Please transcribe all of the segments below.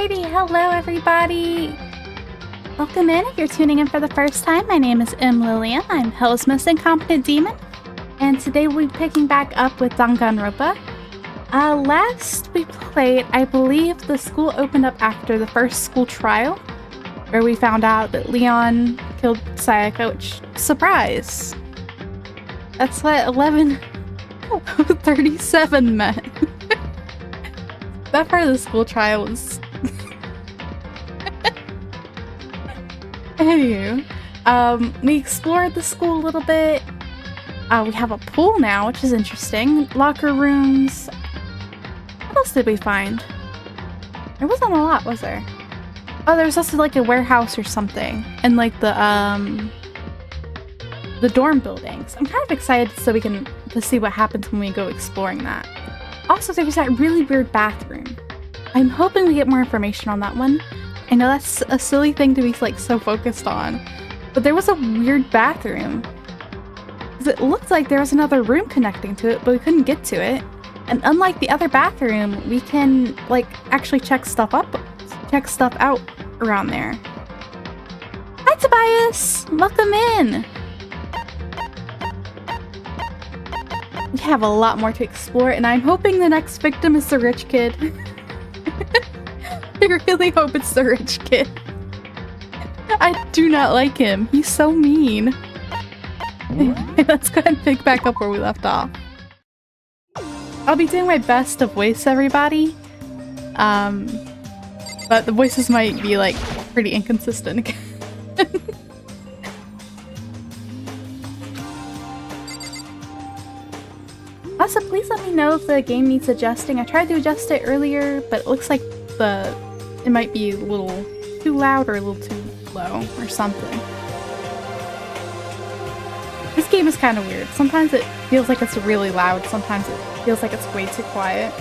Alrighty, hello everybody! Welcome in if you're tuning in for the first time. My name is Lillium. I'm Hell's Most Incompetent Demon. And today we'll be picking back up with Danganronpa. Last we played, I believe the school opened up after the first school trial, where we found out that Leon killed Sayaka, which, surprise! That's what 11:37 meant. That part of the school trial was... Anywho, we explored the school a little bit. We have a pool now, which is interesting. Locker rooms. What else did we find? There wasn't a lot, was there? Oh, there was also like a warehouse or something. And like the dorm buildings. I'm kind of excited to see what happens when we go exploring that. Also, there was that really weird bathroom. I'm hoping we get more information on that one. I know that's a silly thing to be like so focused on, but there was a weird bathroom. It looked like there was another room connecting to it, but we couldn't get to it. And unlike the other bathroom, we can like actually check stuff out around there. Hi Tobias! Welcome in! We have a lot more to explore, and I'm hoping the next victim is the rich kid. I really hope it's the rich kid. I do not like him. He's so mean. Let's go ahead and pick back up where we left off. I'll be doing my best to voice everybody. But the voices might be like pretty inconsistent again. Also, please let me know if the game needs adjusting. I tried to adjust it earlier, but it looks like it might be a little too loud or a little too low or something. This game is kind of weird. Sometimes it feels like it's really loud, sometimes it feels like it's way too quiet.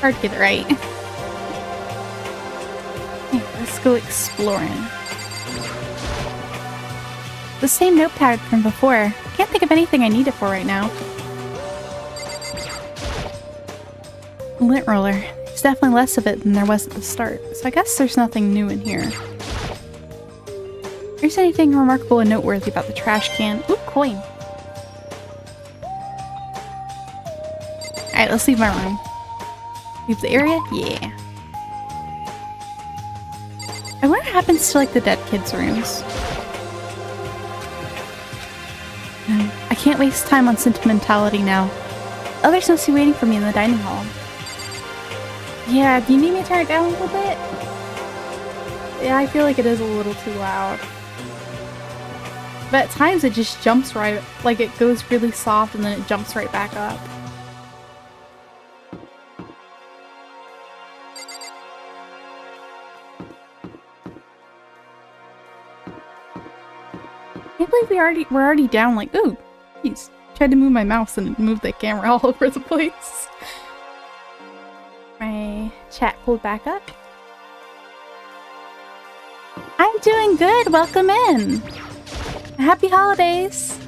Hard to get it right. Okay, let's go exploring. The same notepad from before. Can't think of anything I need it for right now. Lint roller. There's definitely less of it than there was at the start, so I guess there's nothing new in here. There's anything remarkable and noteworthy about the trash can. Ooh, coin. Alright, let's leave my room. Leave the area? Yeah. I wonder what happens to like the dead kids' rooms. I can't waste time on sentimentality now. Others must be waiting for me in the dining hall. Yeah, do you need me to turn it down a little bit? Yeah, I feel like it is a little too loud. But at times it just jumps right, like it goes really soft and then it jumps right back up. I can't believe we're already down like, ooh, jeez. Tried to move my mouse and it moved the camera all over the place. My chat pulled back up. I'm doing good, welcome in! Happy holidays!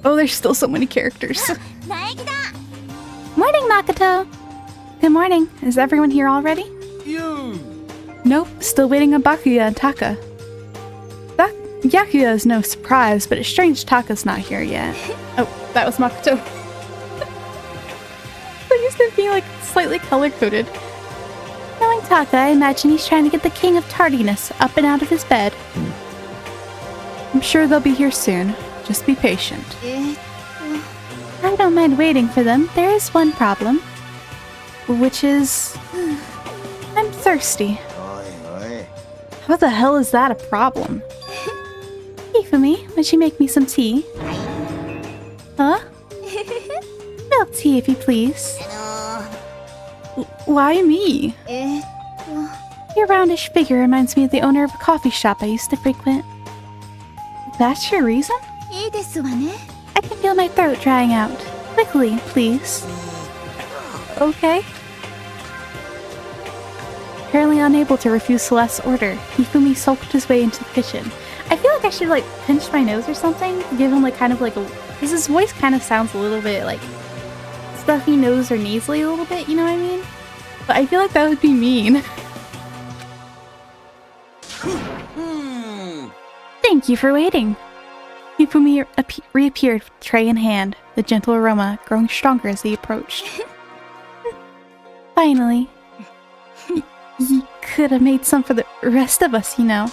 Oh, there's still so many characters. Morning, Makoto! Good morning. Is everyone here already? Nope, still waiting on Bakuya and Taka. Yakuya is no surprise, but it's strange Taka's not here yet. Oh, that was Makoto. I'm used to being like slightly color-coded. Knowing Taka, I imagine he's trying to get the king of tardiness up and out of his bed. I'm sure they'll be here soon. Just be patient. I don't mind waiting for them. There is one problem. Which is... I'm thirsty. How the hell is that a problem? Hifumi, would you make me some tea? Huh? Milk tea, if you please. Why me? Your roundish figure reminds me of the owner of a coffee shop I used to frequent. That's your reason? I can feel my throat drying out. Quickly, please. Okay. Apparently unable to refuse Celeste's order, Hifumi sulked his way into the kitchen. I feel like I should like pinch my nose or something. Give him like kind of like a... Because his voice kind of sounds a little bit like stuffy nose or nasally a little bit, you know what I mean? But I feel like that would be mean. Thank you for waiting. Hifumi reappeared with tray in hand, the gentle aroma growing stronger as he approached. Finally. You could have made some for the rest of us, you know.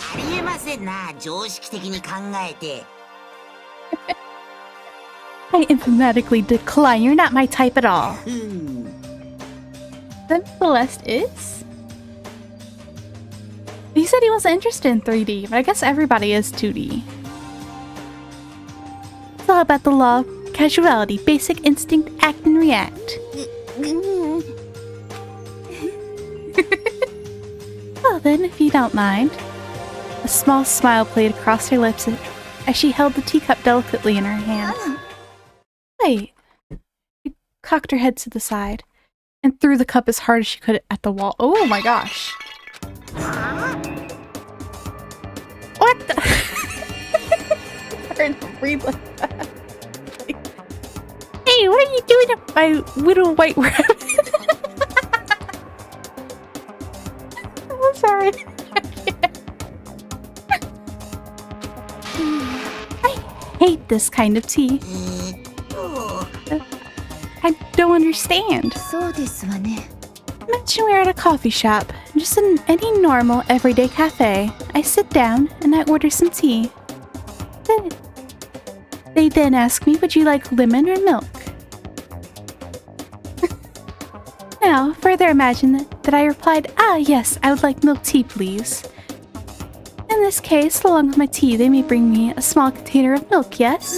I emphatically decline. You're not my type at all. Then Celeste is? He said he wasn't interested in 3D, but I guess everybody is 2D. It's all about the law of causality, basic instinct, act and react. Well then, if you don't mind. A small smile played across her lips as she held the teacup delicately in her hand. Wait. She cocked her head to the side and threw the cup as hard as she could at the wall. Oh my gosh. What the? Sorry to breathe like that. Hey, what are you doing to my little white rabbit? I'm sorry. I hate this kind of tea. I don't understand. Imagine we're at a coffee shop, just in any normal, everyday cafe. I sit down and I order some tea. They then ask me, would you like lemon or milk? Now, further imagine that I replied, yes, I would like milk tea, please. In this case, along with my tea, they may bring me a small container of milk, yes?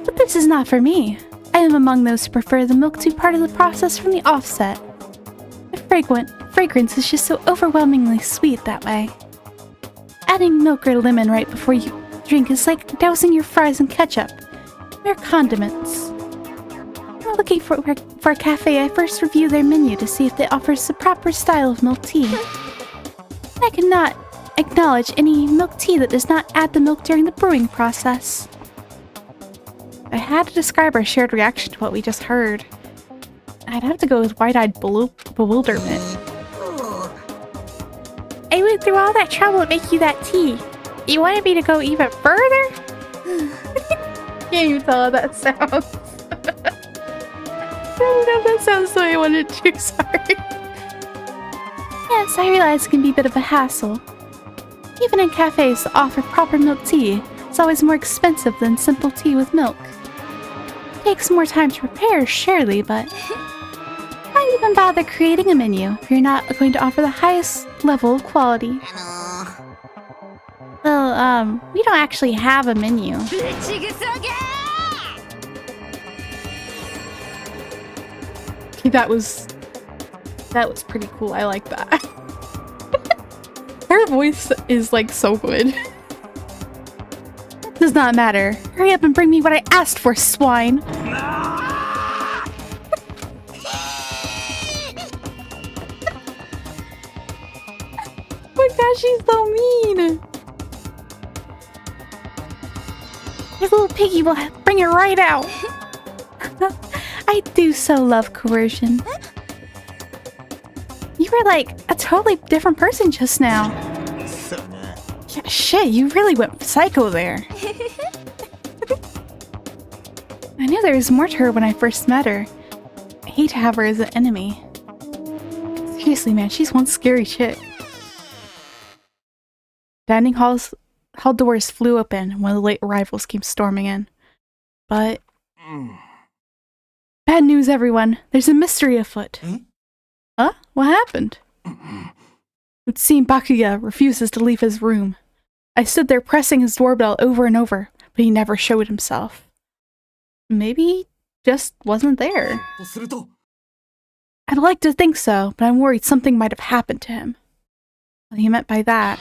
But this is not for me. I am among those who prefer the milk to be part of the process from the offset. The fragrance is just so overwhelmingly sweet that way. Adding milk or lemon right before you drink is like dousing your fries in ketchup. Mere condiments. When looking for a cafe, I first review their menu to see if it offers the proper style of milk tea. I cannot acknowledge any milk tea that does not add the milk during the brewing process. I had to describe our shared reaction to what we just heard. I'd have to go with wide-eyed bewilderment. I went through all that trouble to make you that tea. You wanted me to go even further? Can't even tell how that sounds. I don't know if that sounds the way I wanted to, sorry. Yes, I realize it can be a bit of a hassle. Even in cafes that offer proper milk tea, it's always more expensive than simple tea with milk. It takes more time to prepare, surely, but why even bother creating a menu if you're not going to offer the highest level of quality? Well, we don't actually have a menu. Okay, that was pretty cool. I like that. Her voice is like so good. Does not matter. Hurry up and bring me what I asked for, swine. Oh my gosh, she's so mean. This little piggy will bring it right out. I do so love coercion. You were like a totally different person just now. Yeah, shit, you really went psycho there. I knew there was more to her when I first met her. I hate to have her as an enemy. Seriously, man, she's one scary chick. Dining hall doors flew open and one of the late arrivals came storming in. But... Bad news, everyone. There's a mystery afoot. Huh? What happened? It would seem Bakuya refuses to leave his room. I stood there pressing his doorbell over and over, but he never showed himself. Maybe he just wasn't there. I'd like to think so, but I'm worried something might have happened to him. What he meant by that...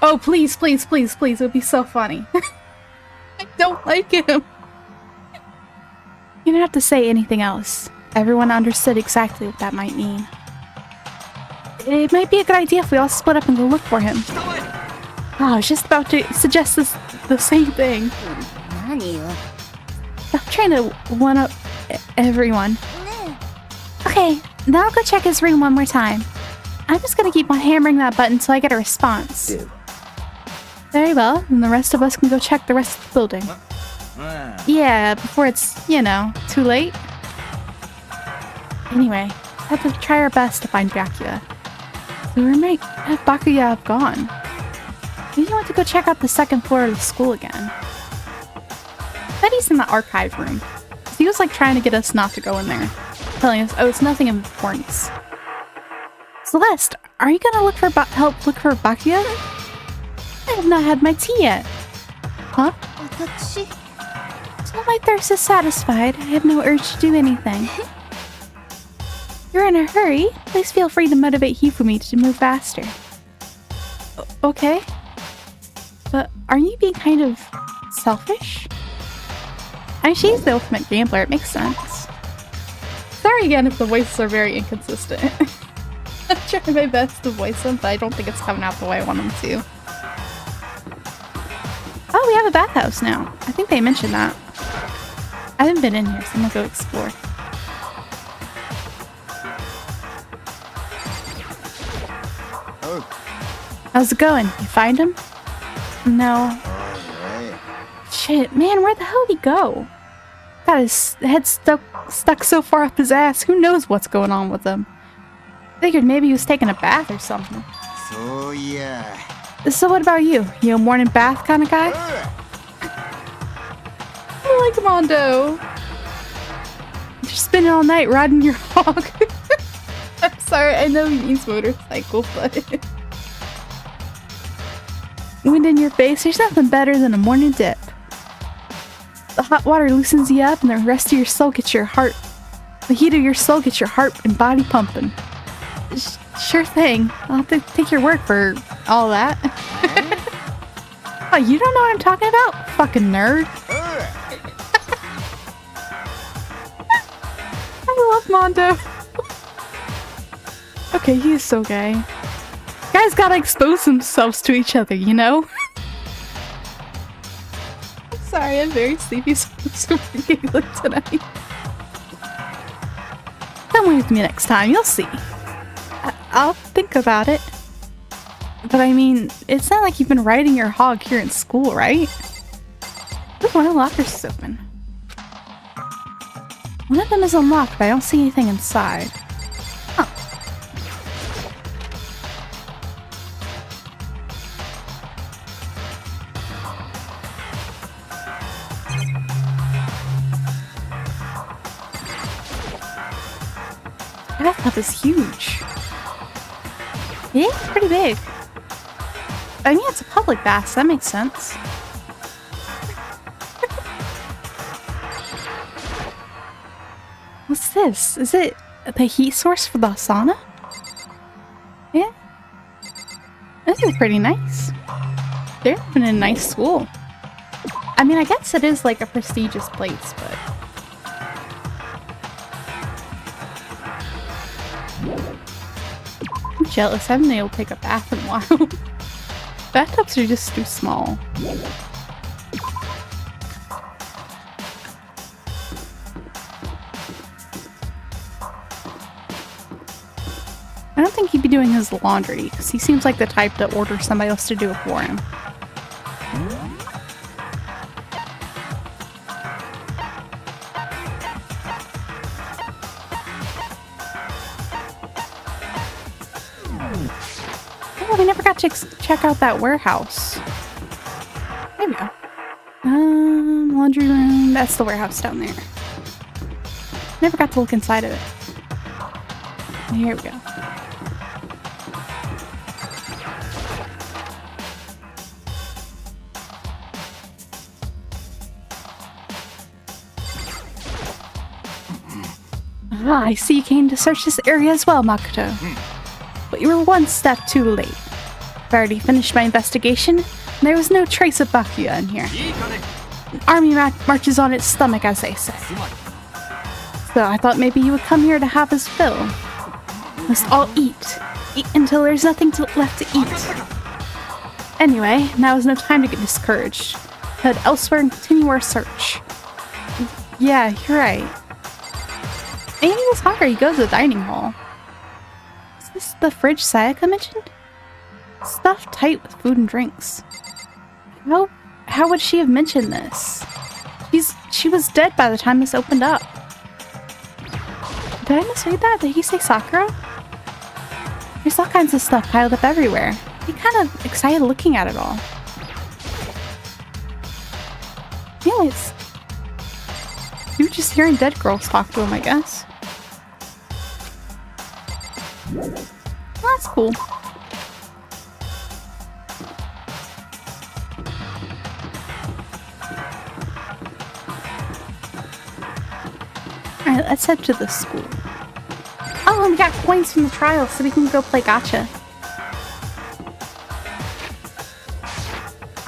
Oh, please, please, please, please, it would be so funny. I don't like him. You don't have to say anything else. Everyone understood exactly what that might mean. It might be a good idea if we all split up and go look for him. Oh, I was just about to suggest the same thing. I'm trying to one-up everyone. Okay, now I'll go check his room one more time. I'm just gonna keep on hammering that button until I get a response. Very well, and the rest of us can go check the rest of the building. Yeah, before it's, you know, too late. Anyway, I have to try our best to find Byakuya. So where might have Byakuya have gone? Maybe you want to go check out the second floor of the school again. I bet he's in the archive room. He was like trying to get us not to go in there. Telling us, oh, it's nothing of importance. Celeste, are you gonna look for help look for Byakuya? I have not had my tea yet. Huh? So my thirst is satisfied. I have no urge to do anything. You're in a hurry? Please feel free to motivate Hifumi to move faster. Okay. But aren't you being kind of selfish? I mean, she's the ultimate gambler. It makes sense. Sorry again if the voices are very inconsistent. I'm trying my best to voice them, but I don't think it's coming out the way I want them to. Oh, we have a bathhouse now. I think they mentioned that. I haven't been in here, so I'm gonna go explore. How's it going? You find him? No. Shit, man, where the hell did he go? Got his head stuck so far up his ass, who knows what's going on with him. Figured maybe he was taking a bath or something. So, yeah. So what about you? You a morning bath kind of guy? I like Mondo. You're spending all night riding your hog. I'm sorry, I know he means motorcycle, but... Wind in your face, there's nothing better than a morning dip. The hot water loosens you up and the rest of your soul gets your heart... The heat of your soul gets your heart and body pumping. Sure thing. I'll have to take your word for all that. Oh, you don't know what I'm talking about? Fucking nerd. I love Mondo. Okay, he is so gay. Guys gotta expose themselves to each other, you know? I'm sorry, I'm very sleepy, so I'm super giggling tonight. Come with me next time, you'll see. I'll think about it. But I mean, it's not like you've been riding your hog here in school, right? Ooh, one of the lockers is open. One of them is unlocked, but I don't see anything inside. Huh. The bathtub is huge. Yeah, it's pretty big. I mean, it's a public bath, so that makes sense. What's this? Is it the heat source for the sauna? Yeah. This is pretty nice. They're in a nice school. I mean, I guess it is like a prestigious place, but... I'm jealous. I haven't been able to take a bath in a while. Bathtubs are just too small. I don't think he'd be doing his laundry, because he seems like the type to order somebody else to do it for him. Oh, we never got to check out that warehouse. There we go. Laundry room. That's the warehouse down there. Never got to look inside of it. Here we go. Ah, I see you came to search this area as well, Makoto. But you were one step too late. I've already finished my investigation, and there was no trace of Byakuya in here. An army marches on its stomach, as they say. So I thought maybe he would come here to have his fill. Must all eat. eat until there's nothing left to eat. Anyway, now is no time to get discouraged. Head elsewhere and continue our search. Yeah, you're right. Maybe he's hungry. He goes to the dining hall. Is this the fridge Sayaka mentioned? Stuffed tight with food and drinks. How would she have mentioned this? She was dead by the time this opened up. Did I misread that? Did he say Sakura? There's all kinds of stuff piled up everywhere. I'm kind of excited looking at it all. Anyways, you were just hearing dead girls talk to him, I guess. Well, that's cool. Alright, let's head to the school. Oh, and we got coins from the trial, so we can go play gacha.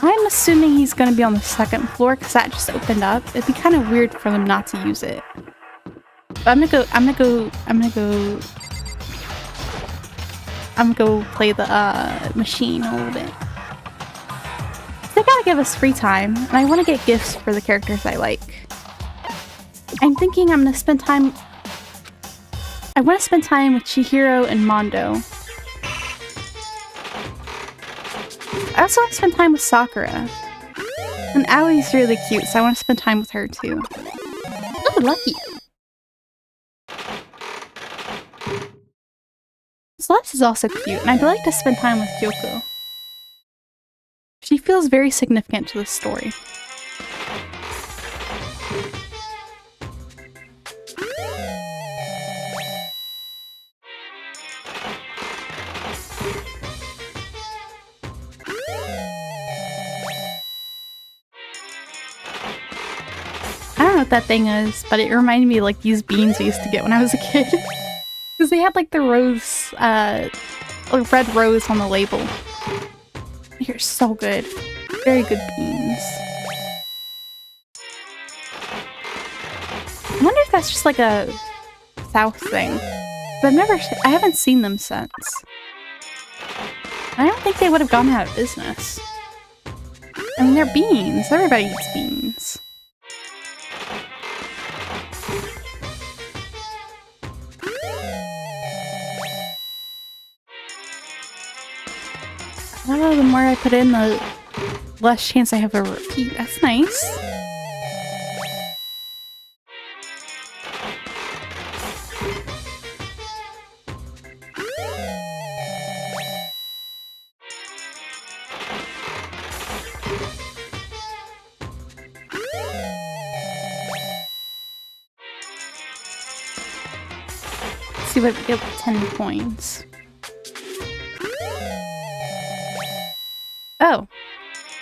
I'm assuming he's gonna be on the second floor because that just opened up. It'd be kind of weird for them not to use it. But I'm gonna go play the machine a little bit. They gotta give us free time, and I want to get gifts for the characters I like. I'm thinking I'm gonna spend time. I want to spend time with Chihiro and Mondo. I also want to spend time with Sakura. And Aoi's really cute, so I want to spend time with her too. Oh, lucky! Celeste is also cute, and I'd like to spend time with Kyoko. She feels very significant to the story. I don't know what that thing is, but it reminded me of like these beans I used to get when I was a kid. Because they had like the rose, like red rose on the label. They're so good. Very good beans. I wonder if that's just like a South thing. But I haven't seen them since. I don't think they would have gone out of business. I mean, they're beans. Everybody eats beans. Oh, the more I put in, the less chance I have a repeat. That's nice. Let's see what we get with 10 coins. Oh,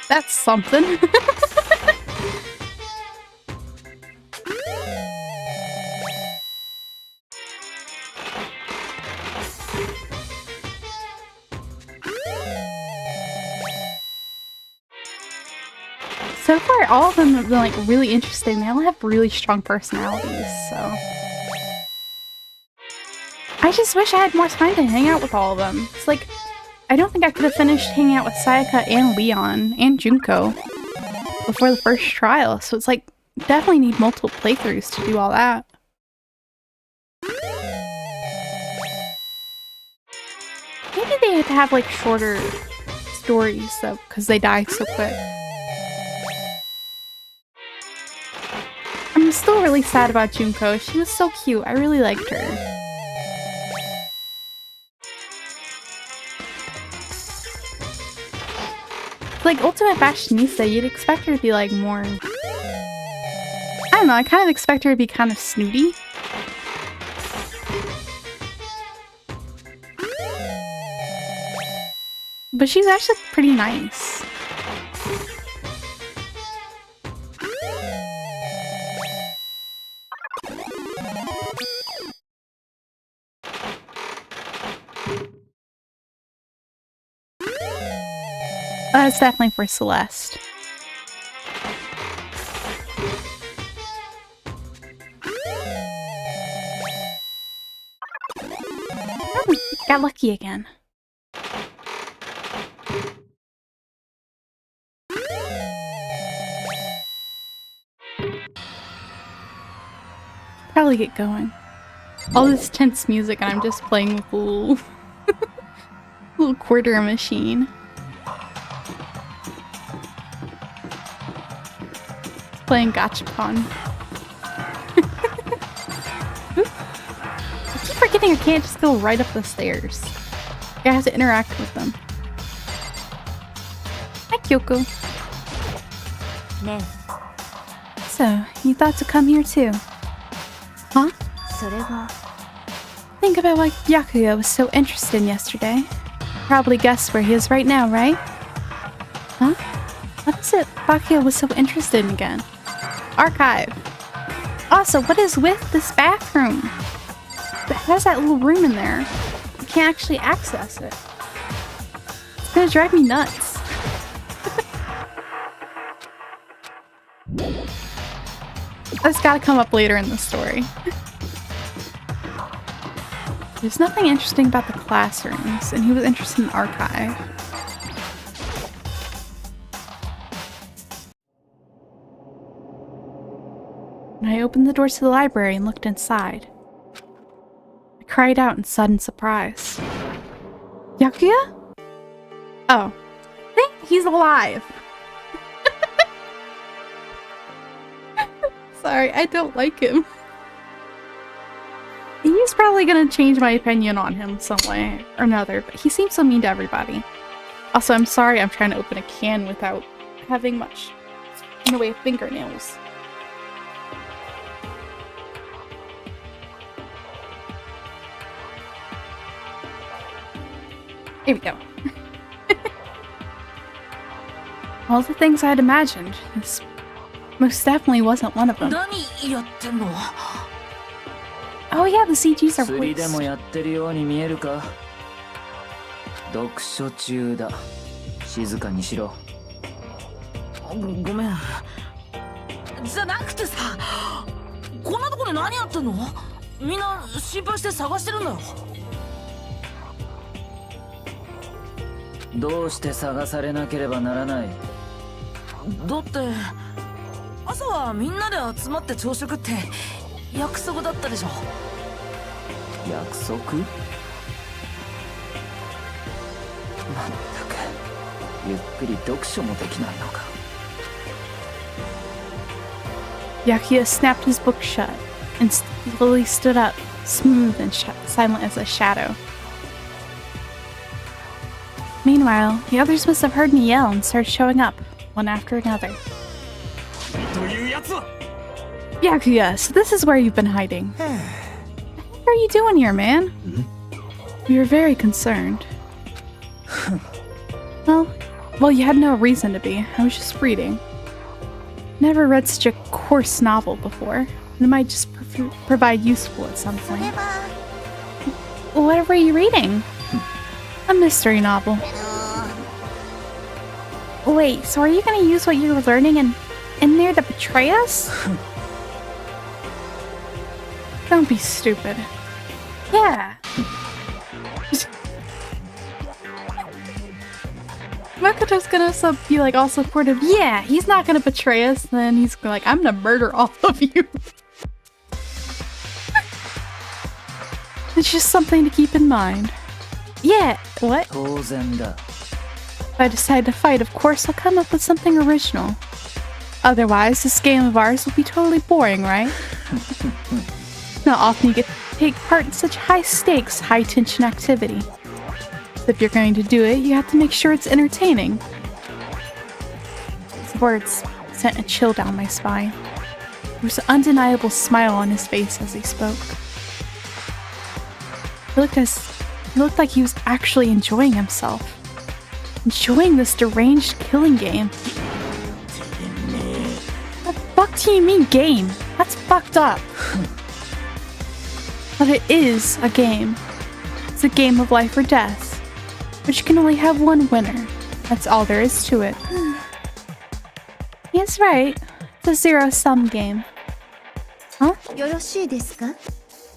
that's something. So far, all of them have been like really interesting. They all have really strong personalities, so. I just wish I had more time to hang out with all of them. It's like, I don't think I could have finished hanging out with Sayaka and Leon and Junko before the first trial, so it's like, definitely need multiple playthroughs to do all that. Maybe they had to have like shorter stories though, because they die so quick. I'm still really sad about Junko. She was so cute. I really liked her. Like Ultimate Fashionista, you'd expect her to be like more... I don't know, I kind of expect her to be kind of snooty. But she's actually pretty nice. It's definitely for Celeste. Got lucky again. Probably get going. All this tense music and I'm just playing with a little, little quarter machine. Playing gachapon. I keep forgetting I can't just go right up the stairs. I have to interact with them. Hi, Kyoko. Ne. So, you thought to come here too? Huh? それが Think about why Byakuya was so interested yesterday. Probably guess where he is right now, right? Huh? What is it Byakuya was so interested in again? Archive. Also, what is with this bathroom? It has that little room in there. You can't actually access it. It's gonna drive me nuts. That's gotta come up later in the story. There's nothing interesting about the classrooms, and he was interested in archive. When I opened the doors to the library and looked inside, I cried out in sudden surprise. Byakuya? Oh. He's alive! Sorry, I don't like him. He's probably gonna change my opinion on him some way or another, but he seems so mean to everybody. Also, I'm sorry I'm trying to open a can without having much in the way of fingernails. Here we go. All the things I had imagined, this most definitely wasn't one of them. 何やってんの Oh yeah, the CGs are 釣りでも voiced. やってるように見えるか読書中だ静かにしろごめんじゃなくてさこんなとこで何やってんのみんな心配して探してるんだよどうして探されなければならないだって朝はみんなで集まって朝食って約束だったでしょ約束まったくゆっくり読書もできないのか Byakuya snapped his book shut and slowly stood up, smooth and silent as a shadow. Meanwhile, the others must have heard me yell and started showing up, one after another. Byakuya, so this is where you've been hiding. What are you doing here, man? We were very concerned. Well, you had no reason to be. I was just reading. Never read such a coarse novel before. It might just provide useful at some point. What were you reading? A mystery novel. Wait, so are you gonna use what you were learning in there to betray us? Don't be stupid. Yeah. Makoto's gonna be like all supportive. Yeah, he's not gonna betray us. Then he's like, I'm gonna murder all of you. It's just something to keep in mind. Yeah, what? 当然だ If I decide to fight, of course I'll come up with something original. Otherwise, this game of ours will be totally boring, right? Not often you get to take part in such high-stakes, high-tension activity. So if you're going to do it, you have to make sure it's entertaining. His words sent a chill down my spine. There was an undeniable smile on his face as he spoke. He looked like he was actually enjoying himself. Enjoying this deranged killing game. What the fuck do you mean game? That's fucked up. But it is a game. It's a game of life or death. But you can only have one winner. That's all there is to it. He's right. It's a zero-sum game. Huh? よろしいですか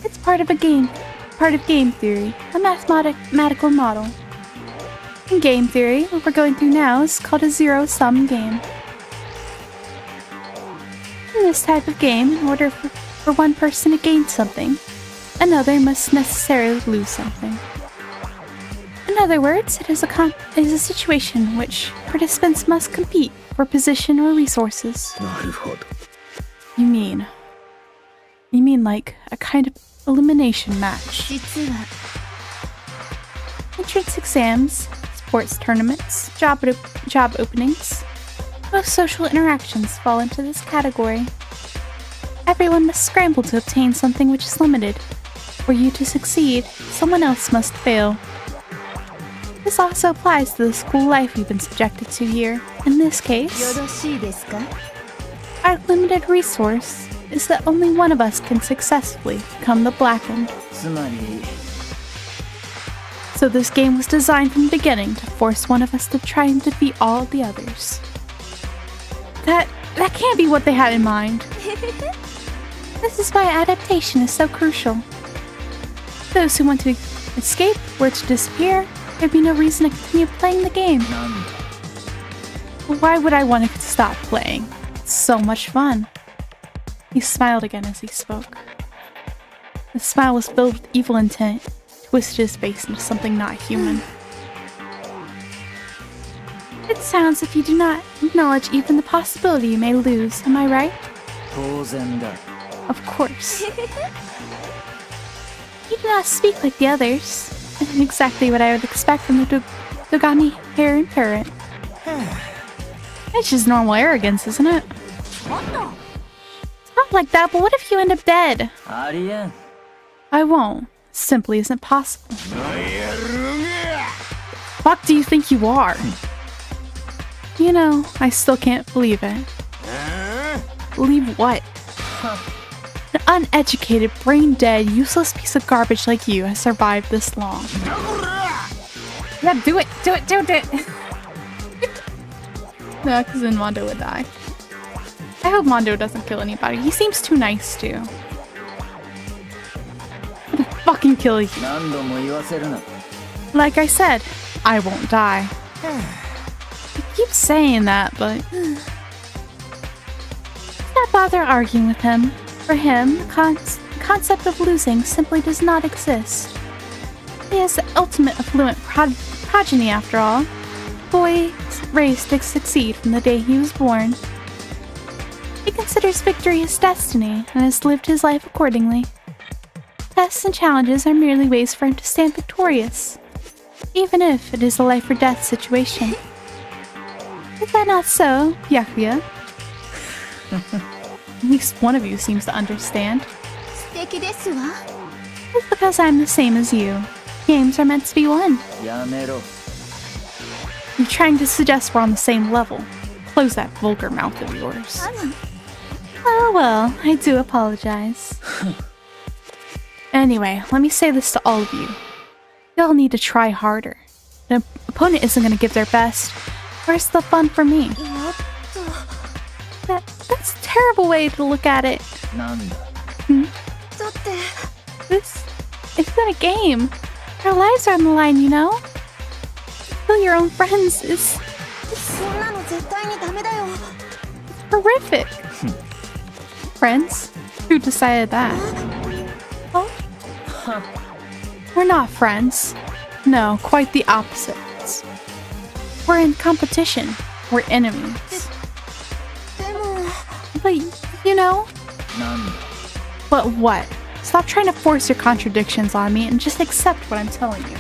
It's part of a game. part of game theory, a mathematical model. In game theory, what we're going through now is called a zero-sum game. In this type of game, in order for one person to gain something, another must necessarily lose something. In other words, it is a situation in which participants must compete for position or resources. You mean like a kind of elimination match. Entrance exams, sports tournaments, job openings, most social interactions fall into this category. Everyone must scramble to obtain something which is limited. For you to succeed, someone else must fail. This also applies to the school life we've been subjected to here. In this case, our limited resource is that only one of us can successfully become the Blackened. So this game was designed from the beginning to force one of us to try and defeat all the others. That can't be what they had in mind. This is why adaptation is so crucial. Those who want to escape were to disappear, there'd be no reason to continue playing the game. Why would I want to stop playing? It's so much fun. He smiled again as he spoke. The smile was filled with evil intent, twisted his face into something not human. It sounds as if you do not acknowledge even the possibility you may lose, am I right? Of course. You do not speak like the others. Exactly what I would expect from the Dogami Heron Parrot. It's just normal arrogance, isn't it? It's not like that, but what if you end up dead? I won't. Simply isn't possible. Fuck do you think you are? You know, I still can't believe it. Believe what? An uneducated, brain-dead, useless piece of garbage like you has survived this long. Yeah, do it! Do it! Do it! No, because then Mondo would die. I hope Mondo doesn't kill anybody. He seems too nice to. I'll fucking kill you. Like I said, I won't die. You keep saying that, but... Don't bother arguing with him. For him, the concept of losing simply does not exist. He is the ultimate affluent progeny after all. Boy raised to succeed from the day he was born. He considers victory his destiny and has lived his life accordingly. Tests and challenges are merely ways for him to stand victorious, even if it is a life or death situation. Is that not so, Byakuya? At least one of you seems to understand. It's because I'm the same as you. Games are meant to be won. You're trying to suggest we're on the same level. Close that vulgar mouth of yours. Oh well, I do apologize. Anyway, let me say this to all of you. Y'all need to try harder. The opponent isn't going to give their best. Where's the fun for me? That's a terrible way to look at it. This isn't a game. Our lives are on the line, you know? Kill your own friends is horrific. Friends? Who decided that? Oh? We're not friends. No, quite the opposite. We're in competition. We're enemies. But, you know... But what? Stop trying to force your contradictions on me and just accept what I'm telling you.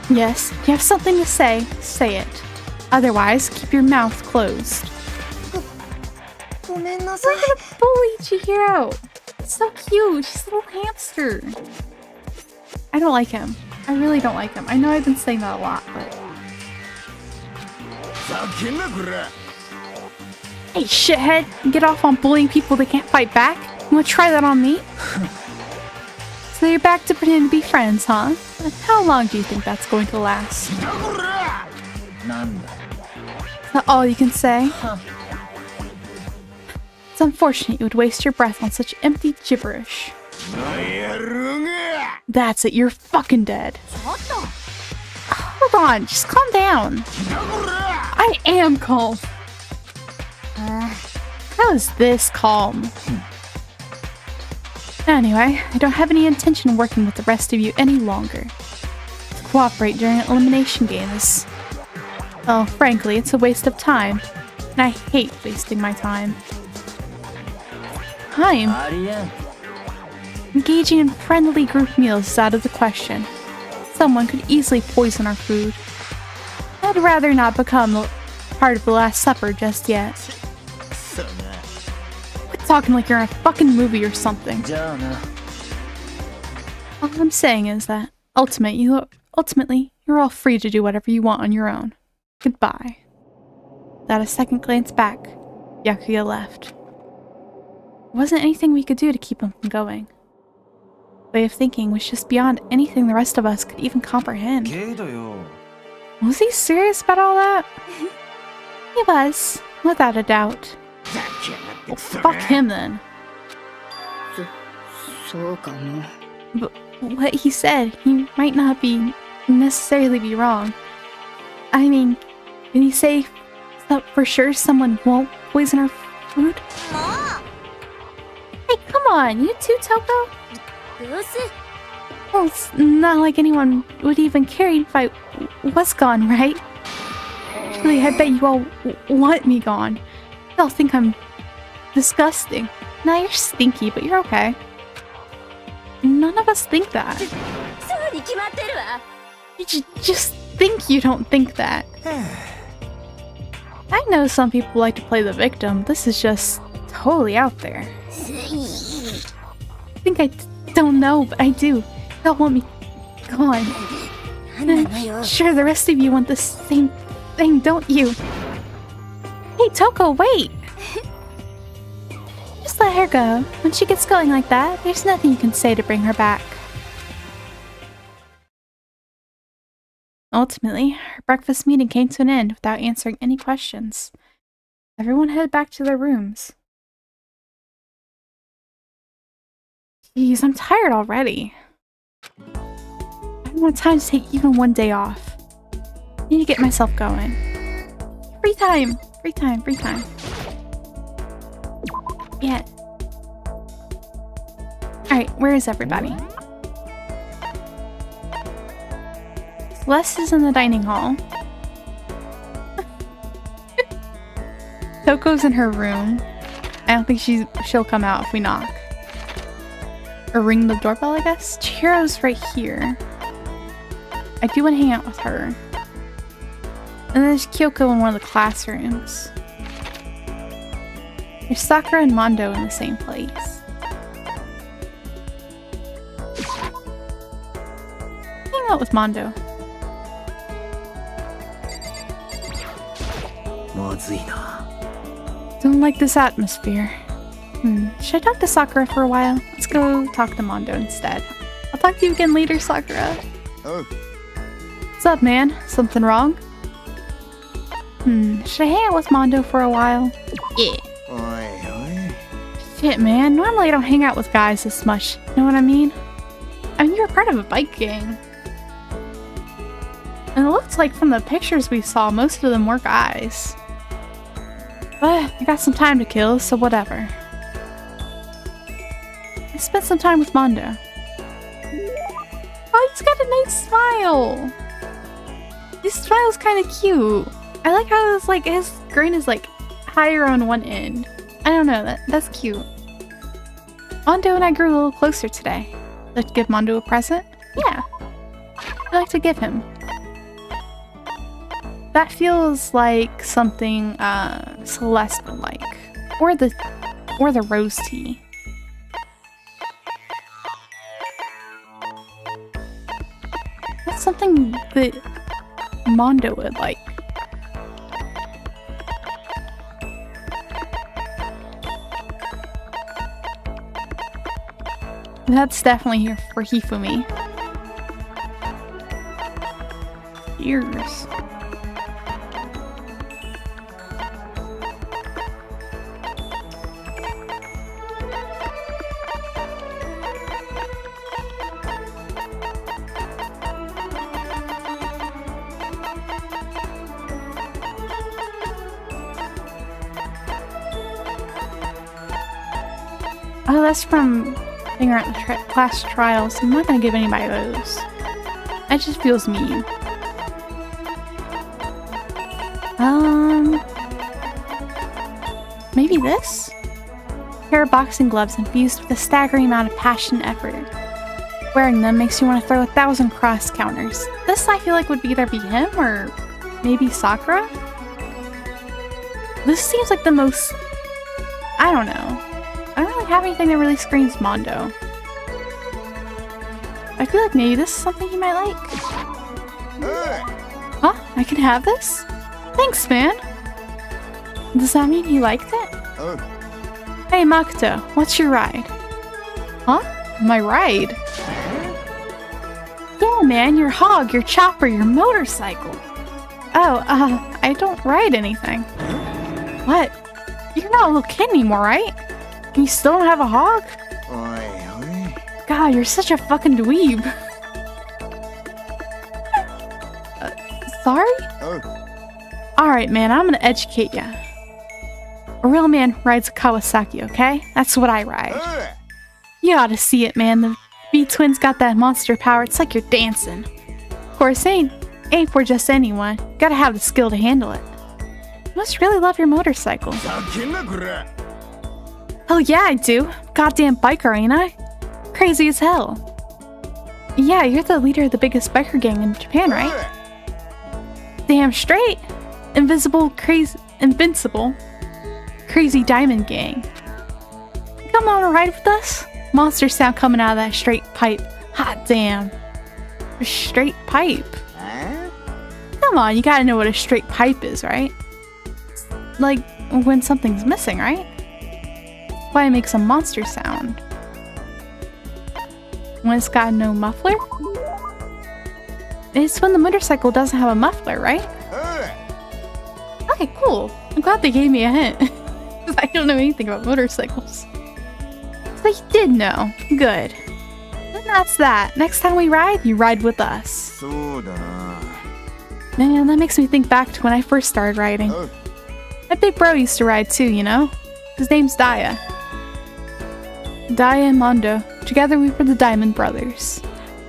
Yes, you have something to say, say it. Otherwise, keep your mouth closed. Look at bully Chihiro. It's so cute. She's a little hamster. I don't like him. I really don't like him. I know I've been saying that a lot, but... Hey, shithead! Get off on bullying people that can't fight back? You wanna try that on me? So you're back to pretending to be friends, huh? How long do you think that's going to last? Is that all you can say? It's unfortunate you would waste your breath on such empty gibberish. なんやろが That's it, you're fucking dead. ちょっと Hold on, just calm down. I am calm. How is this calm? Anyway, I don't have any intention of working with the rest of you any longer. To cooperate during an elimination game is... Well, frankly, it's a waste of time. And I hate wasting my time. Time? ありえん Engaging in friendly group meals is out of the question. Someone could easily poison our food. I'd rather not become part of the Last Supper just yet. そうな Quit talking like you're in a fucking movie or something. じゃあな All I'm saying is that ultimately, you're all free to do whatever you want on your own. Goodbye. Without a second glance back, Yakuya left. There wasn't anything we could do to keep him from going. His way of thinking was just beyond anything the rest of us could even comprehend. けどよ Was he serious about all that? He was, without a doubt. ざけやがってクソ Fuck が him then. そうかも But what he said, he might not necessarily be wrong. I mean, did he say that for sure someone won't poison our food? も Hey, come on, you too, Toko? うどうせ Well, it's not like anyone would even care if I was gone, right? Actually, I bet you all want me gone. You all think I'm disgusting. Nah, you're stinky, but you're okay. None of us think that. そうに決まってるわ You just think you don't think that. I know some people like to play the victim. This is just totally out there. I think I don't know, but I do. Y'all want me gone. なんなのよ Sure, the rest of you want the same thing, don't you? Hey, Toko, wait! Just let her go. When she gets going like that, there's nothing you can say to bring her back. Ultimately, her breakfast meeting came to an end without answering any questions. Everyone headed back to their rooms. Jeez, I'm tired already. I don't want time to take even one day off. I need to get myself going. Free time! Free time, free time. Yeah. Alright, where is everybody? Celeste is in the dining hall. Toko's in her room. I don't think she'll come out if we knock. Or ring the doorbell, I guess? Chihiro's right here. I do want to hang out with her. And there's Kyoko in one of the classrooms. There's Sakura and Mondo in the same place. Hang out with Mondo. まずいな Don't like this atmosphere. Should I talk to Sakura for a while? Let's go talk to Mondo instead. I'll talk to you again later, Sakura. Oh. What's up, man? Something wrong? Should I hang out with Mondo for a while? Yeah. おいおい Shit, man. Normally I don't hang out with guys this much. You know what I mean? I mean, you're part of a bike gang. And it looks like from the pictures we saw, most of them were guys. But I got some time to kill, so whatever. I spent some time with Mondo. Oh, he's got a nice smile! His smile's kind of cute. I like how it's like his grin is like higher on one end. I don't know, that's cute. Mondo and I grew a little closer today. Like to give Mondo a present? Yeah. I'd like to give him. That feels like something Celeste would like. Or the rose tea. That's something that Mondo would like. That's definitely here for Hifumi. Ears. Oh, that's from figuring out the class trials. I'm not gonna give anybody those. That just feels mean. Maybe this? A pair of boxing gloves infused with a staggering amount of passion and effort. Wearing them makes you want to throw 1,000 cross counters. This I feel like would either be him or maybe Sakura? This seems like the most... I don't know. I don't really have anything that really screams Mondo. I feel like maybe this is something you might like. Huh? I can have this? Thanks, man. Does that mean you liked it? Hey, Makoto, what's your ride? Huh? My ride? Yeah, man, your hog, your chopper, your motorcycle. Oh, I don't ride anything. What? You're not a little kid anymore, right? You still don't have a hog? God, you're such a fucking dweeb. Sorry? Alright, man, I'm gonna educate ya. A real man rides a Kawasaki, okay? That's what I ride. You ought to see it, man. The V-twins got that monster power. It's like you're dancing. Of course, ain't for just anyone. Gotta have the skill to handle it. You must really love your motorcycle. Hell yeah, I do. Goddamn biker, ain't I? Crazy as hell. Yeah, you're the leader of the biggest biker gang in Japan, right? Damn straight. Invincible, crazy diamond gang. Come on a ride with us? Monster sound coming out of that straight pipe. Hot damn. A straight pipe. Come on, you gotta know what a straight pipe is, right? It's like when something's missing, right? That's why it makes a monster sound. When it's got no muffler? It's when the motorcycle doesn't have a muffler, right? Okay, cool. I'm glad they gave me a hint. I don't know anything about motorcycles. So you did know. Good. And that's that. Next time we ride, you ride with us. Man, that makes me think back to when I first started riding. My big bro used to ride too, you know? His name's Daya. Daya and Mondo. Together we were the Diamond Brothers.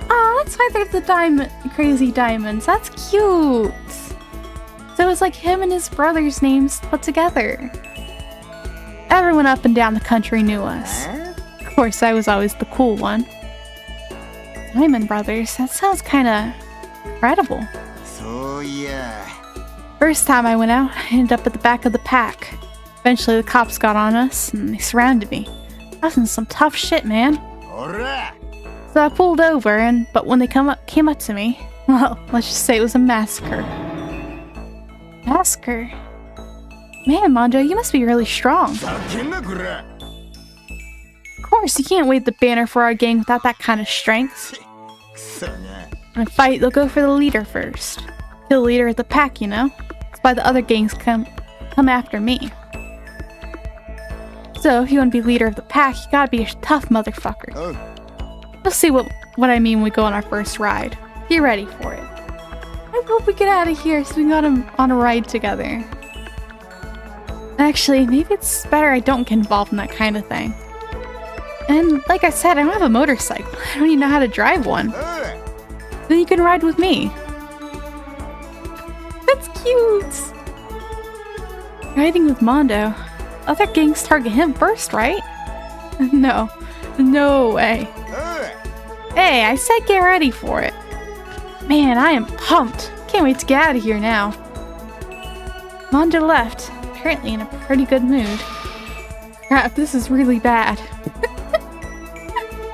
Oh, that's why they're the crazy diamonds. That's cute. So it was like him and his brother's names put together. Everyone up and down the country knew us. Of course, I was always the cool one. Diamond Brothers, that sounds kinda incredible. So yeah. First time I went out, I ended up at the back of the pack. Eventually the cops got on us and they surrounded me. I was in some tough shit, man. So I pulled over, but when they came up to me, well, let's just say it was a massacre. Massacre? Man, Mondo, you must be really strong. Of course, you can't wave the banner for our gang without that kind of strength. In a fight, they'll go for the leader first. Kill the leader of the pack, you know? That's why the other gangs come after me. So, if you want to be leader of the pack, you gotta be a tough motherfucker. We'll see what I mean when we go on our first ride. Get ready for it. I hope we get out of here so we can go on a ride together. Actually, maybe it's better I don't get involved in that kind of thing. And like I said, I don't have a motorcycle. I don't even know how to drive one. Then you can ride with me. That's cute! Riding with Mondo. Other gangs target him first, right? No. No way. Hey, I said get ready for it. Man, I am pumped. Can't wait to get out of here now. Mondo left, apparently in a pretty good mood. Crap, this is really bad.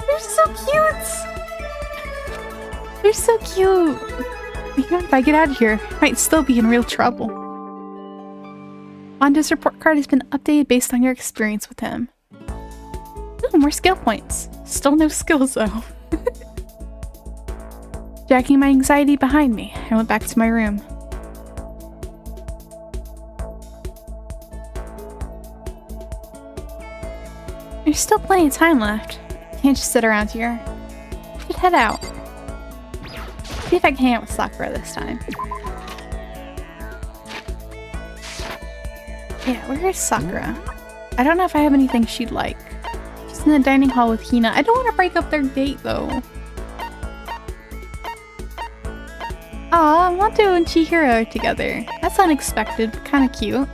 They're so cute! They're so cute! Even if I get out of here, I might still be in real trouble. Mondo's report card has been updated based on your experience with him. Ooh, more skill points. Still no skills though. Jacking my anxiety behind me, I went back to my room. There's still plenty of time left. Can't just sit around here. Should head out. See if I can hang out with Sakura this time. Yeah, where's Sakura? I don't know if I have anything she'd like. She's in the dining hall with Hina. I don't want to break up their date though. Aw, Monto and Chihiro are together. That's unexpected, but kind of cute.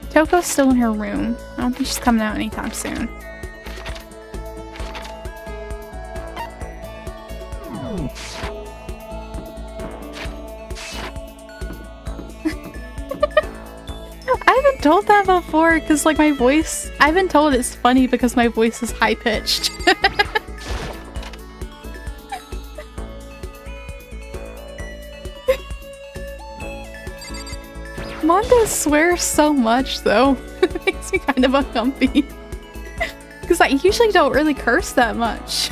Toko's still in her room. I don't think she's coming out anytime soon. I haven't told that before because like my voice, I've been told it's funny because my voice is high-pitched. Mondo swears so much though. It makes me kind of uncomfy. Because I usually don't really curse that much.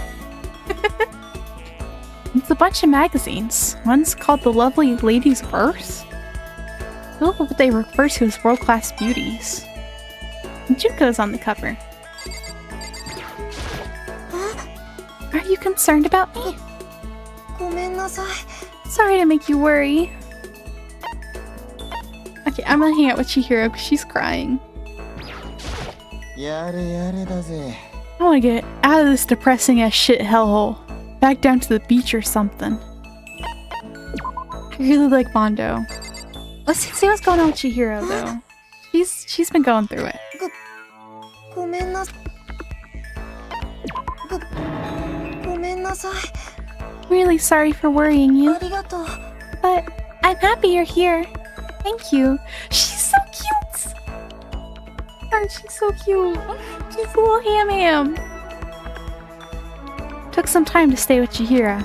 It's a bunch of magazines. One's called The Lovely Lady's Verse. Filled with what they refer to as world-class beauties. And Junko's on the cover. Are you concerned about me? Sorry to make you worry. Okay, I'm gonna hang out with Chihiro because she's crying. I wanna get out of this depressing ass shit hellhole. Back down to the beach or something. I really like Mondo. Let's see what's going on with Chihiro though. She's been going through it. Really sorry for worrying you. But I'm happy you're here. Thank you. She's so cute. Oh, she's so cute. She's a little ham. Took some time to stay with Chihiro.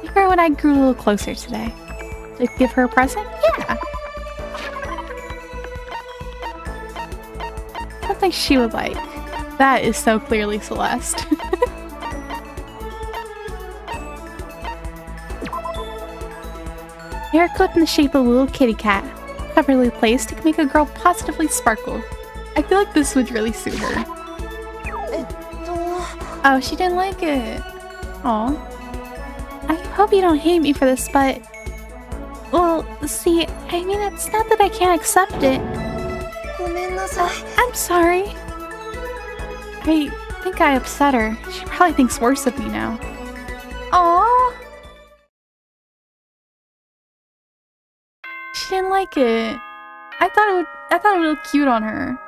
Chihiro and I grew a little closer today. Did I give her a present? Yeah. Something she would like. That is so clearly Celeste. Hair clip in the shape of a little kitty cat. Cleverly placed to make a girl positively sparkle. I feel like this would really suit her. Oh, she didn't like it. Aw. I hope you don't hate me for this, but... Well, see, I mean, it's not that I can't accept it. I'm sorry. I think I upset her. She probably thinks worse of me now. Aww. She didn't like it. I thought it would look cute on her.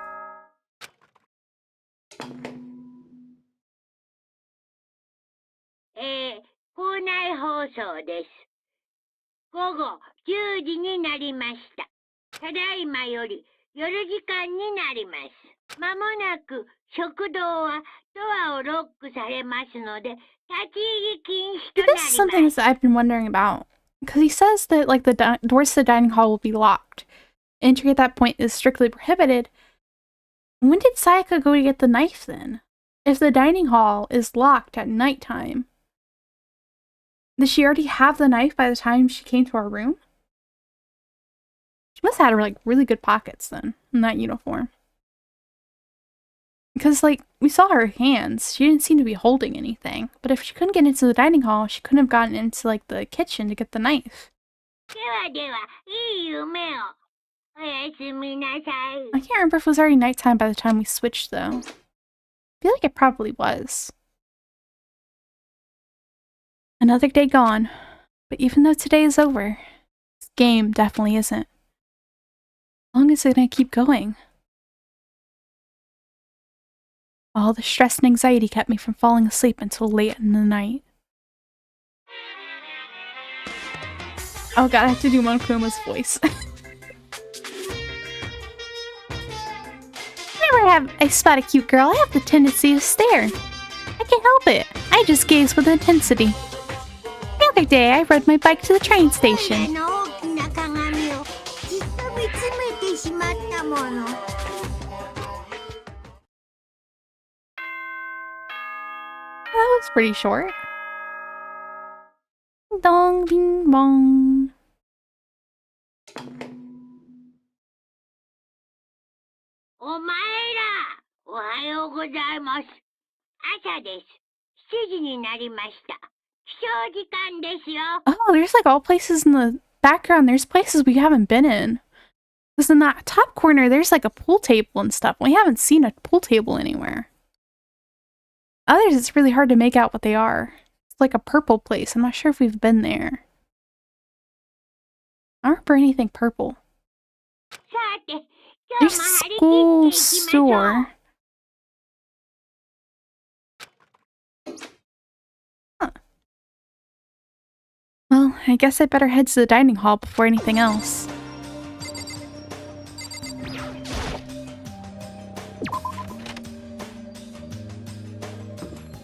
This is something that I've been wondering about. Because he says that like the doors to the dining hall will be locked. Entry at that point is strictly prohibited. When did Sayaka go to get the knife then? If the dining hall is locked at nighttime, did she already have the knife by the time she came to our room? She must have had like really good pockets then in that uniform. Because like we saw her hands, she didn't seem to be holding anything. But if she couldn't get into the dining hall, she couldn't have gotten into like the kitchen to get the knife. I can't remember if it was already nighttime by the time we switched though. I feel like it probably was. Another day gone. But even though today is over, this game definitely isn't. How long is it gonna keep going? All the stress and anxiety kept me from falling asleep until late in the night. Oh god, I have to do Monokuma's voice. Whenever I spot a cute girl, I have the tendency to stare. I can't help it. I just gaze with intensity. The other day, I rode my bike to the train station. That was pretty short. Dong bing bong. Oh, there's like all places in the background. There's places we haven't been in. Because in that top corner, there's like a pool table and stuff. We haven't seen a pool table anywhere. Others, it's really hard to make out what they are. It's like a purple place. I'm not sure if we've been there. I don't remember anything purple. There's school store. Huh. Well, I guess I better head to the dining hall before anything else.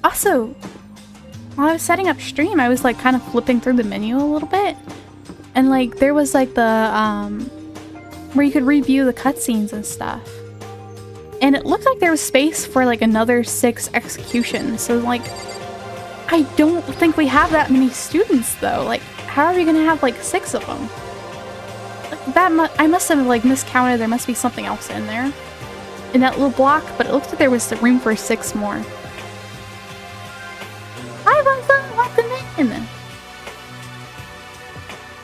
Also, while I was setting up stream, I was like kind of flipping through the menu a little bit. And like there was like the where you could review the cutscenes and stuff. And it looked like there was space for like another 6 executions. So like I don't think we have that many students though. Like how are we gonna have like 6 of them? Like that I must have like miscounted. There must be something else in there. In that little block, but it looked like there was room for 6 more. Welcome in.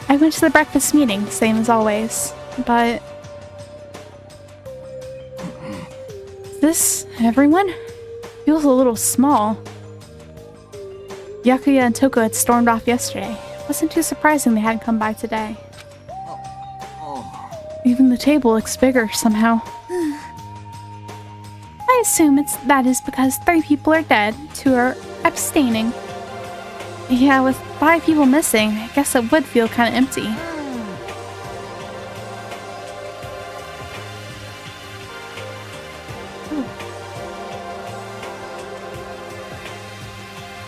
I went to the breakfast meeting, same as always, but... Is this everyone? Feels a little small. Byakuya and Toko had stormed off yesterday. Wasn't too surprising they hadn't come by today. Even the table looks bigger somehow. I assume that is because 3 people are dead, 2 are abstaining. Yeah, with 5 people missing, I guess it would feel kind of empty. I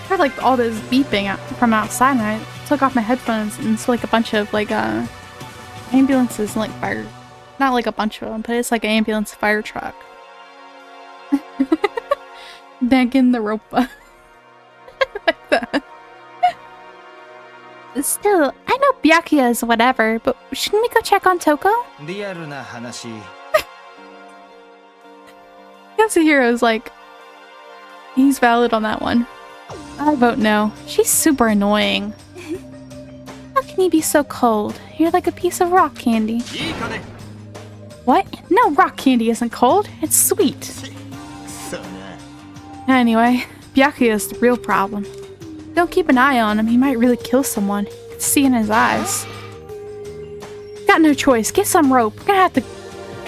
heard like all this beeping from outside, and I took off my headphones, and it's like a bunch of like ambulances and like fire. Not like a bunch of them, but it's like an ambulance fire truck. Danganronpa. Like that. Still, I know Byakuya is whatever, but shouldn't we go check on Toko? Yasuhiro's like, he's valid on that one. I vote no. She's super annoying. How can you be so cold? You're like a piece of rock candy. What? No, rock candy isn't cold. It's sweet. Anyway, Byakuya is the real problem. Don't keep an eye on him. He might really kill someone. You can see in his eyes. Got no choice. Get some rope. We're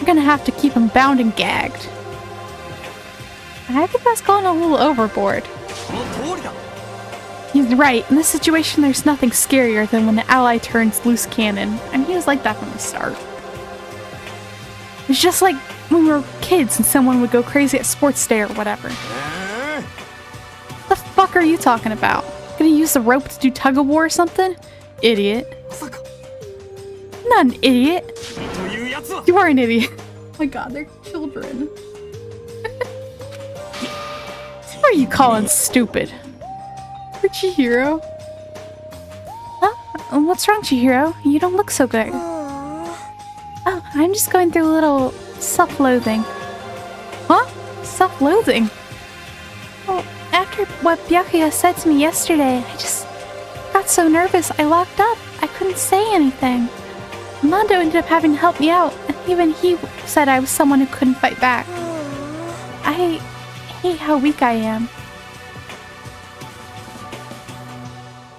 gonna have to keep him bound and gagged. I think that's going a little overboard. He's right. In this situation, there's nothing scarier than when the ally turns loose cannon. And he was like that from the start. It's just like when we were kids and someone would go crazy at sports day or whatever. What the fuck are you talking about? Gonna use the rope to do tug of war or something? Idiot. Not an idiot. You are an idiot. Oh my god, they're children. What are you calling stupid? For Chihiro? Huh? What's wrong, Chihiro? You don't look so good. Oh, I'm just going through a little self-loathing. Huh? Self-loathing? Well, after what Byakuya said to me yesterday, I just got so nervous I locked up. I couldn't say anything. Mondo ended up having to help me out, and even he said I was someone who couldn't fight back. I hate how weak I am.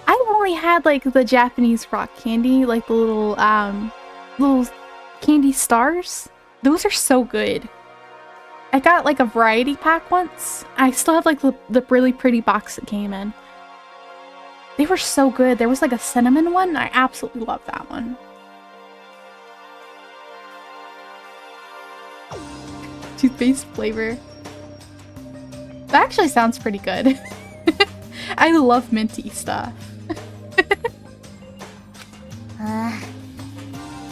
I've only had like the Japanese rock candy, like the little candy stars. Those are so good. I got like a variety pack once. I still have like the really pretty box it came in. They were so good. There was like a cinnamon one. I absolutely love that one. Toothpaste flavor. That actually sounds pretty good. I love minty stuff.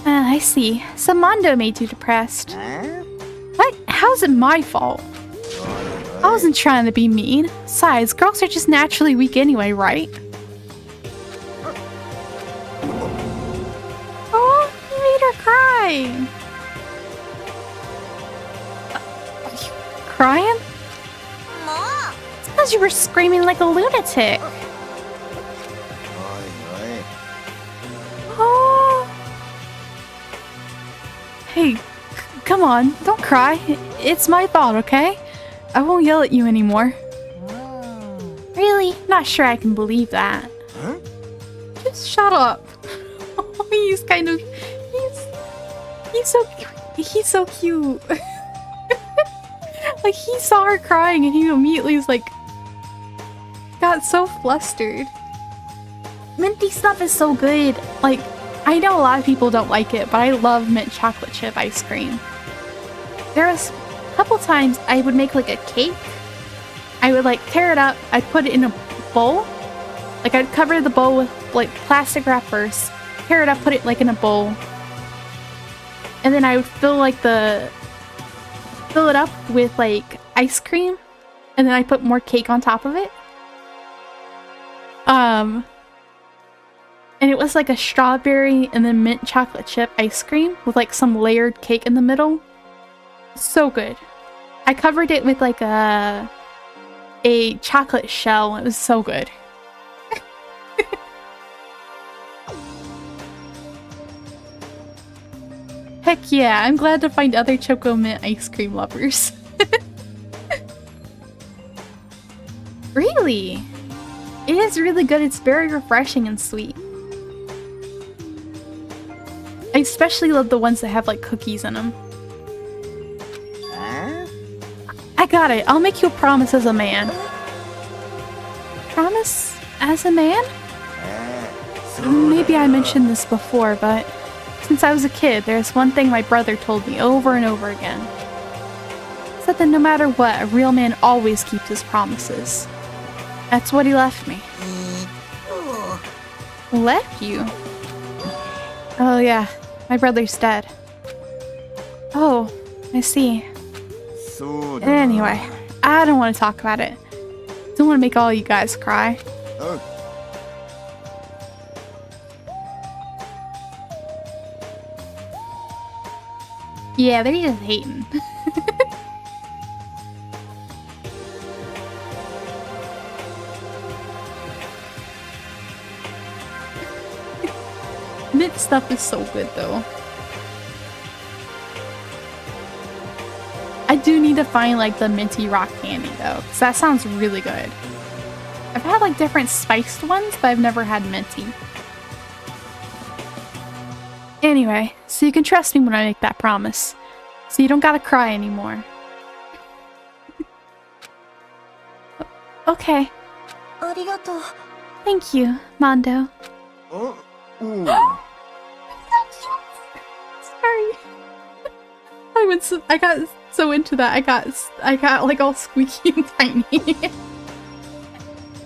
I see. So Mondo made you depressed. What? How's it my fault? I wasn't trying to be mean. Besides, girls are just naturally weak anyway, right? Oh, you made her cry. Are you crying? It's because you were screaming like a lunatic. Oh. Hey, come on, don't cry. It's my fault, okay? I won't yell at you anymore. Really? Not sure I can believe that. Huh? Just shut up. He's kind of... He's so cute. Like, he saw her crying and he immediately was like... got so flustered. Minty stuff is so good. Like, I know a lot of people don't like it, but I love mint chocolate chip ice cream. There was a couple times I would make like a cake. I would like tear it up, I'd put it in a bowl. Like I'd cover the bowl with like plastic wrap first, tear it up, put it like in a bowl. And then I would fill it up with like ice cream, and then I put more cake on top of it. And it was like a strawberry and then mint chocolate chip ice cream with like some layered cake in the middle. So good. I covered it with like a chocolate shell. It was so good. Heck yeah, I'm glad to find other Choco Mint ice cream lovers. Really? It is really good. It's very refreshing and sweet. I especially love the ones that have like cookies in them. Huh? I got it. I'll make you a promise as a man. Promise as a man? Maybe I mentioned this before, but since I was a kid, there's one thing my brother told me over and over again. He said that no matter what, a real man always keeps his promises. That's what he left me. Left you? Oh yeah, my brother's dead. Oh, I see. Anyway, I don't want to talk about it. Don't want to make all you guys cry. Oh. Yeah, they're just hating. Mint stuff is so good though. I do need to find like the minty rock candy though, because that sounds really good. I've had like different spiced ones, but I've never had minty. Anyway, so you can trust me when I make that promise. So you don't gotta cry anymore. Okay. Thank you, Mondo. Oh. Ooh. Sorry. I got so into that. I got like all squeaky and tiny.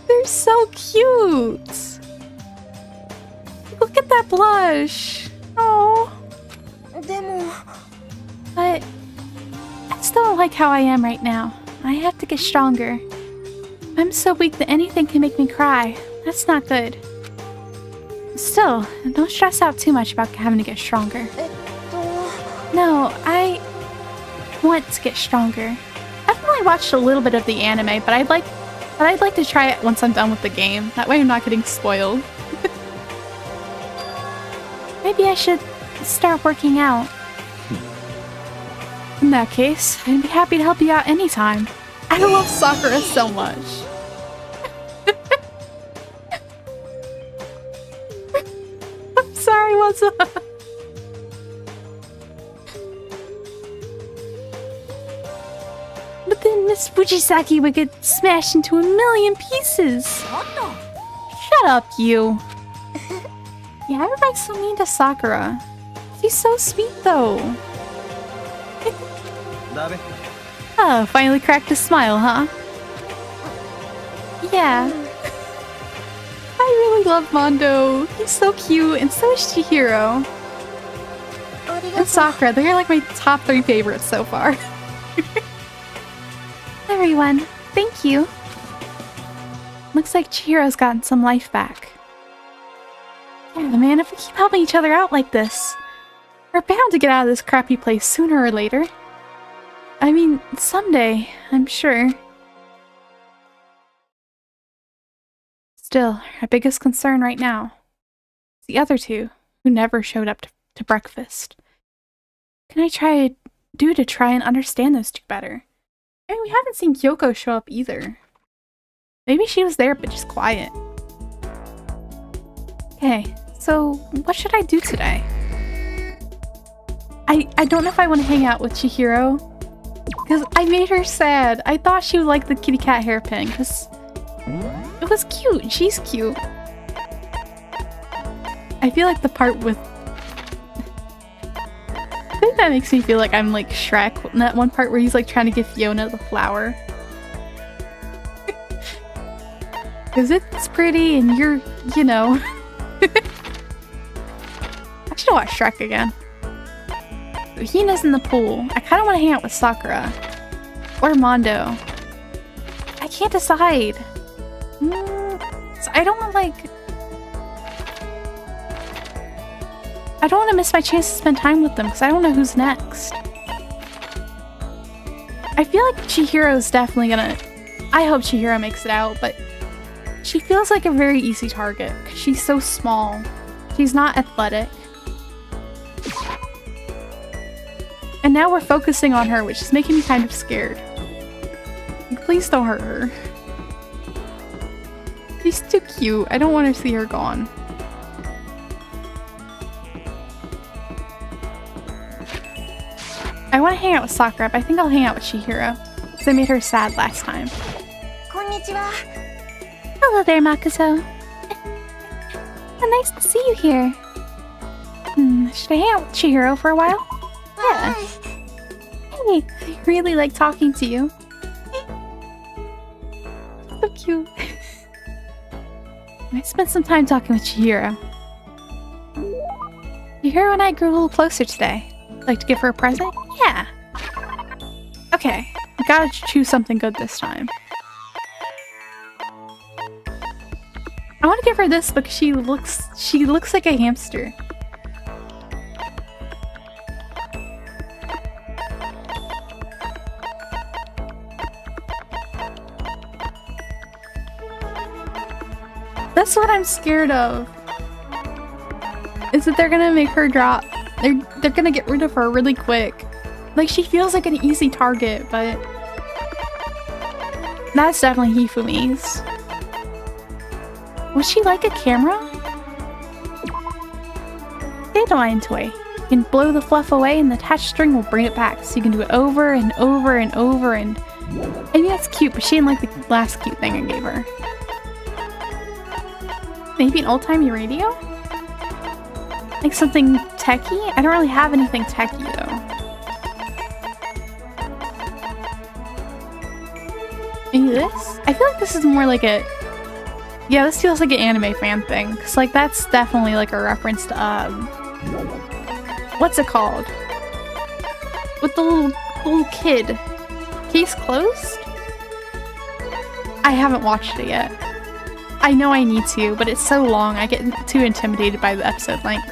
They're so cute. Look at that blush. Oh. But I still don't like how I am right now. I have to get stronger. I'm so weak that anything can make me cry. That's not good. Still, don't stress out too much about having to get stronger. No, I want to get stronger. I've only watched a little bit of the anime, but I'd like to try it once I'm done with the game. That way I'm not getting spoiled. Maybe I should start working out. In that case, I'd be happy to help you out anytime. I love Sakura so much. I'm sorry, what's up? But then Miss Fujisaki would get smashed into a million pieces. Shut up, you. Yeah, everybody's so mean to Sakura. She's so sweet, though. Oh, finally cracked a smile, huh? Yeah. I really love Mondo. He's so cute, and so is Chihiro. And Sakura, they're like my top 3 favorites so far. Everyone, thank you. Looks like Chihiro's gotten some life back. Yeah, man, if we keep helping each other out like this, we're bound to get out of this crappy place sooner or later. I mean, someday, I'm sure. Still, our biggest concern right now is the other 2, who never showed up to breakfast. Can I try do to try and understand those two better? I mean, we haven't seen Kyoko show up either. Maybe she was there, but just quiet. Okay, so what should I do today? I don't know if I want to hang out with Chihiro, because I made her sad. I thought she would like the kitty cat hairpin, because it was cute. She's cute. I feel like the part with... I think that makes me feel like I'm like Shrek in that one part where he's like trying to give Fiona the flower. Because it's pretty and you're, you know... I should watch Shrek again. Hina's in the pool. I kind of want to hang out with Sakura. Or Mondo. I can't decide. So I don't want to like... I don't want to miss my chance to spend time with them because I don't know who's next. I feel like Chihiro's definitely gonna... I hope Chihiro makes it out, but she feels like a very easy target because she's so small. She's not athletic. And now we're focusing on her, which is making me kind of scared. Please don't hurt her. She's too cute. I don't want to see her gone. I want to hang out with Sakura, but I think I'll hang out with Chihiro. Because I made her sad last time. Konnichiwa. Hello there, Makoto. Nice to see you here. Should I hang out with Chihiro for a while? Yeah. Hey, I really like talking to you. So cute. I spent some time talking with Chihiro. Chihiro and I grew a little closer today. Like to give her a present? Yeah. Okay, I gotta choose something good this time. I want to give her this because she looks like a hamster. That's what I'm scared of. Is that they're gonna make her drop. They're gonna get rid of her really quick. Like, she feels like an easy target, but that's definitely Hifumi's. Would she like a camera? Dandelion toy. You can blow the fluff away and the attached string will bring it back. So you can do it over and over and over and... I think that's cute, but she didn't like the last cute thing I gave her. Maybe an old-timey radio? Like something techie? I don't really have anything techie though. Maybe this? I feel like this is more like a... Yeah, this feels like an anime fan thing. Because like that's definitely like a reference to what's it called? With the little kid. Case closed? I haven't watched it yet. I know I need to, but it's so long I get too intimidated by the episode length.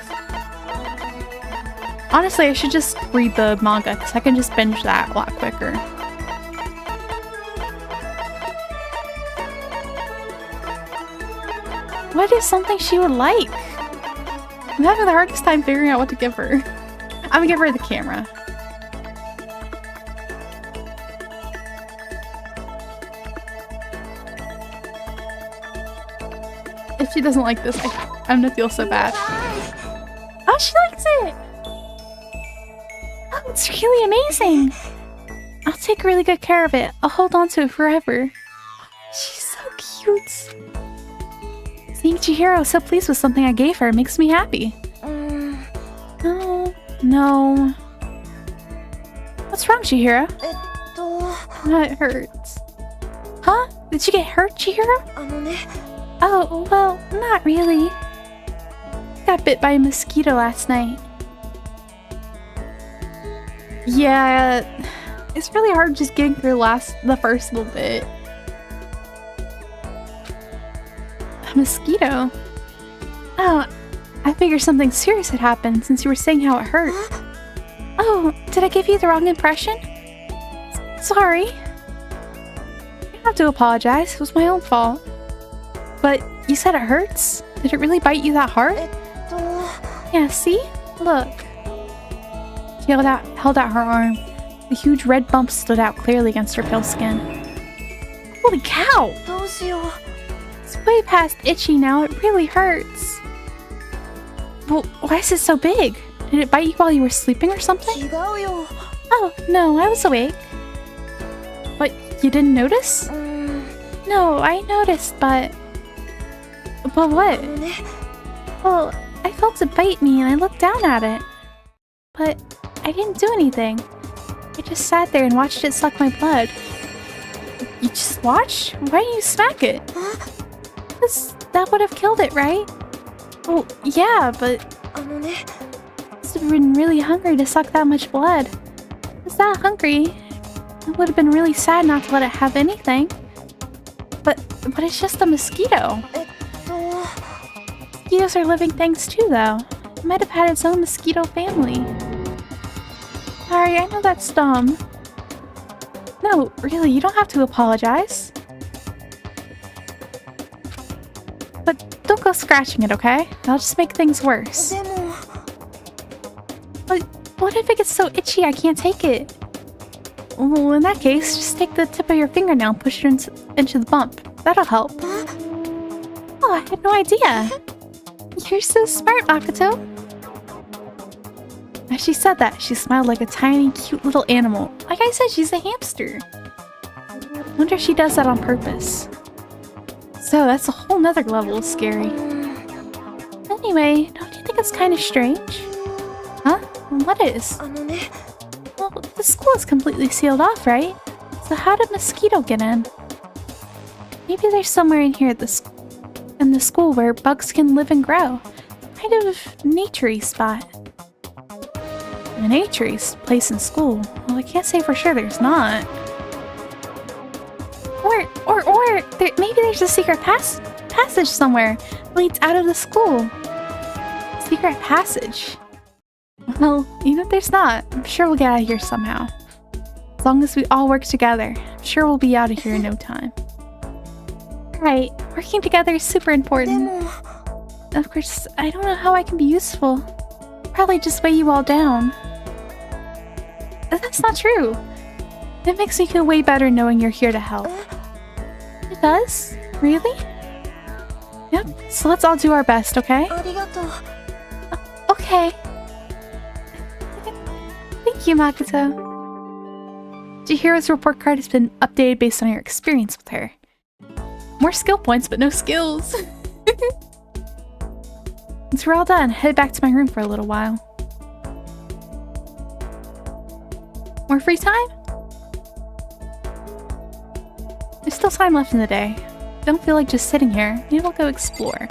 Honestly, I should just read the manga because I can just binge that a lot quicker. What is something she would like? I'm having the hardest time figuring out what to give her. I'm gonna give her the camera. If she doesn't like this, I'm gonna feel so bad. Oh, she likes it! Oh, it's really amazing! I'll take really good care of it. I'll hold on to it forever. She's so cute. Seeing Chihiro so pleased with something I gave her makes me happy. No. What's wrong, Chihiro? That hurts. Huh? Did you get hurt, Chihiro? Oh, well, not really. Got bit by a mosquito last night. Yeah, it's really hard just getting through the first little bit. A mosquito? Oh, I figured something serious had happened since you were saying how it hurt. Oh, did I give you the wrong impression? Sorry. You don't have to apologize, it was my own fault. But you said it hurts? Did it really bite you that hard? Yeah, see? Look. She held out her arm. The huge red bump stood out clearly against her pale skin. Holy cow! どうしよう。 It's way past itchy now. It really hurts. Well, why is it so big? Did it bite you while you were sleeping or something? 違うよ。 Oh, no, I was awake. What, you didn't notice? No, I noticed, but... But what? ね。 Well, I felt it bite me and I looked down at it. But I didn't do anything. I just sat there and watched it suck my blood. You just watched? Why didn't you smack it? That would have killed it, right? Oh, yeah, but... ね。 must have been really hungry to suck that much blood. If it's that hungry, it would have been really sad not to let it have anything. But it's just a mosquito. Mosquitoes are living things too, though. It might have had its own mosquito family. Sorry, I know that's dumb. No, really, you don't have to apologize. But don't go scratching it, okay? That'll just make things worse. でも。 But what if it gets so itchy I can't take it? Well, in that case, just take the tip of your fingernail and push it into the bump. That'll help. Oh, I had no idea. You're so smart, Makoto. As she said that, she smiled like a tiny, cute little animal. Like I said, she's a hamster. Wonder if she does that on purpose. So that's a whole nother level of scary. Anyway, don't you think it's kind of strange? Huh? What is? ね。 Well, the school is completely sealed off, right? So how did mosquito get in? Maybe there's somewhere in here at in the school where bugs can live and grow. Kind of naturey spot. A naturey place in school? Well, I can't say for sure there's not. Or maybe there's a secret passage somewhere that leads out of the school. Secret passage. Well, even if there's not, I'm sure we'll get out of here somehow. As long as we all work together, I'm sure we'll be out of here in no time. Right, working together is super で important. も。 Of course, I don't know how I can be useful. Probably just weigh you all down. But that's not true. It makes me feel way better knowing you're here to help. It does? Really? Yep, so let's all do our best, okay? ありがとう。 Okay. Thank you, Makoto. Chihiro's report card has been updated based on your experience with her. More skill points, but no skills. Once we're all done, head back to my room for a little while. More free time? There's still time left in the day. Don't feel like just sitting here. Maybe we'll go explore.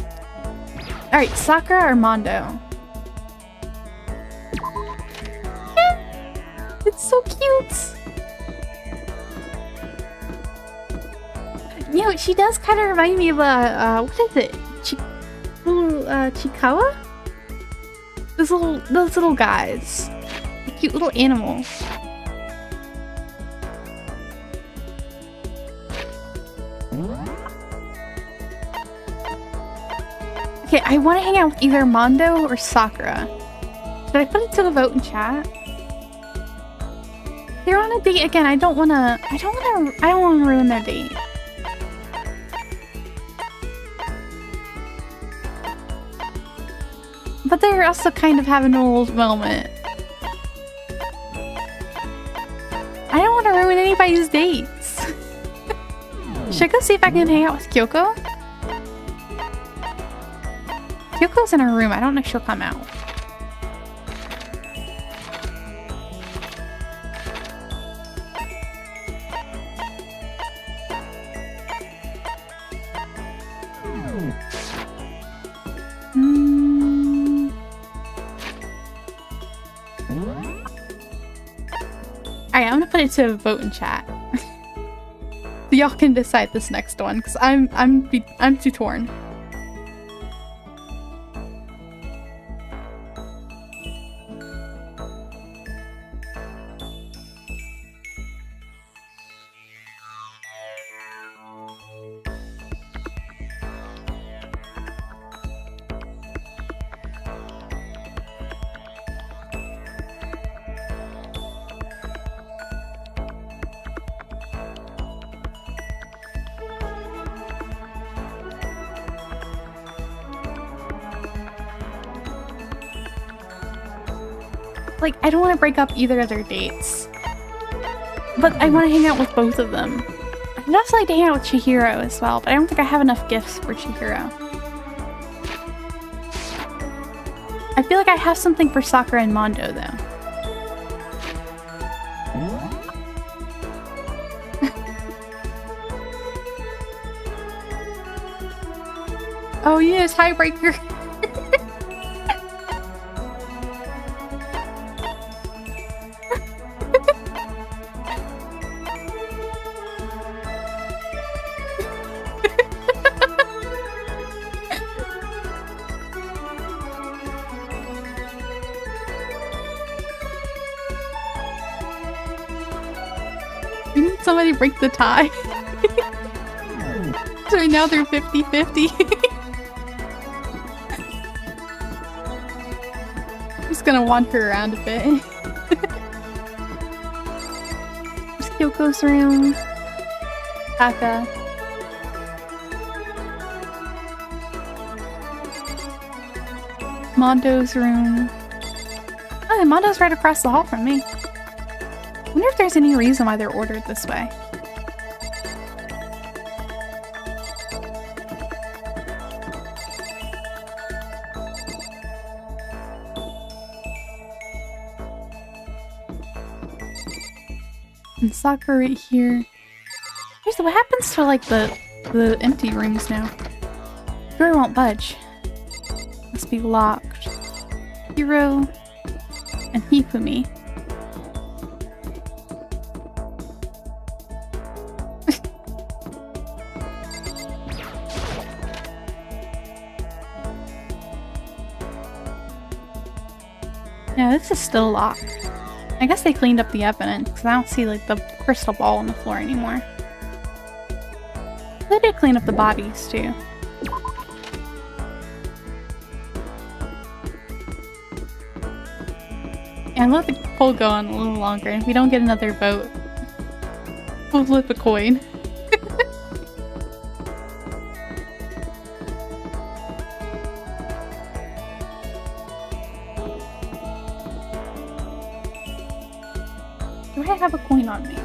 Alright, Sakura or Mondo? It's so cute! You know, she does kind of remind me of what is it? Chikawa? Those little guys. The cute little animals. Okay, I want to hang out with either Mondo or Sakura. Should I put it to the vote in chat? They're on a date again. I don't want to ruin their date. But they're also kind of having an old moment. I don't want to ruin anybody's dates. Should I go see if I can hang out with Kyoko? Kyoko's in her room. I don't know if she'll come out. Alright, I'm gonna put it to a vote in chat. Y'all can decide this next one, because I'm too torn. like, I don't want to break up either of their dates. But I want to hang out with both of them. I'd also like to hang out with Chihiro as well, but I don't think I have enough gifts for Chihiro. I feel like I have something for Sakura and Mondo, though. Oh yes, tiebreaker. We need somebody to break the tie. So right now they're 50-50. Just gonna wander around a bit. There's Kyoko's room. Taka. Mondo's room. Oh, and Mondo's right across the hall from me. I wonder if there's any reason why they're ordered this way. And Sakura right here. Here's what happens to like the empty rooms now. Door won't budge. Must be locked. Hiro and Hifumi. Yeah, this is still locked. I guess they cleaned up the evidence because I don't see like the crystal ball on the floor anymore. They did clean up the bodies too. And let the poll go on a little longer. If we don't get another vote, we'll flip a coin. Do I have a coin on me?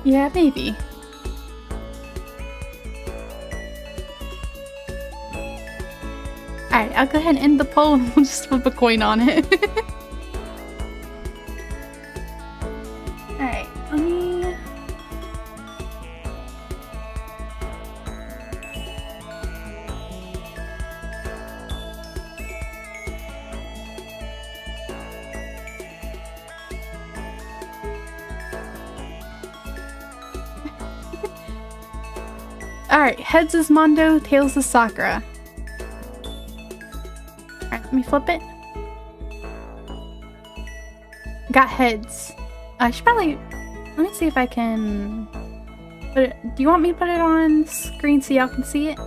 Yeah, maybe. Alright, I'll go ahead and end the poll and we'll just flip a coin on it. Alright, let me... Alright, heads is Mondo, tails is Sakura. Alright, let me flip it. Got heads. I should probably... Let me see if I can... Put it... Do you want me to put it on screen so y'all can see it?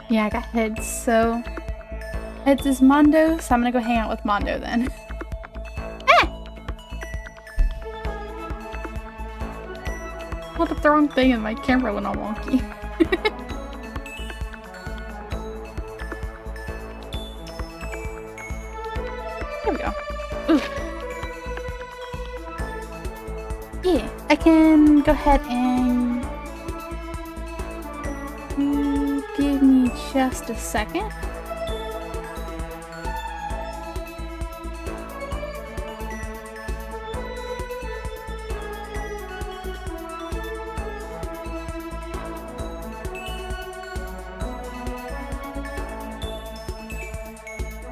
Yeah, I got heads, so... Heads is Mondo, so I'm gonna go hang out with Mondo then. Hold up the wrong thing and my camera went all wonky. There we go. Ooh. Yeah, I can go ahead and... Give me just a second.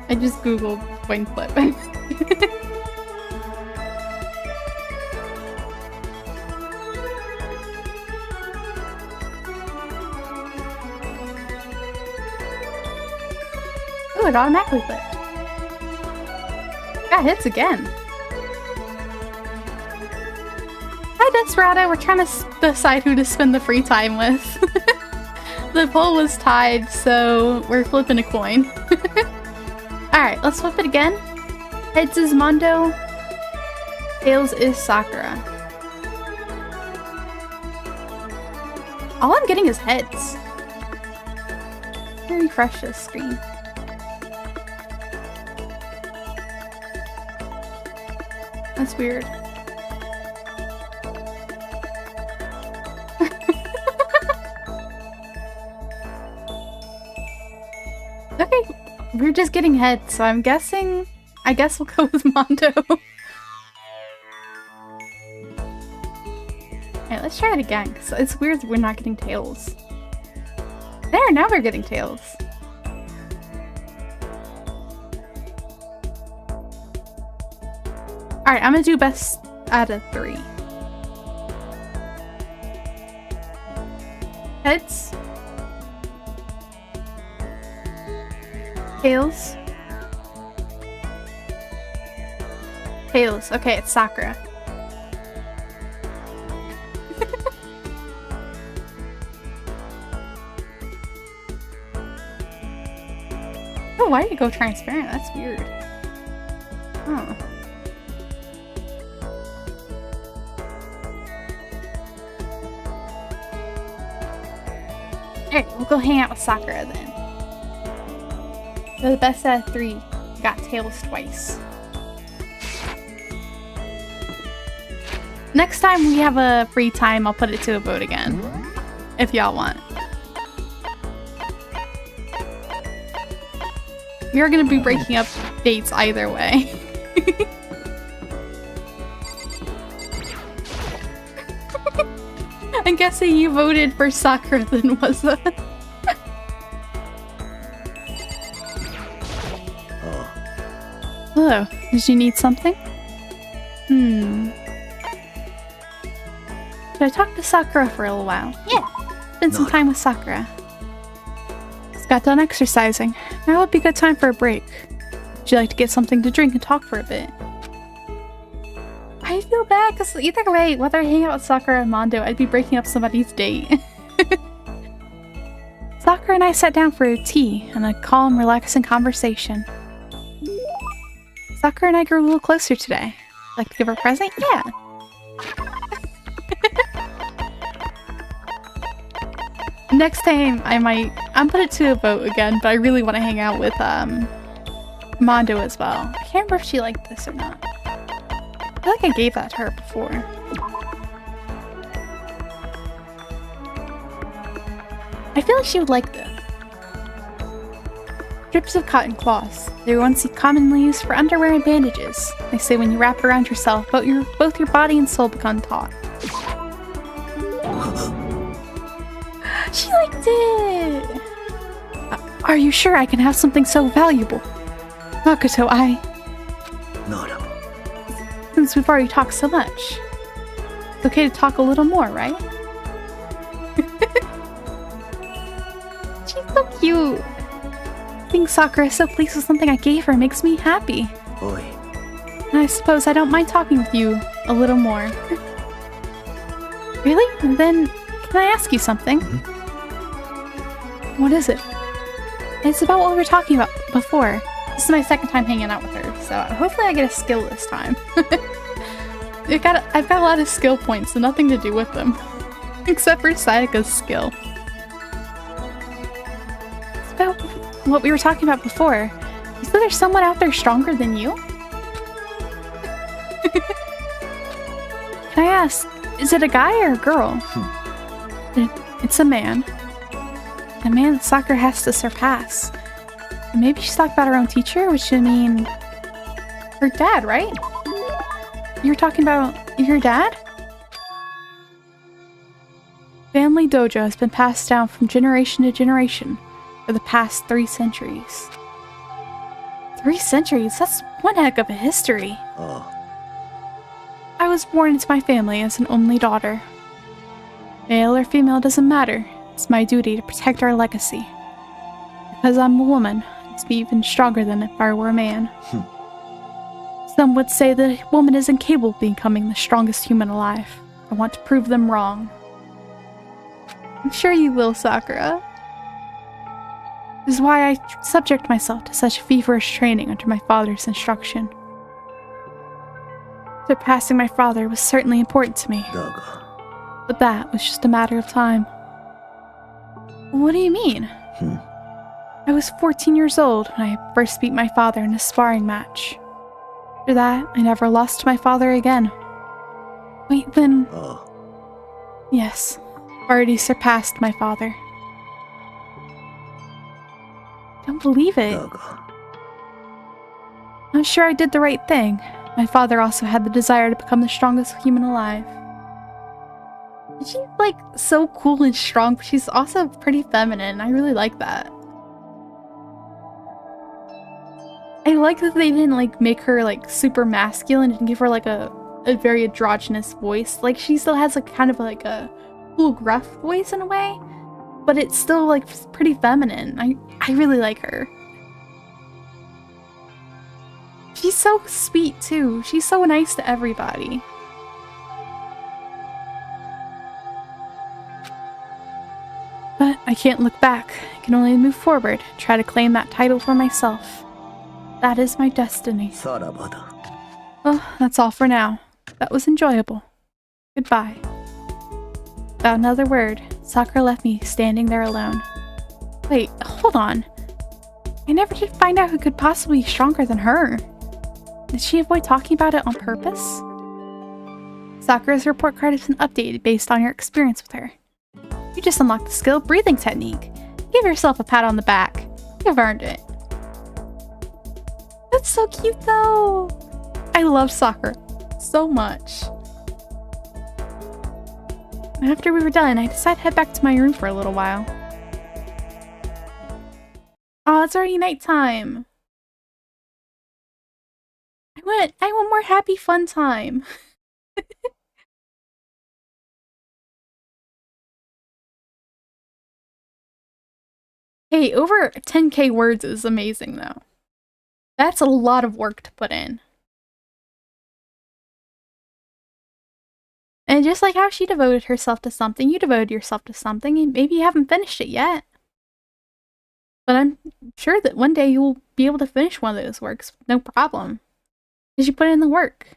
I just googled coin flip. Oh, it automatically flipped. Got hits again. Hi, Desperado. We're trying to decide who to spend the free time with. The poll was tied, so we're flipping a coin. Alright, let's flip it again. Heads is Mondo. Tails is Sakura. All I'm getting is heads. Let me refresh this screen. That's weird. Okay, we're just getting heads, so I'm guessing... I guess we'll go with Mondo. Alright, let's try it again, because it's weird that we're not getting tails. There, now we're getting tails. Alright, I'm gonna do best out of 3. Heads. Tails. Tails. Okay, it's Sakura. Oh, why did it go transparent? That's weird. Oh. Alright, we'll go hang out with Sakura then. For the best out of 3, got tails twice. Next time we have a free time, I'll put it to a vote again. If y'all want. We are going to be breaking up dates either way. I'm guessing you voted for Sakura then, was that? Hello, did you need something? Should I talk to Sakura for a little while? Yeah, spend some time with Sakura. Just got done exercising. Now would be a good time for a break. Would you like to get something to drink and talk for a bit? I feel bad because either way, whether I hang out with Sakura or Mondo, I'd be breaking up somebody's date. Sakura and I sat down for tea and a calm, relaxing conversation. Sakura and I grew a little closer today. Like to give her a present? Yeah. Next time I'm put it to a vote again, but I really want to hang out with Mondo as well. I can't remember if she liked this or not. I feel like I gave that to her before. I feel like she would like this. Strips of cotton cloths. They were once commonly used for underwear and bandages. They say when you wrap it around yourself, both your body and soul become taut. She liked it! Are you sure I can have something so valuable? Makoto, Nada. Since we've already talked so much. It's okay to talk a little more, right? She's so cute! Being Sakura is so pleased with something I gave her makes me happy. Oi. And I suppose I don't mind talking with you a little more. Really? Then, can I ask you something? What is it? It's about what we were talking about before. This is my second time hanging out with her, so hopefully I get a skill this time. I've got a lot of skill points, so nothing to do with them. Except for Sayaka's skill. It's about what we were talking about before. You said there's someone out there stronger than you? Can I ask, is it a guy or a girl? It's a man. A man that Sakura has to surpass. And maybe she's talking about her own teacher, which should mean her dad, right? You were talking about your dad? Family dojo has been passed down from generation to generation for the past 3 centuries. 3 centuries? That's one heck of a history. I was born into my family as an only daughter. Male or female doesn't matter. It's my duty to protect our legacy. Because I'm a woman, it's be even stronger than if I were a man. Some would say that a woman is incapable of becoming the strongest human alive. I want to prove them wrong. I'm sure you will, Sakura. This is why I subject myself to such feverish training under my father's instruction. Surpassing my father was certainly important to me, だが but that was just a matter of time. What do you mean? I was 14 years old when I first beat my father in a sparring match. After that, I never lost to my father again. Wait, then... あ Yes, I've already surpassed my father. Don't believe あ it. だが I'm sure I did the right thing. My father also had the desire to become the strongest human alive. She's like so cool and strong, but she's also pretty feminine. I really like that. I like that they didn't like make her like super masculine and give her like a very androgynous voice. Like she still has like kind of like a cool gruff voice in a way, but it's still like pretty feminine. I really like her. She's so sweet too. She's so nice to everybody. But I can't look back. I can only move forward, try to claim that title for myself. That is my destiny. さらばだ Oh, that's all for now. That was enjoyable. Goodbye. Without another word, Sakura left me standing there alone. Wait, hold on. I never did find out who could possibly be stronger than her. Did she avoid talking about it on purpose? Sakura's report card has been updated based on your experience with her. You just unlocked the skill breathing technique. Give yourself a pat on the back. You've earned it. That's so cute though. I love Sakura so much. After we were done, I decided to head back to my room for a little while. Oh, it's already nighttime. I want more happy fun time. Hey, over 10k words is amazing though. That's a lot of work to put in. And just like how she devoted herself to something, you devoted yourself to something, and maybe you haven't finished it yet. But I'm sure that one day you'll be able to finish one of those works, no problem. Because you put in the work.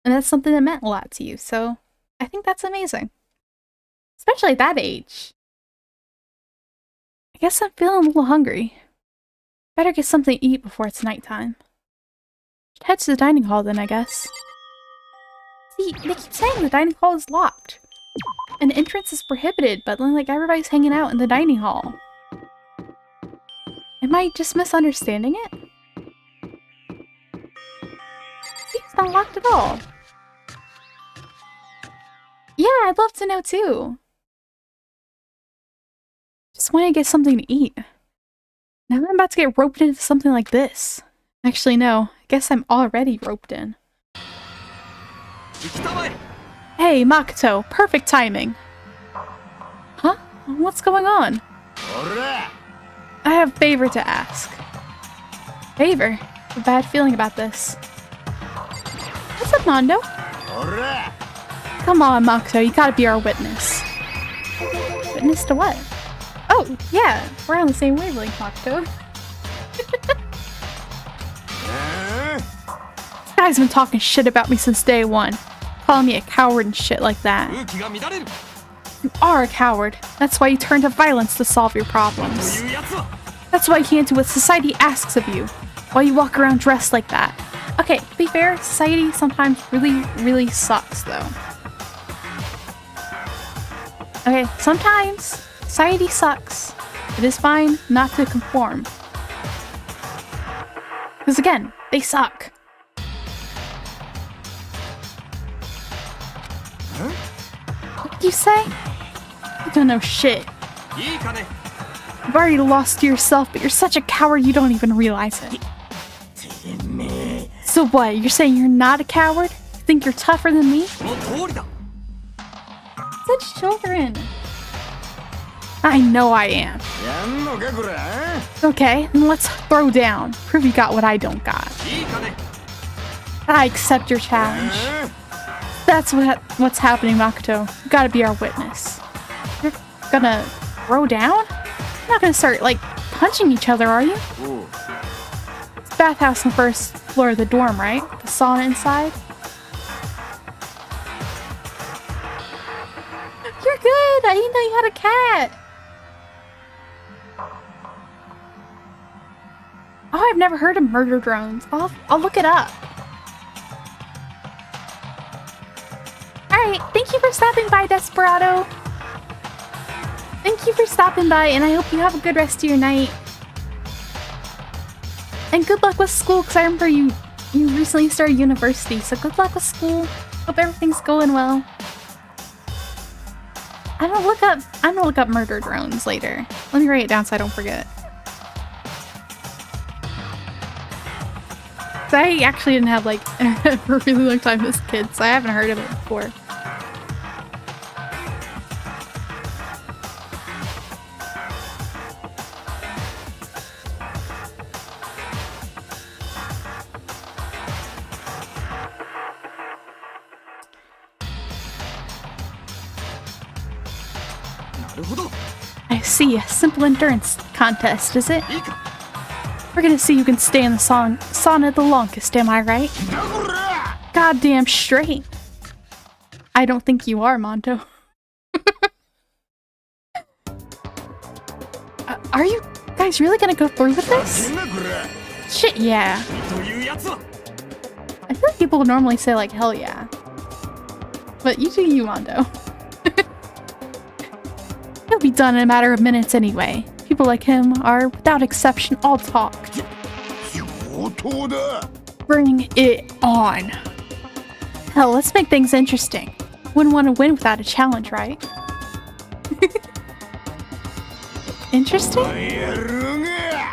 And that's something that meant a lot to you, so I think that's amazing. Especially at that age. I guess I'm feeling a little hungry. Better get something to eat before it's nighttime. Should head to the dining hall then, I guess. See, they keep saying the dining hall is locked. And entrance is prohibited, but then like everybody's hanging out in the dining hall. Am I just misunderstanding it? See, it's not locked at all. Yeah, I'd love to know too. Just want to get something to eat. Now I'm about to get roped into something like this. Actually, no. I guess I'm already roped in. Hey, Makoto. Perfect timing. Huh? What's going on? I have a favor to ask. Favor? I have a bad feeling about this. What's up, Mondo? Come on, Makoto. You gotta be our witness. Witness to what? Oh, yeah. We're on the same wavelength, Makoto. This guy's been talking shit about me since day one. Calling me a coward and shit like that. You are a coward. That's why you turn to violence to solve your problems. That's why you can't do what society asks of you. Why you walk around dressed like that. Okay, to be fair, society sometimes really sucks, though. Okay, sometimes society sucks. It is fine not to conform. Because again, they suck. What did you say? You don't know shit. You've already lost to yourself, but you're such a coward you don't even realize it. So what, you're saying you're not a coward? You think you're tougher than me? Such children. I know I am. Okay, then let's throw down. Prove you got what I don't got. I accept your challenge. That's what's happening, Makoto. You gotta be our witness. You're gonna throw down? I'm not gonna start, like, punching punching each other, are you? Ooh. It's bathhouse on the first floor of the dorm, right? The sauna inside. You're good! I didn't know you had a cat! Oh, I've never heard of murder drones. I'll look it up. Alright, thank you for stopping by, Desperado. Thank you for stopping by, and I hope you have a good rest of your night. And good luck with school, because I remember you recently started university, so good luck with school. Hope everything's going well. I'm gonna look up murder drones later. Let me write it down so I don't forget. So I actually didn't have like internet for a really long time as a kid, so I haven't heard of it before. I see, a simple endurance contest, is it? We're gonna see who can stay in the sauna the longest, am I right? Goddamn straight. I don't think you are, Monto. Are you guys really gonna go through with this? Shit, yeah. I feel like people would normally say like, hell yeah. But you do you, Mondo. He'll be done in a matter of minutes anyway. People like him are, without exception, all talk. Bring it on. Hell, let's make things interesting. Wouldn't want to win without a challenge, right? Interesting?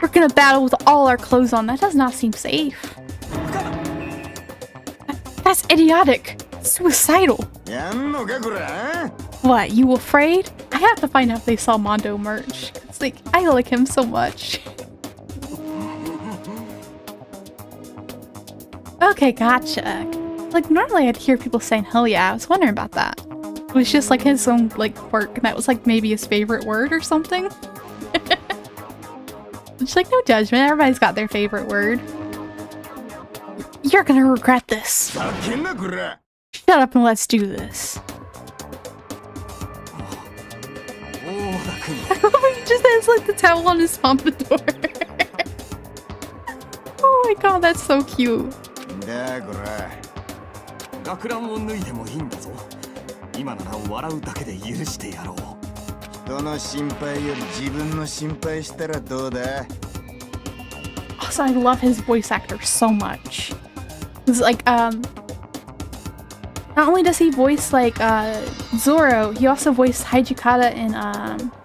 We're gonna battle with all our clothes on. That does not seem safe. That's idiotic. Suicidal. What, you afraid? I have to find out if they saw Mondo merch. It's like, I like him so much. Okay, gotcha. Like, normally I'd hear people saying hell yeah. I was wondering about that. It was just like his own, like, quirk, and that was like maybe his favorite word or something. It's like, no judgment. Everybody's got their favorite word. You're gonna regret this. Shut up and let's do this. He just has like the towel on his pompadour. Oh my god, that's so cute. Also, I love his voice actor so much. It's like, not only does he voice like Zoro, he also voiced Hijikata in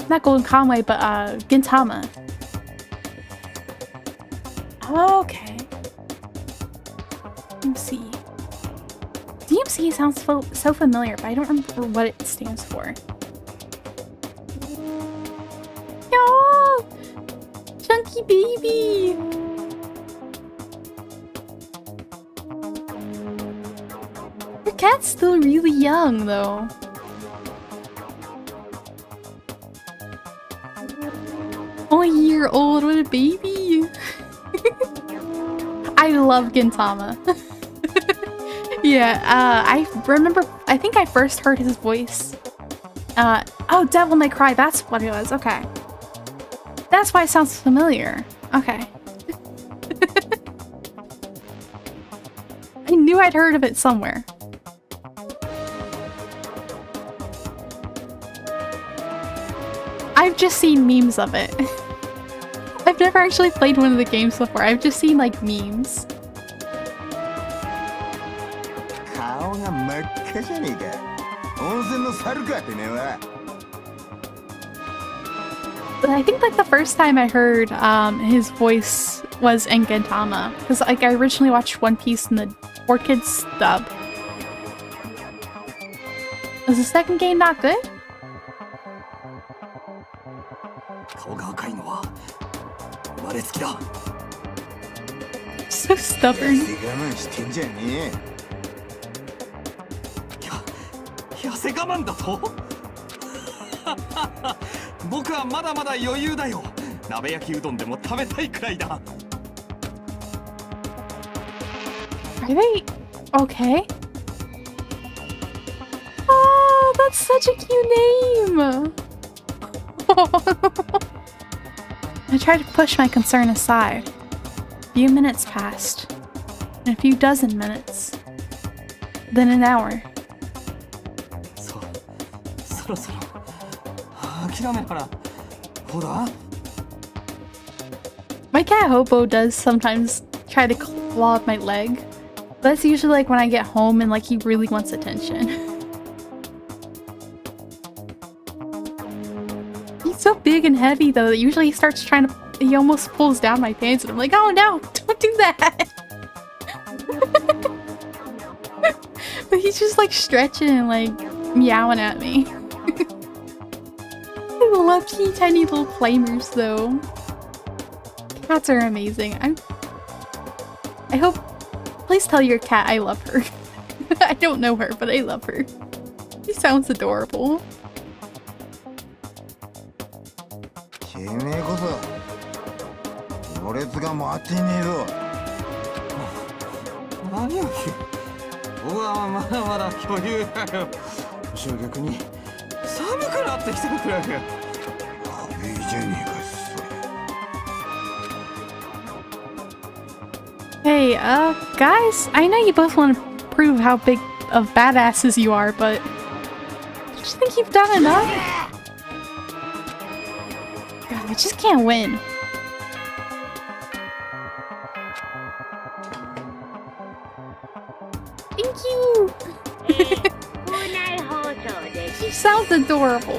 not Golden Kamuy, but Gintama. Okay. DMC. DMC sounds so familiar, but I don't remember what it stands for. Yo! Chunky baby! Your cat's still really young, though. Oh, a year old, what a baby! I love Gintama. Yeah, I remember, I think I first heard his voice. Oh, Devil May Cry, that's what it was, okay. That's why it sounds familiar. Okay. I knew I'd heard of it somewhere. I've just seen memes of it. I've never actually played one of the games before. I've just seen like memes. But I think like the first time I heard his voice was in Gintama, because like I originally watched One Piece in the 4Kids dub. Was the second game not good? So stubborn. 鍋焼きうどんでも食べたいくらいだ。 Are they okay? Oh, that's such a cute name! I tried to push my concern aside. A few minutes passed. And a few dozen minutes. Then an hour. そろそろ諦めるから。ほら。 My cat Hobo does sometimes try to claw at my leg. That's usually like when I get home and like he really wants attention. He's so big and heavy though that usually he starts trying to, he almost pulls down my pants and I'm like, oh no, don't do that. But he's just like stretching and like meowing at me. I love teeny tiny little flamers though. Cats are amazing. I hope. Please tell your cat I love her. I don't know her, but I love her. She sounds adorable. てめえこそ行列が回ってねえぞ。何を言う。僕はまだまだ余裕だよ。むしろ逆に寒くなってきたくらいよ。やべえじゃねえかそれ。 Hey, guys, I know you both want to prove how big of badasses you are, but don't you think you've done enough? God, I just can't win. Thank you! She sounds adorable.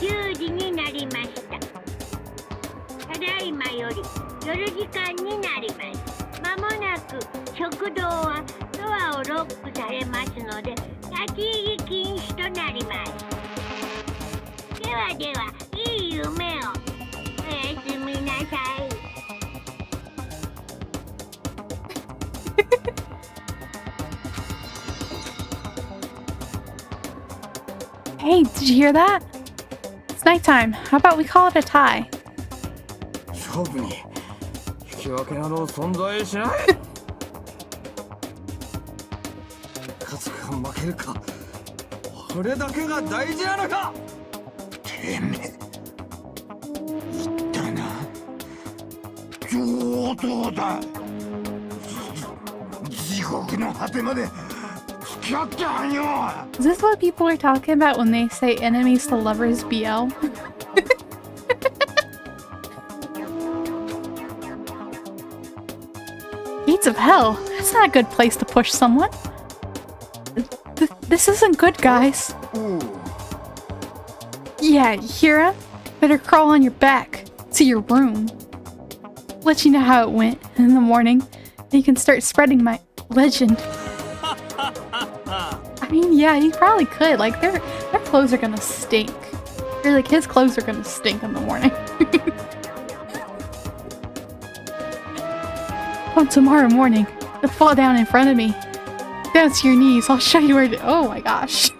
10時になりました。ただいまより夜時間になります。まもなく食堂はドアをロックされますので立ち入り禁止となります。ではでは、いい夢を。おやすみなさい。Hey, did you hear that? It's nighttime. How about we call it a tie? 勝負に引き分けなど存在しない。勝つか負けるか、これだけが大事なのか。てめえ言ったな。上等だ。地獄の果てまで付き合ってあんよ。 Is this what people are talking about when they say enemies to lovers BL? Gates of hell? That's not a good place to push someone. This isn't good, guys. Yeah, you hear him? Better crawl on your back to your room. Let you know how it went in the morning. And you can start spreading my legend. I mean, yeah, he probably could. Like, their clothes are gonna stink. Or, like, his clothes are gonna stink in the morning. On tomorrow morning, you'll fall down in front of me. Down to your knees. I'll show you where to— oh my gosh.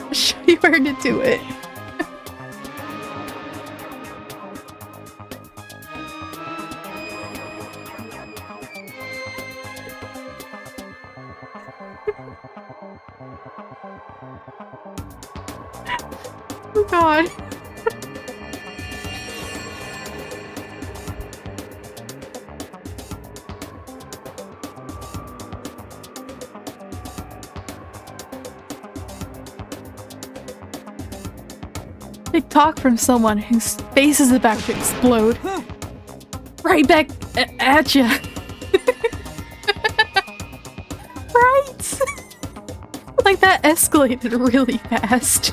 I'll show you where to do it. Oh god. Big talk from someone whose face is about to explode. Right back at ya. Right? Like that escalated really fast.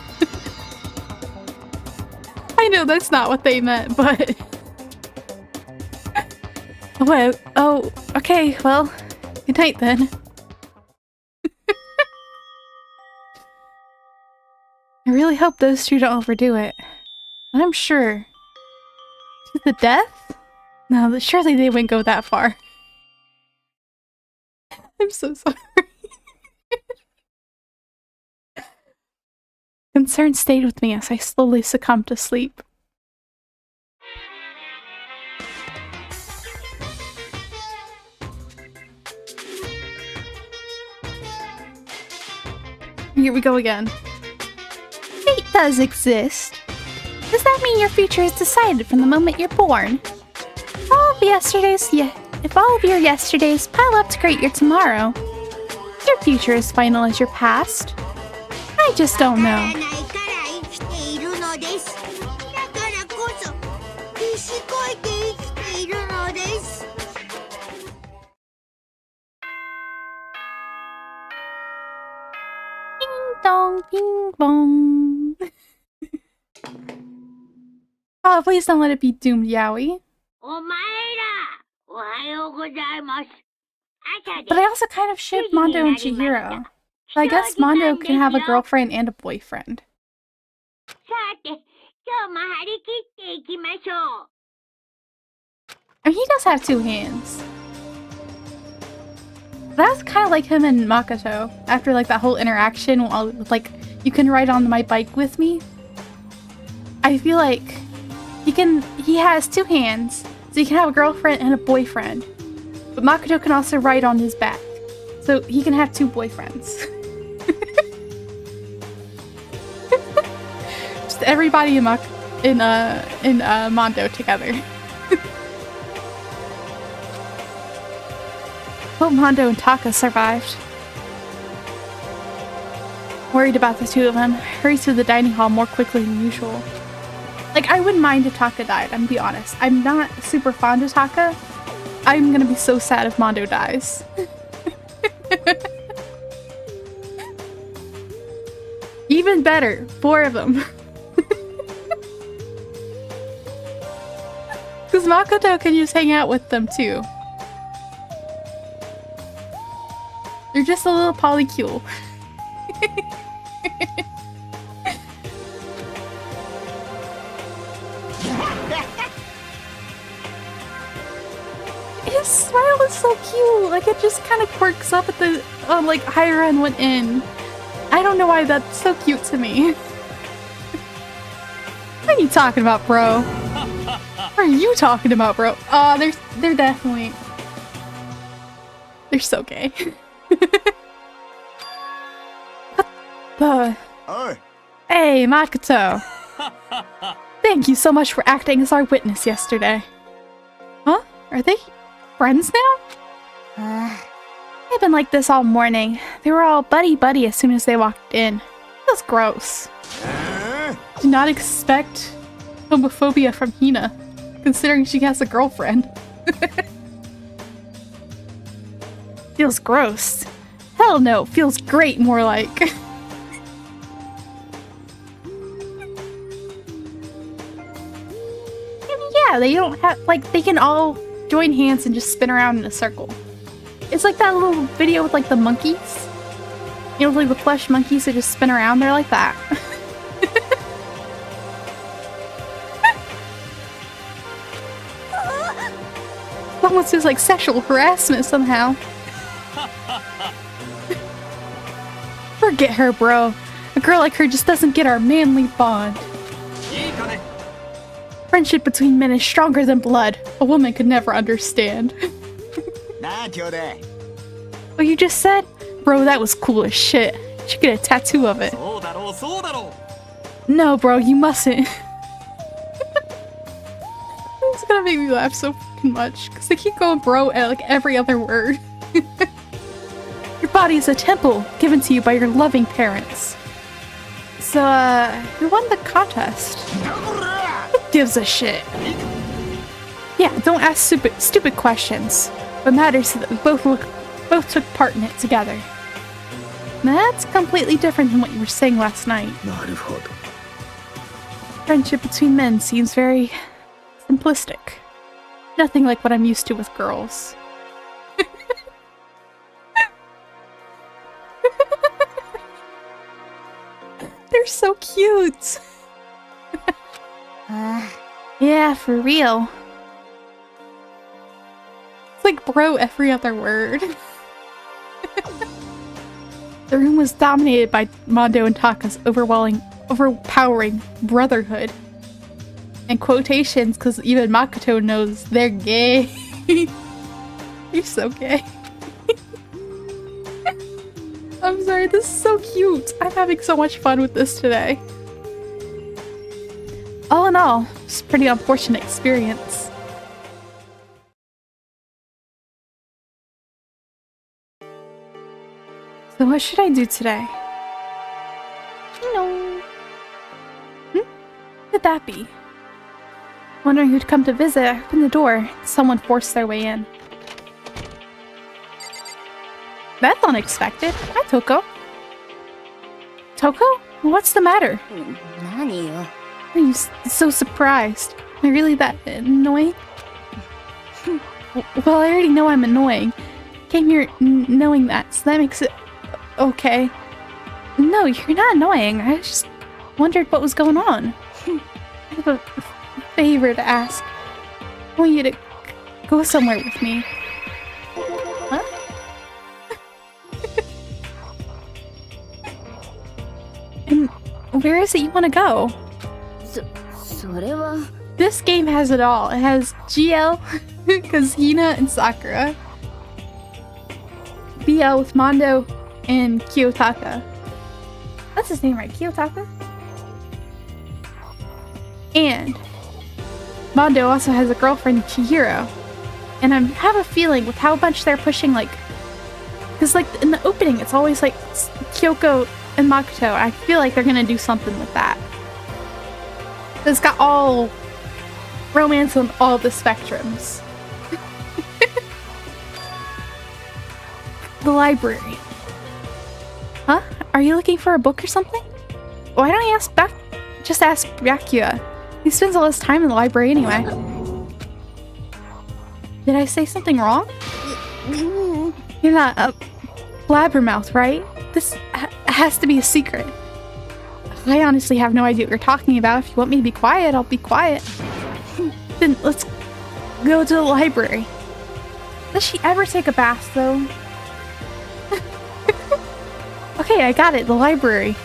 I know that's not what they meant, but... well, oh, okay, well, good night then. I really hope those two don't overdo it. But I'm sure. To the death? No, surely they wouldn't go that far. I'm so sorry. Concern stayed with me as I slowly succumbed to sleep. Here we go again. Fate does exist. Does that mean your future is decided from the moment you're born? If all of your yesterdays pile up to create your tomorrow, your future is final as your past. I just don't know. ないから生きているのです。だからこそ必死こいて生きているのです。 Ding dong, ding bong. Oh, please don't let it be doomed, Yowie. お前ら、おはようございます。朝で But I also kind of ship Mondo and Chihiro. So I guess Mondo can have a girlfriend and a boyfriend. さて、今日も張り切っていきましょう。 And he does have 2 hands. That's kind of like him and Makoto. After like that whole interaction, while like you can ride on my bike with me. I feel like he has 2 hands, so he can have a girlfriend and a boyfriend. But Makoto can also ride on his back, so he can have 2 boyfriends. Just everybody in Mondo together. Hope Mondo and Taka survived. Worried about the 2 of them, hurries to the dining hall more quickly than usual. Like, I wouldn't mind if Taka died, I'm gonna be honest. I'm not super fond of Taka. I'm gonna be so sad if Mondo dies. Even better, 4 of them. Because Makoto can just hang out with them too. They're just a little polycule. His smile is so cute. Like, it just kind of quirks up at the like Hira and went in. I don't know why that's so cute to me. What are you talking about, bro? What are you talking about, bro? Oh, they're definitely... They're so gay. What the... Oi! Hey, Makoto. Thank you so much for acting as our witness yesterday. Huh? Are they friends now? They've been like this all morning. They were all buddy-buddy as soon as they walked in. That's gross. Do not expect homophobia from Hina, considering she has a girlfriend. Feels gross. Hell no, feels great more like. Yeah, they don't have, like, they can all join hands and just spin around in a circle. It's like that little video with, like, the monkeys. You know, like the plush monkeys that just spin around, they're like that. Almost feels like sexual harassment somehow. Forget her, bro. A girl like her just doesn't get our manly bond. Friendship between men is stronger than blood. A woman could never understand. What you just said? Bro, that was cool as shit. You should get a tattoo of it. No, bro, you mustn't. It's gonna make me laugh so fucking much. Because they keep going bro at like every other word. Your body is a temple given to you by your loving parents. So, who won the contest? Who gives a shit? Yeah, don't ask stupid questions. What matters is that we both took part in it together. That's completely different than what you were saying last night. なるほど。 Friendship between men seems very simplistic. Nothing like what I'm used to with girls. They're so cute! Yeah, for real. It's like bro every other word. The room was dominated by Mondo and Taka's overwhelming overpowering brotherhood. And quotations, because even Makoto knows they're gay. You're so gay. I'm sorry, this is so cute. I'm having so much fun with this today. All in all, it's a pretty unfortunate experience. So what should I do today? You know. Who could that be? Wondering who'd come to visit, I opened the door. Someone forced their way in. That's unexpected. Hi, Toko. Toko? What's the matter? Are you so surprised? Am I really that annoying? Well, I already know I'm annoying. Came here knowing that, so that makes it okay. No, you're not annoying. I just wondered what was going on. I have a favor to ask. I want you to go somewhere with me. Huh? And where is it you want to go? This game has it all. It has GL, Kazuna, and Sakura. BL with Mondo and Kiyotaka. That's his name, right? Kiyotaka? And Mondo also has a girlfriend, Chihiro. And I have a feeling with how much they're pushing, like... Because, like, in the opening, it's always, like, Kyoko and Makoto. I feel like they're gonna do something with that. It's got all... romance on all the spectrums. The library. Huh? Are you looking for a book or something? Why don't you just ask Byakuya? He spends all his time in the library anyway. Did I say something wrong? You're not a blabbermouth, right? This has to be a secret. I honestly have no idea what you're talking about. If you want me to be quiet, I'll be quiet. Then let's go to the library. Does she ever take a bath, though? Okay, I got it. The library.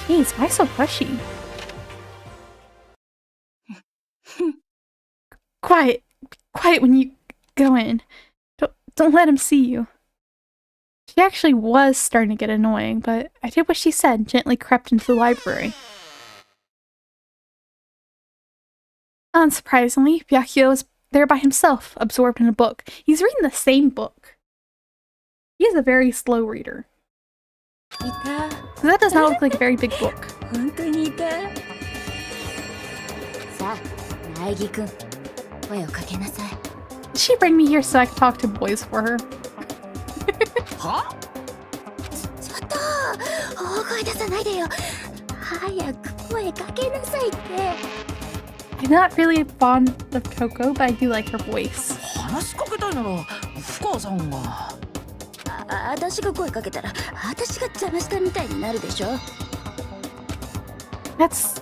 Jeez, why so pushy? Quiet. Quiet when you go in. Don't let him see you. She actually was starting to get annoying, but I did what she said and gently crept into the library. Unsurprisingly, Byakuya was there by himself, absorbed in a book. He's reading the same book. He is a very slow reader. So that does not look like a very big book. Did she bring me here so I could talk to boys for her? Huh? I'm not really fond of Toko, but I do like her voice. 話しかけたいなら深川さんが。私が声かけたら私が邪魔したみたいになるでしょ。 That's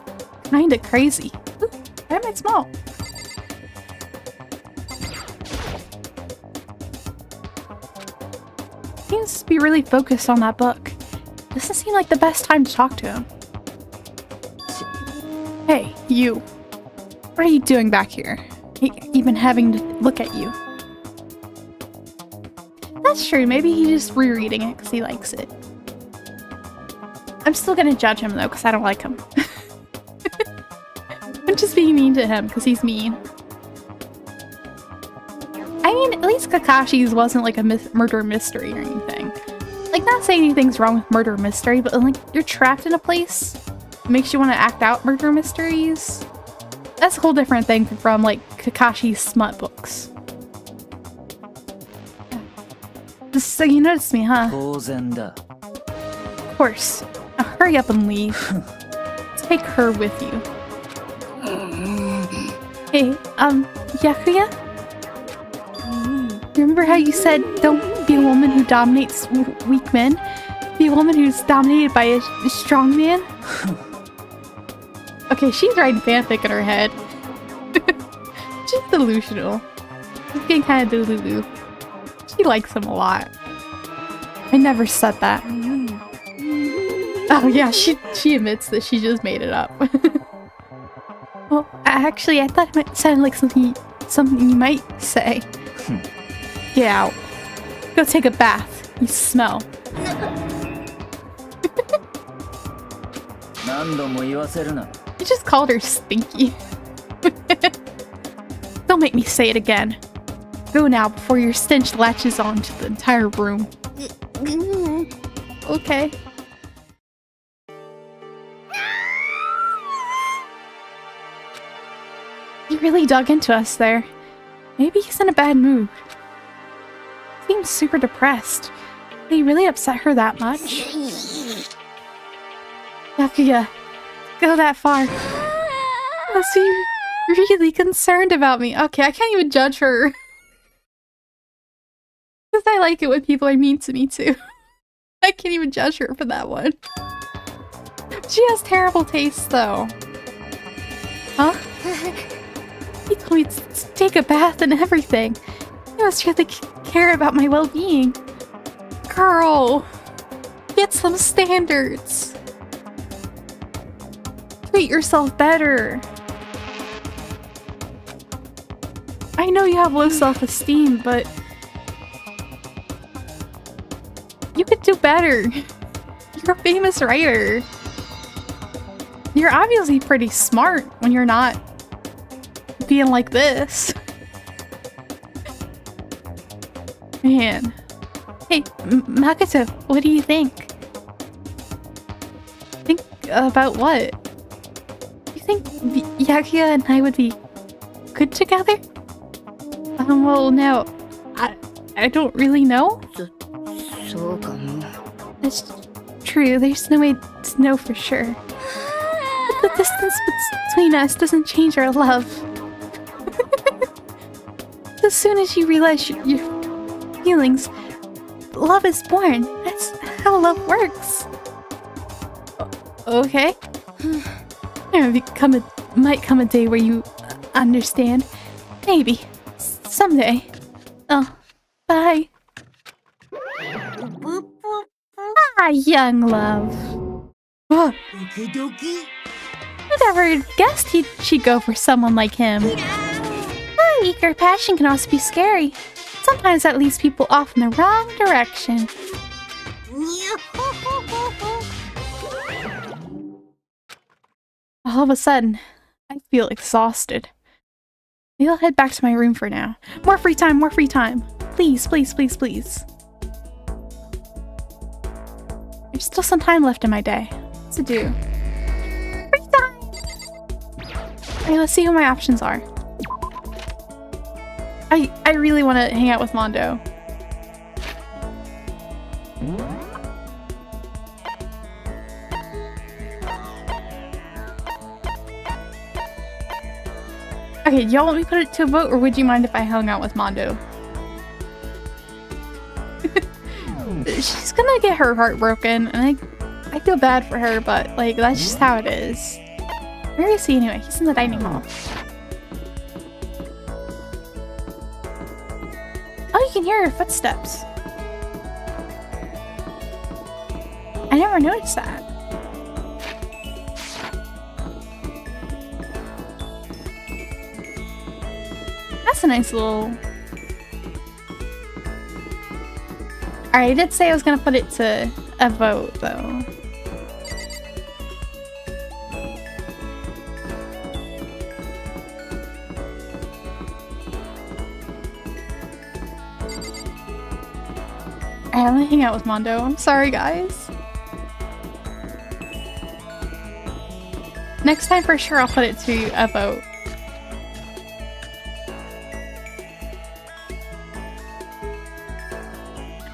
kinda crazy. Ooh, why am I small? Seems to be really focused on that book. Doesn't seem like the best time to talk to him. Hey, you. What are you doing back here? Even having to look at you. That's true, maybe he's just rereading it because he likes it. I'm still gonna judge him though because I don't like him. I'm just being mean to him because he's mean. I mean, at least Kakashi's wasn't like a murder mystery or anything. Like, not saying anything's wrong with murder mystery, but like, you're trapped in a place. It makes you want to act out murder mysteries. That's a whole different thing from like Kakashi's smut books. So you noticed me, huh? Of course. Now hurry up and leave. Take her with you. Hey, Byakuya? Remember how you said don't be a woman who dominates weak men? Be a woman who's dominated by a strong man? Okay, she's writing fanfic in her head. She's delusional. She's getting kind of delulu. She likes him a lot. I never said that. Oh yeah, she admits that she just made it up. Well, actually, I thought it might sound like something you might say. Get out. Go take a bath. You smell. 何度も言わせるな。 You just called her stinky. Don't make me say it again. Go now before your stench latches on to the entire room. Okay. He really dug into us there. Maybe he's in a bad mood. Seems super depressed. Did he really upset her that much? Yakuya, go that far. Was he really concerned about me? Okay, I can't even judge her. Because I like it when people are mean to me too. I can't even judge her for that one. She has terrible taste though. Huh? He told me to take a bath and everything. He must really care about my well-being. Girl, get some standards. Treat yourself better. I know you have low self-esteem, but you could do better. You're a famous writer. You're obviously pretty smart when you're not being like this. Man. Hey, Makoto, what do you think? Think about what? You think Yakuya and I would be good together? Well, no. I don't really know. そうかも。 That's true. There's no way to know for sure. But the distance between us doesn't change our love. As soon as you realize your feelings, love is born. That's how love works. Okay. There might come a day where you understand. Maybe. Someday. Oh, bye. Ah, young love. Whoa. Who'd ever guessed she'd go for someone like him? Oh, eager passion can also be scary. Sometimes that leads people off in the wrong direction. All of a sudden, I feel exhausted. Maybe I'll head back to my room for now. More free time, more free time. Please, please, please, please. There's still some time left in my day. What's to do? Free time! Okay, let's see what my options are. I really want to hang out with Mondo. Okay, y'all want me to put it to a vote, or would you mind if I hung out with Mondo? She's gonna get her heart broken, and I feel bad for her, but like that's just how it is. Where is he anyway? He's in the dining hall. Oh, you can hear her footsteps. I never noticed that. That's a nice little... Alright, I did say I was gonna put it to a vote, though. I'm gonna hang out with Mondo. I'm sorry, guys. Next time, for sure, I'll put it to a vote.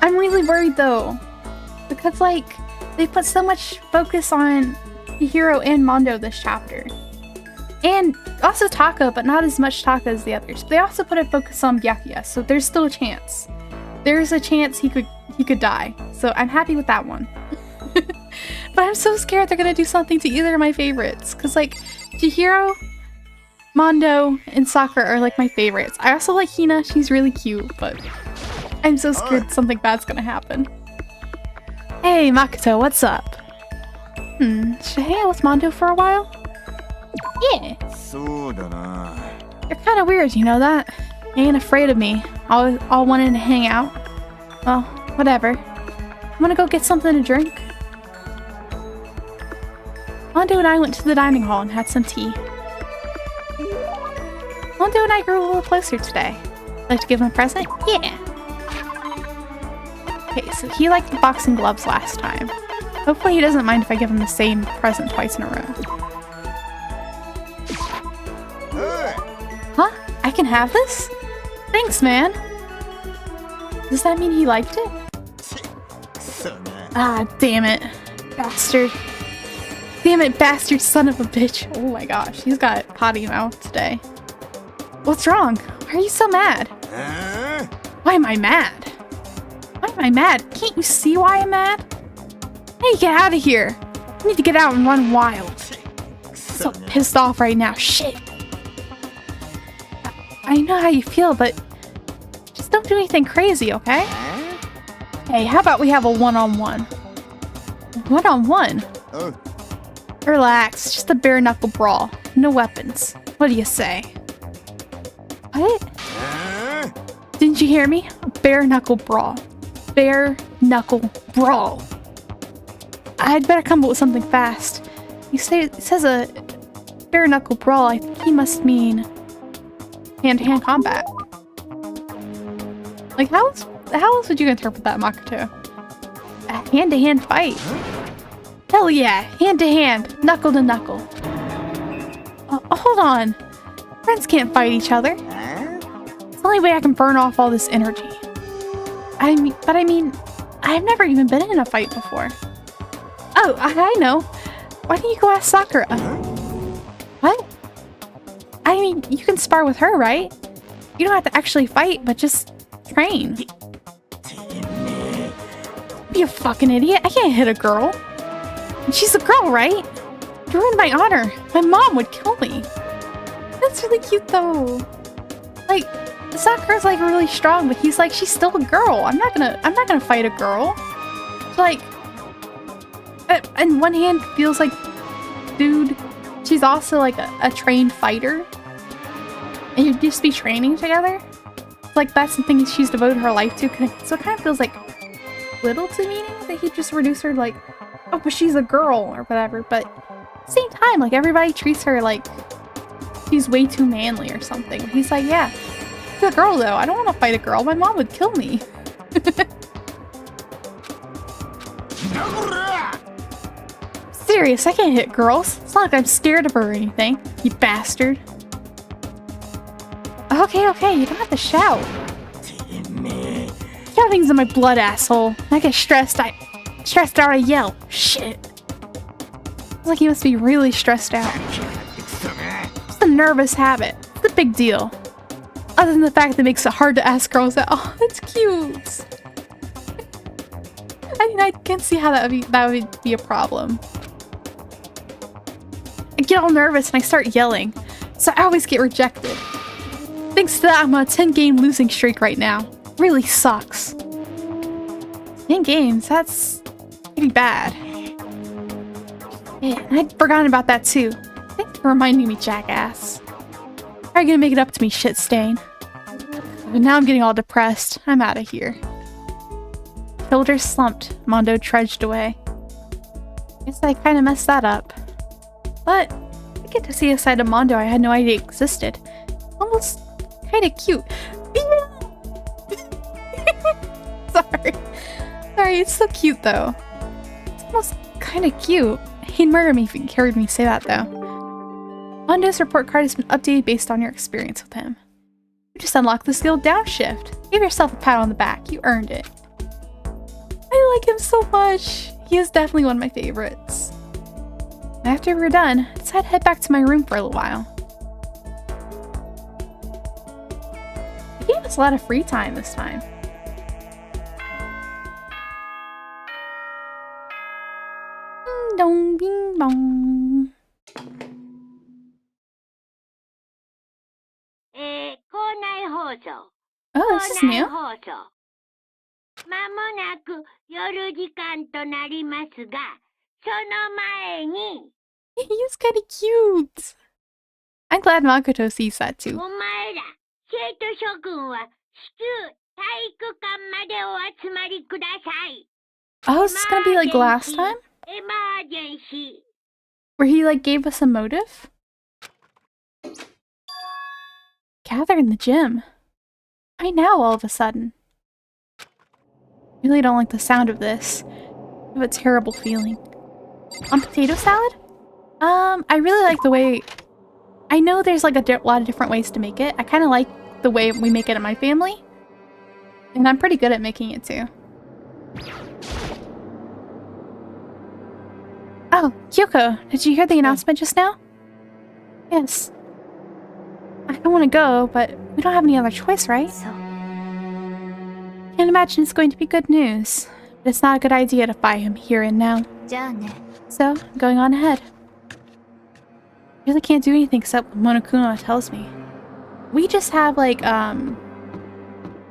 I'm really worried though, because like they put so much focus on the hero and Mondo this chapter, and also Taka, but not as much Taka as the others. But they also put a focus on Byakuya, so there's still a chance. There's a chance he could die, so I'm happy with that one. But I'm so scared they're gonna do something to either of my favorites, because like Chihiro, Mondo, and Sakura are like my favorites. I also like Hina, she's really cute, but I'm so scared something bad's gonna happen. Hey Makoto, what's up? Should I hang out with Mondo for a while? Yeah. そうだな。 You're kind of weird, you know that? You ain't afraid of me. All wanting to hang out. Well, whatever. I'm gonna go get something to drink. Mondo and I went to the dining hall and had some tea. Mondo and I grew a little closer today. Like to give him a present? Yeah. Okay, so he liked the boxing gloves last time. Hopefully he doesn't mind if I give him the same present twice in a row. Huh? I can have this? Thanks, man. Does that mean he liked it? そうね。 Ah, damn it. Bastard. Damn it, bastard son of a bitch. Oh my gosh, he's got potty mouth today. What's wrong? Why are you so mad? Why am I mad? Why am I mad? Can't you see why I'm mad? Hey, get out of here. I need to get out and run wild. I'm so pissed off right now. Shit. I know how you feel, but just don't do anything crazy, okay? Hey, how about we have a one-on-one? One-on-one? Oh. Relax, just a bare-knuckle brawl. No weapons. What do you say? What? Didn't you hear me? A bare-knuckle brawl. Bare-knuckle brawl. I'd better come up with something fast. You say it says a bare-knuckle brawl. I think he must mean hand-to-hand combat. Like, how else would you interpret that, Makoto? A hand-to-hand fight. Hell yeah, hand-to-hand, knuckle-to-knuckle. Hold on. Friends can't fight each other. It's the only way I can burn off all this energy. I mean, I've never even been in a fight before. Oh, I know. Why don't you go ask Sakura? What? I mean, you can spar with her, right? You don't have to actually fight, but just train. You fucking idiot. I can't hit a girl. She's a girl, right? You ruined my honor. My mom would kill me. That's really cute, though. Like, Sakura's like really strong, but he's like, she's still a girl. I'm not gonna fight a girl. Like, on one hand, feels like, dude, she's also like a trained fighter. And you'd just be training together. Like, that's the thing she's devoted her life to. So it kind of feels like little demeaning that he just reduced her to like, oh, but she's a girl or whatever. But at the same time, like, everybody treats her like she's way too manly or something. He's like, yeah, she's a girl though. I don't want to fight a girl. My mom would kill me. Serious, I can't hit girls. It's not like I'm scared of her or anything, you bastard. Okay, you don't have to shout. Shouting's in my blood, asshole. I get stressed out, I yell. Shit. It's like you must be really stressed out. It's a nervous habit. It's a big deal. Other than the fact that it makes it hard to ask girls out. Oh, that's cute. I mean, I can't see how that would be a problem. I get all nervous and I start yelling, so I always get rejected. Thanks to that, I'm on a 10-game losing streak right now. Really sucks. 10 games, that's pretty bad. Yeah, I'd forgotten about that too. Thanks for reminding me, jackass. How are you gonna make it up to me, shit stain? But now I'm getting all depressed. I'm out of here. Shoulders slumped. Mondo trudged away. Guess I kinda messed that up. But I get to see a side of Mondo I had no idea existed. Almost kinda cute. Sorry, it's so cute though. It's almost kinda cute. He'd murder me if he carried me to say that though. Mondo's report card has been updated based on your experience with him. You just unlocked the skill Downshift. Give yourself a pat on the back. You earned it. I like him so much. He is definitely one of my favorites. After we're done, I decided to head back to my room for a little while. He gave us a lot of free time this time. Ding dong, bing bong. 校内放送。 Oh, this is new. 放送。まもなく夜時間となりますが、その前に、 He's kind of cute. I'm glad Makoto sees that お too. 前ら、生徒諸君は、至急体育館までお集まりください。 Oh, is this gonna be like last time? エマージェンシー。 Where he like gave us a motive? Gather in the gym. Why now all of a sudden? I really don't like the sound of this. I have a terrible feeling. On potato salad? I really like the way... I know there's like a lot of different ways to make it. I kind of like the way we make it in my family. And I'm pretty good at making it too. Oh, Kyoko, did you hear the announcement just now? Yes. I don't want to go, but we don't have any other choice, right? Can't imagine it's going to be good news. But it's not a good idea to buy him here and now. じゃあね。 So, going on ahead. I really can't do anything except what Monokuma tells me. We just have, like,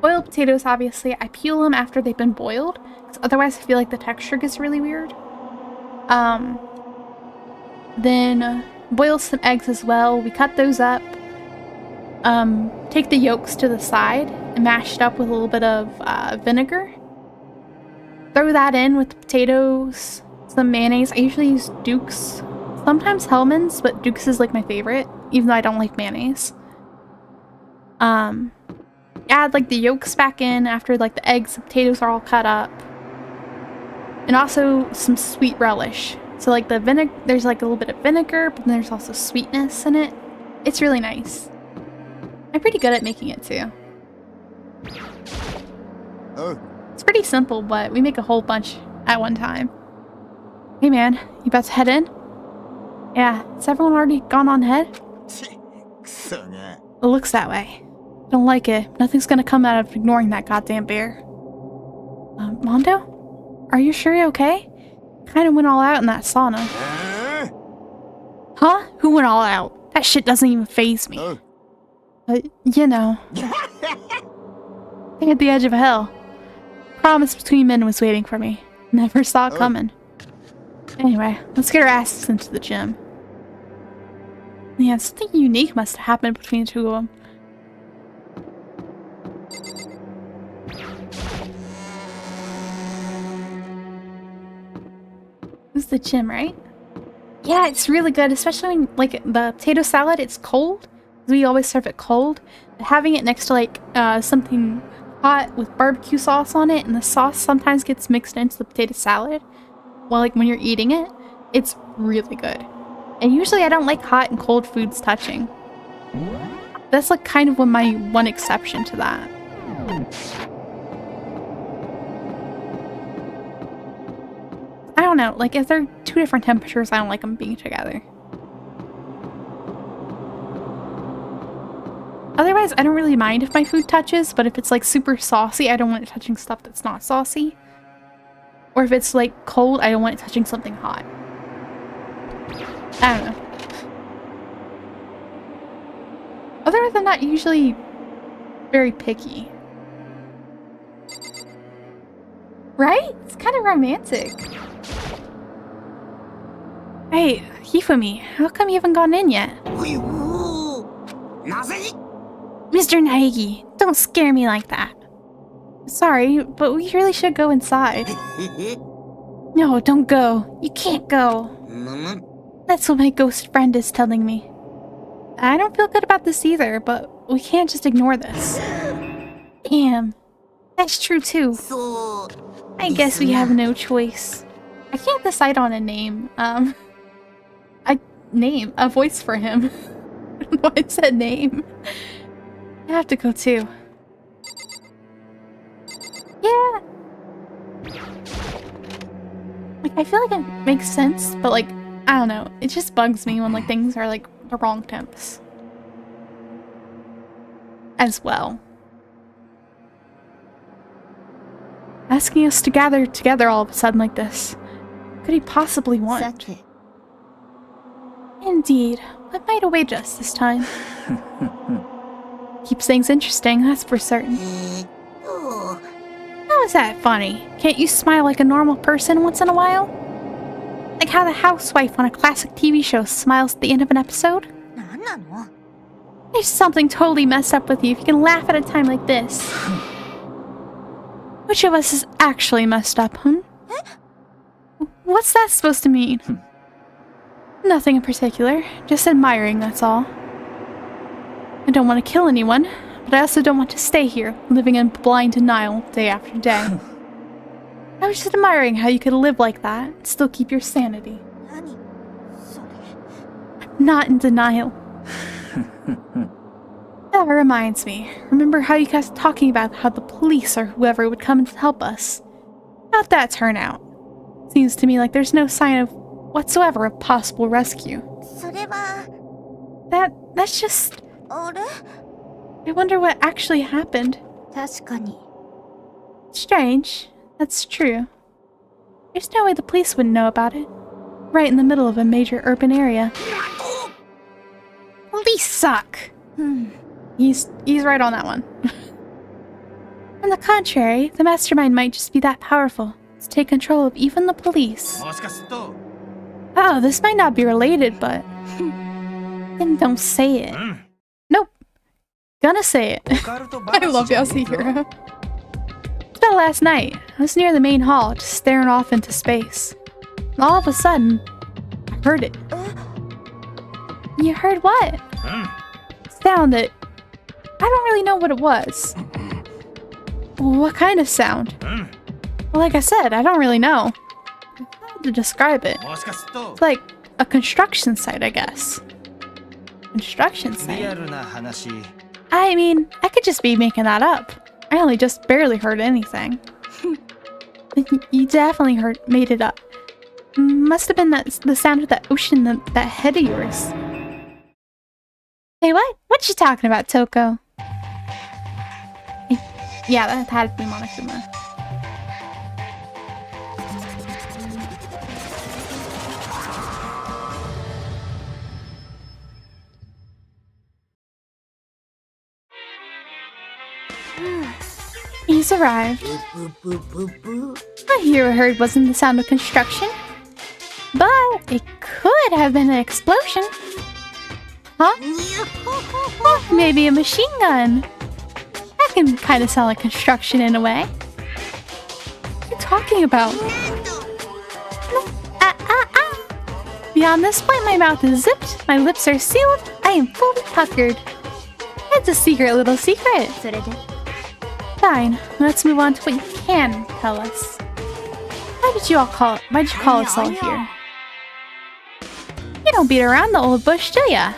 boiled potatoes, obviously. I peel them after they've been boiled, because otherwise I feel like the texture gets really weird. Then boil some eggs as well. We cut those up. Take the yolks to the side and mash it up with a little bit of vinegar. Throw that in with the potatoes, some mayonnaise. I usually use Duke's, sometimes Hellman's, but Duke's is like my favorite, even though I don't like mayonnaise. Add like the yolks back in after like the eggs and potatoes are all cut up. And also some sweet relish. So like the vinegar, there's like a little bit of vinegar, but then there's also sweetness in it. It's really nice. I'm pretty good at making it too. Oh, It's pretty simple, but we make a whole bunch at one time. Hey man, you about to head in? Yeah, has everyone already gone on ahead? くそが。 It looks that way. Don't like it. Nothing's gonna come out of ignoring that goddamn bear. Mondo? Are you sure you're okay? Kinda went all out in that sauna. Huh? Who went all out? That shit doesn't even faze me. Oh. But, you know. They at the edge of hell. Promise between men was waiting for me. Never saw it coming. Anyway, let's get our asses into the gym. Yeah, something unique must have happened between the two of them. This is the gym, right? Yeah, it's really good, especially when, like, the potato salad, it's cold. We always serve it cold. But having it next to, like, something hot with barbecue sauce on it, and the sauce sometimes gets mixed into the potato salad. Well, like, when you're eating it, it's really good. And usually I don't like hot and cold foods touching. That's, like, kind of my one exception to that. I don't know, like, if they're two different temperatures, I don't like them being together. Otherwise, I don't really mind if my food touches, but if it's, like, super saucy, I don't want it touching stuff that's not saucy. Or if it's, like, cold, I don't want it touching something hot. I don't know. Otherwise, I'm not usually very picky. Right? It's kind of romantic. Hey, Hifumi, how come you haven't gone in yet? Mr. Naegi, don't scare me like that. Sorry, but we really should go inside. No, don't go. You can't go. That's what my ghost friend is telling me. I don't feel good about this either, but we can't just ignore this. Damn. That's true too. I guess we have no choice. I can't decide on a name. A voice for him. I don't know why I said name. I have to go too. Yeah. Like, I feel like it makes sense, but like, I don't know. It just bugs me when like things are like the wrong temps. As well. Asking us to gather together all of a sudden like this. What could he possibly want? Indeed. What might await us this time? Keeps things interesting, that's for certain. How is that funny? Can't you smile like a normal person once in a while? Like, Like how the housewife on a classic TV show smiles at the end of an episode? なんなの There's something totally messed up with you if you can laugh at a time like this. Which of us is actually messed up, huh? What's that supposed to mean? Nothing in particular. Just admiring, that's all. I don't want to kill anyone, but I also don't want to stay here, living in blind denial day after day. I was just admiring how you could live like that and still keep your sanity. 何それ Not in denial. That reminds me. Remember how you guys were talking about how the police or whoever would come and help us? How'd that turn out? Seems to me like there's no sign of whatsoever of possible rescue. それは That's just... あれ I wonder what actually happened. 確かに Strange. That's true. There's no way the police wouldn't know about it. Right in the middle of a major urban area. Police suck! He's right on that one. On the contrary, the mastermind might just be that powerful to take control of even the police. もしかすると Oh, this might not be related, but... Then don't say it. Nope. Gonna say it. I love Yasuhiro. It's about last night. I was near the main hall, just staring off into space. All of a sudden, I heard it. You heard what? Sound that... I don't really know what it was. What kind of sound? Well, like I said, I don't really know. It's hard to describe it. もしかすると It's like a construction site, I guess. Construction リア site? ルな話 I mean, I could just be making that up. I only just barely heard anything. You definitely made it up. Must have been the sound of that ocean, that head of yours. Hey, what? What you talking about, Toko? Yeah, that had to be Monokuma. He's arrived. What you heard wasn't the sound of construction, but it could have been an explosion. Huh? Oh, maybe a machine gun. That can kind of sound like construction in a way. What are you talking about? Beyond this point, my mouth is zipped, my lips are sealed, I am fully puckered. It's a secret little secret. それで Fine, let's move on to what you can tell us. Why'd you call us all here? You don't beat around the old bush, do ya?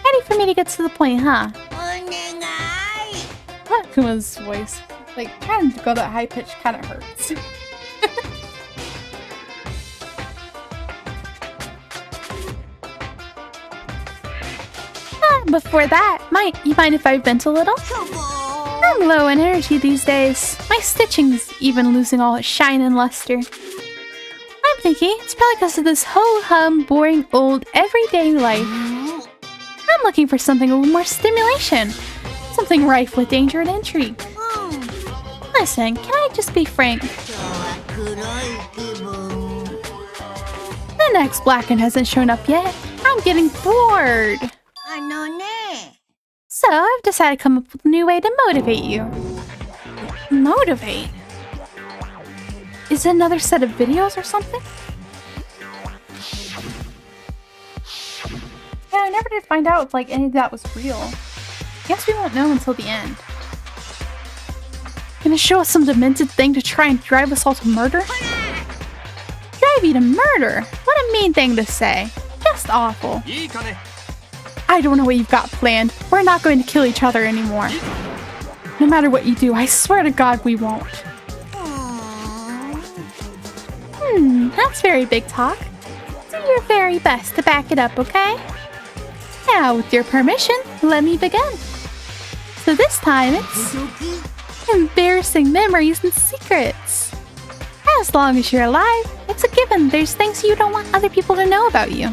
Ready for me to get to the point, huh? お願い Kuma's voice. Like, trying to go that high pitch kind of hurts. Before that, you mind if I vent a little? I'm low in energy these days. My stitching's even losing all its shine and luster. I'm thinking it's probably because of this ho-hum, boring, old, everyday life. I'm looking for something a little more stimulation. Something rife with danger and intrigue. Listen, can I just be frank? 今日は黒い気分 The next Blacken hasn't shown up yet. I'm getting bored. あのね So I've decided to come up with a new way to motivate you. Motivate? Is it another set of videos or something? Yeah, I never did find out if like any of that was real. Guess we won't know until the end. Gonna show us some demented thing to try and drive us all to murder? Drive you to murder? What a mean thing to say. Just awful. いいかね I don't know what you've got planned. We're not going to kill each other anymore. No matter what you do, I swear to God we won't. That's very big talk. Do your very best to back it up, okay? Now, with your permission, let me begin. So this time it's embarrassing memories and secrets. As long as you're alive, it's a given there's things you don't want other people to know about you.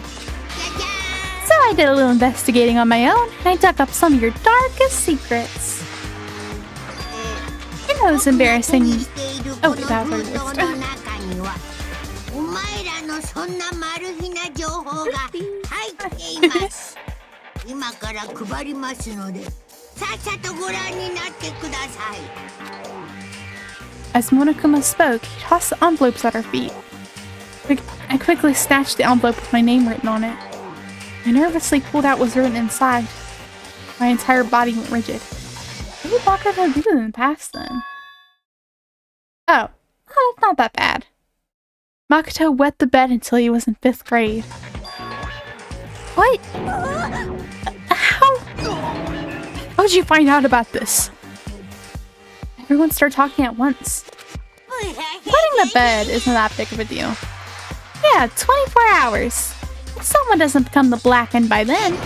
So I did a little investigating on my own, and I dug up some of your darkest secrets. In those embarrassing... Oh, wait, that was our の list. 中にはお前らのそんなマル秘な情報が入っています今から配りますのでさっさとご覧になってください As Monokuma spoke, he tossed the envelopes at her feet. I quickly snatched the envelope with my name written on it. I nervously pulled out what was written inside. My entire body went rigid. What did Baka have do in the past then? Oh, it's not that bad. Makoto wet the bed until he was in 5th grade. What? How'd you find out about this? Everyone started talking at once. Wetting the bed isn't that big of a deal. Yeah, 24 hours. If someone doesn't become the Blackened by then,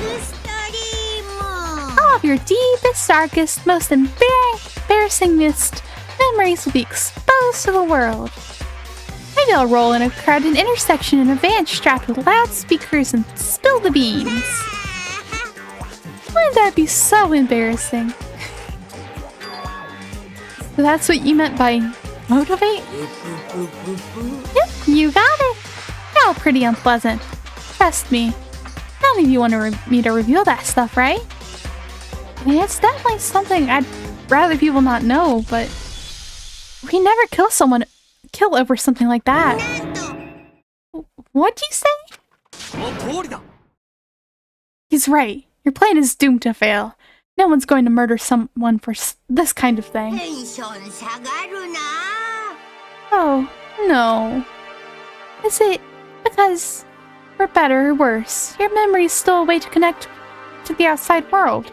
all of your deepest, darkest, most embarrassingest memories will be exposed to the world. Maybe I'll roll in a crowded intersection in a van strapped with loudspeakers and spill the beans. Wouldn't that be so embarrassing? So that's what you meant by motivate? Yep, you got it. You're all pretty unpleasant. Trust me. None of you want me to reveal that stuff, right? I mean, it's definitely something I'd rather people not know, but we never kill over something like that. What'd you say? He's right. Your plan is doomed to fail. No one's going to murder someone for this kind of thing. Oh, no. Is it because, for better or worse, your memory is still a way to connect to the outside world?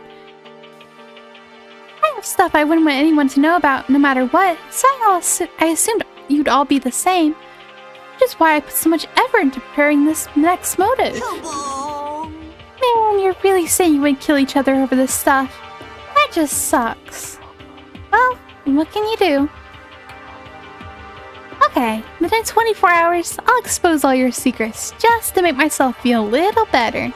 I have stuff I wouldn't want anyone to know about no matter what, so I assumed you'd all be the same. Which is why I put so much effort into preparing this next motive. Man, you're really saying you would kill each other over this stuff. That just sucks. Well, what can you do? Okay, within 24 hours, I'll expose all your secrets, just to make myself feel a little better.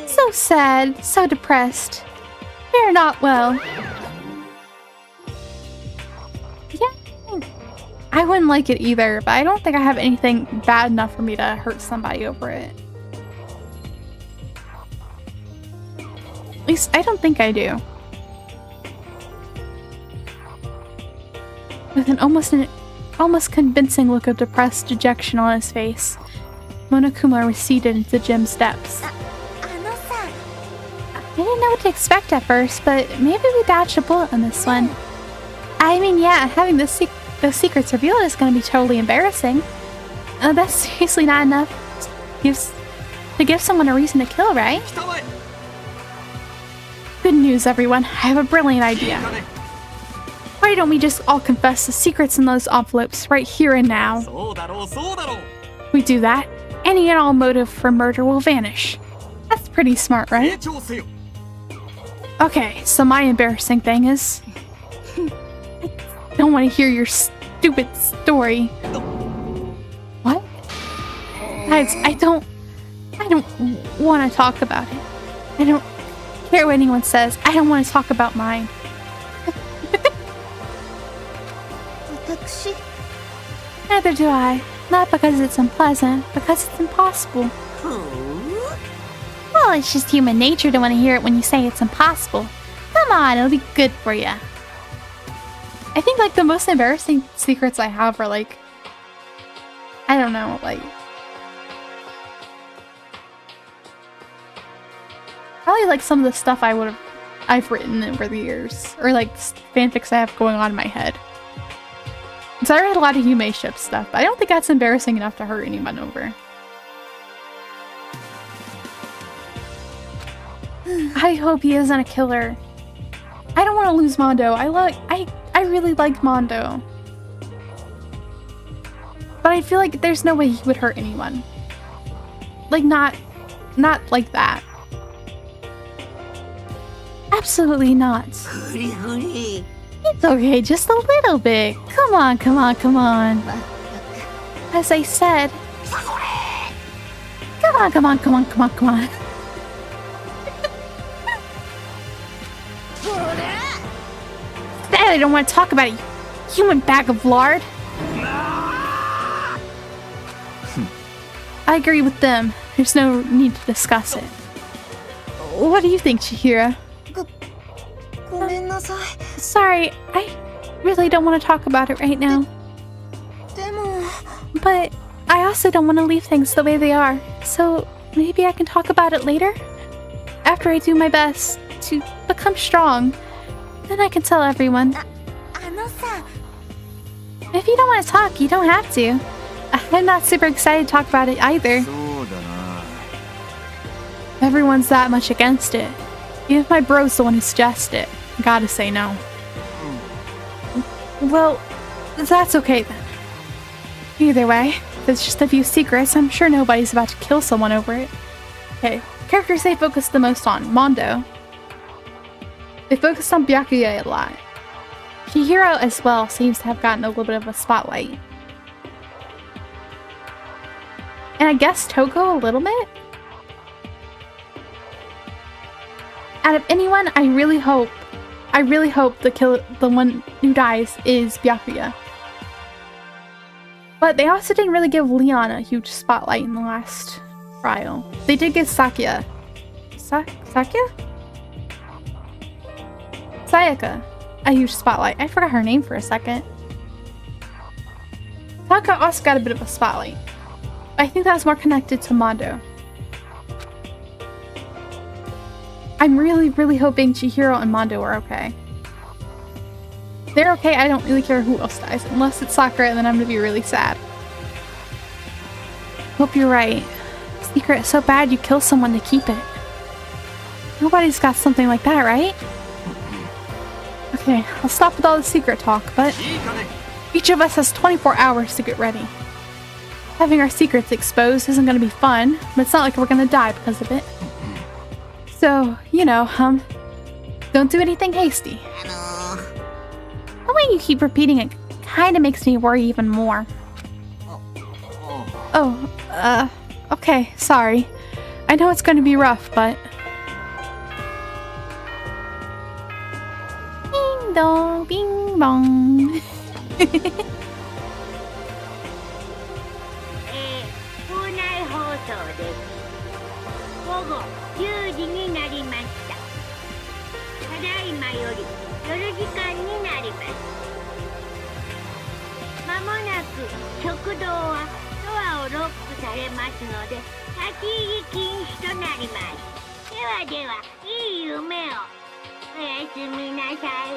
So sad, so depressed. You're not well. Yeah, I wouldn't like it either, but I don't think I have anything bad enough for me to hurt somebody over it. At least, I don't think I do. With an almost convincing look of depressed dejection on his face, Monokuma receded into the gym's depths. I didn't know what to expect at first, but maybe we dodged a bullet on this one. I mean, yeah, having those secrets revealed is going to be totally embarrassing. That's seriously not enough to give someone a reason to kill, right? Good news, everyone. I have a brilliant idea. Why don't we just all confess the secrets in those envelopes right here and now? We do that, any and all motive for murder will vanish. That's pretty smart, right? Okay, so my embarrassing thing is... I don't want to hear your stupid story. What? I don't want to talk about it. I don't care what anyone says. I don't want to talk about mine. Neither do I. Not because it's unpleasant, because it's impossible. Well, it's just human nature to want to hear it when you say it's impossible. Come on, it'll be good for you. I think, like, the most embarrassing secrets I have are, like... I don't know, like... probably, like, some of the stuff I've written over the years. Or, like, fanfics I have going on in my head. So I read a lot of Yume ship stuff, but I don't think that's embarrassing enough to hurt anyone over. I hope he isn't a killer. I don't want to lose Mondo. I really like Mondo. But I feel like there's no way he would hurt anyone. Like, not like that. Absolutely not. It's okay, just a little bit. Come on, come on, come on. As I said. Come on, come on, come on, come on, come on. I don't want to talk about it, you human bag of lard. I agree with them. There's no need to discuss it. What do you think, Chihiro? ごめんなさい。 Sorry, I really don't want to talk about it right now. でも But I also don't want to leave things the way they are. So maybe I can talk about it later? After I do my best to become strong, then I can tell everyone. あのさ、 If you don't want to talk, you don't have to. I'm not super excited to talk about it either. そうだな。 Everyone's that much against it. Even if my bro's the one who suggested it, I gotta say no. Well, that's okay then. Either way, if it's just a few secrets, I'm sure nobody's about to kill someone over it. Okay, characters they focus the most on. Mondo. They focused on Byakuya a lot. Chihiro as well seems to have gotten a little bit of a spotlight. And I guess Toko a little bit? Out of anyone, I really hope the one who dies is Byakuya. But they also didn't really give Leon a huge spotlight in the last trial. They did give Sayaka a huge spotlight. I forgot her name for a second. Sayaka also got a bit of a spotlight. I think that was more connected to Mondo. I'm really hoping Chihiro and Mondo are okay. If they're okay, I don't really care who else dies. Unless it's Sakura, then I'm gonna be really sad. Hope you're right. Secret is so bad you kill someone to keep it. Nobody's got something like that, right? Okay, I'll stop with all the secret talk, but each of us has 24 hours to get ready. Having our secrets exposed isn't gonna be fun, but it's not like we're gonna die because of it. So, you know, don't do anything hasty. The way you keep repeating it kinda makes me worry even more. Oh, okay, sorry. I know it's gonna be rough, but... Ding dong, bing bong. 校内放送です。午後10時になりました。ただいまより夜時間になります。まもなく食堂はドアをロックされますので立ち入り禁止となります。ではでは、いい夢を。おやすみなさい。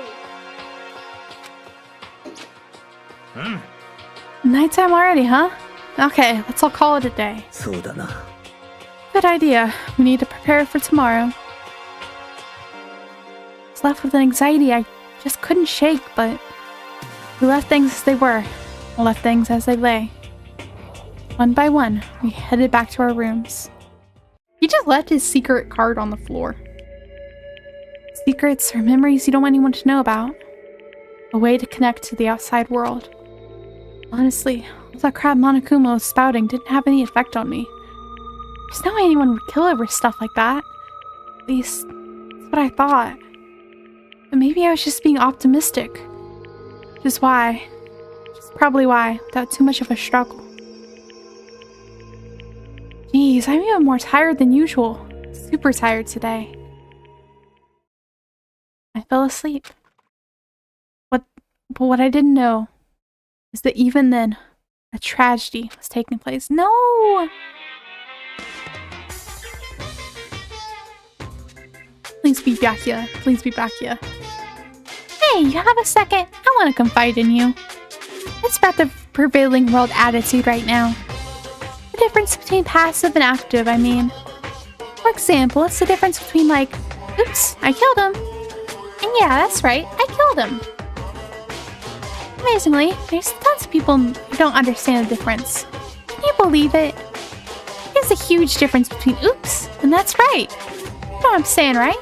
Nighttime already, huh? Okay, let's all call it a day. そうだな。 Good idea. We need to prepare for tomorrow. I was left with an anxiety I just couldn't shake, but we left things as they were. I left things as they lay. One by one, we headed back to our rooms. He just left his secret card on the floor. Secrets are memories you don't want anyone to know about. A way to connect to the outside world. Honestly, all that crap Monokuma was spouting didn't have any effect on me. There's no way anyone would kill over stuff like that. At least, that's what I thought. But maybe I was just being optimistic. Which is probably why, without too much of a struggle. Jeez, I'm even more tired than usual. Super tired today. I fell asleep. But what I didn't know is that even then, a tragedy was taking place. No! Please be Byakuya. Please be Byakuya. Hey, you have a second? I want to confide in you. It's about the prevailing world attitude right now. The difference between passive and active, I mean. For example, it's the difference between like, oops, I killed him. And yeah, that's right, I killed him. Amazingly, there's tons of people who don't understand the difference. Can you believe it? There's a huge difference between oops and that's right. You know what I'm saying, right?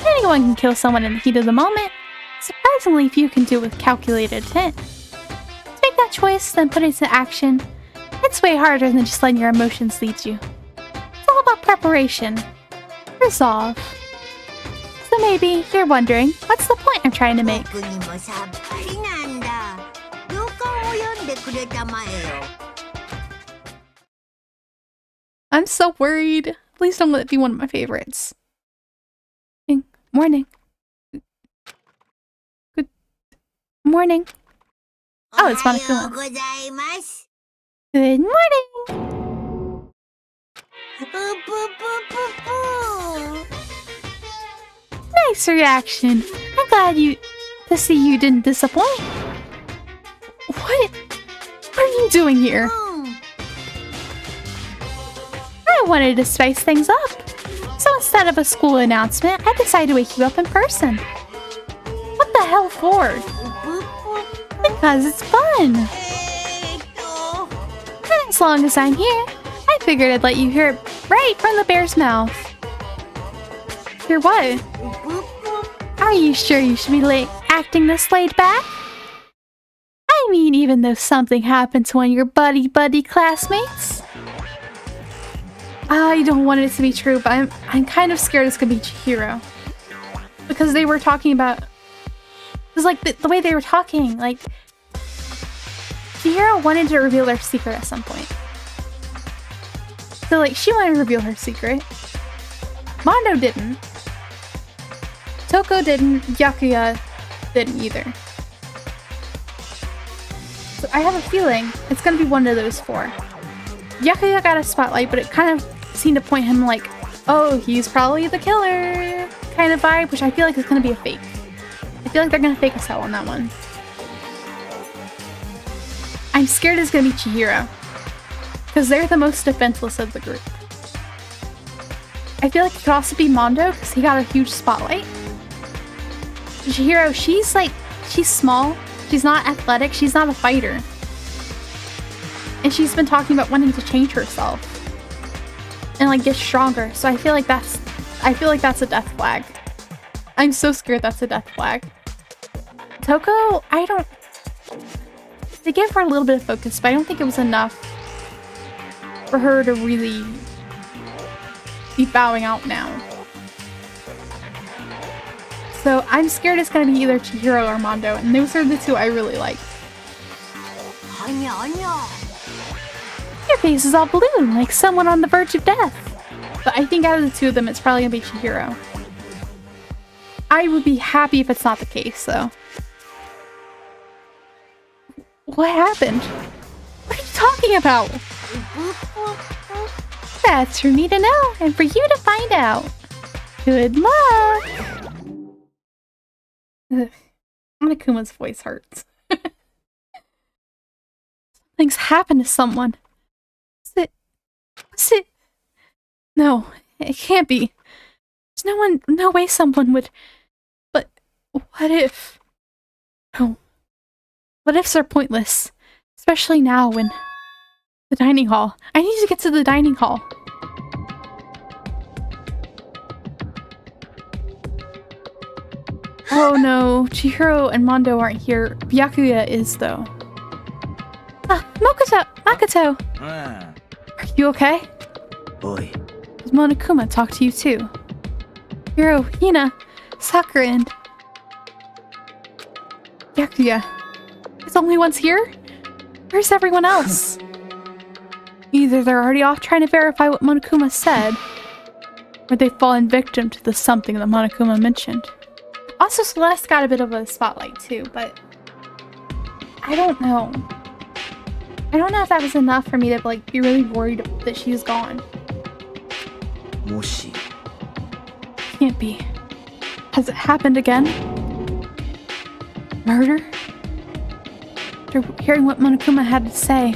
Anyone can kill someone in the heat of the moment. Surprisingly few can do it with calculated intent. To make that choice, then put it into action, it's way harder than just letting your emotions lead you. It's all about preparation. Resolve. So maybe you're wondering, what's the point I'm trying to make? 僕にもさっぱりなんだ。行間を読んでくれたまえよ。I'm so worried. Please don't let it be one of my favorites. Morning. Good morning. Oh, it's Monokuma. Good morning. Nice reaction. I'm glad to see you didn't disappoint. What are you doing here? I wanted to spice things up. So instead of a school announcement, I decided to wake you up in person. What the hell for? Because it's fun. And as long as I'm here, I figured I'd let you hear it right from the bear's mouth. Hear what? Are you sure you should be acting this laid back? I mean, even though something happened to one of your buddy classmates? I don't want it to be true, but I'm kind of scared it's gonna be Chihiro. Because they were talking about... It was like the way they were talking, like... Chihiro wanted to reveal their secret at some point. So like, she wanted to reveal her secret. Mondo didn't. Toko didn't. Byakuya didn't either. So I have a feeling it's gonna be one of those four. Byakuya got a spotlight, but it kind of seemed to point him like, oh, he's probably the killer kind of vibe, which I feel like is gonna be a fake. I feel like they're gonna fake us out on that one. I'm scared it's gonna be Chihiro, because they're the most defenseless of the group. I feel like it could also be Mondo, because he got a huge spotlight. Chihiro, she's small, she's not athletic, she's not a fighter. And she's been talking about wanting to change herself. And like get stronger. So I feel like that's a death flag. I'm so scared that's a death flag. Toko, they gave her a little bit of focus, but I don't think it was enough for her to really be bowing out now. So I'm scared it's gonna be either Chihiro or Mondo, and those are the two I really like. Your face is all balloon, like someone on the verge of death. But I think out of the two of them, it's probably gonna be Chihiro. I would be happy if it's not the case, though. What happened? What are you talking about? That's for me to know, and for you to find out. Good luck! Ugh. Monokuma's voice hurts. Something's happened to someone. Was it? No, it can't be. There's no way someone would... But what if... No. What ifs are pointless. Especially now when... The dining hall. I need to get to the dining hall. Oh no, Chihiro and Mondo aren't here. Byakuya is though. Ah, Makoto! Are you okay? Oi. Does Monokuma talk to you too? Hiro, Hina, Sakura, and... Byakuya. There's only ones here? Where's everyone else? Either they're already off trying to verify what Monokuma said, or they've fallen victim to the something that Monokuma mentioned. Also, Celeste got a bit of a spotlight too, but... I don't know. I don't know if that was enough for me to like be really worried that she's gone. Moshi. Can't be. Has it happened again? Murder? After hearing what Monokuma had to say,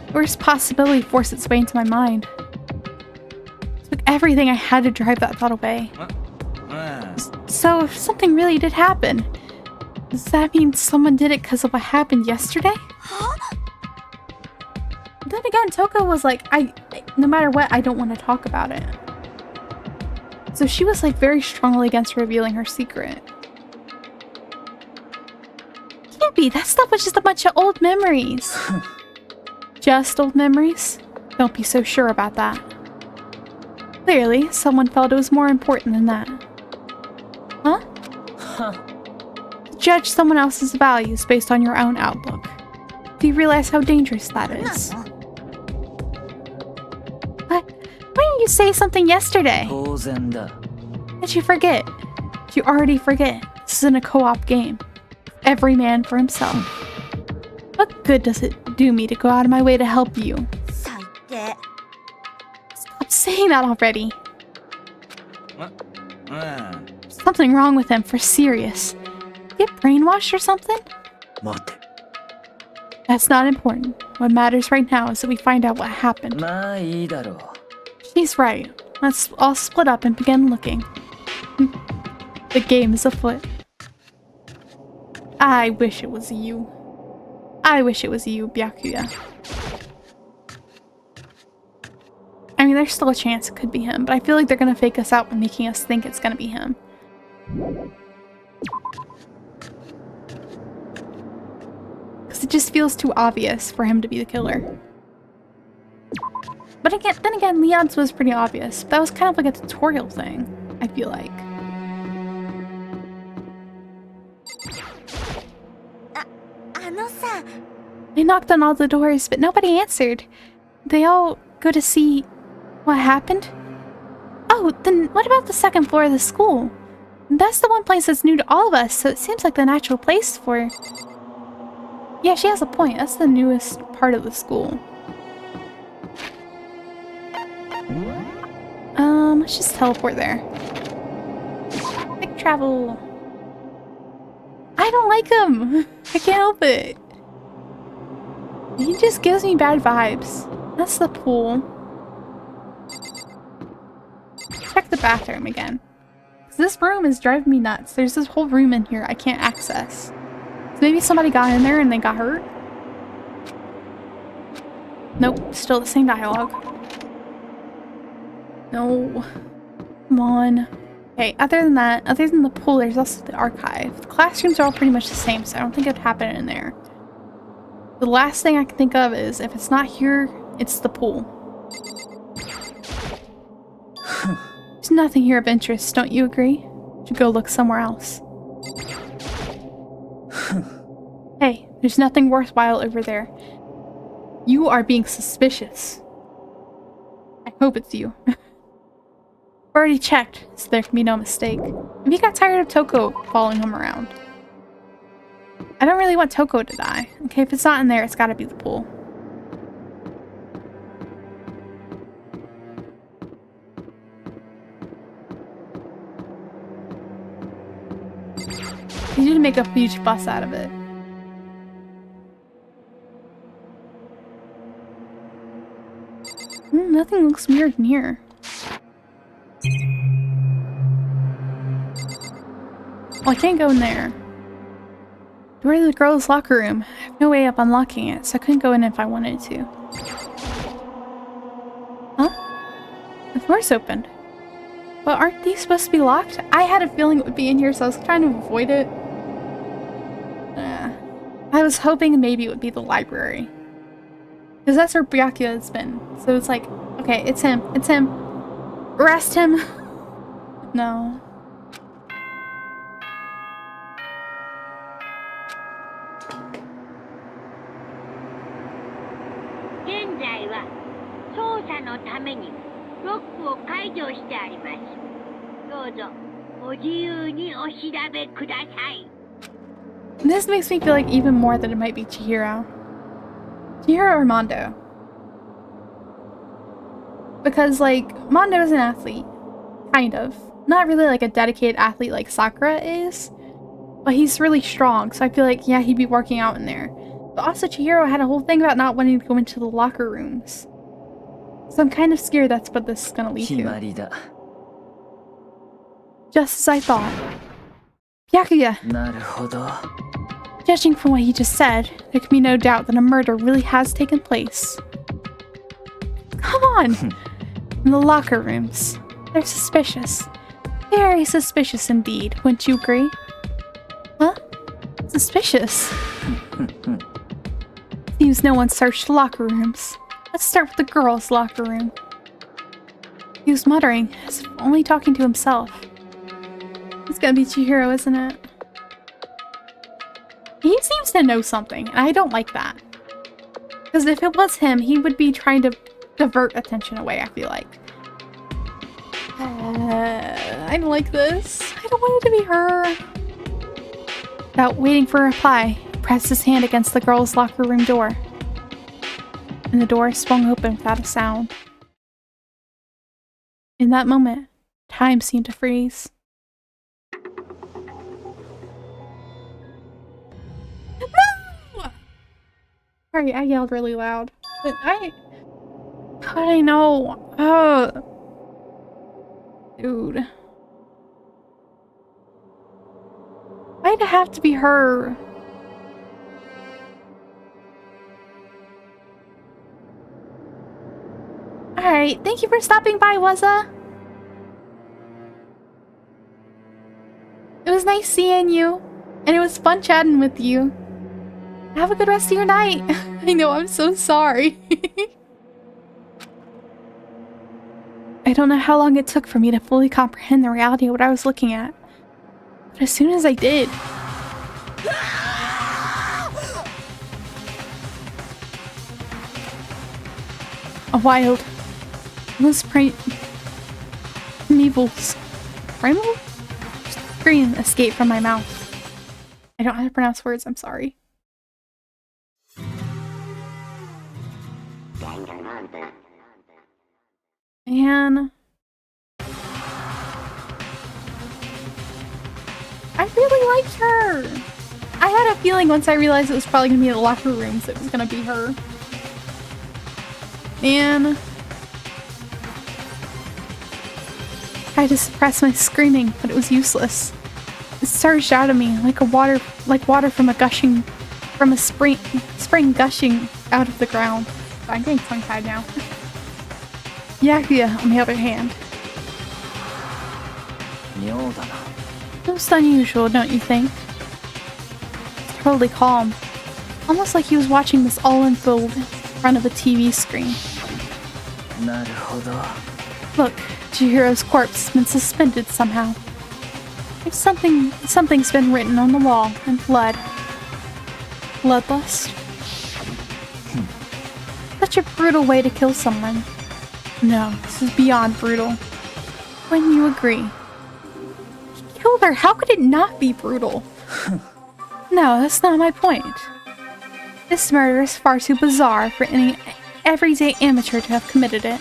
the worst possibility forced its way into my mind. It took everything I had to drive that thought away. So, if something really did happen, does that mean someone did it because of what happened yesterday? Then again, Toko was like, no matter what, I don't want to talk about it. So she was like very strongly against revealing her secret. Can't be, that stuff was just a bunch of old memories. Just old memories? Don't be so sure about that. Clearly, someone felt it was more important than that. Huh? Judge someone else's values based on your own outlook. Do you realize how dangerous that is? say something yesterday. 当然だ。 Did you forget? Did you already forget? This isn't a co-op game. Every man for himself. What good does it do me to go out of my way to help you? 最低。 Stop saying that already. うん。 Something wrong with him for serious. Get brainwashed or something? 待って。 That's not important. What matters right now is that we find out what happened. まあいいだろう。 She's right. Let's all split up and begin looking. The game is afoot. I wish it was you. I wish it was you, Byakuya. I mean, there's still a chance it could be him, but I feel like they're gonna fake us out by making us think it's gonna be him. Because it just feels too obvious for him to be the killer. But again, then again, Leon's was pretty obvious. That was kind of like a tutorial thing, I feel like. I knocked on all the doors, but nobody answered. They all go to see what happened? Oh, then what about the second floor of the school? That's the one place that's new to all of us, so it seems like the natural place for... Yeah, she has a point. That's the newest part of the school. Let's just teleport there. Quick travel. I don't like him. I can't help it. He just gives me bad vibes. That's the pool. Check the bathroom again. This room is driving me nuts. There's this whole room in here I can't access. So maybe somebody got in there and they got hurt? Nope, still the same dialogue. No. Come on. Okay, other than that, other than the pool, there's also the archive. The classrooms are all pretty much the same, so I don't think it'd happen in there. The last thing I can think of is, if it's not here, it's the pool. There's nothing here of interest, don't you agree? Should go look somewhere else. Hey, there's nothing worthwhile over there. You are being suspicious. I hope it's you. Already checked, so there can be no mistake. Maybe he got tired of Toko following him around. I don't really want Toko to die. Okay, if it's not in there, it's gotta be the pool. You need to make a huge fuss out of it. Nothing looks weird in here. Well, I can't go in there. Door to the girls' locker room. I have no way of unlocking it, so I couldn't go in if I wanted to. Huh? The door's opened. But aren't these supposed to be locked? I had a feeling it would be in here, so I was trying to avoid it. I was hoping maybe it would be the library. Because that's where Byakuya has been. So it's like, okay, it's him. It's him. Arrest him. No. This makes me feel like even more that it might be Chihiro. Chihiro or Mondo. Because, like, Mondo is an athlete. Kind of. Not really like a dedicated athlete like Sakura is. But he's really strong, so I feel like, yeah, he'd be working out in there. But also Chihiro had a whole thing about not wanting to go into the locker rooms. So I'm kind of scared that's what this is gonna lead to. Just as I thought. Byakuya! Judging from what he just said, there can be no doubt that a murder really has taken place. Come on! In the locker rooms. They're suspicious. Very suspicious indeed, wouldn't you agree? Huh? Suspicious? Seems no one searched the locker rooms. Let's start with the girls' locker room. He was muttering, as if only talking to himself. It's gonna be Chihiro, isn't it? He seems to know something, and I don't like that. Because if it was him, he would be trying to divert attention away, I feel like. I don't like this. I don't want it to be her. Without waiting for a reply, he pressed his hand against the girl's locker room door. And the door swung open without a sound. In that moment, time seemed to freeze. No! Sorry, I yelled really loud. But how did I know? Oh. Dude. Why'd it have to be her? Alright, thank you for stopping by, Wazza. It was nice seeing you, and it was fun chatting with you. Have a good rest of your night. I know, I'm so sorry. I don't know how long it took for me to fully comprehend the reality of what I was looking at. But as soon as I did... a wild... almost primeval scream escaped from my mouth. I don't know how to pronounce words, I'm sorry. Man. I really liked her. I had a feeling once I realized it was probably gonna be in the locker rooms, it was gonna be her. Man. I tried to suppress my screaming, but it was useless. It surged out of me like water from a spring gushing out of the ground. I'm getting tongue-tied now. Yakuya, on the other hand. Most unusual, don't you think? He's totally calm. Almost like he was watching this all unfold in front of a TV screen. Look, Chihiro's corpse has been suspended somehow. If something's been written on the wall in blood. Bloodlust? Such a brutal way to kill someone. No, this is beyond brutal. Wouldn't you agree? He killed her. How could it not be brutal? No, that's not my point. This murder is far too bizarre for any everyday amateur to have committed it.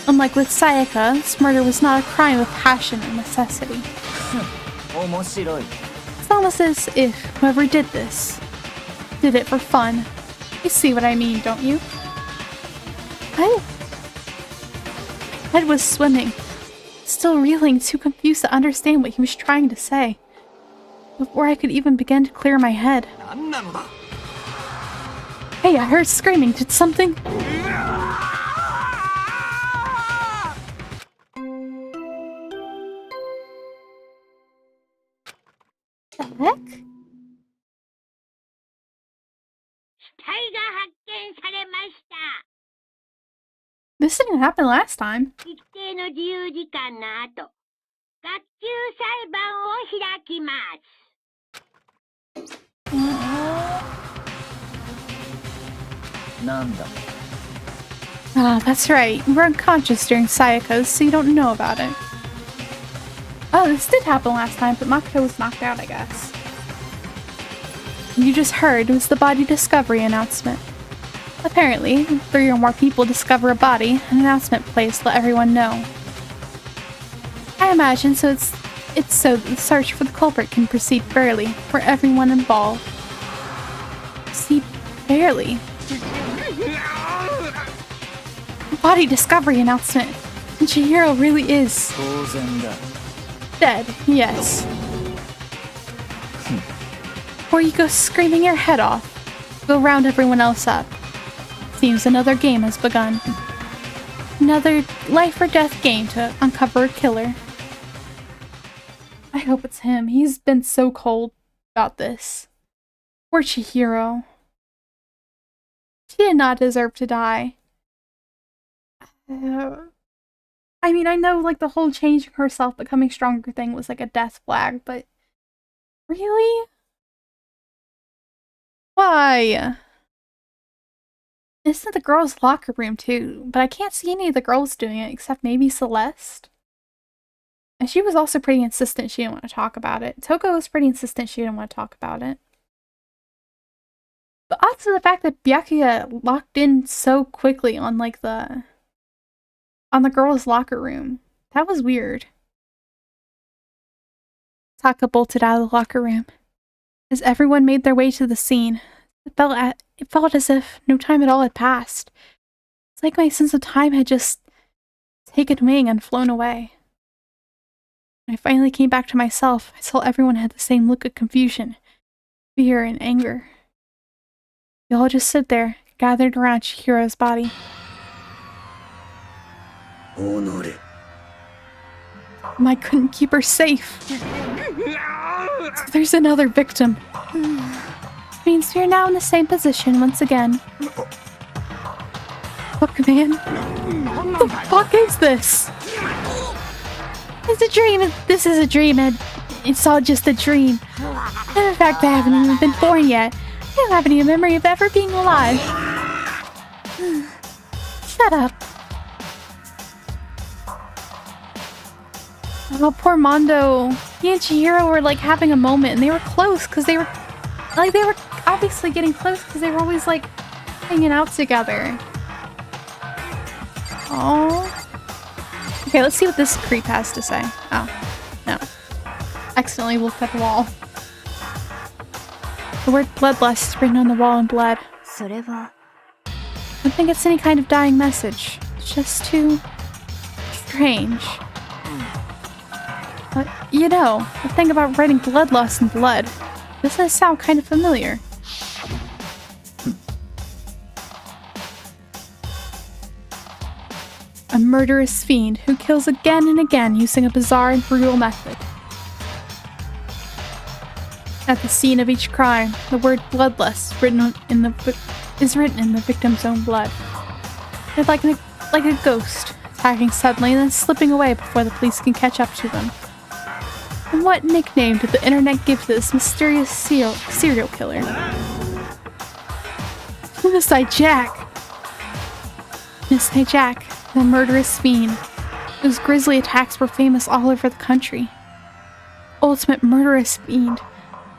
Unlike with Sayaka, this murder was not a crime of passion or necessity. It's almost as if whoever did this did it for fun. You see what I mean, don't you? Head was swimming, still reeling, too confused to understand what he was trying to say. Before I could even begin to clear my head. Hey, I heard screaming. Did something... The heck? 死体が発見されました。 This didn't happen last time. 一定の自由時間の後、学級裁判を開きます。Ah, that's right. You were unconscious during Sayaka's, so you don't know about it. Oh, this did happen last time, but Makoto was knocked out, I guess. You just heard was the body discovery announcement. Apparently, if 3 or more people discover a body, an announcement plays to let everyone know. I imagine so it's so that the search for the culprit can proceed fairly for everyone involved. Proceed fairly? Body discovery announcement. And Chihiro really is dead, yes. Or you go screaming your head off. Go round everyone else up. Seems another game has begun. Another life or death game to uncover a killer. I hope it's him. He's been so cold about this. Poor Chihiro. She did not deserve to die. I mean, I know like the whole changing herself, becoming stronger thing was like a death flag, but really? Why? This is the girls' locker room too, but I can't see any of the girls doing it except maybe Celeste. And she was also pretty insistent she didn't want to talk about it. Toko was pretty insistent she didn't want to talk about it. But also the fact that Byakuya locked in so quickly on like the girls' locker room. That was weird. Taka bolted out of the locker room. As everyone made their way to the scene, it felt as if no time at all had passed. It's like my sense of time had just taken wing and flown away. When I finally came back to myself, I saw everyone had the same look of confusion, fear, and anger. They all just stood there, gathered around Chihiro's body. Honore. I couldn't keep her safe. There's another victim. Means we're now in the same position once again. Fuck, man. What the fuck is this? It's a dream. This is a dream, and it's all just a dream. And in fact, I haven't even been born yet. I don't have any memory of ever being alive. Shut up. Oh, poor Mondo. He and Chihiro were like having a moment, and they were close because they were obviously getting close because they were always like hanging out together. Oh. Okay, let's see what this creep has to say. Oh, no. Accidentally looked at the wall. The word bloodlust is written on the wall in blood. I don't think it's any kind of dying message. It's just too strange. But, you know, the thing about writing bloodlust in blood, this does sound kind of familiar. A murderous fiend who kills again and again using a bizarre and brutal method. At the scene of each crime, the word bloodlust is written in the victim's own blood. It's like a ghost, attacking suddenly and then slipping away before the police can catch up to them. And what nickname did the internet give to this mysterious serial killer? Homicide Jack! Homicide Jack, the murderous fiend, whose grisly attacks were famous all over the country. Ultimate murderous fiend,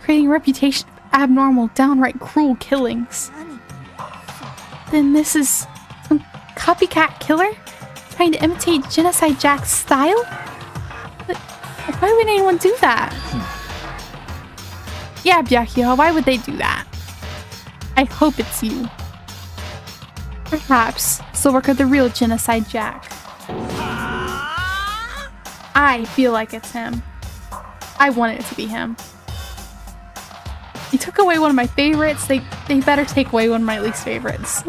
creating a reputation of abnormal, downright cruel killings. Then this is some copycat killer trying to imitate Genocide Jack's style? But why would anyone do that? Yeah, Byakuya, why would they do that? I hope it's you. Perhaps it's the work of the real Genocide Jack. I feel like it's him. I want it to be him. He took away one of my favorites. They better take away one of my least favorites.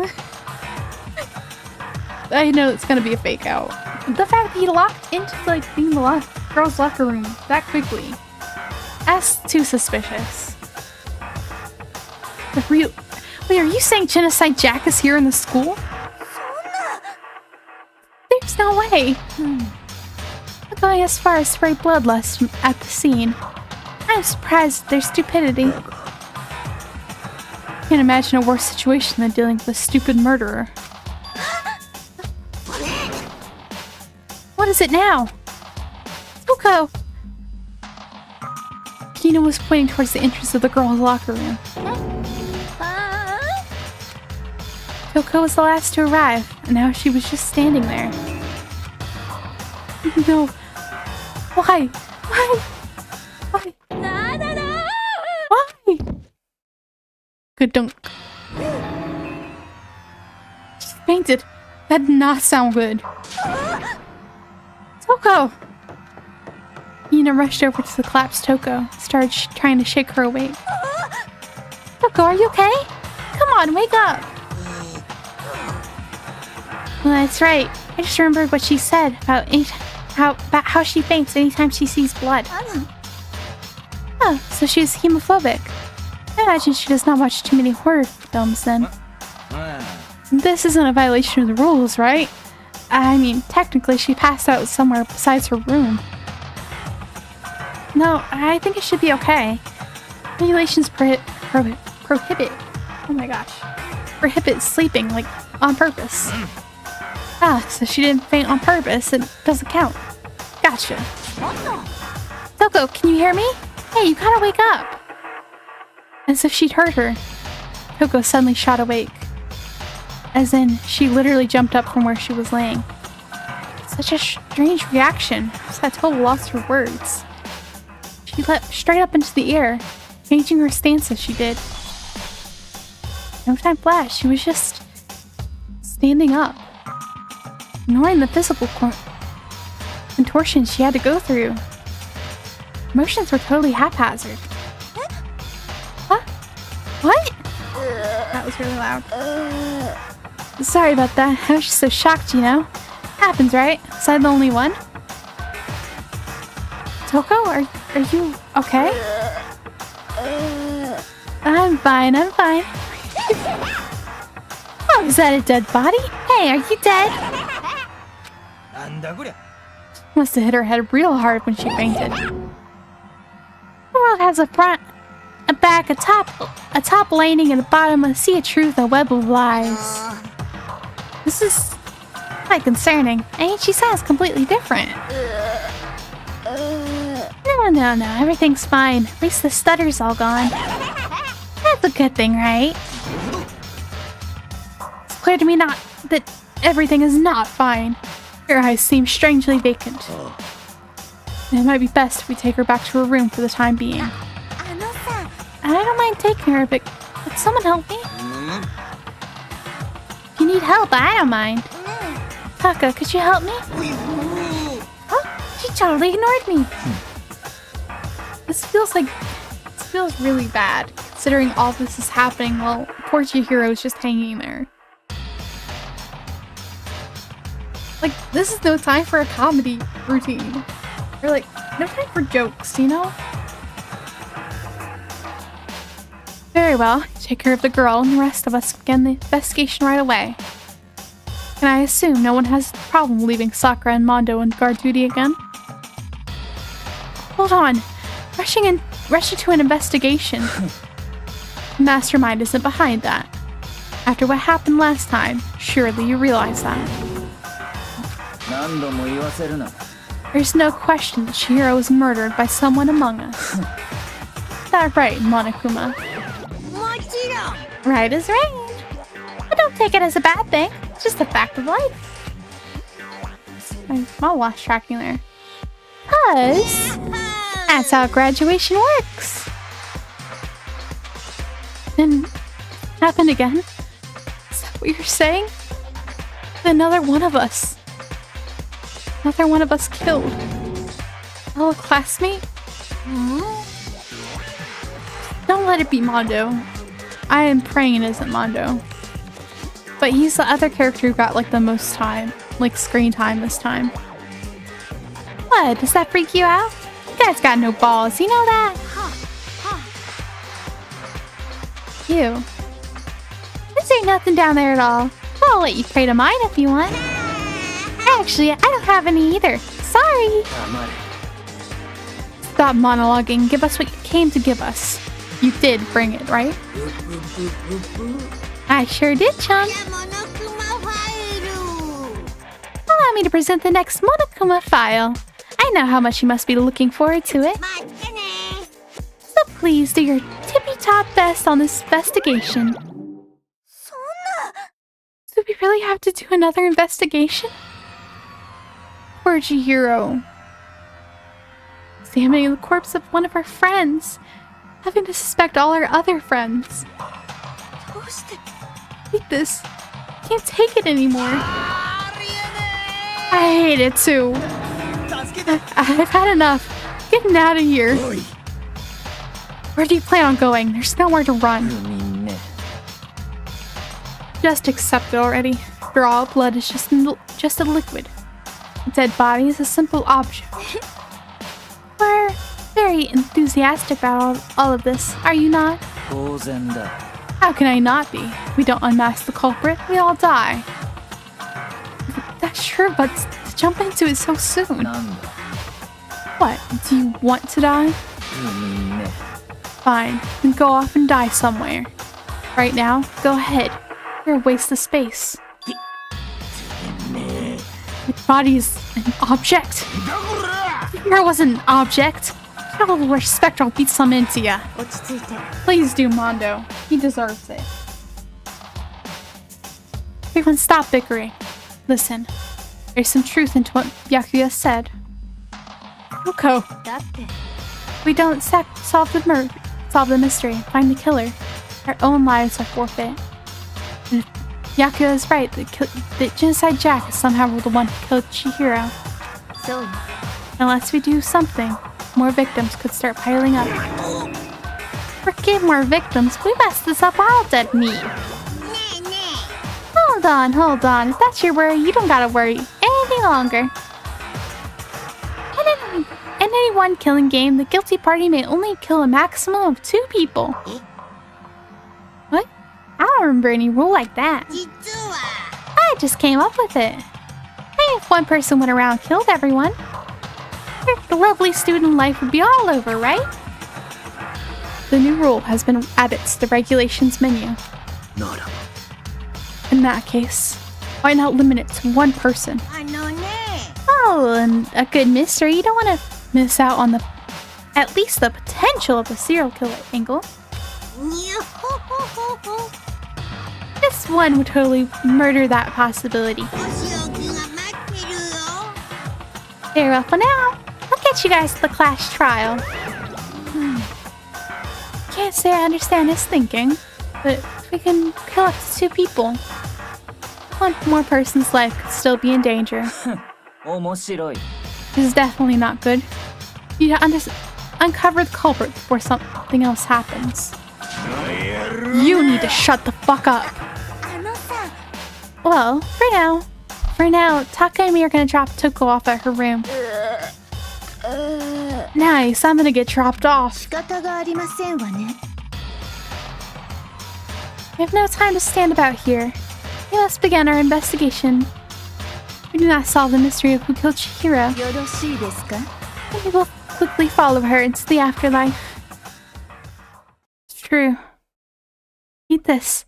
I know it's gonna be a fake out. The fact that he locked into like being the girls' locker room that quickly. That's too suspicious. The real... Wait, are you saying Genocide Jack is here in the school? There's no way. I'm going as far as to write bloodlust at the scene. I'm surprised at their stupidity. Can't imagine a worse situation than dealing with a stupid murderer. What is it now? Toko! Kina was pointing towards the entrance of the girls' locker room. Toko was the last to arrive, and now she was just standing there. No. Why? Why? Why? Why? Good dunk. She fainted. That did not sound good. Toko! Nina rushed over to the collapsed Toko, started trying to shake her awake. Toko, are you okay? Come on, wake up! Well, that's right. I just remembered what she said about how she faints anytime she sees blood. Oh, so she's hemophobic. I imagine she does not watch too many horror films then. This isn't a violation of the rules, right? I mean, technically she passed out somewhere besides her room. No, I think it should be okay. Regulations prohibit, oh my gosh, prohibit sleeping, like, on purpose. Ah, so she didn't faint on purpose, it doesn't count. Gotcha. Toko, can you hear me? Hey, you gotta wake up. As if she'd heard her, Toko suddenly shot awake. As in, she literally jumped up from where she was laying. Such a strange reaction. Satoru lost her words. She leapt straight up into the air, changing her stance as she did. No time flashed, she was just standing up, ignoring the physical contortions she had to go through. Motions were totally haphazard. Huh? What? That was really loud. Sorry about that. I was just so shocked, you know? Happens, right? Was I the only one? Toko, are you okay? I'm fine, I'm fine. Oh, is that a dead body? Hey, are you dead? Must have hit her head real hard when she fainted. The world has a front, a back, a top landing, and a bottom, a sea of truth, a web of lies. This is quite concerning. And she sounds completely different. No, everything's fine. At least the stutter's all gone. That's a good thing, right? It's clear to me that everything is not fine. Her eyes seem strangely vacant. It might be best if we take her back to her room for the time being. I don't mind taking her, but could someone help me? If you need help, I don't mind. Taka, could you help me? Oh, she totally ignored me. This feels really bad, considering all this is happening while poor Chihiro is just hanging there. Like, this is no time for a comedy routine. Or like, no time for jokes, you know? Very well, take care of the girl and the rest of us begin the investigation right away. Can I assume no one has a problem leaving Sakura and Mondo on guard duty again? Hold on. Rushing to an investigation. The mastermind isn't behind that. After what happened last time, surely you realize that. There's no question that Chihiro was murdered by someone among us. Is that right, Monokuma? Right is right. But don't take it as a bad thing. It's just a fact of life. I lost tracking there. 'Cause that's how graduation works. Then happened again? Is that what you're saying? Another one of us. Another one of us killed. Oh, a classmate? Don't let it be Mondo. I am praying it isn't Mondo. But he's the other character who got like the most time, like screen time this time. What? Does that freak you out? You guys got no balls, you know that? You. This ain't nothing down there at all. I'll let you pray to mine if you want. Actually, I don't have any either. Sorry. Stop monologuing. Give us what you came to give us. You did bring it, right? I sure did, Chun. Allow me to present the next Monokuma file. I know how much you must be looking forward to it. So please do your tippy-top best on this investigation. Do we really have to do another investigation? Poor Chihiro. Examining the corpse of one of our friends. Having to suspect all our other friends. I hate this. I can't take it anymore. I hate it too. I've had enough. Getting out of here. Where do you plan on going? There's nowhere to run. Just accept it already. After all, blood is just a liquid. A dead body is a simple object. We're very enthusiastic about all of this, are you not? How can I not be? We don't unmask the culprit, we all die. That's true, but to jump into it so soon. What? Do you want to die? Fine, then go off and die somewhere. Right now, go ahead. You're a waste of space. My body is an object. Chihiro wasn't an object. How will respect I'll beat some into ya. 落ち着いて。 Please do, Mondo. He deserves it. Everyone stop bickering. Listen, there's some truth into what Byakuya said. Yoko, だって。 we don't solve the mystery, find the killer. Our own lives are forfeit. And if Byakuya is right, the Genocide Jack is somehow the one who killed Chihiro. そうよ。 Unless we do something, more victims could start piling up. Forget more victims. We messed this up all dead meat. Hold on. If that's your worry, you don't gotta worry any longer. In any one killing game, the guilty party may only kill a maximum of 2 people. What? I don't remember any rule like that. I just came up with it. Hey, if one person went around and killed everyone, the lovely student life would be all over, right? The new rule has been added to the regulations menu. Nada. In that case, why not limit it to 1 person? Oh, and a good mystery. You don't want to miss out on at least the potential of the serial killer angle. This one would totally murder that possibility. Very well for now. I'll get you guys to the class trial. Can't say I understand his thinking, but if we can kill up to 2 people, 1 more person's life could still be in danger. 面白い。 This is definitely not good. You uncover the culprit before something else happens. You need to shut the fuck up. Well, for now, Taka and me are gonna drop Toko off at her room. Nice, I'm gonna get dropped off. 仕方がありませんわね。 We have no time to stand about here. We must begin our investigation. We do not solve the mystery of who killed Chihiro. よろしいですか？ We will quickly follow her into the afterlife. It's true. Eat this.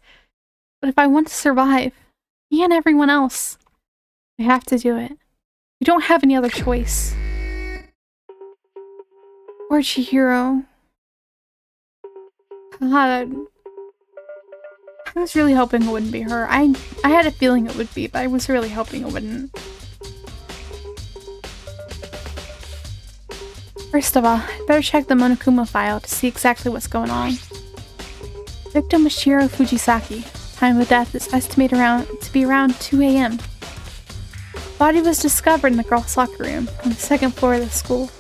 But if I want to survive, me and everyone else, we have to do it. We don't have any other choice. Or Chihiro. God. I was really hoping it wouldn't be her. I had a feeling it would be, but I was really hoping it wouldn't. First of all, I better check the Monokuma file to see exactly what's going on. Victim was Shiro Fujisaki. Time of death is estimated to be around 2 a.m. Body was discovered in the girls' locker room on the 2nd floor of the school.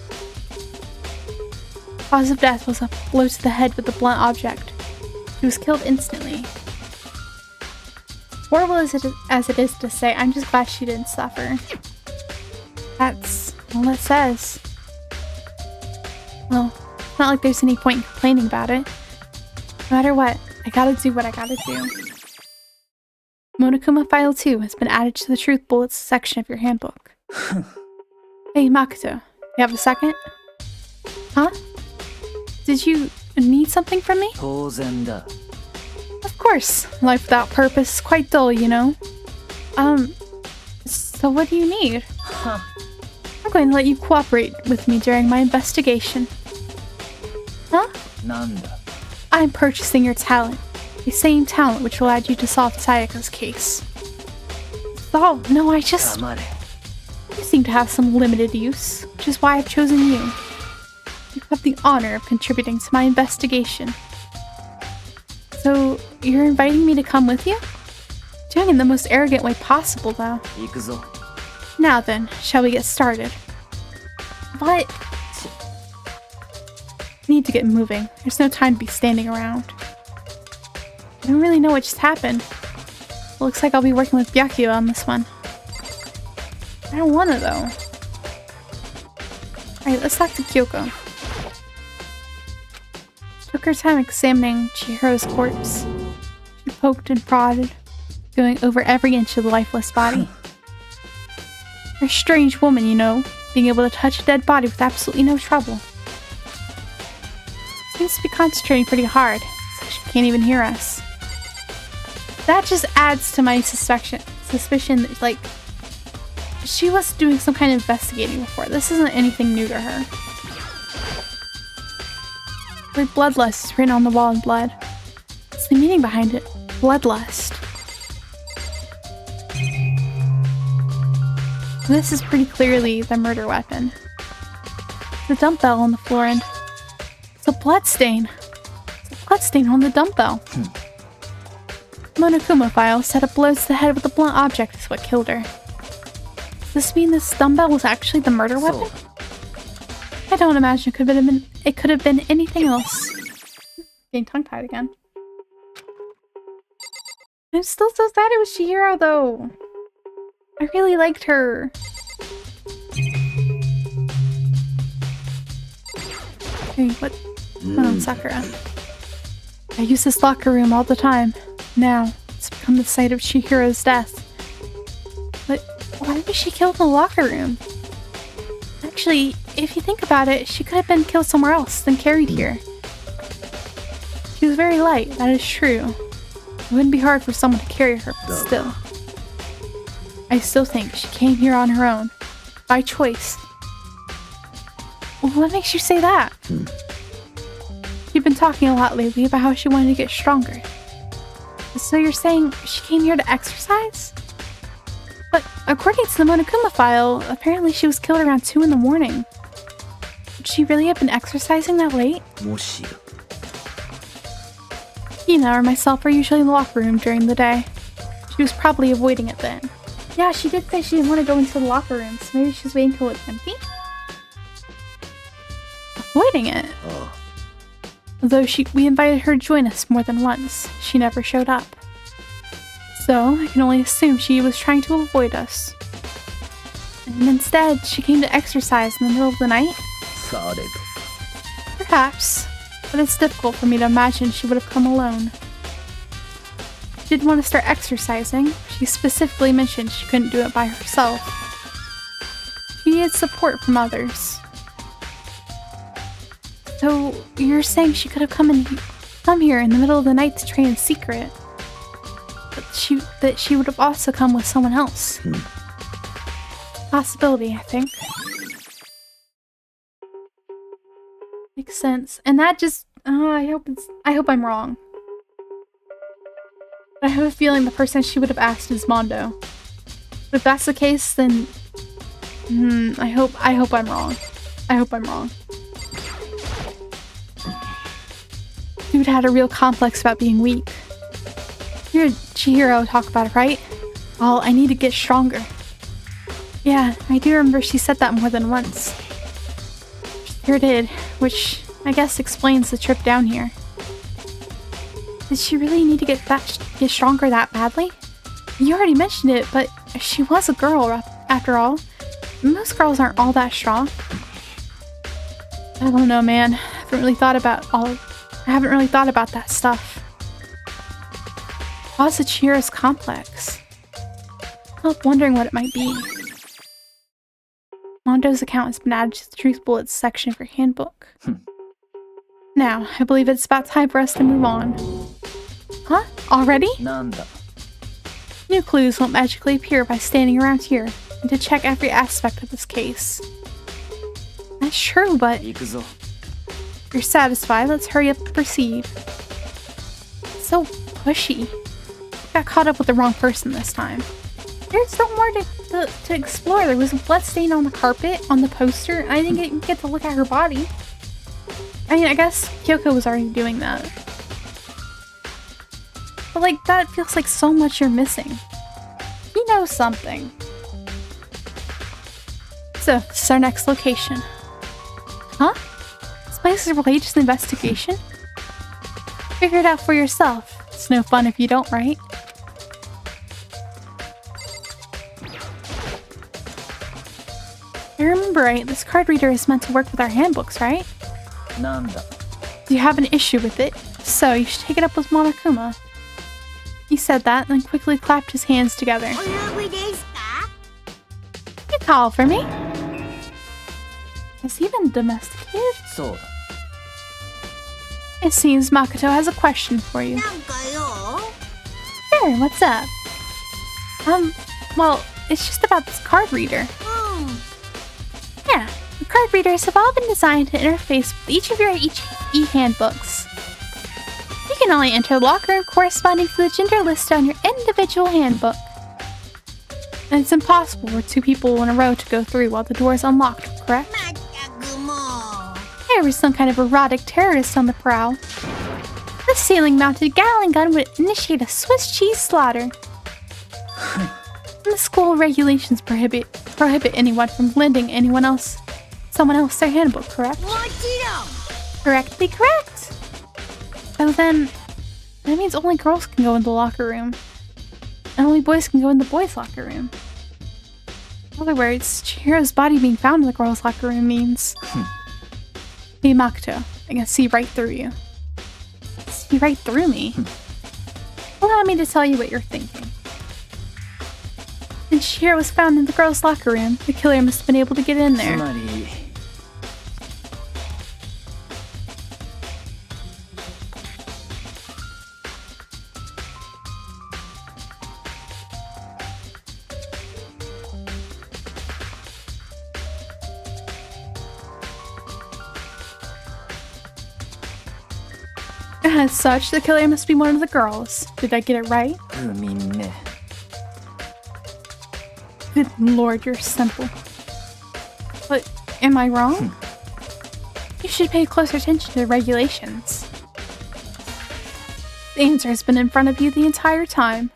Cause of death was a blow to the head with a blunt object. She was killed instantly. Horrible as it is to say, I'm just glad she didn't suffer. That's all it says. Well, it's not like there's any point in complaining about it. No matter what, I gotta do what I gotta do. Monokuma File 2 has been added to the Truth Bullets section of your handbook. Hey, Makoto, you have a second? Huh? Did you need something from me? 当然だ。 Of course. Life without purpose is quite dull, you know? So what do you need? I'm going to let you cooperate with me during my investigation. Huh? なんだ。 I'm purchasing your talent. The same talent which will allow you to solve Sayaka's case. Oh, no, I just... 黙れ。 You seem to have some limited use, which is why I've chosen you. You have the honor of contributing to my investigation. So, you're inviting me to come with you? Doing it in the most arrogant way possible, though. 行くぞ。 Now then, shall we get started? But... I need to get moving. There's no time to be standing around. I don't really know what just happened. It looks like I'll be working with Byakuya on this one. I don't wanna, though. Alright, let's talk to Kyoko. Took her time examining Chihiro's corpse. She poked and prodded, going over every inch of the lifeless body. You're a strange woman, you know, being able to touch a dead body with absolutely no trouble. Seems to be concentrating pretty hard, so she can't even hear us. That just adds to my suspicion that, like, she was doing some kind of investigating before. This isn't anything new to her. The word bloodlust is written on the wall in blood. What's the meaning behind it? Bloodlust. This is pretty clearly the murder weapon. The dumbbell on the floor and it's a bloodstain. It's a bloodstain on the dumbbell. Monokuma file said a blow to the head with a blunt object is what killed her. Does this mean this dumbbell was actually the murder weapon? I don't imagine it could have been anything else. Getting tongue-tied again. I'm still so sad it was Chihiro though. I really liked her. Hey, what? Oh, Sakura. I use this locker room all the time. Now, it's become the site of Chihiro's death. But why was she killed in the locker room? Actually, if you think about it, she could have been killed somewhere else, then carried here. She was very light, that is true. It wouldn't be hard for someone to carry her, but still. I still think she came here on her own. By choice. What makes you say that? You've been talking a lot lately about how she wanted to get stronger. So you're saying she came here to exercise? But according to the Monokuma file, apparently she was killed around 2 in the morning. Would she really have been exercising that late? Hina or myself are usually in the locker room during the day. She was probably avoiding it then. Yeah, she did say she didn't want to go into the locker room, so maybe she was waiting till it's empty? Avoiding it? Although we invited her to join us more than once, she never showed up. So, I can only assume she was trying to avoid us. And instead, she came to exercise in the middle of the night? Perhaps, but it's difficult for me to imagine she would have come alone. She didn't want to start exercising. She specifically mentioned she couldn't do it by herself. She needed support from others. So, you're saying she could have come here in the middle of the night to train in secret? That she would have also come with someone else? Possibility, I think. Makes sense. And that just... I hope I'm wrong. But I have a feeling the person she would have asked is Mondo. But if that's the case, then... I hope I'm wrong. I hope I'm wrong. Dude had a real complex about being weak. You heard Chihiro talk about it, right? Oh, I need to get stronger. Yeah, I do remember she said that more than once. She sure did, which I guess explains the trip down here. Did she really need to get stronger that badly? You already mentioned it, but she was a girl after all. Most girls aren't all that strong. I don't know, man. I haven't really thought about that stuff. What's Chihiro's complex? I'm wondering what it might be. Mondo's account has been added to the Truth Bullets section of your handbook. Now, I believe it's about time for us to move on. Huh? Already? New clues won't magically appear by standing around here and to check every aspect of this case. That's true, but... If you're satisfied, let's hurry up and proceed. So pushy. Got caught up with the wrong person this time. There's still more to explore. There was a blood stain on the carpet, on the poster, and I didn't even get to look at her body. I mean, I guess Kyoko was already doing that. But like, that feels like so much you're missing. He knows something. So, this is our next location. Huh? This place is related to the investigation? Figure it out for yourself. It's no fun if you don't, right? If I remember right, this card reader is meant to work with our handbooks, right? Do you have an issue with it? So, you should take it up with Monokuma. He said that, then quickly clapped his hands together. You call for me? Has he been domesticated? It seems Makoto has a question for you. Sure, what's up? Well, it's just about this card reader. Yeah, the card readers have all been designed to interface with each of your e-handbooks. You can only enter the locker room corresponding to the gender listed on your individual handbook. And it's impossible for two people in a row to go through while the door is unlocked, correct? There was some kind of erotic terrorist on the prowl. The ceiling-mounted Gatling gun would initiate a Swiss cheese slaughter. And the school regulations prohibit anyone from lending someone else their handbook, correct? Correctly correct. So then, that means only girls can go in the locker room. And only boys can go in the boys' locker room. In other words, Chihiro's body being found in the girls' locker room means... Hey Makoto, I can see right through you. See right through me? Allow me to tell you what you're thinking. Since Chihiro was found in the girls' locker room, the killer must have been able to get in there. As such, the killer must be one of the girls. Did I get it right? Good lord, you're simple. But am I wrong? You should pay closer attention to the regulations. The answer has been in front of you the entire time.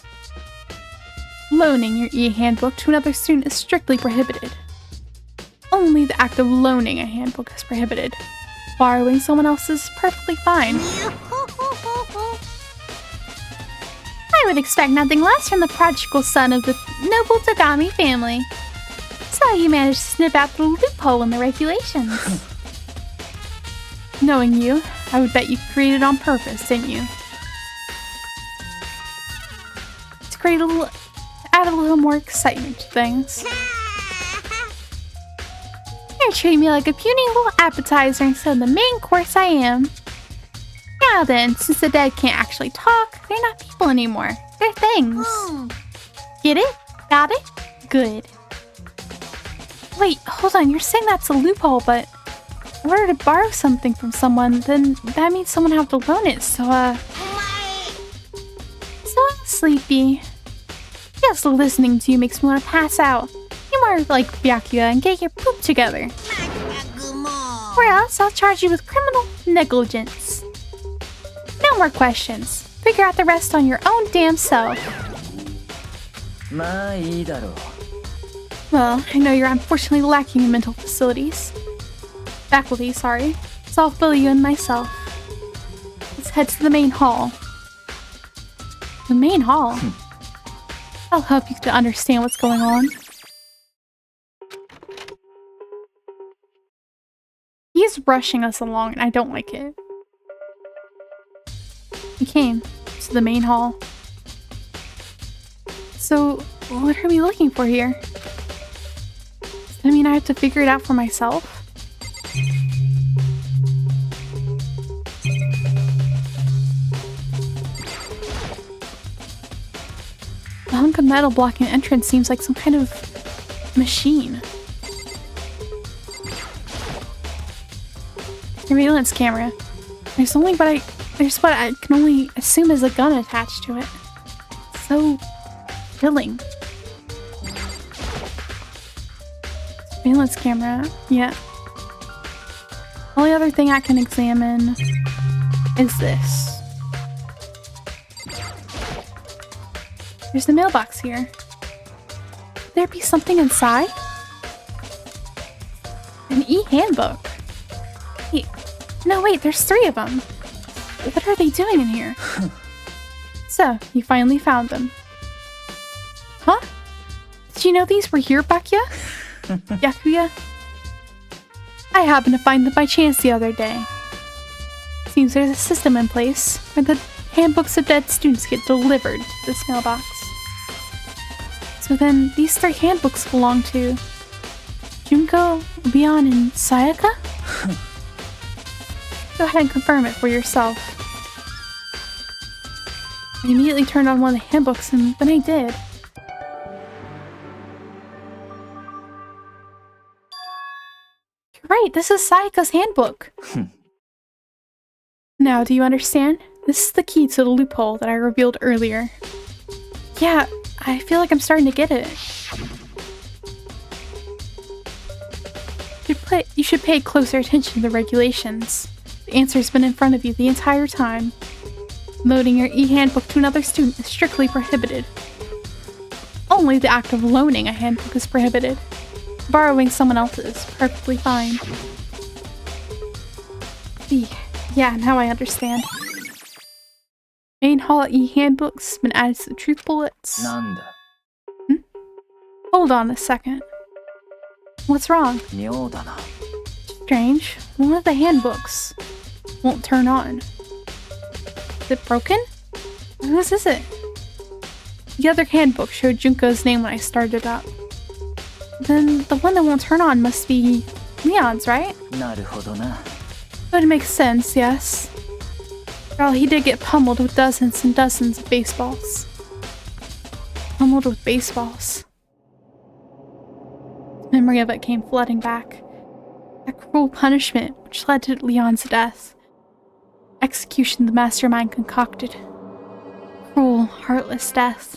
Loaning your e-handbook to another student is strictly prohibited. Only the act of loaning a handbook is prohibited. Borrowing someone else's is perfectly fine. I would expect nothing less from the prodigal son of the noble Togami family. So you managed to snip out the loophole in the regulations. Knowing you, I would bet you created it on purpose, didn't you? To add a little more excitement to things. You're treating me like a puny little appetizer instead of the main course I am. Now then, since the dead can't actually talk, they're not people anymore. They're things. Get it? Got it? Good. Wait, hold on. You're saying that's a loophole, but in order to borrow something from someone, then that means someone have to loan it, so I'm sleepy. Just listening to you makes me want to pass out. You're more like Byakuya and get your poop together. Or else I'll charge you with criminal negligence. No more questions. Figure out the rest on your own damn self. Well, I know you're unfortunately lacking in mental faculty, sorry. So I'll fill you in myself. Let's head to the main hall. The main hall? I'll help you to understand what's going on. He's rushing us along and I don't like it. We came to the main hall. So, what are we looking for here? Does that mean I have to figure it out for myself? The hunk of metal blocking the entrance seems like some kind of machine. Surveillance camera. There's what I can only assume is a gun attached to it. So thrilling. Surveillance camera. Yeah. Only other thing I can examine is this. There's the mailbox here. Could there be something inside? An e-handbook. No, wait, there's 3 of them. What are they doing in here? So, you finally found them. Huh? Did you know these were here, Byakuya? I happened to find them by chance the other day. Seems there's a system in place where the handbooks of dead students get delivered to this mailbox. So then, these 3 handbooks belong to Junko, Leon, and Sayaka? Go ahead and confirm it for yourself. I immediately turned on one of the handbooks and then I did. right, this is Sayaka's handbook. Now, do you understand? This is the key to the loophole that I revealed earlier. Yeah, I feel like I'm starting to get it. You should pay closer attention to the regulations. The answer's been in front of you the entire time. Loaning your e-handbook to another student is strictly prohibited. Only the act of loaning a handbook is prohibited. Borrowing someone else's is perfectly fine. Yeah, now I understand. Main hall e-handbooks been added to the truth bullets. Nanda. Hold on a second. What's wrong? 妙だな。 Strange. One of the handbooks won't turn on. Is it broken? Whose is it? The other handbook showed Junko's name when I started it up. Then the one that won't turn on must be Leon's, right? なるほどな。 Would make sense, yes. Well, he did get pummeled with dozens and dozens of baseballs. Pummeled with baseballs. Memory of it came flooding back. That cruel punishment which led to Leon's death. Execution the mastermind concocted. Cruel, heartless death.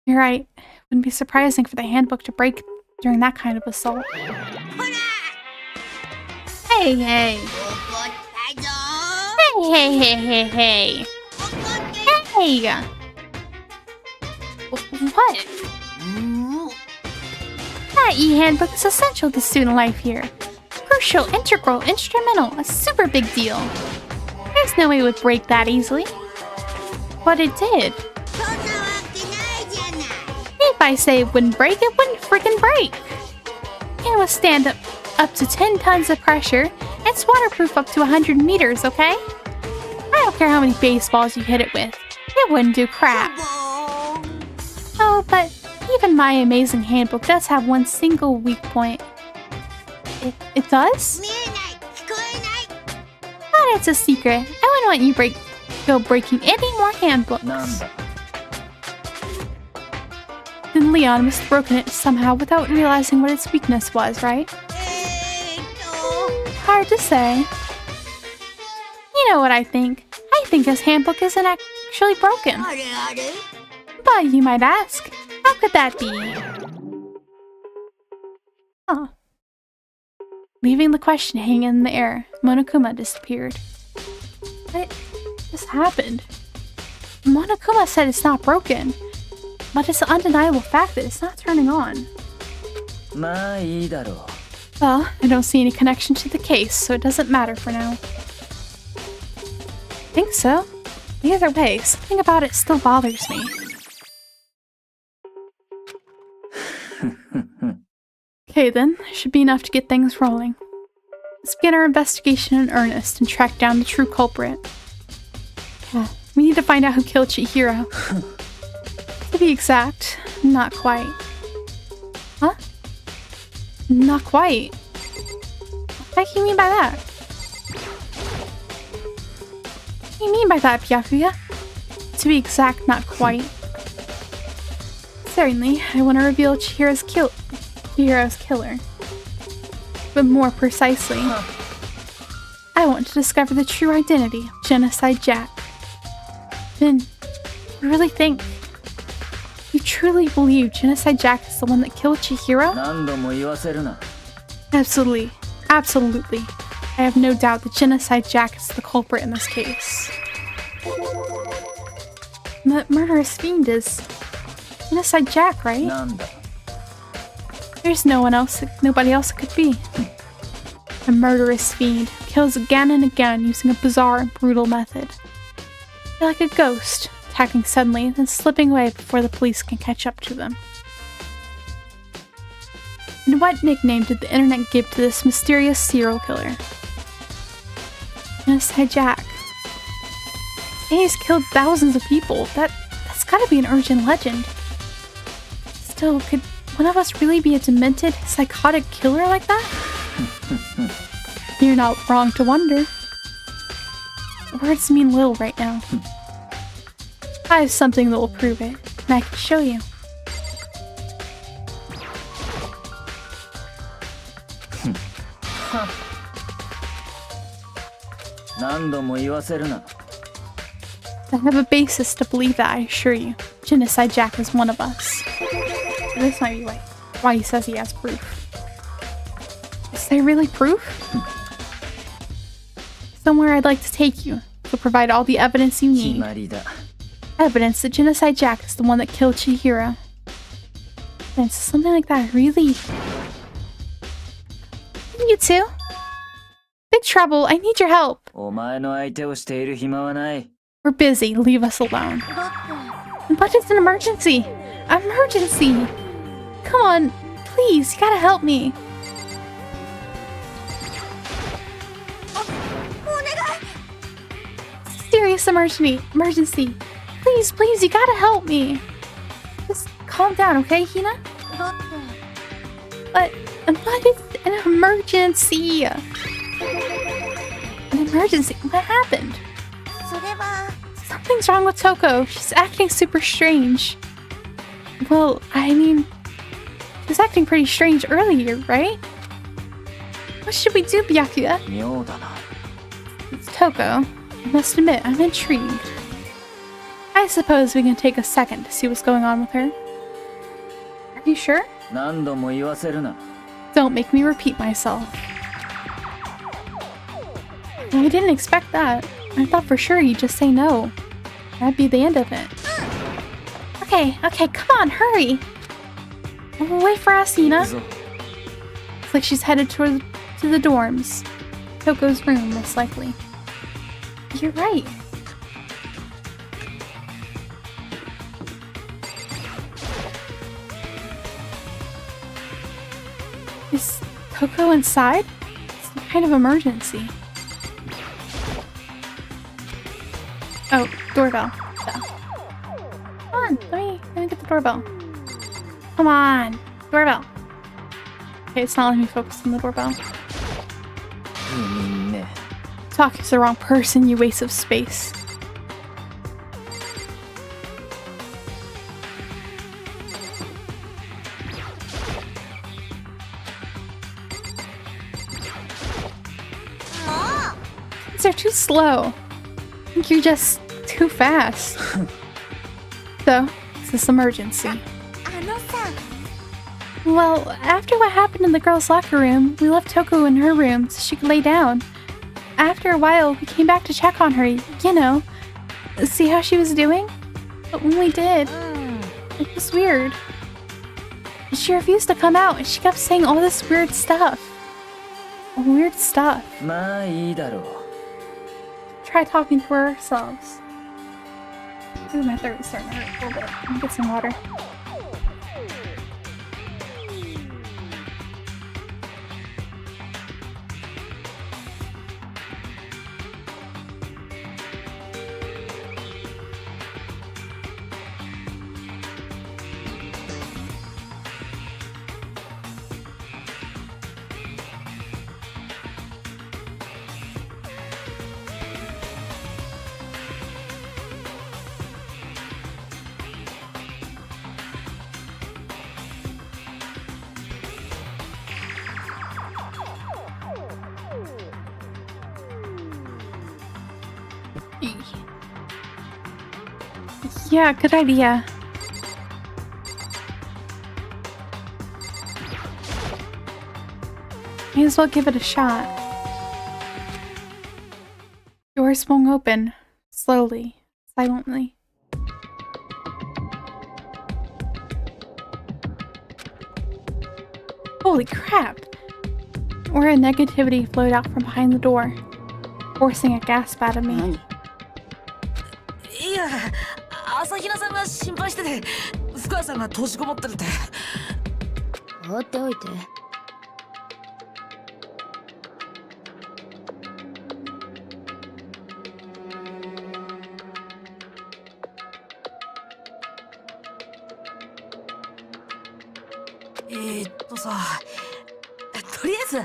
You're right. It wouldn't be surprising for the handbook to break during that kind of assault. Hey, hey. Hey, hey, hey, hey, hey. Hey! What? That e-handbook is essential to student life here. Crucial, integral, instrumental, a super big deal. There's no way it would break that easily. But it did. If I say it wouldn't break, it wouldn't freaking break. It will stand up to 10 tons of pressure. It's waterproof up to 100 meters, okay? I don't care how many baseballs you hit it with. It wouldn't do crap. Oh, but even my amazing handbook does have one single weak point. It does? But it's a secret. I wouldn't want you go breaking any more handbooks. Nanda. Then Leon must have broken it somehow without realizing what its weakness was, right? Hard to say. You know what I think? I think his handbook isn't actually broken. But you might ask, how could that be? Huh. Leaving the question hanging in the air, Monokuma disappeared. What just happened? Monokuma said it's not broken, but it's an undeniable fact that it's not turning on. まあいいだろう。 Well, I don't see any connection to the case, so it doesn't matter for now. Think so? Either way, something about it still bothers me. Okay then, should be enough to get things rolling. Let's begin our investigation in earnest and track down the true culprit. Yeah, we need to find out who killed Chihiro. To be exact, not quite. Huh? Not quite. What do you mean by that? What do you mean by that, Byakuya? To be exact, not quite. Certainly, I want to reveal Chihiro's killer. But more precisely, I want to discover the true identity of Genocide Jack. Then, you really think? You truly believe Genocide Jack is the one that killed Chihiro? 何度も言わせるな。 Absolutely. Absolutely. I have no doubt that Genocide Jack is the culprit in this case. The murderous fiend is Genocide Jack, right? なんだ。 There's nobody else it could be. A murderous fiend kills again and again using a bizarre and brutal method. They're like a ghost, attacking suddenly, then slipping away before the police can catch up to them. And what nickname did the internet give to this mysterious serial killer? Genocide Jack. He's killed thousands of people. That's gotta be an urgent legend. Still, could one of us really be a demented, psychotic killer like that? You're not wrong to wonder. Words mean little right now. I have something that will prove it, and I can show you. 何度も言わせるな。 I have a basis to believe that, I assure you. Genocide Jack is one of us. This might be why he says he has proof. Is there really proof? Somewhere I'd like to take you to provide all the evidence you 決 need. まりだ。 Evidence that Genocide Jack is the one that killed Chihiro. And something like that really... You too? Big trouble, I need your help. お前の相手をしている暇はない。 We're busy, leave us alone. But it's an emergency! Emergency! Come on, please, you gotta help me. Serious emergency. Please, you gotta help me. Just calm down, okay, Hina? But it's an emergency. An emergency? What happened? それは Something's wrong with Toko. She's acting super strange. Well, I mean, she was acting pretty strange earlier, right? What should we do, Byakuya? 妙だな。 It's Toko. I must admit, I'm intrigued. I suppose we can take a second to see what's going on with her. Are you sure? 何度も言わせるな。 Don't make me repeat myself. I didn't expect that. I thought for sure you'd just say no. That'd be the end of it. Okay, come on, hurry! Wait for us, Hina. 行くぞ。 Looks like she's headed to the dorms. Toko's room, most likely. You're right. Is Toko inside? Some kind of emergency. Oh, doorbell. Come on, let me get the doorbell. Come on, doorbell. Okay, it's not letting me focus on the doorbell. いいね。 Talking to the wrong person, you waste of space. These are too slow. I think you're just too fast. So, it's this emergency. あのさ Well, after what happened in the girls' locker room, we left Toko in her room so she could lay down. After a while, we came back to check on her, you know, see how she was doing? But when we did, it was weird. She refused to come out and she kept saying all this weird stuff. Weird stuff. まあいいだろう。 Try talking to her ourselves. Ooh, my throat is starting to hurt a little bit. Let me get some water. Yeah, good idea. May as well give it a shot. Doors swung open, slowly, silently. Holy crap! Aura of negativity flowed out from behind the door, forcing a gasp out of me. いや、朝比奈さんが心配してて、深谷さんが閉じこもってるって。放っておいてさ、とりあえず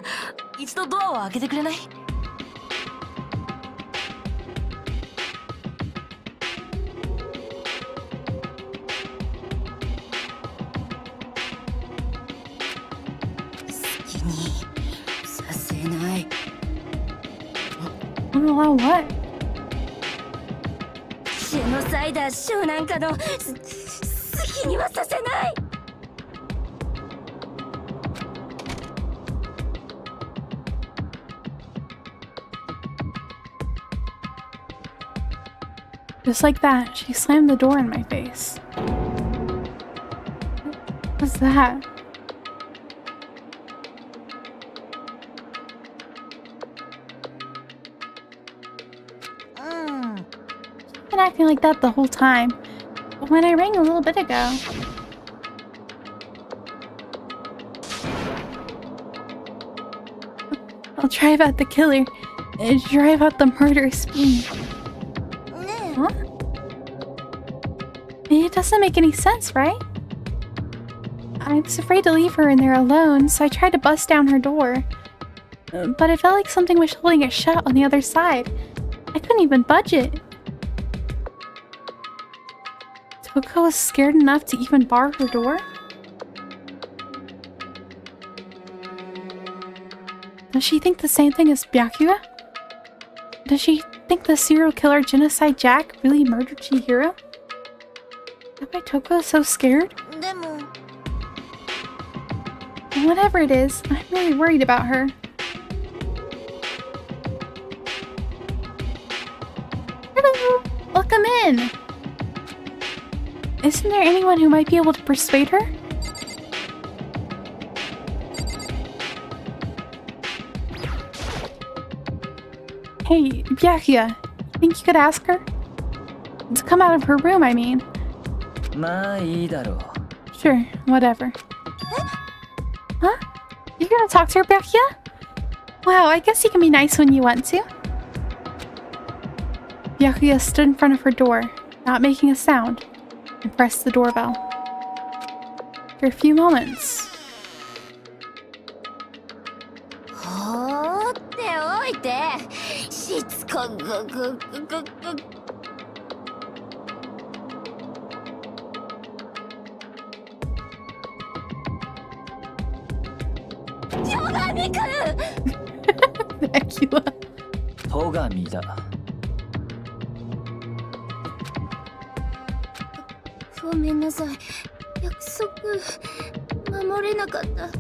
一度ドアを開けてくれない？好きにさせない。 Don't allow what? ジェノサイダーショーなんかの好きにはさせない。 Just like that, she slammed the door in my face. What's that? She's been acting like that the whole time. But when I rang a little bit ago. I'll drive out the killer and drive out the murderous fiend. Huh? It doesn't make any sense, right? I was afraid to leave her in there alone, so I tried to bust down her door. But it felt like something was holding it shut on the other side. I couldn't even budge it. Toko was scared enough to even bar her door? Does she think the same thing as Byakuya? Does she think the serial killer Genocide Jack really murdered Chihiro? Is that why Toko is so scared? でも Whatever it is, I'm really worried about her. Hello! Welcome in! Isn't there anyone who might be able to persuade her? Hey, Byakuya, think you could ask her? To come out of her room, I mean. まあいいだろう。 Sure, whatever. Huh? You're gonna talk to her, Byakuya? Wow, I guess you can be nice when you want to. Byakuya stood in front of her door, not making a sound, and pressed the doorbell. For a few moments. 放っておいて。しつこぐぐぐぐぐ。 Byakuya. 戸上だ。ごめんなさい。約束守れなかった。で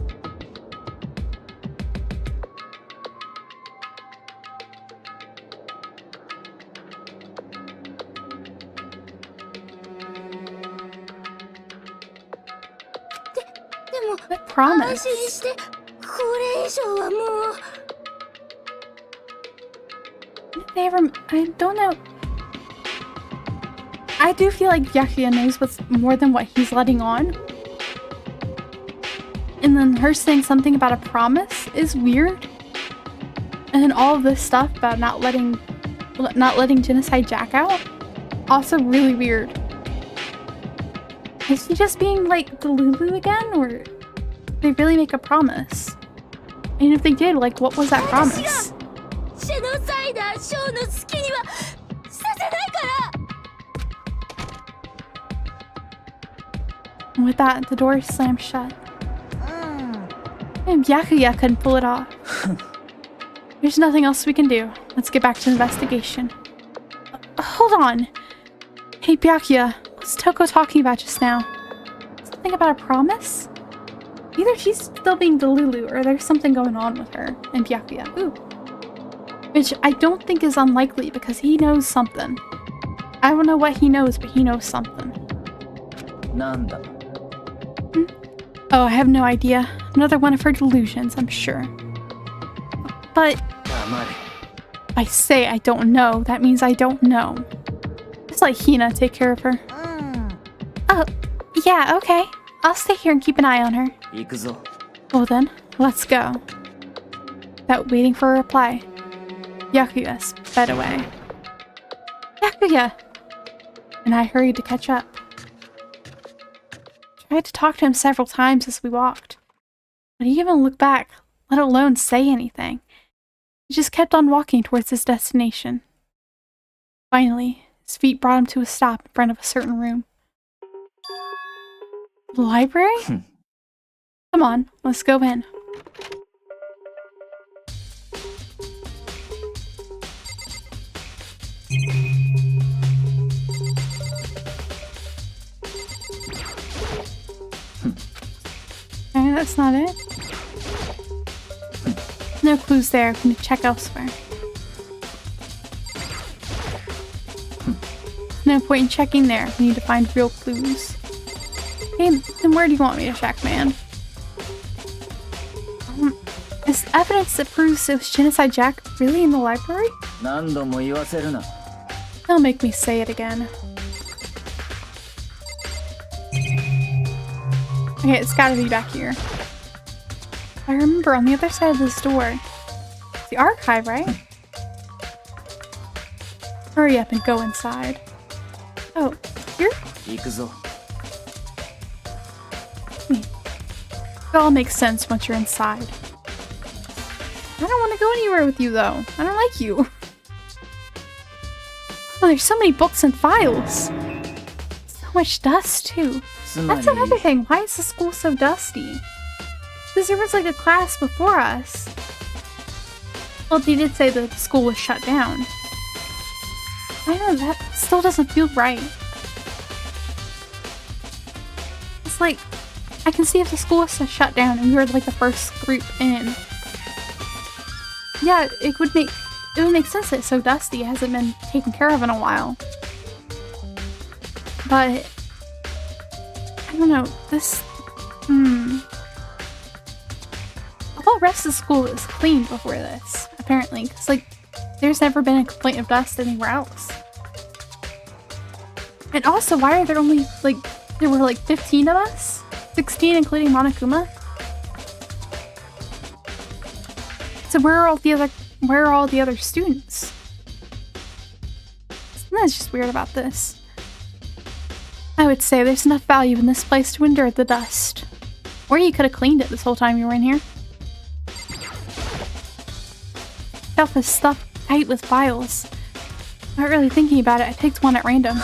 も I promise. 安心して。これ以上はもう。 They ever, I don't know. I do feel like Byakuya knows what's more than what he's letting on. And then her saying something about a promise is weird. And then all of this stuff about not letting Genocide Jack out, also really weird. Is he just being like Delulu again, or did they really make a promise? And if they did, like, what was that promise? ジェノサイダーショーの好きにはさせないから。 And with that, the door slammed shut. And Byakuya couldn't pull it off. There's nothing else we can do. Let's get back to the investigation. Hold on. Hey, Byakuya, what's Toko talking about just now? Something about a promise? Either she's still being Delulu or there's something going on with her and Byakuya. Ooh. Which I don't think is unlikely because he knows something. I don't know what he knows, but he knows something. なんだ。 Oh, I have no idea. Another one of her delusions, I'm sure. But 黙れ。 if I say I don't know, that means I don't know. Just let Hina take care of her. Oh, yeah, okay. I'll stay here and keep an eye on her. 行くぞ。 Well then, let's go. Without waiting for a reply, Byakuya sped away. Byakuya! And I hurried to catch up. Tried to talk to him several times as we walked, but he didn't even look back, let alone say anything. He just kept on walking towards his destination. Finally, his feet brought him to a stop in front of a certain room. The library? Come on, let's go in. that's not it. No clues there. I'm gonna check elsewhere. No point in checking there. We need to find real clues. Okay, then where do you want me to check, man? Is evidence that proves it was Genocide Jack really in the library? 何度も言わせるな。 Don't make me say it again. Okay, it's gotta be back here. I remember on the other side of this door. It's the archive, right? Hurry up and go inside. Oh, here? 行くぞ。 It all makes sense once you're inside. I don't want to go anywhere with you, though. I don't like you. Oh, there's so many books and files. So much dust, too. That's another thing. Why is the school so dusty? Because there was like a class before us. Well, they did say that the school was shut down. I don't know, that still doesn't feel right. It's like, I can see if the school was shut down and we were like the first group in. Yeah, it would make sense that it's so dusty. It hasn't been taken care of in a while. But I don't know, this the whole rest of the school was clean before this, apparently, because like there's never been a complaint of dust anywhere else. And also, why are there only like there were like 15 of us? 16 including Monokuma? So where are all the other students? That's just weird about this. I would say there's enough value in this place to endure the dust. Or you could have cleaned it this whole time you were in here. Shelf is stuffed tight with files. Not really thinking about it, I picked one at random.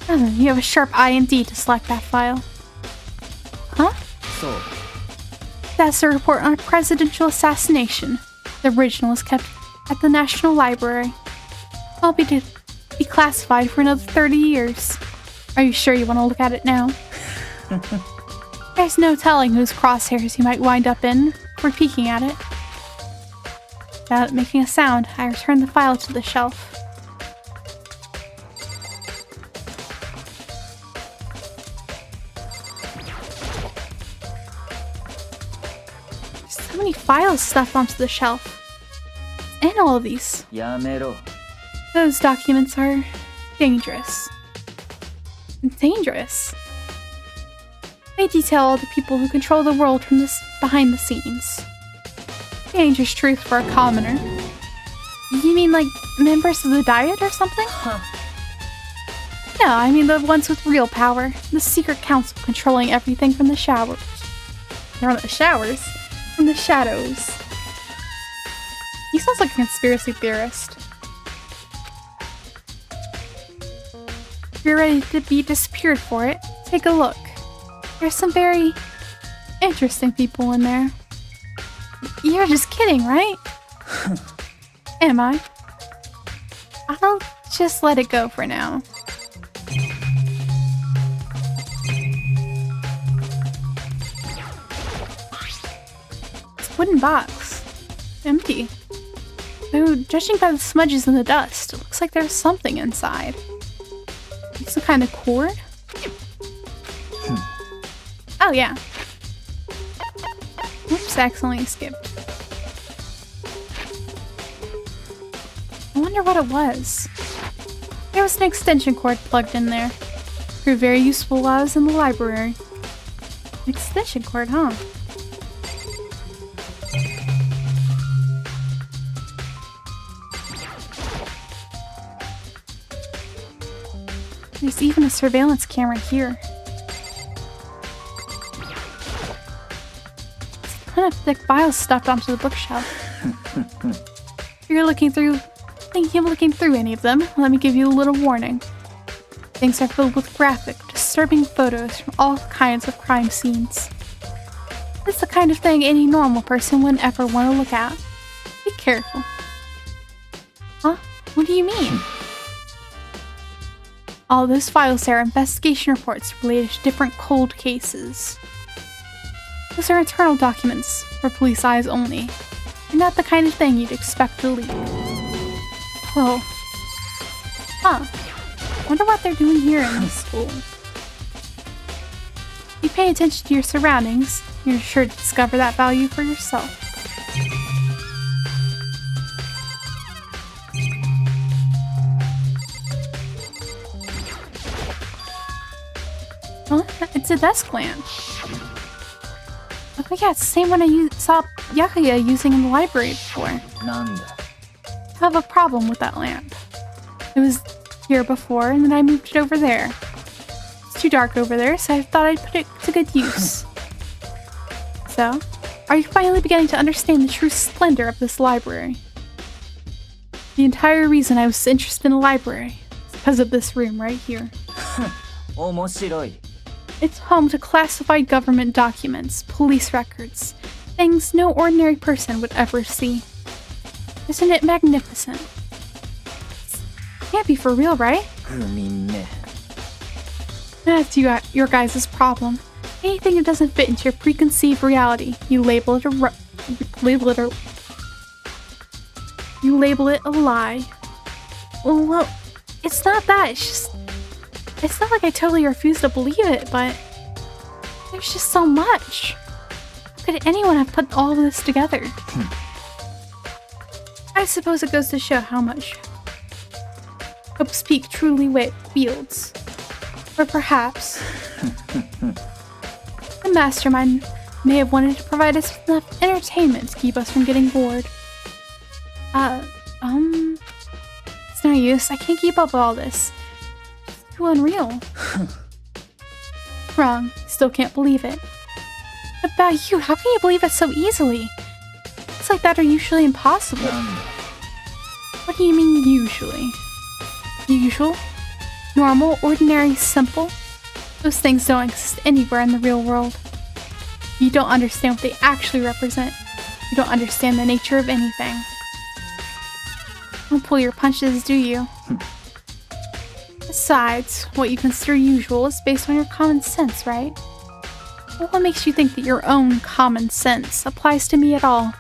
You have a sharp eye indeed to select that file. Huh? So. That's a report on a presidential assassination. The original is kept at the National Library. I'll be declassified for another 30 years. Are you sure you want to look at it now? There's no telling whose crosshairs you might wind up in for peeking at it. Without making a sound, I return the file to the shelf. So many files stuffed onto the shelf. And all of these. やめろ。 Those documents are dangerous. Dangerous? They detail all the people who control the world from this behind the scenes. Dangerous truth for a commoner. You mean like members of the Diet or something? Yeah, I mean the ones with real power. The secret council controlling everything from the showers. Not the showers. From the shadows. He sounds like a conspiracy theorist. If you're ready to be disappeared for it, take a look. There's some very interesting people in there. You're just kidding, right? Am I? I'll just let it go for now. It's a wooden box. Empty. Though, judging by the smudges in the dust, it looks like there's something inside. Some kind of cord? Oh, yeah. Oops, accidentally skipped. I wonder what it was. There was an extension cord plugged in there. Proved very useful while I was in the library. An extension cord, huh? There's even a surveillance camera here. It's a ton of thick files stuffed onto the bookshelf. If you're thinking of looking through any of them, let me give you a little warning. Things are filled with graphic, disturbing photos from all kinds of crime scenes. It's the kind of thing any normal person wouldn't ever want to look at. Be careful. Huh? What do you mean? All those files there are investigation reports related to different cold cases. Those are internal documents for police eyes only. And not the kind of thing you'd expect to leak. Whoa. Huh. Wonder what they're doing here in this school. If you pay attention to your surroundings, you're sure to discover that value for yourself. Oh, it's a desk lamp. Oh yeah, it's the same one I saw Yakuya using in the library before. Nanda. I have a problem with that lamp. It was here before, and then I moved it over there. It's too dark over there, so I thought I'd put it to good use. So, are you finally beginning to understand the true splendor of this library? The entire reason I was interested in the library is because of this room right here. 面白い。 It's home to classified government documents, police records, things no ordinary person would ever see. Isn't it magnificent? Can't be for real, right? グミね。 That's your guys' problem. Anything that doesn't fit into your preconceived reality, you label it a lie. Well, it's not that. It's not like I totally refuse to believe it, but there's just so much. How could anyone have put all of this together? I suppose it goes to show how much Hope's Peak truly wields. Or perhaps the mastermind may have wanted to provide us with enough entertainment to keep us from getting bored. It's no use. I can't keep up with all this. It's too unreal. Wrong. Still can't believe it. What about you? How can you believe it so easily? Things like that are usually impossible. What do you mean usually? Usual? Normal? Ordinary? Simple? Those things don't exist anywhere in the real world. You don't understand what they actually represent. You don't understand the nature of anything. Don't pull your punches, do you? Besides, what you consider usual is based on your common sense, right? Well, what makes you think that your own common sense applies to me at all?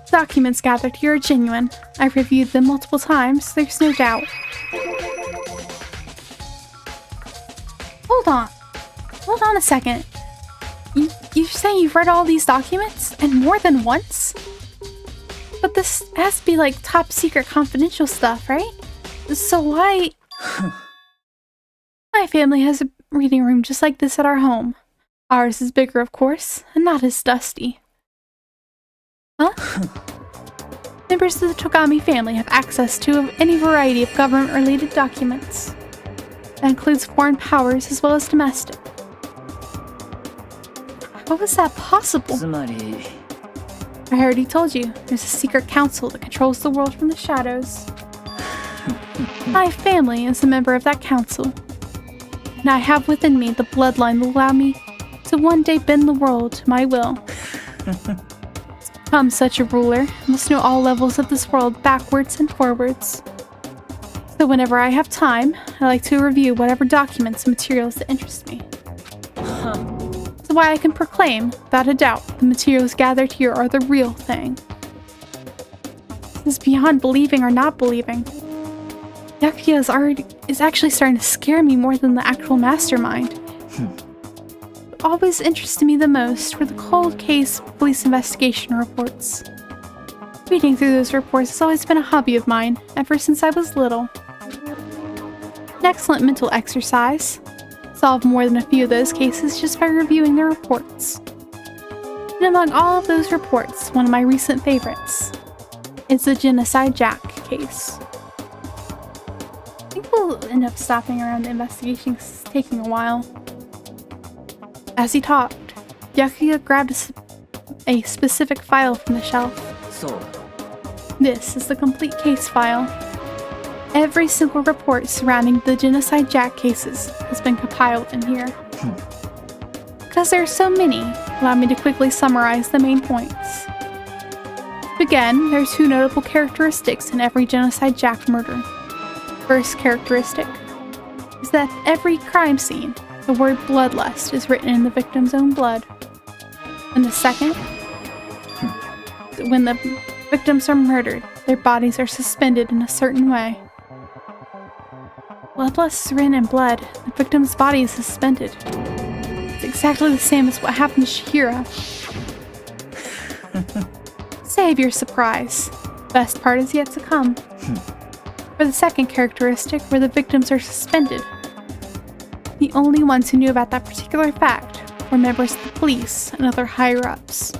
Documents gathered here are genuine. I've reviewed them multiple times, there's no doubt. Hold on a second. You say you've read all these documents? And more than once? But this has to be like top secret confidential stuff, right? So why... My family has a reading room just like this at our home. Ours is bigger, of course, and not as dusty. Huh? Members of the Togami family have access to any variety of government-related documents. That includes foreign powers as well as domestic. How was that possible? つまり I already told you, there's a secret council that controls the world from the shadows. My family is a member of that council. And I have within me the bloodline that will allow me to one day bend the world to my will. To become such a ruler, I must know all levels of this world backwards and forwards. So whenever I have time, I like to review whatever documents and materials that interest me. That's why I can proclaim, without a doubt, the materials gathered here are the real thing. This is beyond believing or not believing. Yakuya is actually starting to scare me more than the actual mastermind. What always interested me the most were the cold case police investigation reports. Reading through those reports has always been a hobby of mine, ever since I was little. An excellent mental exercise. Solve more than a few of those cases just by reviewing the reports. And among all of those reports, one of my recent favorites is the Genocide Jack case. I think we'll end up stopping around the investigation because it's taking a while. As he talked, Yakuya grabbed a specific file from the shelf. そう This is the complete case file. Every single report surrounding the Genocide Jack cases has been compiled in here. Because there are so many, allow me to quickly summarize the main points. Again, there are two notable characteristics in every Genocide Jack murder. First characteristic is that every crime scene The word bloodlust is written in the victim's own blood. And the second, when the victims are murdered, their bodies are suspended in a certain way. Bloodlust is written in blood. The victim's body is suspended. It's exactly the same as what happened to Shihira. Save your surprise. Best part is yet to come. For the second characteristic, where the victims are suspended, the only ones who knew about that particular fact were members of the police and other higher-ups.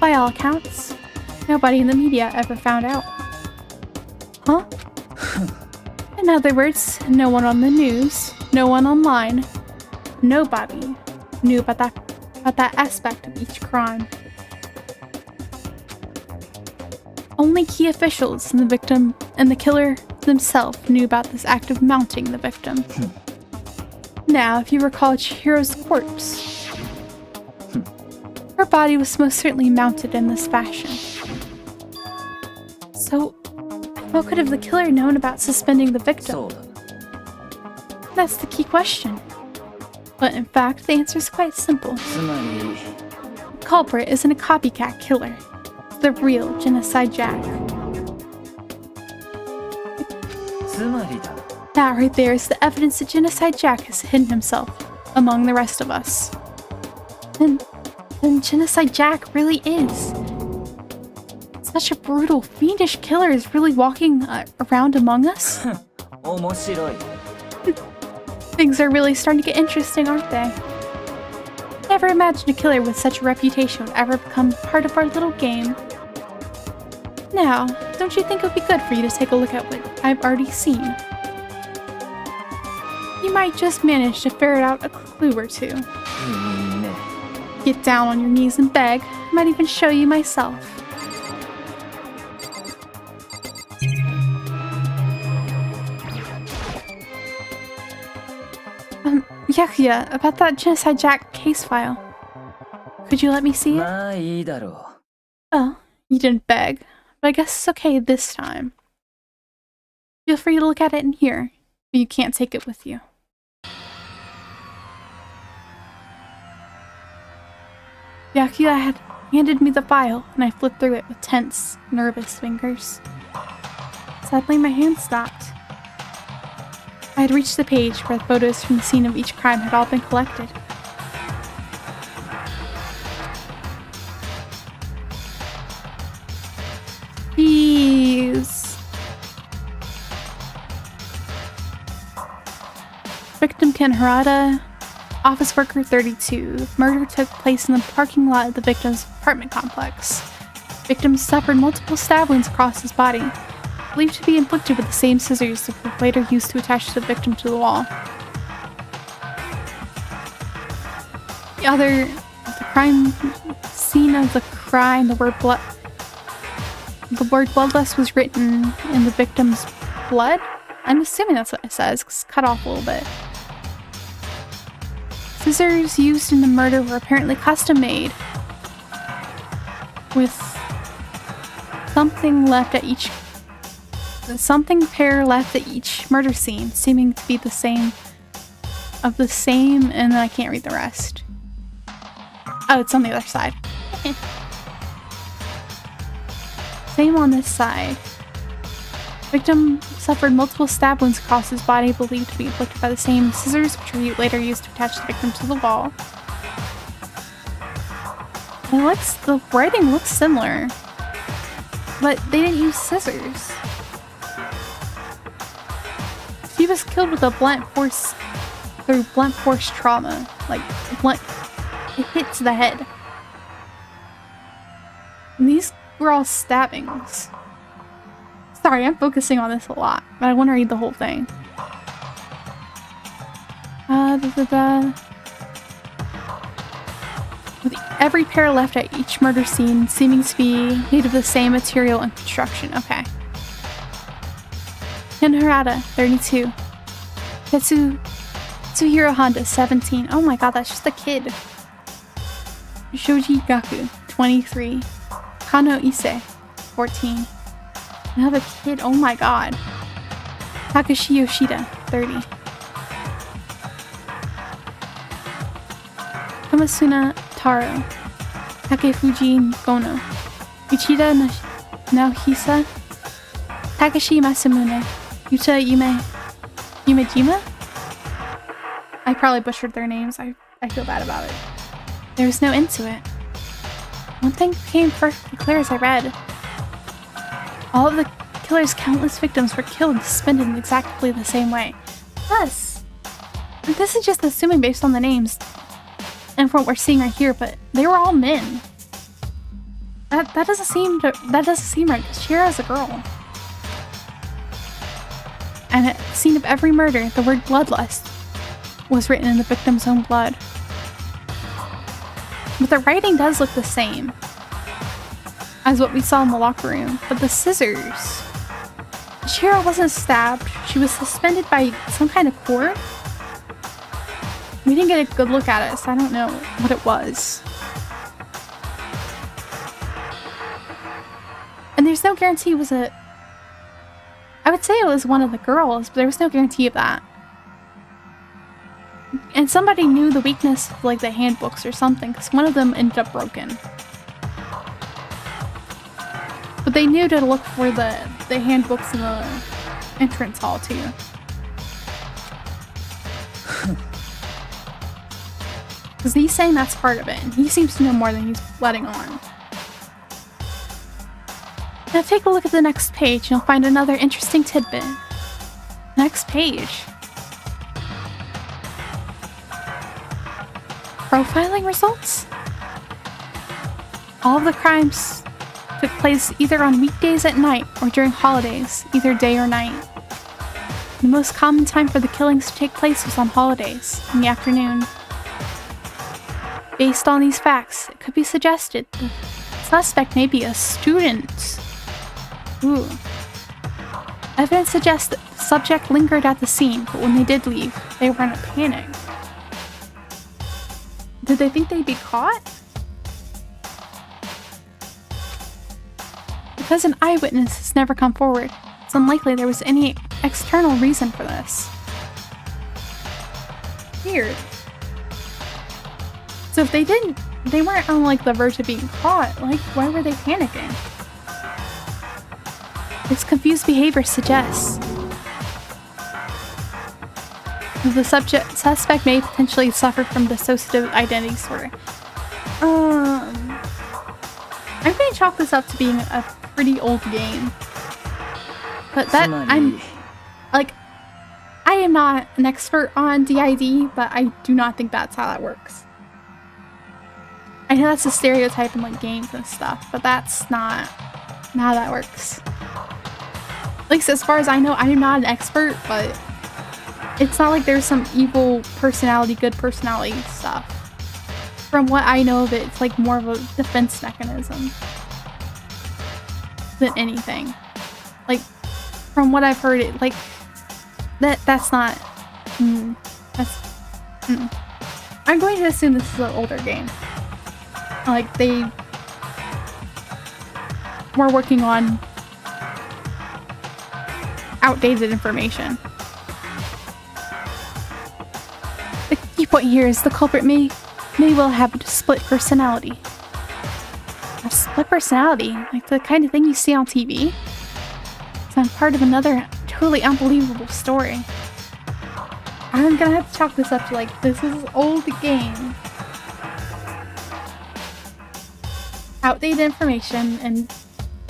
By all accounts, nobody in the media ever found out. Huh? In other words, no one on the news, no one online, nobody knew about that aspect of each crime. Only key officials and the victim and the killer themselves knew about this act of mounting the victim. Now, if you recall Chihiro's corpse, her body was most certainly mounted in this fashion. So, how could have the killer known about suspending the victim? That's the key question. But in fact, the answer is quite simple. The culprit isn't a copycat killer. It's the real Genocide Jack. That right there is the evidence that Genocide Jack has hidden himself among the rest of us. Then Genocide Jack really is. Such a brutal, fiendish killer is really walking around among us? Things are really starting to get interesting, aren't they? Never imagined a killer with such a reputation would ever become part of our little game. Now, don't you think it would be good for you to take a look at what I've already seen? You might just manage to ferret out a clue or two. Get down on your knees and beg. I might even show you myself. Yakuya, about that Genocide Jack case file. Could you let me see it? Oh, you didn't beg. But I guess it's okay this time. Feel free to look at it in here, but you can't take it with you. Yakuya had handed me the file, and I flipped through it with tense, nervous fingers. Suddenly my hand stopped. I had reached the page where the photos from the scene of each crime had all been collected. Jeez. Victim Ken Harada, office worker 32. Murder took place in the parking lot of the victim's apartment complex. Victim suffered multiple stab wounds across his body, believed to be inflicted with the same scissors that were later used to attach the victim to the wall. The crime scene of the crime, the word bloodlust was written in the victim's blood? I'm assuming that's what it says, 'cause it's cut off a little bit. Scissors used in the murder were apparently custom made, with something pair left at each murder scene, seeming to be the same, and then I can't read the rest. Oh, it's on the other side. Same on this side. Victim suffered multiple stab wounds across his body, believed to be inflicted by the same scissors, which were later used to attach the victim to the wall. And the writing looks similar, but they didn't use scissors. He was killed with a blunt force trauma. It hits the head. And these were all stabbings. Sorry, I'm focusing on this a lot, but I want to read the whole thing. With every pair left at each murder scene seeming to be made of the same material and construction. Okay. Ken Harada, 32. Katsuhiro Honda, 17. Oh my god, that's just a kid. Shoji Gaku, 23. Kano Ise, 14. Another kid, oh my god. Takashi Yoshida, 30. Tomasuna Taro, Takefuji Gono, Uchida Naohisa, Takashi Masamune, Yuta Yumejima? I probably butchered their names. I feel bad about it. There was no end to it. One thing became perfectly clear as I read. All of the killer's countless victims were killed and suspended in exactly the same way. Thus, this is just assuming based on the names and from what we're seeing right here, but they were all men. That doesn't seem right, because Shira's a girl. And at the scene of every murder, the word bloodlust was written in the victim's own blood. But the writing does look the same as what we saw in the locker room, but the scissors... Shira wasn't stabbed, she was suspended by some kind of cord? We didn't get a good look at it, so I don't know what it was. And there's no guarantee it was I would say it was one of the girls, but there was no guarantee of that. And somebody knew the weakness of like the handbooks or something, because one of them ended up broken. But they knew to look for the handbooks in the entrance hall too. Because he's saying that's part of it, and he seems to know more than he's letting on. Now take a look at the next page and you'll find another interesting tidbit. Next page. Profiling results? All of the crimes took place either on weekdays at night or during holidays, either day or night. The most common time for the killings to take place was on holidays, in the afternoon. Based on these facts, it could be suggested the suspect may be a student. Ooh. Evidence suggests that the subject lingered at the scene, but when they did leave, they were in a panic. Did they think they'd be caught? Because an eyewitness has never come forward, it's unlikely there was any external reason for this. Weird. So if they weren't on like the verge of being caught, like why were they panicking? This confused behavior suggests the suspect may potentially suffer from dissociative identity disorder. I'm going to chalk this up to being a pretty old game. But that, I am not an expert on DID, but I do not think that's how that works. I know that's a stereotype in like games and stuff, but that's not how that works. At least as far as I know, I am not an expert, but it's not like there's some evil personality, good personality stuff. From what I know of it, it's like more of a defense mechanism than anything. Like, from what I've heard, it like that's not. I'm going to assume this is an older game. Like they were working on outdated information. The key point here is the culprit may well have a split personality. A split personality? Like the kind of thing you see on TV? So I'm part of another totally unbelievable story. I'm gonna have to chalk this up to like, this is an old game. Outdated information, and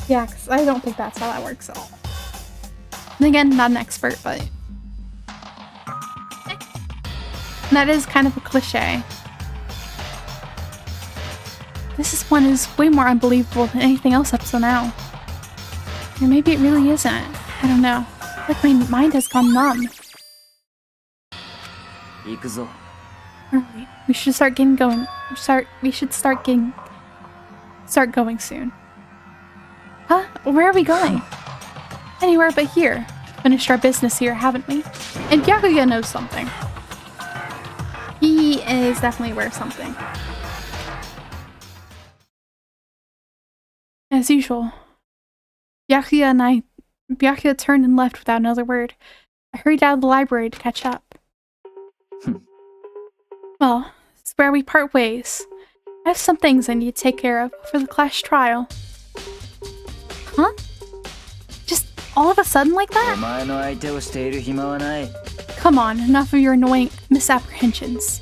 yeah, because I don't think that's how that works at all. And again, not an expert, but that is kind of a cliche. This one is way more unbelievable than anything else up till now. Or maybe it really isn't. I don't know. Like my mind has gone numb. Alright, we should start getting going. We should start going soon. Huh? Where are we going? Anywhere but here. Finished our business here, haven't we? And Byakuya knows something. He is definitely aware of something. As usual, Byakuya turned and left without another word. I hurried out of the library to catch up. Well, where we part ways. I have some things I need to take care of for the clash trial. Huh? Just all of a sudden like お that? 前の相手をしている暇はない。 Come on, enough of your annoying misapprehensions.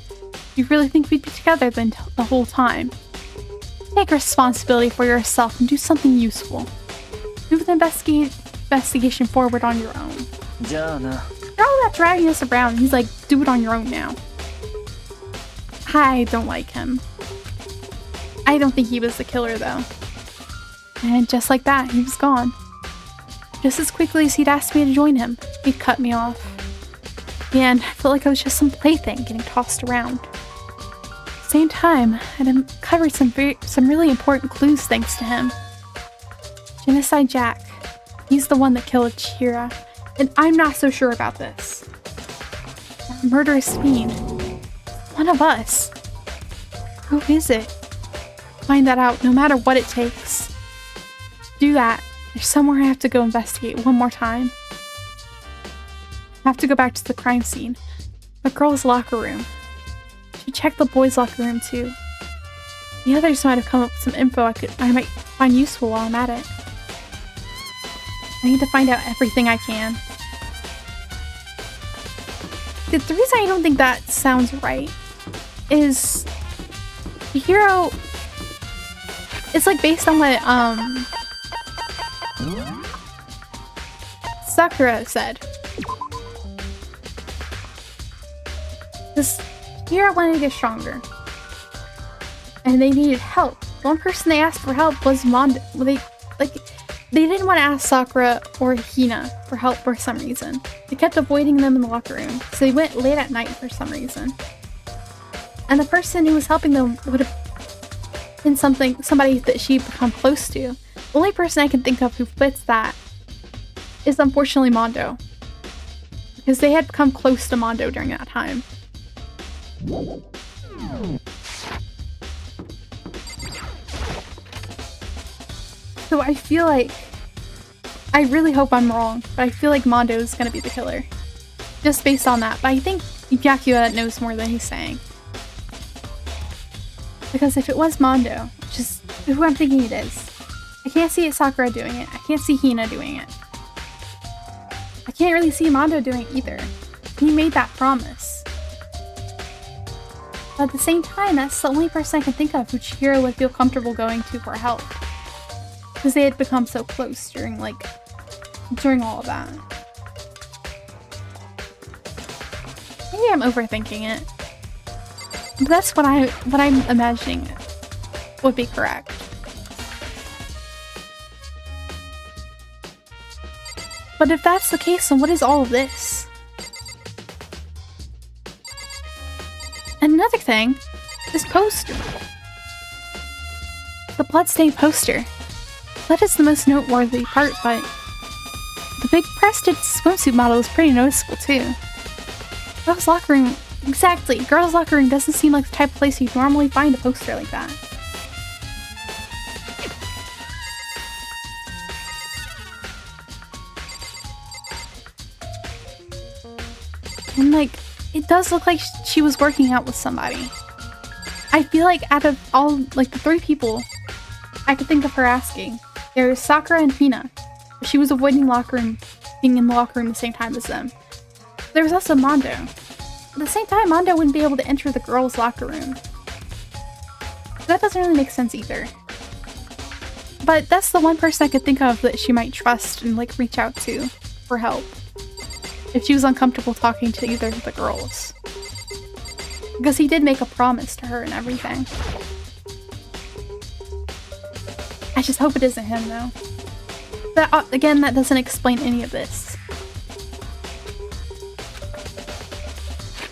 You really think we'd be together then the whole time? Take responsibility for yourself and do something useful. Move the investigation forward on your own. じゃあな。 You're all that dragging us around. He's like, do it on your own now. I don't like him. I don't think he was the killer though. And just like that, he was gone. Just as quickly as he'd asked me to join him, he'd cut me off. And I felt like I was just some plaything getting tossed around. At the same time, I'd uncovered some really important clues thanks to him. Genocide Jack. He's the one that killed Chihira. And I'm not so sure about this. That murderous fiend. One of us. Who is it? Find that out no matter what it takes. To do that, there's somewhere I have to go investigate one more time. I have to go back to the crime scene. The girls' locker room. Should check the boys' locker room too. The others might have come up with some info I might find useful while I'm at it. I need to find out everything I can. The reason I don't think that sounds right is the hero is like based on what Sakura said. This hero wanted to get stronger, and they needed help. The one person they asked for help was Mondo. They didn't want to ask Sakura or Hina for help for some reason. They kept avoiding them in the locker room, so they went late at night for some reason. And the person who was helping them would have been somebody that she'd become close to. The only person I can think of who fits that is unfortunately Mondo, because they had become close to Mondo during that time. So I feel like, I really hope I'm wrong, but I feel like Mondo is going to be the killer. Just based on that. But I think Byakuya knows more than he's saying. Because if it was Mondo, which is who I'm thinking it is, I can't see it Sakura doing it. I can't see Hina doing it. I can't really see Mondo doing it either. He made that promise. But at the same time, that's the only person I can think of who Chihiro would feel comfortable going to for help. Because they had become so close during all of that. Maybe I'm overthinking it. But that's what I'm imagining would be correct. But if that's the case, then what is all of this? And another thing, this poster. The bloodstained poster. That is the most noteworthy part, but the big breasted swimsuit model is pretty noticeable too. Girls' locker room, exactly. Girls' locker room doesn't seem like the type of place you'd normally find a poster like that. And it does look like she was working out with somebody. I feel like out of all, the 3 people I could think of her asking, there's Sakura and Hina. But she was avoiding being in the locker room the same time as them. There was also Mondo. At the same time, Mondo wouldn't be able to enter the girls' locker room. That doesn't really make sense either. But that's the one person I could think of that she might trust and reach out to for help. If she was uncomfortable talking to either of the girls. Because he did make a promise to her and everything. I just hope it isn't him, though. That, again, that doesn't explain any of this.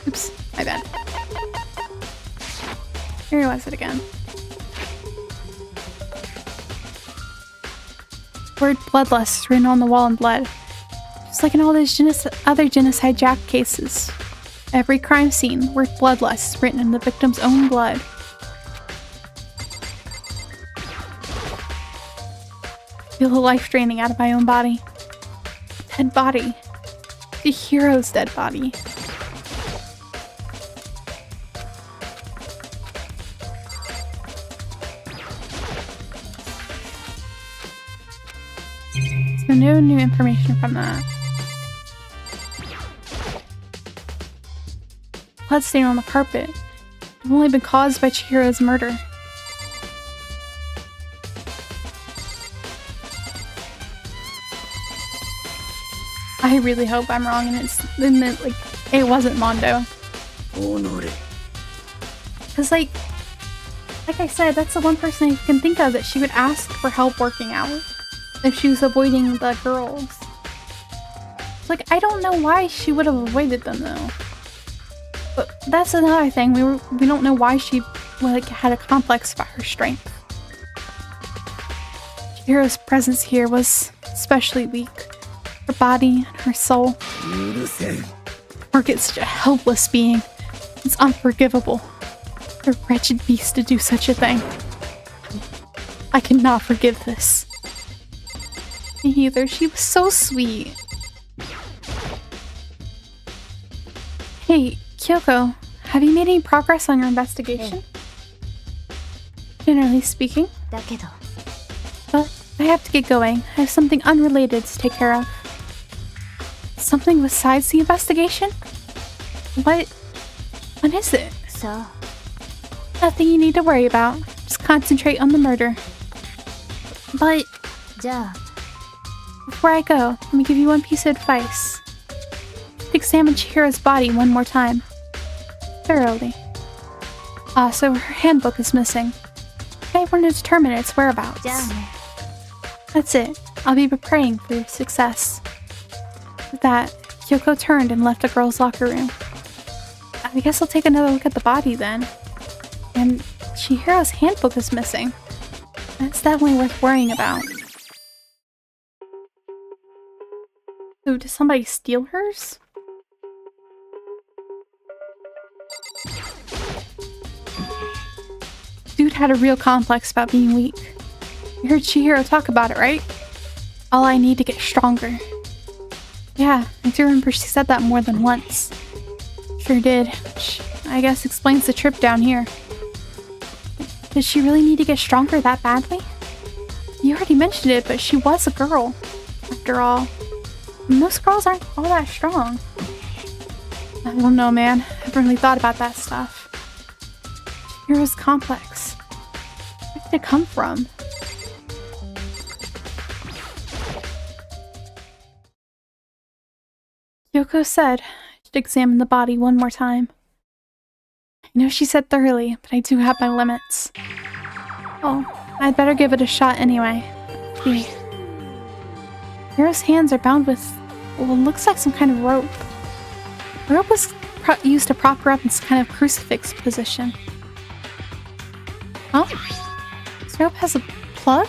Oops, my bad. Here was it again. Word bloodlust is written on the wall in blood. Just like in all those other Genocide Jack cases. Every crime scene, word bloodlust is written in the victim's own blood. I feel the life draining out of my own body. Dead body. The hero's dead body. So no new information from that. Blood stain on the carpet. It's only been caused by Chihiro's murder. I really hope I'm wrong and it wasn't Mondo. Cause like I said, that's the one person I can think of that she would ask for help working out if she was avoiding the girls. Like, I don't know why she would have avoided them though. But that's another thing. We don't know why she had a complex about her strength. Chihiro's presence here was especially weak. Her body and her soul. Margaret's such a helpless being. It's unforgivable. For a wretched beast to do such a thing. I cannot forgive this. Me either. She was so sweet. Hey, Kyoko, have you made any progress on your investigation? Generally speaking. But I have to get going. I have something unrelated to take care of. Something besides the investigation? What is it? Nothing you need to worry about. Just concentrate on the murder. But before I go, let me give you one piece of advice. Examine Chihiro's body one more time. Thoroughly. So her handbook is missing. I want to determine its whereabouts. That's it. I'll be praying for your success. With that, Kyoko turned and left the girls' locker room. I guess I'll take another look at the body then. And Chihiro's handbook is missing. That's definitely worth worrying about. So, did somebody steal hers? Dude had a real complex about being weak. You heard Chihiro talk about it, right? All I need to get stronger. Yeah, I do remember she said that more than once. Sure did, which I guess explains the trip down here. Did she really need to get stronger that badly? You already mentioned it, but she was a girl, after all. Most girls aren't all that strong. I don't know, man. I haven't really thought about that stuff. Chihiro's complex. Where did it come from? Yoko said I should examine the body one more time. I know she said thoroughly, but I do have my limits. Oh, I'd better give it a shot anyway. See. Hero's hands are bound with, well, it looks like some kind of rope. The rope was used to prop her up in some kind of crucifix position. Huh? This rope has a plug?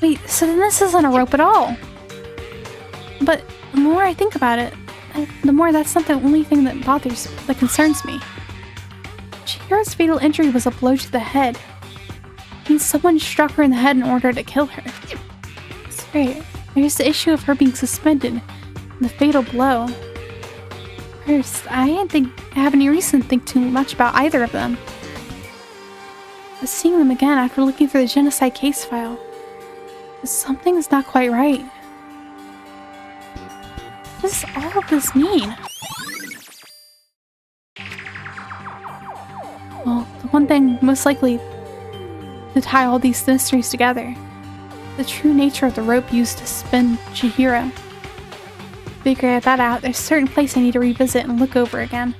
Wait, so then this isn't a rope at all. But the more I think about it, the more that's not the only thing that concerns me. Chihiro's fatal injury was a blow to the head. It means someone struck her in the head in order to kill her. That's right. There's the issue of her being suspended, and the fatal blow. First, I didn't have any reason to think too much about either of them. But seeing them again after looking through the genocide case file, something's not quite right. What does all of this mean? Well, the one thing most likely to tie all these mysteries together, the true nature of the rope used to spin Chihiro. Figure that out, there's a certain place I need to revisit and look over again.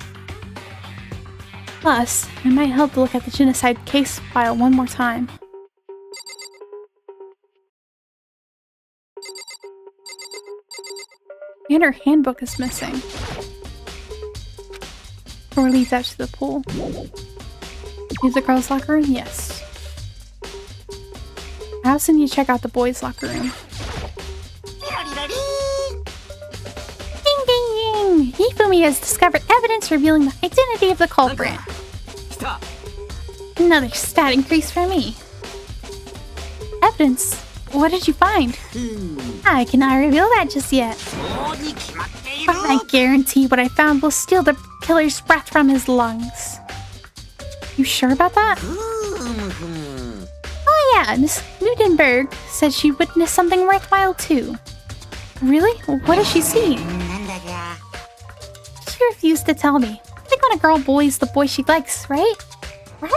Plus, it might help to look at the genocide case file one more time. And her handbook is missing. Or leave that to the pool. Leave the girls' locker room? Yes. I also need to check out the boys' locker room. Ding ding ding! Hifumi has discovered evidence revealing the identity of the culprit. Another stat increase for me. Evidence? What did you find? I cannot reveal that just yet. But I guarantee what I found will steal the killer's breath from his lungs. You sure about that? Oh yeah, Yeah, Miss Newdenberg said she witnessed something worthwhile too. Really? What did she see? She refused to tell me. I think when a girl bullies the boy she likes, right? Right?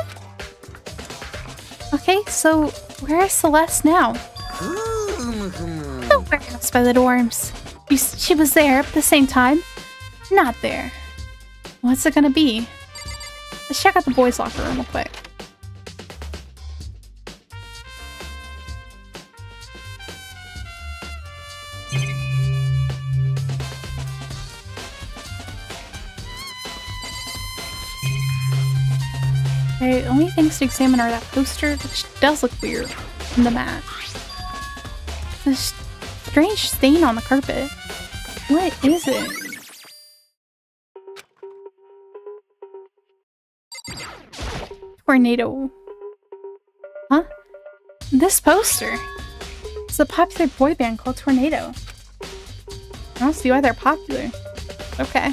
Okay, so where is Celeste now? The warehouse by the dorms. She was there, but at the same time, not there. What's it gonna be? Let's check out the boys' locker room real quick. Okay, only things to examine are that poster, which does look weird, and the mat. This strange stain on the carpet. What is it? Tornado. Huh? This poster. It's a popular boy band called Tornado. I don't see why they're popular. Okay.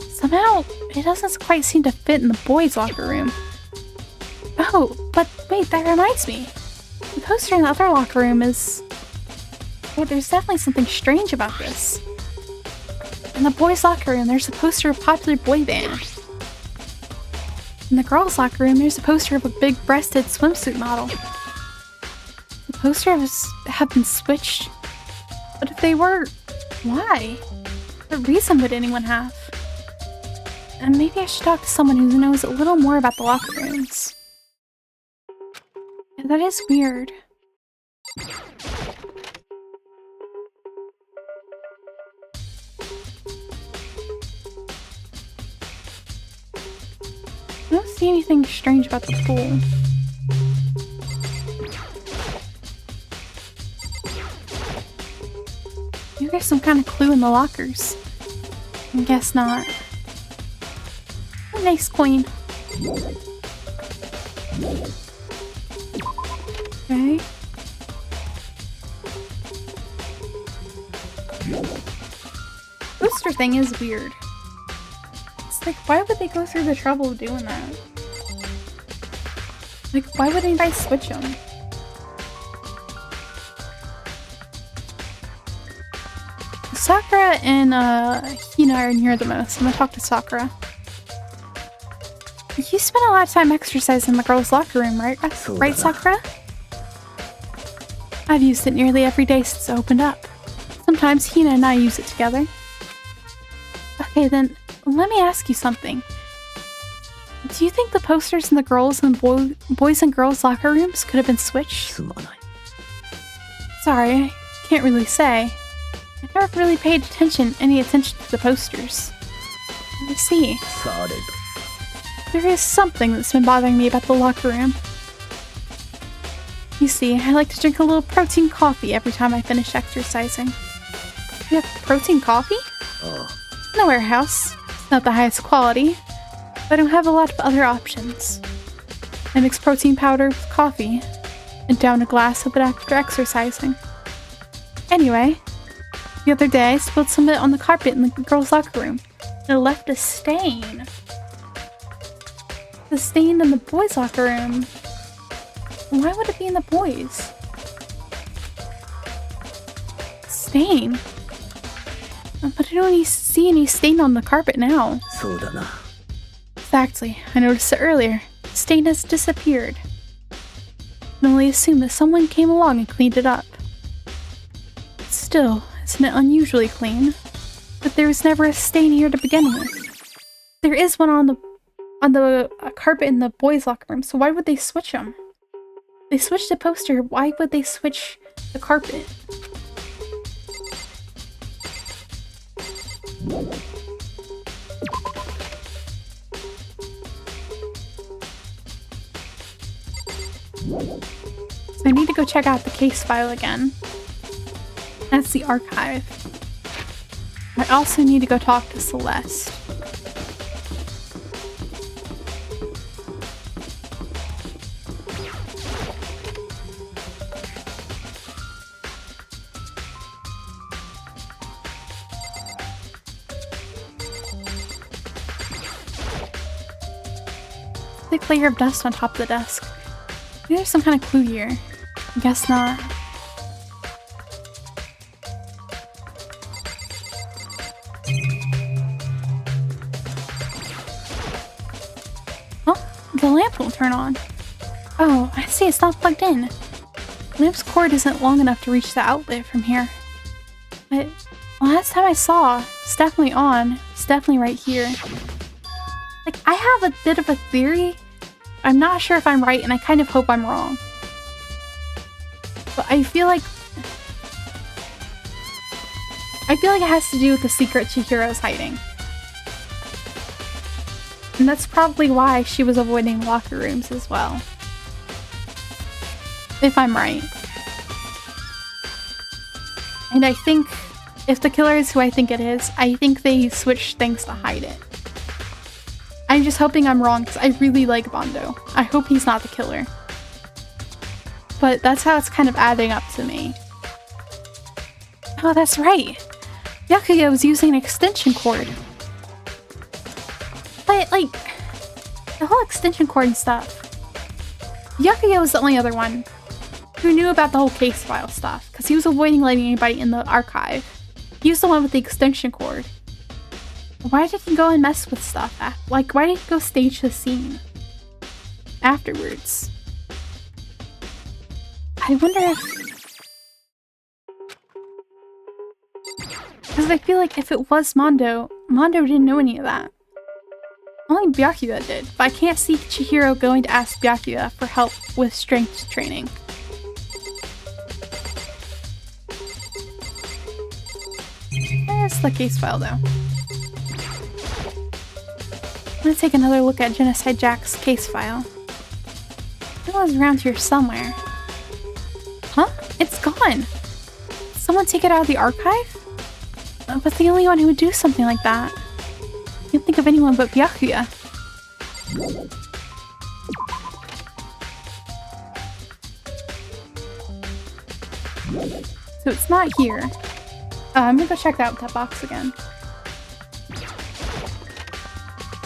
Somehow, it doesn't quite seem to fit in the boys' locker room. Oh, but wait, that reminds me. The poster in the other locker room is... Wait, there's definitely something strange about this. In the boys' locker room, there's a poster of a popular boy band. In the girls' locker room, there's a poster of a big-breasted swimsuit model. The posters have been switched. But if they were, why? What reason would anyone have? And maybe I should talk to someone who knows a little more about the locker rooms. Yeah, that is weird. I don't see anything strange about the pool. Maybe there's some kind of clue in the lockers. I guess not. A nice coin. Okay. Booster thing is weird. It's like, why would they go through the trouble of doing that? Like, why would anybody switch them? Sakura and Hina are near the most. I'm gonna talk to Sakura. You spend a lot of time exercising in the girls' locker room, right? Right, Sakura? I've used it nearly every day since it opened up. Sometimes Hina and I use it together. Okay, then let me ask you something. Do you think the posters in the girls and boys and girls locker rooms could have been switched? Sorry, I can't really say. I never really paid any attention to the posters. Let me see. There is something that's been bothering me about the locker room. You see, I like to drink a little protein coffee every time I finish exercising. You have protein coffee? In the warehouse. It's not the highest quality, but I don't have a lot of other options. I mix protein powder with coffee and down a glass of it after exercising. Anyway, the other day I spilled some of it on the carpet in the girls' locker room, and it left a stain. The stain in the boys' locker room. Why would it be in the boys'? Stain? But I don't see any stain on the carpet now. Exactly. I noticed it earlier. The stain has disappeared. I can only assume that someone came along and cleaned it up. Still, isn't it unusually clean? But there was never a stain here to begin with. There is one on the carpet in the boys' locker room, so why would they switch them? They switched the poster, why would they switch the carpet? So I need to go check out the case file again. That's the archive. I also need to go talk to Celeste. Thick layer of dust on top of the desk. Maybe there's some kind of clue here. I guess not. Oh, the lamp won't turn on. Oh, I see, it's not plugged in. The lamp's cord isn't long enough to reach the outlet from here. But last time I saw, it's definitely on. It's definitely right here. Like, I have a bit of a theory. I'm not sure if I'm right, and I kind of hope I'm wrong. But I feel like it has to do with the secret Chihiro's hiding. And that's probably why she was avoiding locker rooms as well. If I'm right. And I think, if the killer is who I think it is, I think they switched things to hide it. I'm just hoping I'm wrong, because I really like Bondo. I hope he's not the killer. But that's how it's kind of adding up to me. Oh, that's right! Byakuya was using an extension cord. But, like, the whole extension cord and stuff. Byakuya was the only other one who knew about the whole case file stuff, because he was avoiding letting anybody in the archive. He was the one with the extension cord. Why did he go and mess with stuff? Like, why did he go stage the scene afterwards? I wonder if... Because I feel like if it was Mondo didn't know any of that. Only Byakuya did, but I can't see Chihiro going to ask Byakuya for help with strength training. There's the case file though. I'm gonna take another look at Genocide Jack's case file. It was around here somewhere. Huh? It's gone! Did someone take it out of the archive? But the only one who would do something like that. I can't think of anyone but Byakuya. So it's not here. I'm gonna go check out that box again.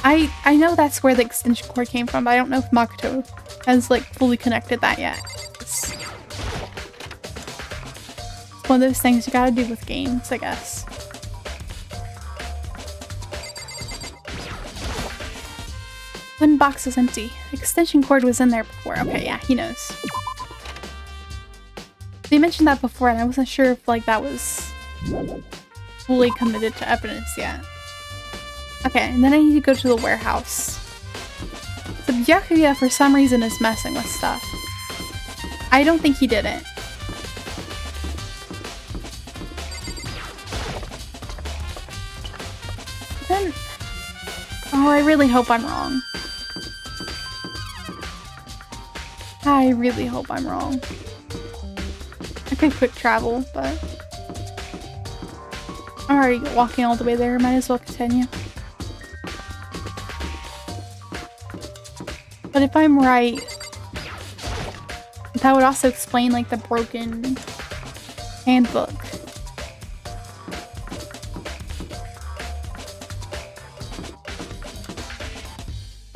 I know that's where the extension cord came from, but I don't know if Makoto has like fully connected that yet. It's one of those things you gotta do with games, I guess. Wooden box is empty. The extension cord was in there before. Okay, yeah, he knows. They mentioned that before and I wasn't sure if like that was fully committed to evidence yet. Okay, and then I need to go to the warehouse. So Byakuya for some reason is messing with stuff. I don't think he did it. Then... Oh, I really hope I'm wrong. I really hope I'm wrong. I could quick travel, but... I'm already walking all the way there, might as well continue. But if I'm right, that would also explain like the broken handbook.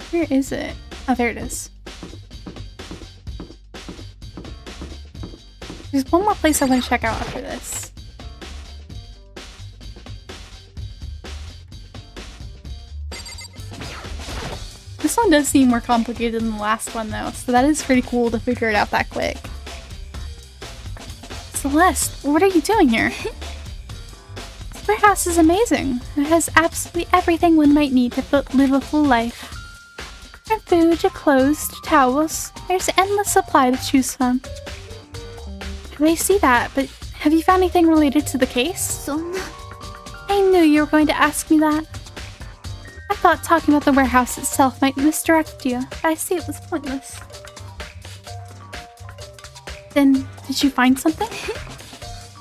Where is it? Oh, there it is. There's one more place I want to check out after this. This one does seem more complicated than the last one though, so that is pretty cool to figure it out that quick. Celeste, what are you doing here? This warehouse is amazing. It has absolutely everything one might need to live a full life. From food to clothes to towels, there's an endless supply to choose from. I see that, but have you found anything related to the case? I knew you were going to ask me that. I thought talking about the warehouse itself might misdirect you, but I see it was pointless. Then, did you find something?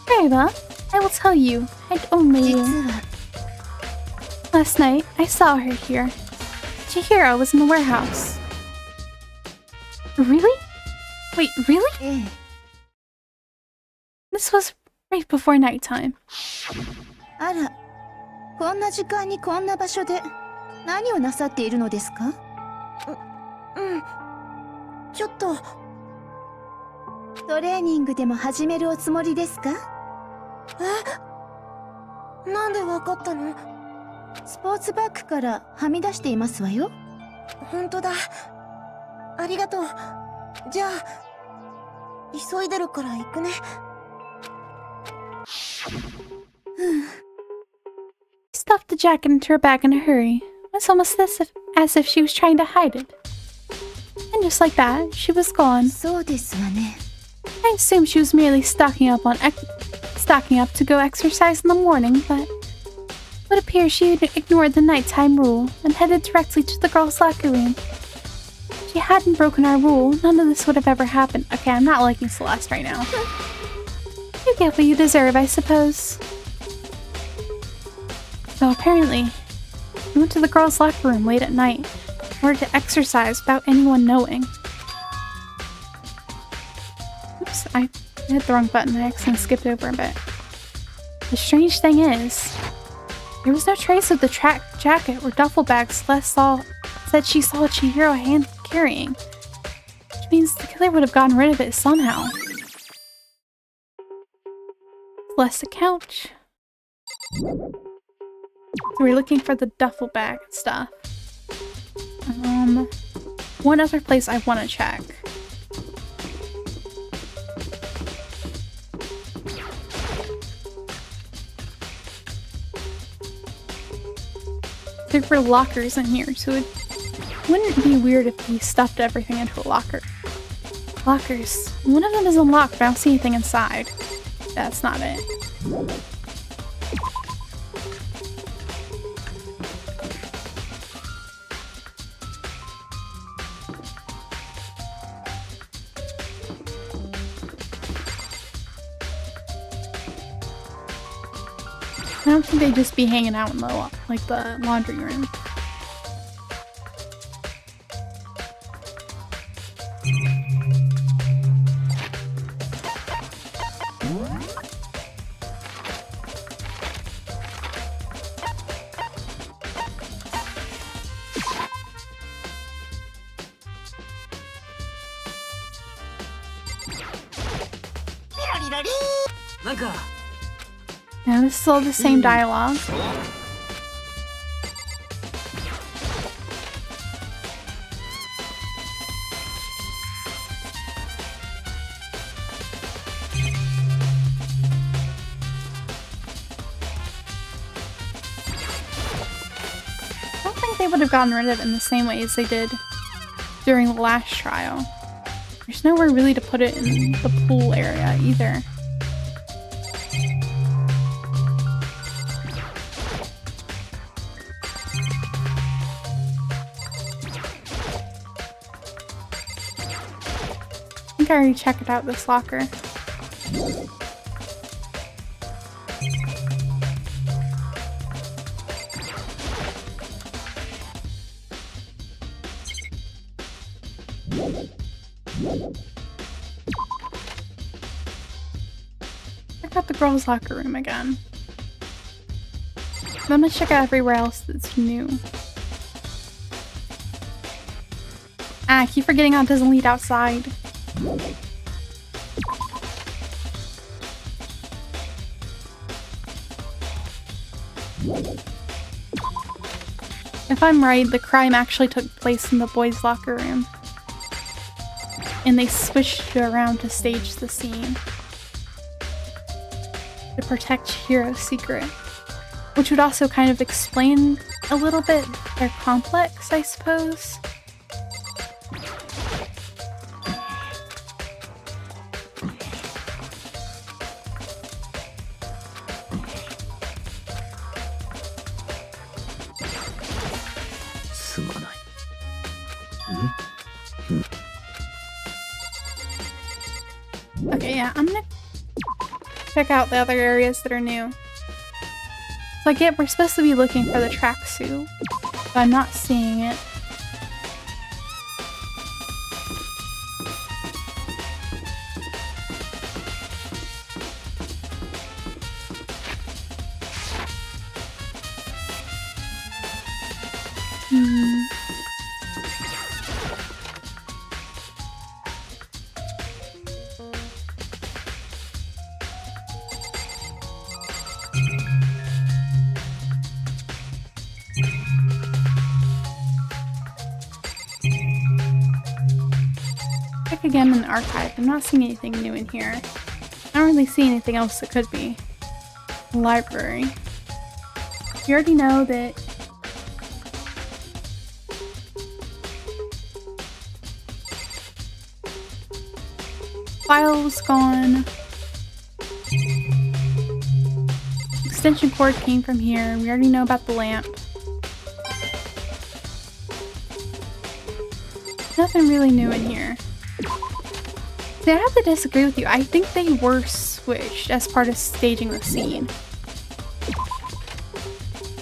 Very well, I will tell you, and only you. Last night, I saw her here. Chihiro was in the warehouse. Really? Wait, really? This was right before nighttime. あら、こんな時間にこんな場所で何をなさっているのですか？ちょっとトレーニングでも始めるおつもりですか？え？なんでわかったの？スポーツバッグからはみ出していますわよ。ほんとだ。ありがとう。じゃあ、急いでるから行くね。Stuffed the jacket into her bag in a hurry. It was almost as if she was trying to hide it. And just like that, she was gone. そうですわね。I assumed she was merely stocking up to go exercise in the morning, but it would appear she had ignored the nighttime rule and headed directly to the girls' locker room. If she hadn't broken our rule, none of this would have ever happened. Okay, I'm not liking Celeste right now. You get what you deserve, I suppose. So apparently, she went to the girls' locker room late at night in order to exercise without anyone knowing. Oops, I hit the wrong button. I accidentally skipped over a bit. The strange thing is, there was no trace of the jacket or duffel bag Celeste said she saw Chihiro hand carrying, which means the killer would have gotten rid of it somehow. Celeste's couch. So we're looking for the duffel bag stuff. One other place I want to check. There were lockers in here, so it wouldn't be weird if we stuffed everything into a locker. Lockers. One of them is unlocked, but I don't see anything inside. That's not it. I don't think they'd just be hanging out in the laundry room. Now this is all the same dialogue. I don't think they would have gotten rid of it in the same way as they did during the last trial. There's nowhere really to put it in the pool area either. I think I already checked out this locker. Check out the girls' locker room again. I'm gonna check out everywhere else that's new. I keep forgetting how it doesn't lead outside. If I'm right, the crime actually took place in the boys' locker room. And they switched it around to stage the scene. To protect Chihiro's secret. Which would also kind of explain a little bit their complex, I suppose. Okay, yeah, I'm gonna check out the other areas that are new. So I get we're supposed to be looking for the tracksuit, but I'm not seeing it. Check again in the archive. I'm not seeing anything new in here. I don't really see anything else that could be. Library. You already know that file was gone. Extension cord came from here. We already know about the lamp. Nothing really new in here. See, I have to disagree with you. I think they were switched as part of staging the scene.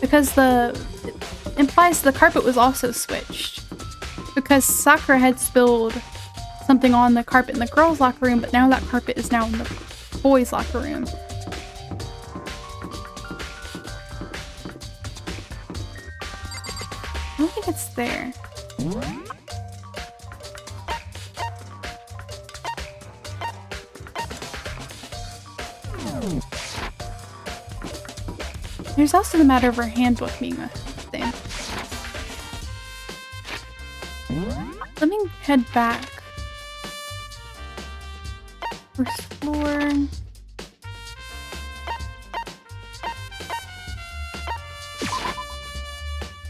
Because it implies the carpet was also switched. Because Sakura had spilled something on the carpet in the girls' locker room, but now that carpet is now in the boys' locker room. I don't think it's there. There's also the matter of her handbook being a thing. Let me head back. First floor.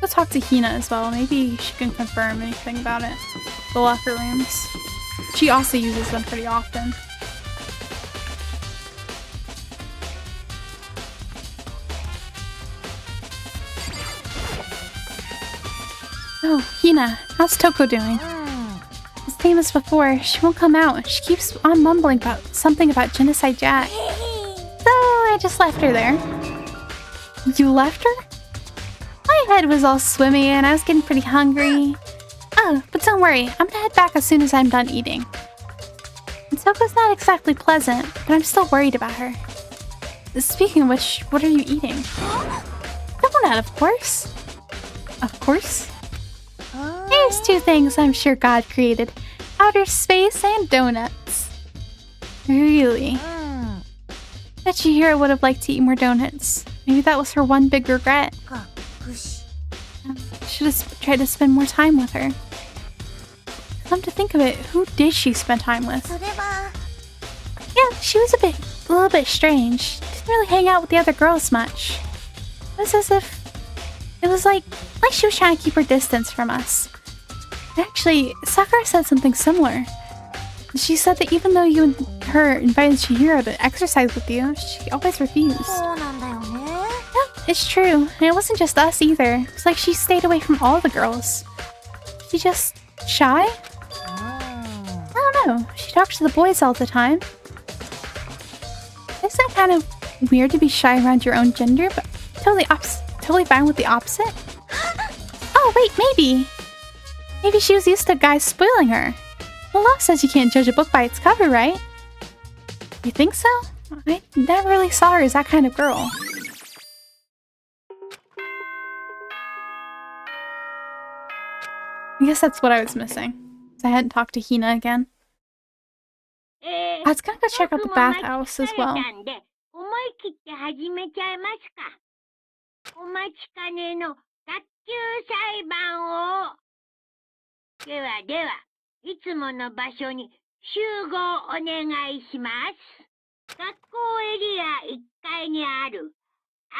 Let's talk to Hina as well. Maybe she can confirm anything about it. The locker rooms. She also uses them pretty often. Oh, Hina, how's Toko doing? The same as before, she won't come out. She keeps on mumbling about something about Genocide Jack. So I just left her there. You left her? My head was all swimmy and I was getting pretty hungry. Oh, but don't worry, I'm gonna head back as soon as I'm done eating. And Toko's not exactly pleasant, but I'm still worried about her. Speaking of which, what are you eating? Donut, of course. Of course? There's two things I'm sure God created. Outer space and donuts. Really? Bet you Hira would have liked to eat more donuts. Maybe that was her one big regret. Should have tried to spend more time with her. Come to think of it, who did she spend time with? Yeah, she was a little bit strange. Didn't really hang out with the other girls much. It was as if it was like she was trying to keep her distance from us. Actually, Sakura said something similar. She said that even though you and her invited Chihiro to exercise with you, she always refused. Yep, it's true. And it wasn't just us either. It's like she stayed away from all the girls. She just shy? I don't know. She talks to the boys all the time. Isn't it kind of weird to be shy around your own gender, but totally fine with the opposite? Oh, wait, maybe. Maybe she was used to guys spoiling her. The law says you can't judge a book by its cover, right? You think so? I never really saw her as that kind of girl. I guess that's what I was missing. I hadn't talked to Hina again. I was gonna go check out the bathhouse as well. ではでは、いつもの場所に集合お願いします。学校エリア1階にある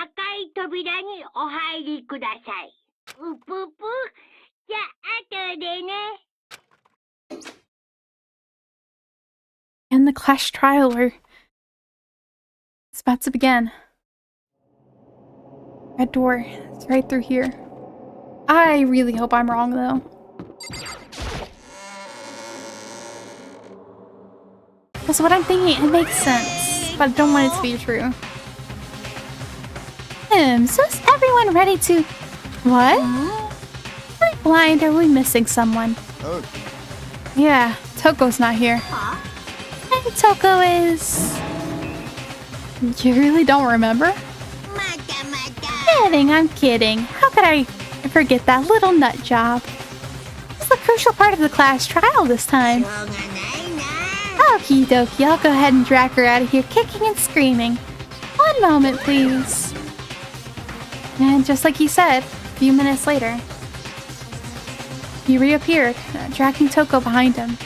赤い扉にお入りください。うぷぷ、じゃあ後でね。And the clash trial where it's about to begin. Red door. It's right through here. I really hope I'm wrong though. That's what I'm thinking. It makes sense, but I don't want it to be true. So is everyone ready to... What? Am I blind? Are we missing someone? Oh. Yeah, Toko's not here. And Toko is... You really don't remember? Kidding, I'm kidding. How could I forget that little nut job? It's the crucial part of the class trial this time. Okie dokie, I'll go ahead and drag her out of here kicking and screaming. One moment, please. And just like he said, a few minutes later, he reappeared, dragging Toko behind him.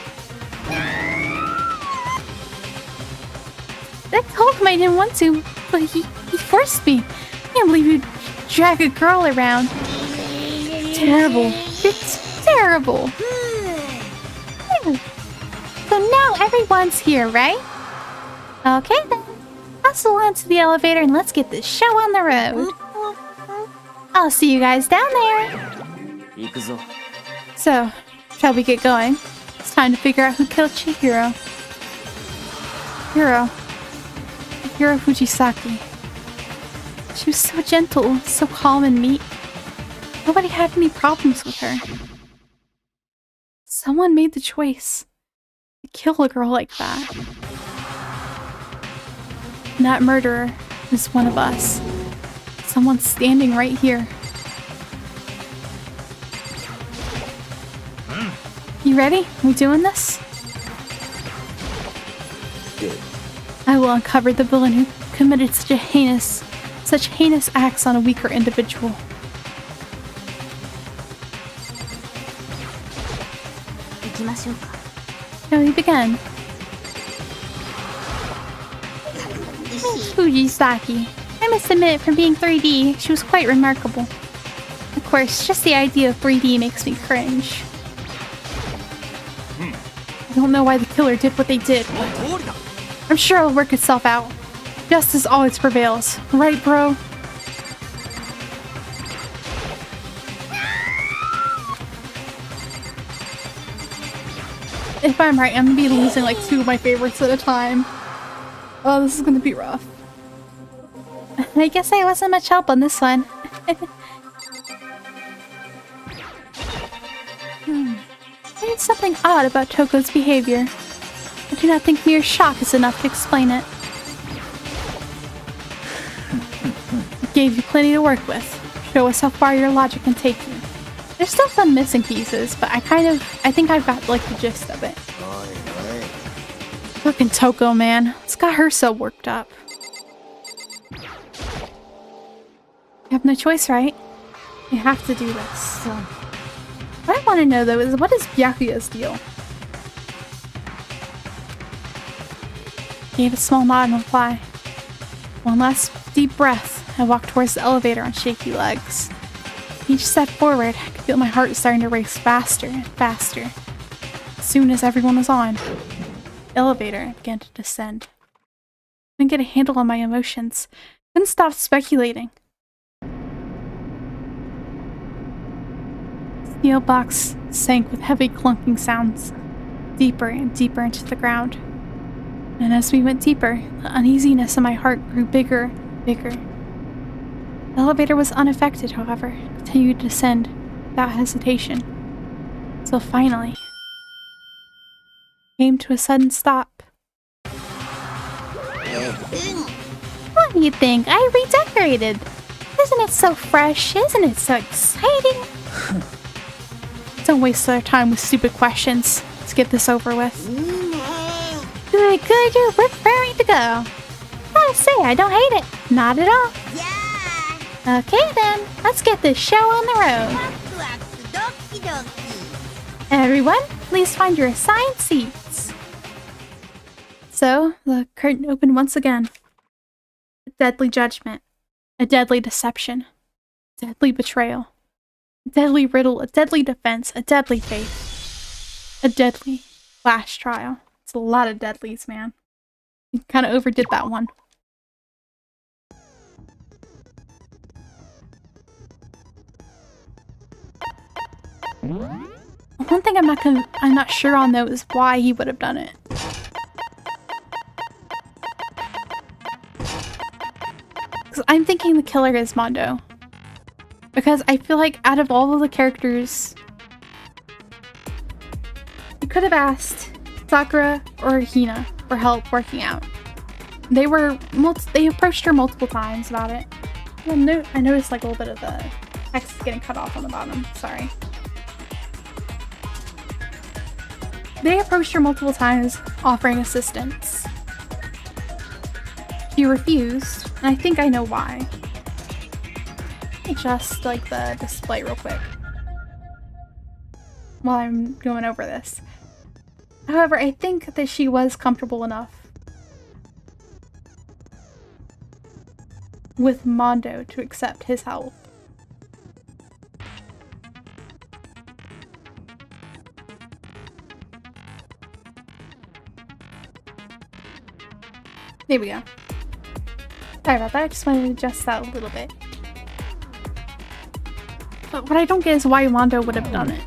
I told him I didn't want to, but he forced me. I can't believe you'd drag a girl around. Terrible. It's terrible. So now everyone's here, right? Okay then. Hustle onto the elevator and let's get this show on the road. I'll see you guys down there. 行くぞ。 So, shall we get going? It's time to figure out who killed Chihiro. Hiro Fujisaki. She was so gentle, so calm and meek. Nobody had any problems with her. Someone made the choice to kill a girl like that. And that murderer is one of us. Someone standing right here. You ready? We doing this? Good. I will uncover the villain who committed such heinous acts on a weaker individual. Shall we begin? Fujisaki. I must admit, for being 3D, she was quite remarkable. Of course, just the idea of 3D makes me cringe. I don't know why the killer did what they did, but I'm sure it'll work itself out. Justice always prevails. Right, bro? If I'm right, I'm gonna be losing like 2 of my favorites at a time. Oh, this is gonna be rough. I guess I wasn't much help on this one. There's something odd about Toko's behavior. I do not think mere shock is enough to explain it. It gave you plenty to work with. Show us how far your logic can take you. There's still some missing pieces, but I think I've got like the gist of it. Fucking Toko, man. It's got her so worked up. You have no choice, right? You have to do this. So, what I want to know though is, what is Byakuya's deal? Gave a small nod in reply. One last deep breath. I walked towards the elevator on shaky legs. Each step forward, I could feel my heart starting to race faster and faster. As soon as everyone was on, the elevator began to descend. I couldn't get a handle on my emotions. Couldn't stop speculating. The steel box sank with heavy clunking sounds, deeper and deeper into the ground. And as we went deeper, the uneasiness in my heart grew bigger and bigger. The elevator was unaffected, however, and continued to descend without hesitation. Until finally, came to a sudden stop. What do you think? I redecorated! Isn't it so fresh? Isn't it so exciting? Don't waste our time with stupid questions. Let's get this over with. Good, we're raring to go. Gotta say, I don't hate it. Not at all. Okay then, let's get this show on the road. Everyone, please find your assigned seats. So, the curtain opened once again. A deadly judgment. A deadly deception. A deadly betrayal. A deadly riddle. A deadly defense. A deadly faith. A deadly flash trial. It's a lot of deadlies, man. You kind of overdid that one. One thing I'm not sure on though is why he would have done it. Because I'm thinking the killer is Mondo. Because I feel like out of all of the characters, you could have asked Sakura or Hina for help working out. They approached her multiple times about it. I noticed like a little bit of the text getting cut off on the bottom. Sorry. They approached her multiple times, offering assistance. She refused, and I think I know why. Let me adjust like the display real quick while I'm going over this. However, I think that she was comfortable enough with Mondo to accept his help. There we go. Sorry about that, I just wanted to adjust that a little bit. But what I don't get is why Mondo would have done it.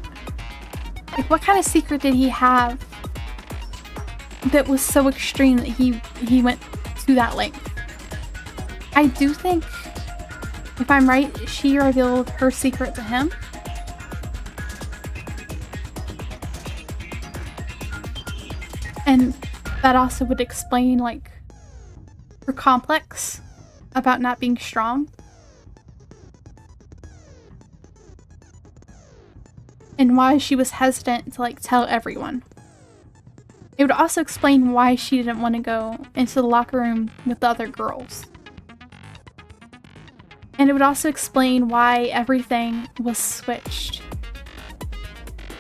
Like, what kind of secret did he have that was so extreme that he went to that length? I do think, if I'm right, she revealed her secret to him. And that also would explain, like, her complex about not being strong. And why she was hesitant to, like, tell everyone. It would also explain why she didn't want to go into the locker room with the other girls. And it would also explain why everything was switched.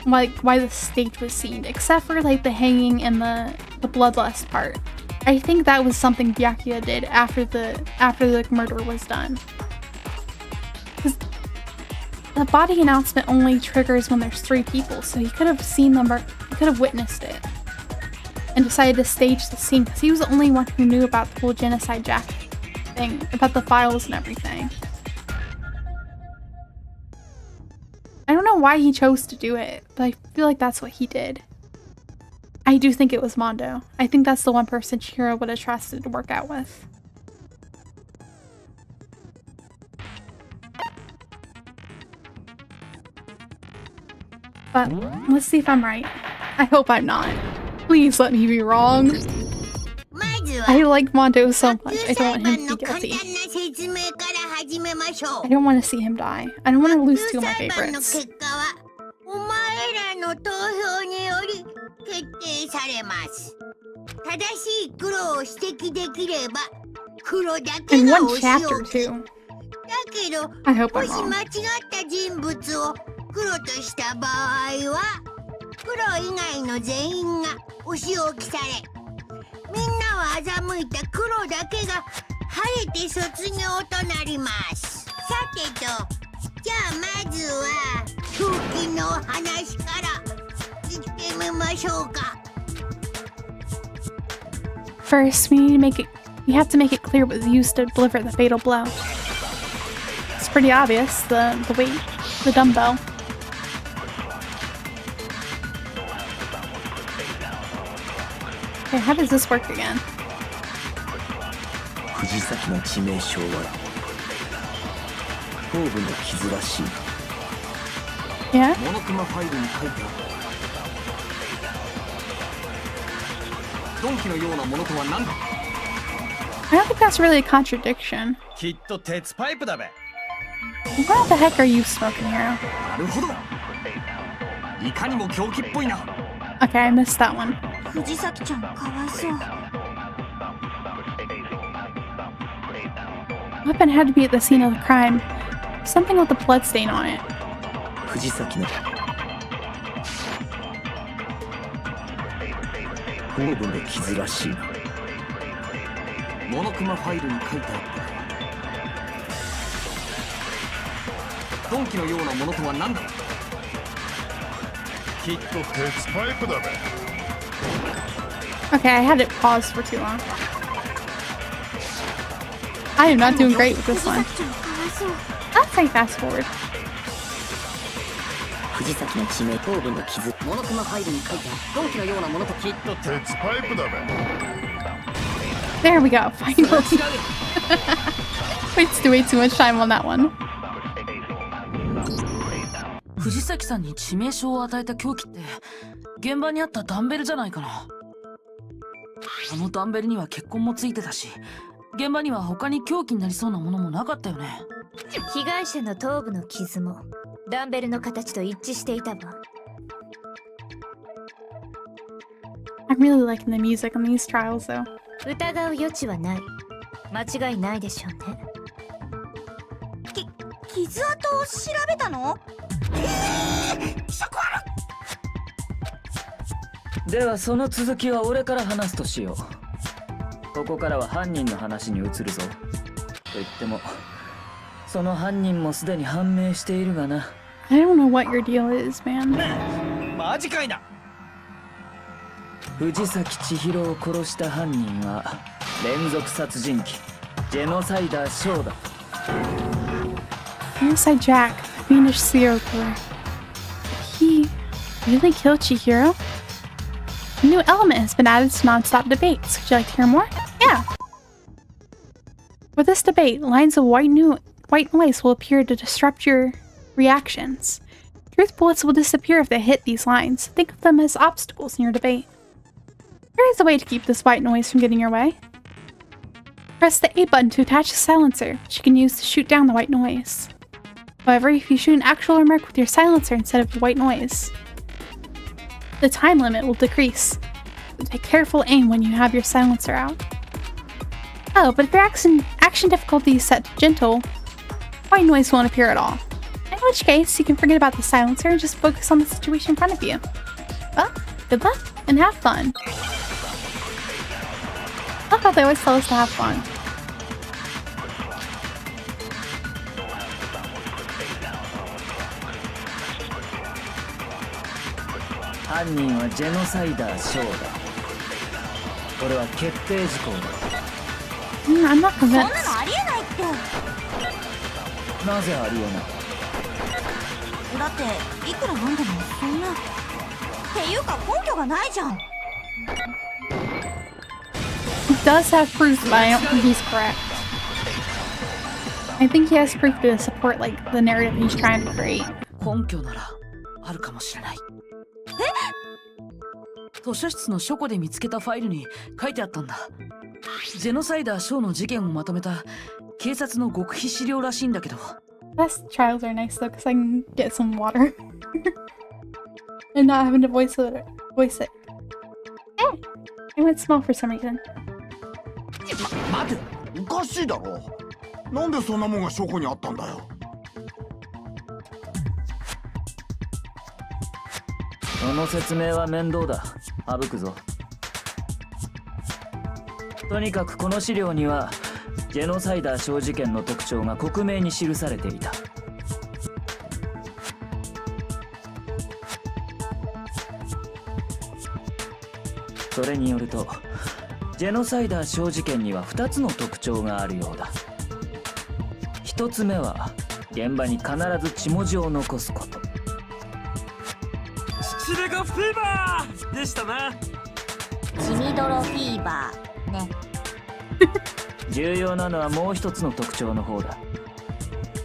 Like, why the stage was seen, except for, like, the hanging and the bloodlust part. I think that was something Byakuya did after the murder was done. Because the body announcement only triggers when there's 3 people, so he could have seen them, or he could have witnessed it. And decided to stage the scene, because he was the only one who knew about the whole genocide jacket thing, about the files and everything. I don't know why he chose to do it, but I feel like that's what he did. I do think it was Mondo. I think that's the one person Chihiro would have trusted to work out with. But let's see if I'm right. I hope I'm not. Please let me be wrong. I like Mondo so much. I don't want him to be guilty. I don't want to see him die. I don't want to lose 2 of my favorites. In 1 chapter too. I hope I'm wrong. First, we have to make it clear what was used to deliver the fatal blow. It's pretty obvious, the weight, the dumbbell. Okay, how does this work again? Yeah? I don't think that's really a contradiction. What the heck are you smoking, Hero? Okay, I missed that one. Weapon had to be at the scene of the crime. Something with a blood stain on it. Okay, I had it paused for too long. I am not doing great with this one. I'll say fast forward. There we go, finally. Wasted way too much time on that one. 藤崎さんに致命傷を与えた凶器って現場にあったダンベルじゃないかな。あのダンベルには血痕もついてたし、現場には他に凶器になりそうなものもなかったよね。被害者の頭部の傷もダンベルの形と一致していたわ。I'm really liking the music on these trials though. 疑う余地はない。間違いないでしょうね。傷跡を調べたの？ではその続きは俺から話すとしよう。ここからは犯人の話に移るぞ。と言ってもその犯人もすでに判明しているがな。 I don't know what your deal is, man. マジかいな。藤崎千尋を殺した犯人は連続殺人鬼ジェノサイダーショーだ。 Genocide Jack, Fiendish serial killer. He really killed Chihiro? A new element has been added to non-stop debates. Would you like to hear more? Yeah. For this debate, lines of white noise will appear to disrupt your reactions. Truth bullets will disappear if they hit these lines. Think of them as obstacles in your debate. There is a way to keep this white noise from getting your way. Press the A button to attach a silencer, which you can use to shoot down the white noise. However, if you shoot an actual remark with your silencer instead of the white noise, the time limit will decrease. So take careful aim when you have your silencer out. Oh, but if your action difficulty is set to gentle, white noise won't appear at all. In which case, you can forget about the silencer and just focus on the situation in front of you. Well, good luck and have fun. I love how they always tell us to have fun. 犯人はジェノサイダーショーだ。これは決定事項だ。I'm not そんな convinced. のありえないって。なぜありえない？だっていくらなんでもそんな。っていうか根拠がないじゃん。 He does have proof, but I don't think he's correct. I think he has proof to support like the narrative he's trying to create. 根拠ならあるかもしれない。図書室の書庫で見つけたファイルに書いてあったんだ。ジェノサイダーショーの事件をまとめた警察の極秘資料らしいんだけど。Best trials are nice though, because I can get some water and not having to voice it. Hey, I went small for some reason. 待て、おかしいだろ。なんでそんなもんが証拠にあったんだよ。その説明は面倒だ。省くぞ。とにかくこの資料にはジェノサイダー小事件の特徴が克明に記されていた。それによるとジェノサイダー小事件には2つの特徴があるようだ。1つ目は現場に必ず血文字を残すこと。シレガフィーバーでしたな。血みどろフィーバーね。重要なのはもう一つの特徴の方だ。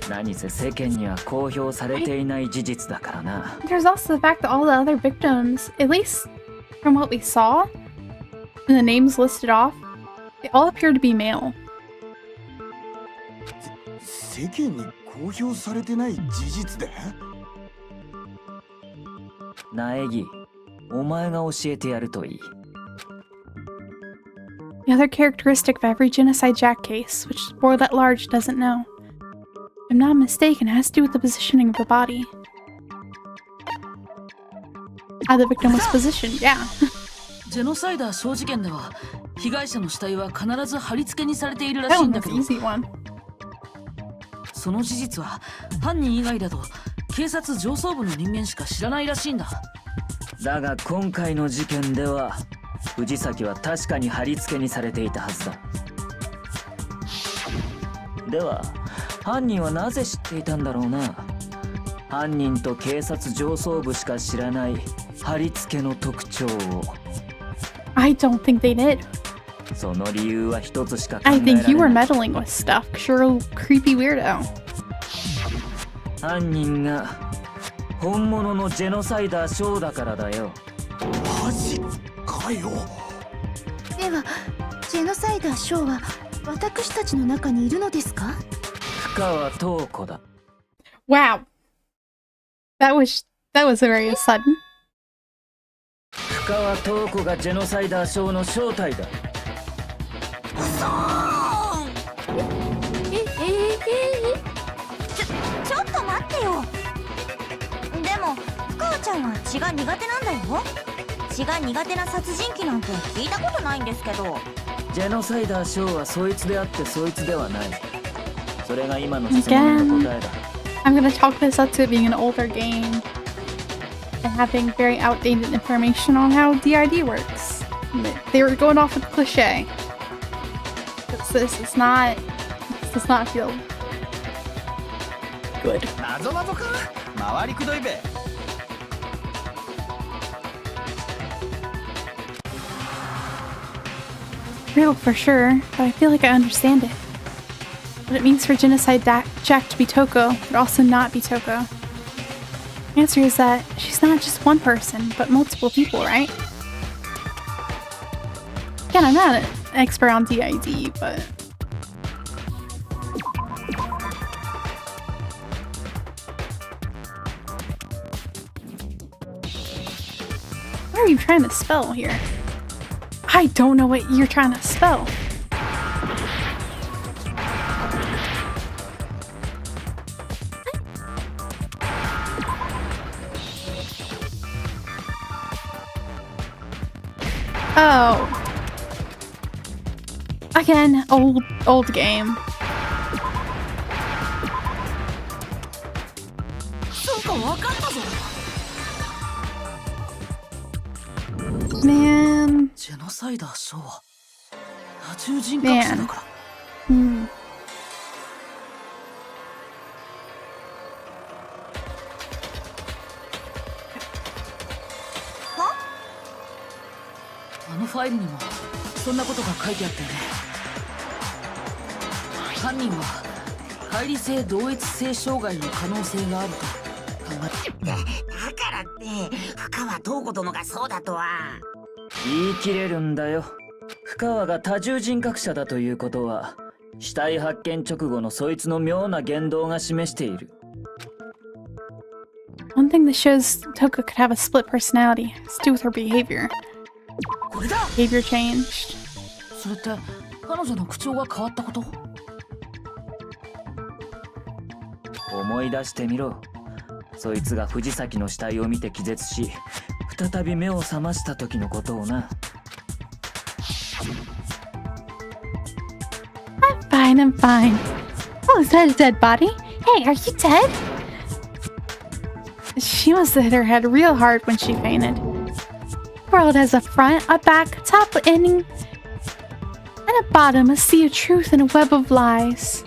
何せ世間には公表されていない事実だからな。There's also the fact that all the other victims, at least from what we saw, and the names listed off, they all appear to be male. 世間に公表されてない事実で？苗木、お前が教えてやるといい。The other characteristic of every Genocide Jack case, which the board at large doesn't know, if I'm not mistaken, it has to do with the positioning of the body. How the victim was positioned, yeah. ジェノサイダー小事件では被害者の死体は必ず貼り付けにされているらし That いん one だ was け an ど、 easy one. その事実は犯人以外だと警察上層部の人間しか知らないらしいんだ。だが今回の事件では藤崎は確かに貼り付けにされていたはずだ。では犯人はなぜ知っていたんだろうな。犯人と警察上層部しか知らない貼り付けの特徴を。I don't think they did. その理由は一つしか考えら I れない。 think you were meddling with stuff, 'cause you're a creepy weirdo. 犯人が本物のジェノサイダーショーだからだよ。マジかよ。ではジェノサイダーショーは私たちの中にいるのですか？深川塔子だ。 Wow. That was very sudden. 深川塔子がジェノサイダーショーの正体だ。ちょっと待ってよ。でも深川ちゃんは血が苦手なんだよ。血が苦手な殺人鬼なんて聞いたことないんですけど。ジェノサイダーショーはそいつであってそいつではない。それが今の質問の答えだ。 I'm gonna chalk this up to it being an older game and having very outdated information on how DID works. They were going off with the cliche. This does not feel good. 謎か回りくどいべ。 Real for sure, but I feel like I understand it. What it means for Genocide Jack to be Toko, but also not be Toko. The answer is that she's not just one person, but multiple people, right? Again, I'm not an expert on DID, but... What are you trying to spell here? I don't know what you're trying to spell. Oh. Again, old game. Man. ジェノサイダーショーは多重人格者だから。 Hmm. あのファイルにもそんなことが書いてあったよね。犯人は乖離性同一性障害の可能性があると考えて。だからって深川東子殿がそうだとは。言い切れるんだよ。深川が多重人格者だということは死体発見直後のそいつの妙な言動が示している。 One thing that shows Toko could have a split personality has to do with her behavior. これだ。 Behavior changed. それって彼女の口調が変わったこと？思い出してみろ。そいつが藤崎の死体を見て気絶し、再び目を覚ました時のことをな。 I'm fine. Oh, is that a dead body? Hey, are you dead? She must have hit her head real hard when she fainted. The world has a front, a back, a top, ending, and a bottom, a sea of truth and a web of lies.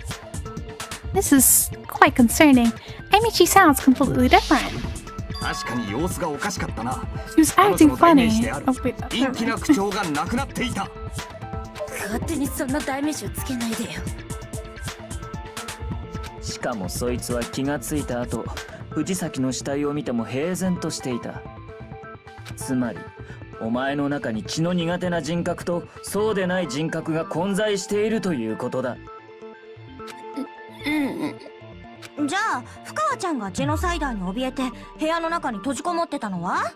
This is quite concerning. Amici sounds completely different. 確かに様子がおかしかったな。 She was acting funny. Oh, wait, 陰気な口調がなくなっていた。勝手にそんな代名詞をつけないでよ。しかもそいつは気がついた後、藤崎の死体を見ても平然としていた。つまりお前の中に血の苦手な人格とそうでない人格が混在しているということだ。じゃあ深川ちゃんがジェノサイダーに怯えて部屋の中に閉じこもってたのは？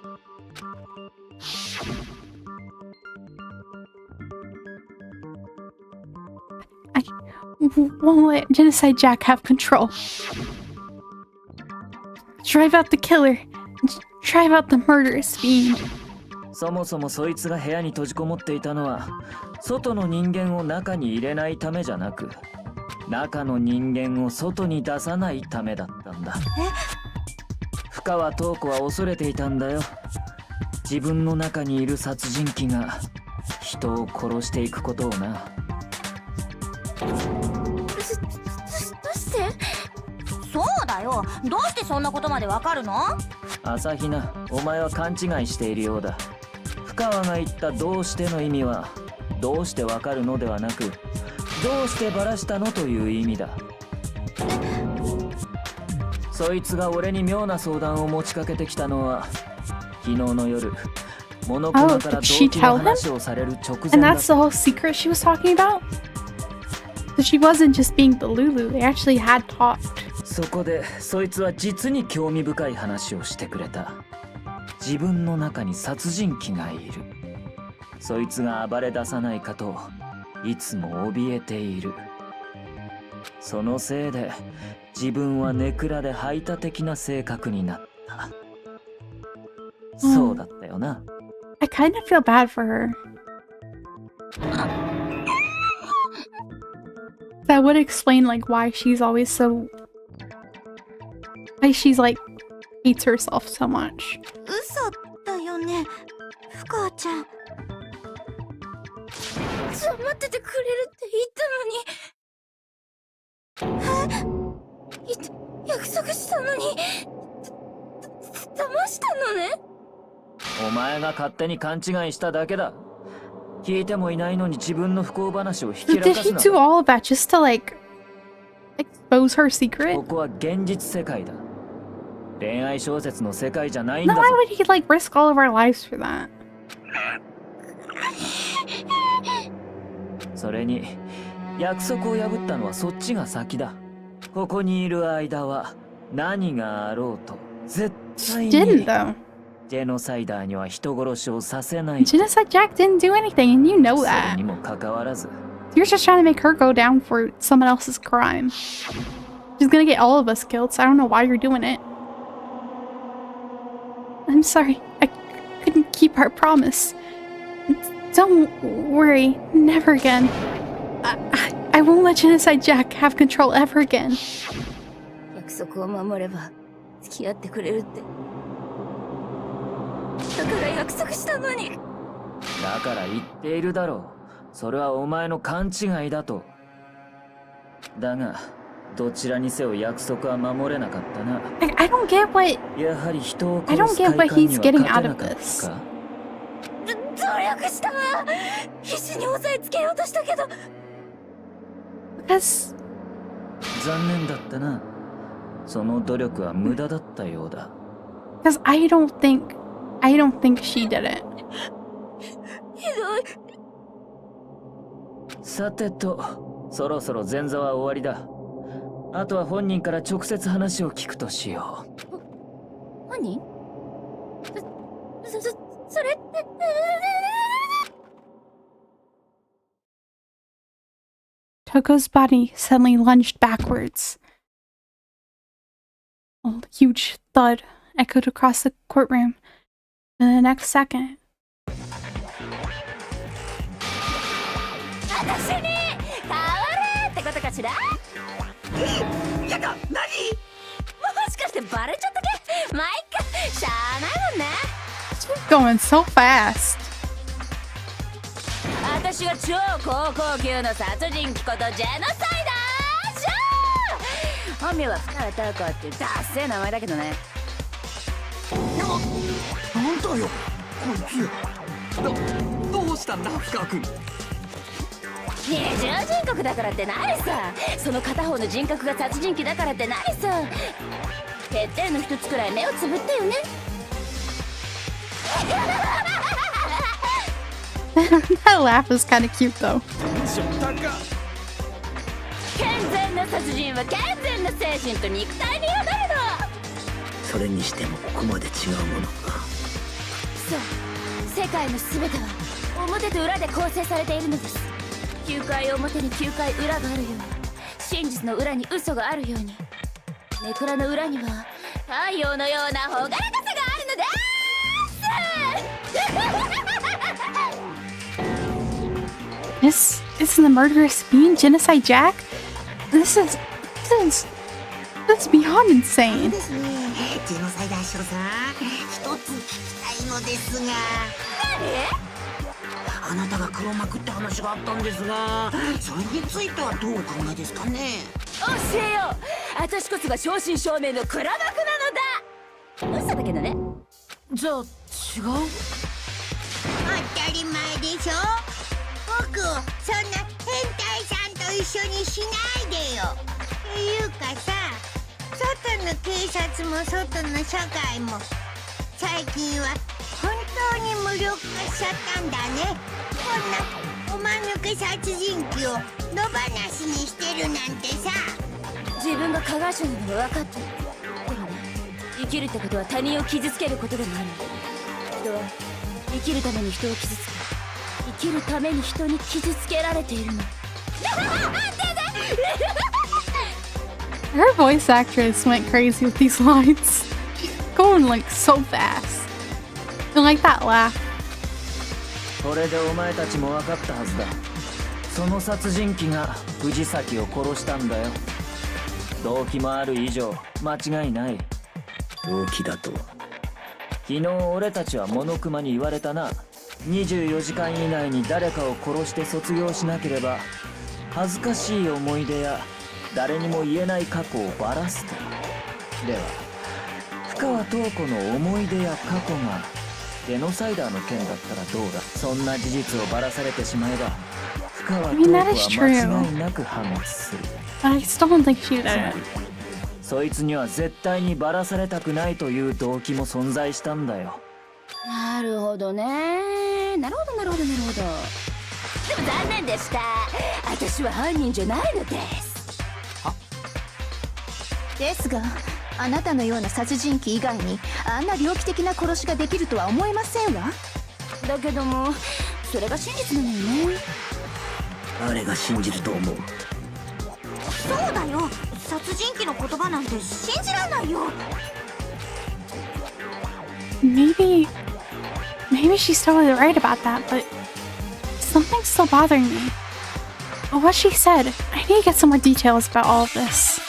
Won't let Genocide Jack have control. Drive out the killer. Drive out the murderous fiend. そもそもそいつが部屋に閉じこもっていたのは外の人間を中に入れないためじゃなく、中の人間を外に出さないためだったんだ。深川東子は恐れていたんだよ。自分の中にいる殺人鬼が人を殺していくことをな。どうして？そうだよ。どうしてそんなことまでわかるの？朝比奈、お前は勘違いしているようだ。深川が言ったどうしての意味はどうしてわかるのではなく、どうしてバラしたのという意味だ。そいつが俺に妙な相談を持ちかけてきたのは昨日の夜、物コマから動機の話をされる直前 And だ。 that's the whole secret she was talking about? So she wasn't just being the Lulu, they actually had talked. そこでそいつは実に興味深い話をしてくれた。自分の中に殺人鬼がいる。そいつが暴れ出さないかといつも怯えている。そのせいで自分はネクラで排他的な性格になった。そうだったよな。I kind of feel bad for her. That would explain like why she's always so... why she's like hates herself so much. 嘘だよね、深ちゃん。待っててくれるって言ったのに。約束したのに。騙したのね。お前が勝手に勘違いしただけだ。聞いてもいないのに自分の不幸話をひき So ら did か he すな。 do all of that just to like expose her secret? ここは現実世界だ。恋愛小説の世界じゃないんだ Now ぞ。 why would he like risk all of our lives for that? それに約束を破ったのはそっちが先だ。ここにいる間は何があろうと絶対 She didn't に though. ジェノサイダーには人殺しをさせない。 Genocide Jack didn't do anything and you know それ that. にもかかわらず You're just trying to make her go down for someone else's crime. She's gonna get all of us killed, so I don't know why you're doing it. I'm sorry. I couldn't keep our promise. Don't worry. Never again. I won't let Genocide Jack have control ever again. 約束を守れば付き合ってくれるって。だから約束したのに。だから言っているだろう。それはお前の勘違いだと。だがどちらにせよ約束は守れなかったな。I don't get what やはり人を I 殺 don't す get 快 what 感に he's は getting 勝て out な of かった this. か。努力したわ。必死に押さえつけようとしたけど。because 残念だったな。その努力は無駄だったようだ。I don't think she did it. ひどい。さてと、そろそろ前座は終わりだ。あとは本人から直接話を聞くとしよう。何？それって。Toko's body suddenly lunged backwards. A huge thud echoed across the courtroom. In the next second, 私に変われってことかしら？やだ、何？もしかしてバレちゃったけ？まあいっか、しゃあないもんね。 she's going so fast. 私は超高校級の殺人鬼ことジェノサイダーショー。本名は深谷タコっていうダッセー名前だけどね。なんだよこいつ。どうしたんだ深君。二重人格だからって何さ。その片方の人格が殺人鬼だからって何さ。欠点の一つくらい目をつぶってよね。That laugh is kind of cute though. 健全な殺人は健全な精神と肉体によるの。それにしてもここまで違うものか。そう、世界の全ては表と裏で構成されているのです。9回表に9回裏があるように、真実の裏に嘘があるように、ネクラの裏には太陽のような朗らかさがあるのです。This isn't the murderous fiend, Genocide Jack? This is beyond insane. ですね。ジェノサイダーショーさん、一つ聞きたいのですが。あなたが黒幕って話があったんですが、それについてはどうお考えですかね。教えよう。私こそが正真正銘の黒幕なのだ。嘘だけどね。じゃあ違う？当たり前でしょ。僕をそんな変態さんと一緒にしないでよ。っていうかさ、外の警察も外の社会も最近は本当に無力化しちゃったんだね。こんなおまぬけ殺人鬼を野放しにしてるなんてさ。自分が加害者なのは分かってる。でもね、生きるってことは他人を傷つけることでもある。人は生きるために人を傷つけ、生きるために人に傷つけられているの。Her voice actress went crazy with these lines. She's going like so fast. And like that laugh. これでお前たちも分かったはずだ。その殺人鬼が藤崎を殺したんだよ。動機もある以上間違いない。動機だと？昨日俺たちはモノクマに言われたな。24時間以内に誰かを殺して卒業しなければ恥ずかしい思い出や誰にも言えない過去をばらすと。では深川塔子の思い出や過去がゲノサイダーの件だったらどうだ。そんな事実をばらされてしまえば深川塔子は間違いなく破滅する。 I still don't think she つま did り it. そいつには絶対にばらされたくないという動機も存在したんだよ。なるほどね。なるほどなるほどなるほど。でも残念でした。私は犯人じゃないのです。ですが、あなたのような殺人鬼以外にあんな猟奇的な殺しができるとは思えませんわ。だけどもそれが真実なのよね。誰が信じると思う？そうだよ、殺人鬼の言葉なんて信じらんないよ。 Maybe she's totally right about that, but something's still bothering me. What she said, I need to get some more details about all of this.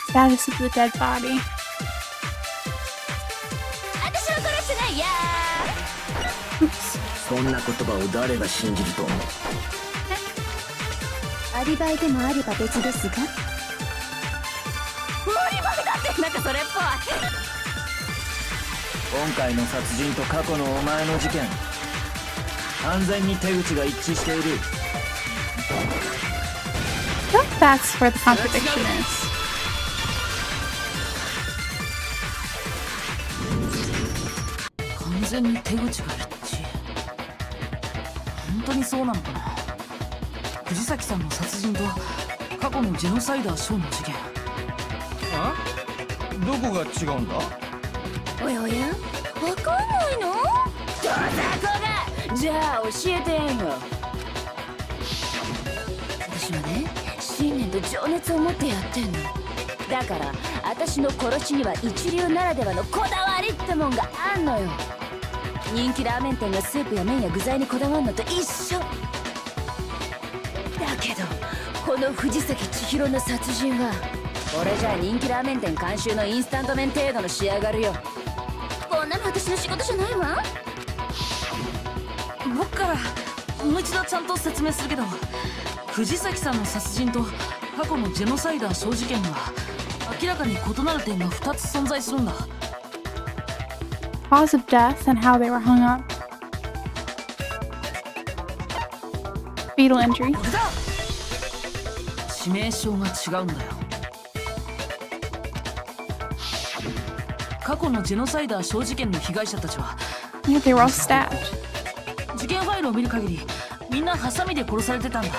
Status of the dead body. 私は殺してないや。そんな言葉を誰が信じると思う？アリバイでもあれば別ですが。アリバイだってなんかそれっぽい。今回の殺人と過去のお前の事件、完全に手口が一致している。 I feel like that's where the contradiction is. 完全に手口が一致。本当にそうなのかな。藤崎さんの殺人と過去のジェノサイダーショーの事件。あ？どこが違うんだ？おやおや、わかんないの？どこが？じゃあ教えてよ。私はね、信念と情熱を持ってやってんの。だから私の殺しには一流ならではのこだわりってもんがあんのよ。人気ラーメン店がスープや麺や具材にこだわるのと一緒。だけどこの藤崎千尋の殺人は俺じゃ人気ラーメン店監修のインスタント麺程度の仕上がるよ。こんなの私の仕事じゃないわ。僕からもう一度ちゃんと説明するけど、藤崎さんの殺人と過去のジェノサイダーショー事件は明らかに異なる点が2つ存在するんだ。Cause of death and how they were hung up. Fatal injury. これだ。致命傷が違うんだよ。過去のジェノサイダーショー事件の被害者たちは Yeah, they were all stabbed. 事件ファイルを見る限りみんなハサミで殺されてたんだ。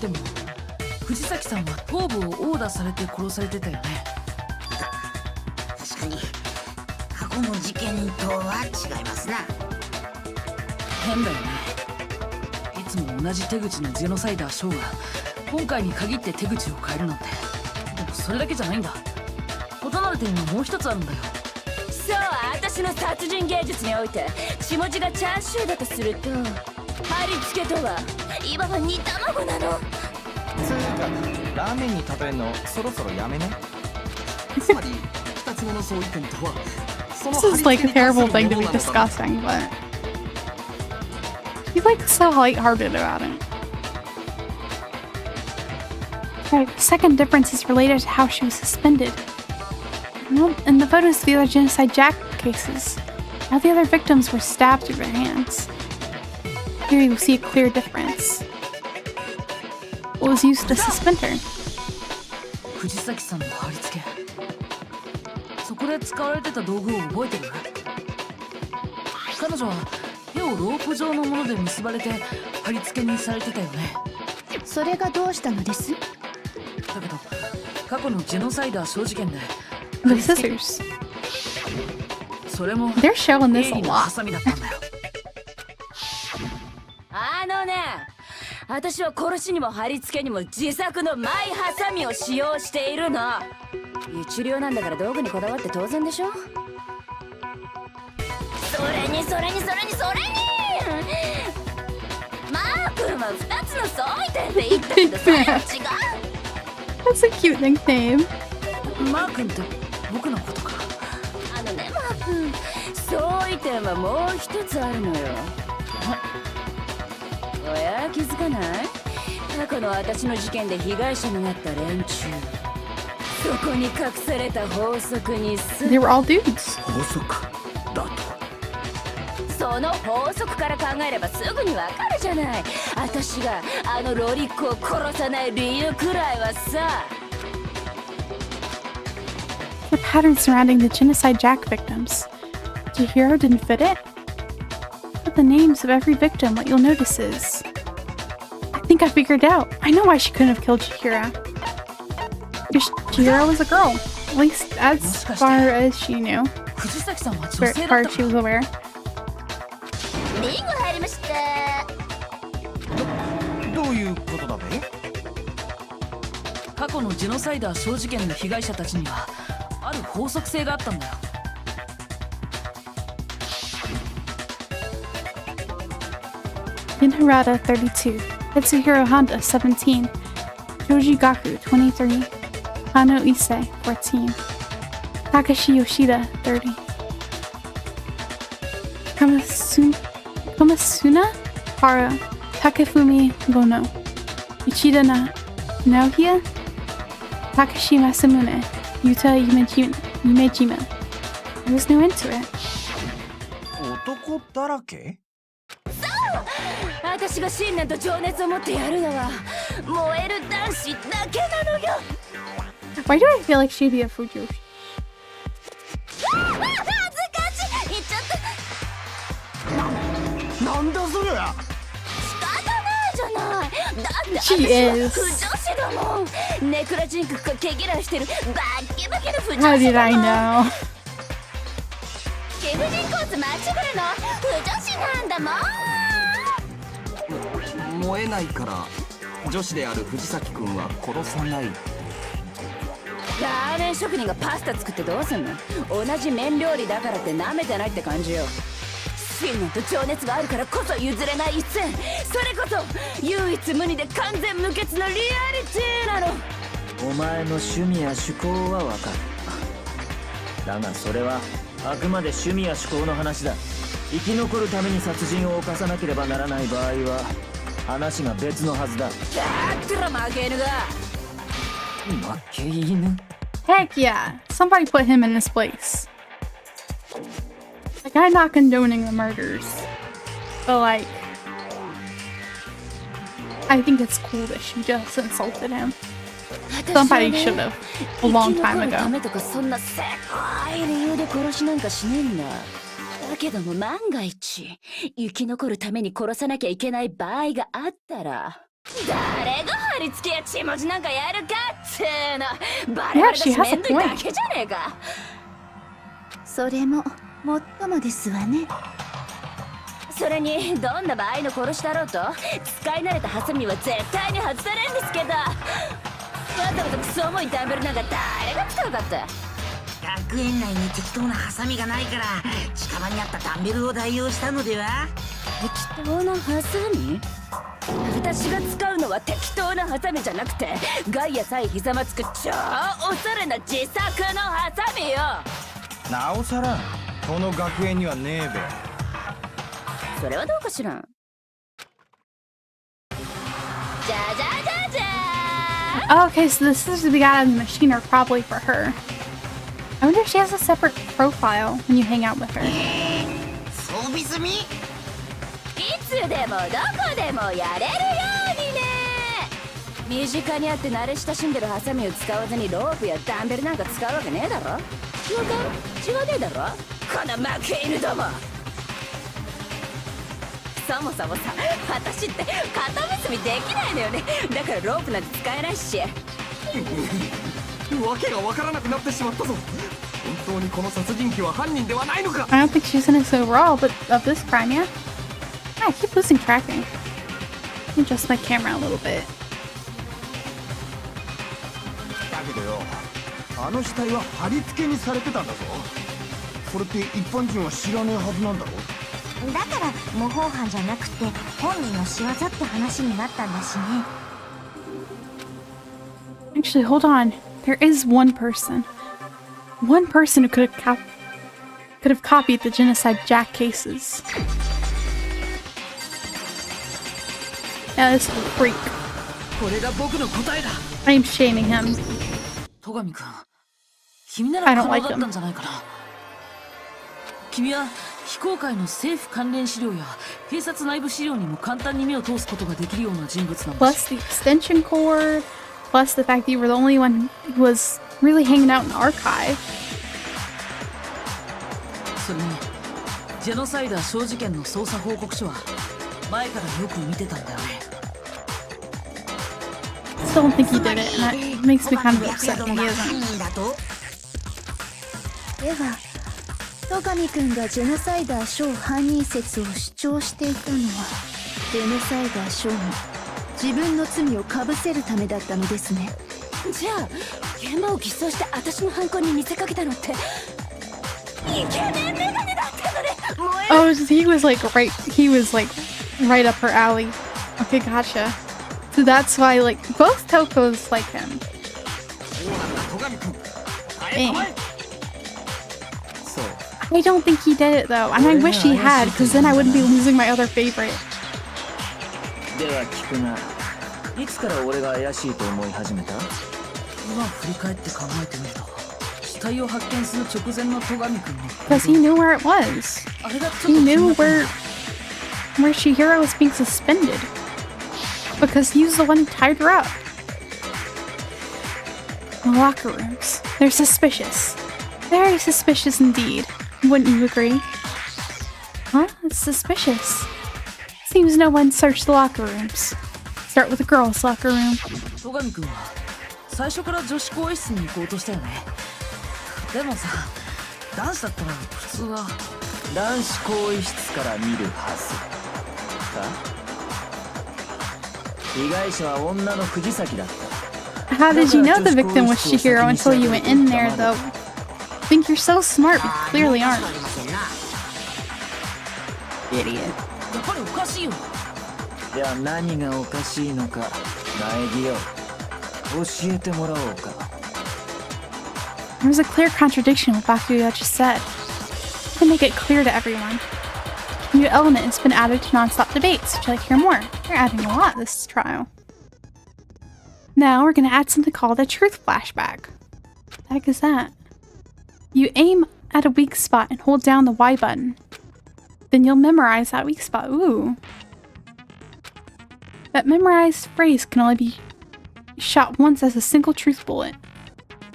でも藤崎さんは頭部を殴打されて殺されてたよね。確かに過去の事件とは違いますな。変だよね。いつも同じ手口のジェノサイダーショーが今回に限って手口を変えるなんて。でもそれだけじゃないんだ。異なる点がもう一つあるんだよ。そう、私の殺人芸術において血文字がチャーシューだとすると、貼り付けとはいわば煮卵なの。つうかラーメンに例えるのそろそろやめね。つまり二つ目の相違点とはその This is like a terrible thing to be discussing, but he's like so lighthearted about it. Right, the second difference is related to how she was suspended. Well, in the photos of the other genocide jack cases, all the other victims were stabbed through their hands. Here you see a clear difference. What was used to suspend her? 藤崎さんの貼り付け、そこで使われてた道具を覚えてる？彼女は手をロープ状のもので結ばれて貼り付けにされてたよね。それがどうしたのです？だけど過去のジェノサイダーショー事件で The scissors. それも They're showing this 鋭 a 利なハ lot. サミだったんだよ。私は殺しにも貼り付けにも自作のマイハサミを使用しているの。一流なんだから道具にこだわって当然でしょ。それにマー君は2つの相違点って言ったけどそれは違う。 That's a cute nickname. マー君って僕のことか。マー君、相違点はもう一つあるのよ。おや気づかない？過去の私の事件で被害者になった連中、そこに隠された法則にす They were all dudes. 法則だと。その法則から考えればすぐにわかるじゃない。私があのロリッコを殺さない理由くらいはさ。 The pattern surrounding the genocide Jack victims. Chihiro didn't fit it? But the names of every victim, what you'll notice is... I think I figured it out. I know why she couldn't have killed Chihiro. Because Chihiro was a girl. At least as far as she knew. 藤崎さんは女 As 性 far だっ as た she was aware. リンゴ入りました。どういうことだべ？過去のジェノサイダー小事件の被害者たちにはある法則性があったんだよ。Harada, 32. Tetsuhiro Honda, 17. Joji Gaku, 23. Hano Ise, 14. Takashi Yoshida, 30. Kamasuna Hara, Takefumi Gono. Uchida na Naohia, Takashi Masamune, Yuta Yumejima. There was no end to it. 男だらけ？私が信念と情熱を持ってやるのは燃える男子だけなのよ。 Why do I feel like she'd be a Fujoshi? 恥ずかしい。言っちゃった。なんだそりゃ。仕方ないじゃない。だって She 私は is. 不女子だもん。ネクラジンクが毛嫌いしてるバッキバキの不女 How 子 did だ I もん。 know? 貴婦人コース間違えの不女子なんだもん。燃えないから女子である藤崎君は殺さない。ラーメン職人がパスタ作ってどうすんの。同じ麺料理だからって舐めてないって感じよ。信念と情熱があるからこそ譲れない一線。それこそ唯一無二で完全無欠のリアリティなの。お前の趣味や趣向はわかる。だがそれはあくまで趣味や趣向の話だ。生き残るために殺人を犯さなければならない場合は話が別のはずだ。だったら負け犬が。負け犬？ Heck yeah. Somebody put him in his place. Like, I'm not condoning the murders. But like... I think it's cool that she just insulted him. Somebody should have. A long time 生き残るた ago. めとかそんなせこい理由で殺しなんかしねえんだ。だけども万が一生き残るために殺さなきゃいけない場合があったら誰が貼り付けや血文字なんかやるかっつーの。バレバレだしめんどいだけじゃねえか。それももっともですわね。それにどんな場合の殺しだろうと使い慣れたハサミは絶対に外されんですけど、わざわざクソ重いダンベルなんか誰が使うかって。学園内に適当なハサミがないから近場にあったダンベルを代用したのでは。適当なハサミ？私が使うのは適当なハサミじゃなくてガイアさえひざまつく超おしゃれな自作のハサミよ。なおさらこの学園にはねえべ。それはどうかしらん。じゃじゃじゃじゃ Oh, okay, so the scissors we got out of the machine are probably for her. I wonder if she has a separate profile when you hang out with her. 装備済み？いつでもどこでもやれるようにね。身近にあって慣れ親しんでるハサミを使わずにロープやダンベルなんか使うわけねえだろ。違うか？違うねえだろこの負け犬ども。そもそもさ、私って肩結びできないのよね。だからロープなんて使えないし。わけがわからなくなってしまったぞ。本当にこの殺人鬼は犯人ではないのか。 I don't think she's innocent overall, but of this crime, yeah. I keep losing tracking. Let me adjust my camera a little bit. だけどよ、あの死体は貼り付けにされてたんだぞ。それって一般人は知らねえはずなんだろ。だから模倣犯じゃなくて本人の仕業って話になったんだしね。 Actually, hold on. There is one person who could have copied the genocide Jack cases. Yeah, this is a freak. これが僕の答えだ。 I am shaming him. 戸上くん、君なら可能だったんじゃないかな。君は非公開の政府関連資料や警察内部資料にも簡単に目を通すことができるような人物なんだ。 Plus the extension cord, plus the fact that you were the only one who was really hanging out in the archive. それにジェノサイダー小事件の捜査報告書は前からよく見てたんだよね。 Still don't think he did it, and that makes me kind of upset that he isn't. では戸上くんがジェノサイダーショー犯人説を主張していたのはジェノサイダーショーに自分の罪をかぶせるためだったのですね。じゃあ現場を偽装して私の犯行に見せかけたのってイケメンメガネだったのね。 Oh, he was like right up her alley. Okay, gotcha. So that's why like both Tokos like him. Dang. I don't think he did it though, and I wish he had, because then I wouldn't be losing my other favorite. では聞くが、いつから俺が怪しいと思い始めた？今振り返って考えてみると、死体を発見する直前の戸上くんの Because he knew where it was. あれがちょっと He 気に knew なったんだ。 where Chihiro was being suspended. Because he was the one who tied her up. The locker rooms. They're suspicious. Very suspicious indeed. Wouldn't you agree? Huh? It's suspicious. Seems no one searched the locker rooms. Start with the girls' locker room. 戸上くんは最初から女子更衣室に行こうとしたよね。でもさ、男子だったら普通は男子更衣室から見るはずか。被害者は女の藤崎だった。 How did you know the victim was Chihiro until you went in there, though? Think you're so smart, but you clearly aren't. Idiot. やっぱりおかしいよ。では何がおかしいのか、苗木よ、教えてもらおうか。 There's a clear contradiction with Bakuya just said. To make it clear to everyone. A new element has been added to non-stop debates. Would you like to hear more? They're adding a lot this trial. Now we're going to add something called a truth flashback. What the heck is that? You aim at a weak spot and hold down the Y button. Then you'll memorize that weak spot. Ooh. That memorized phrase can only be shot once as a single truth bullet.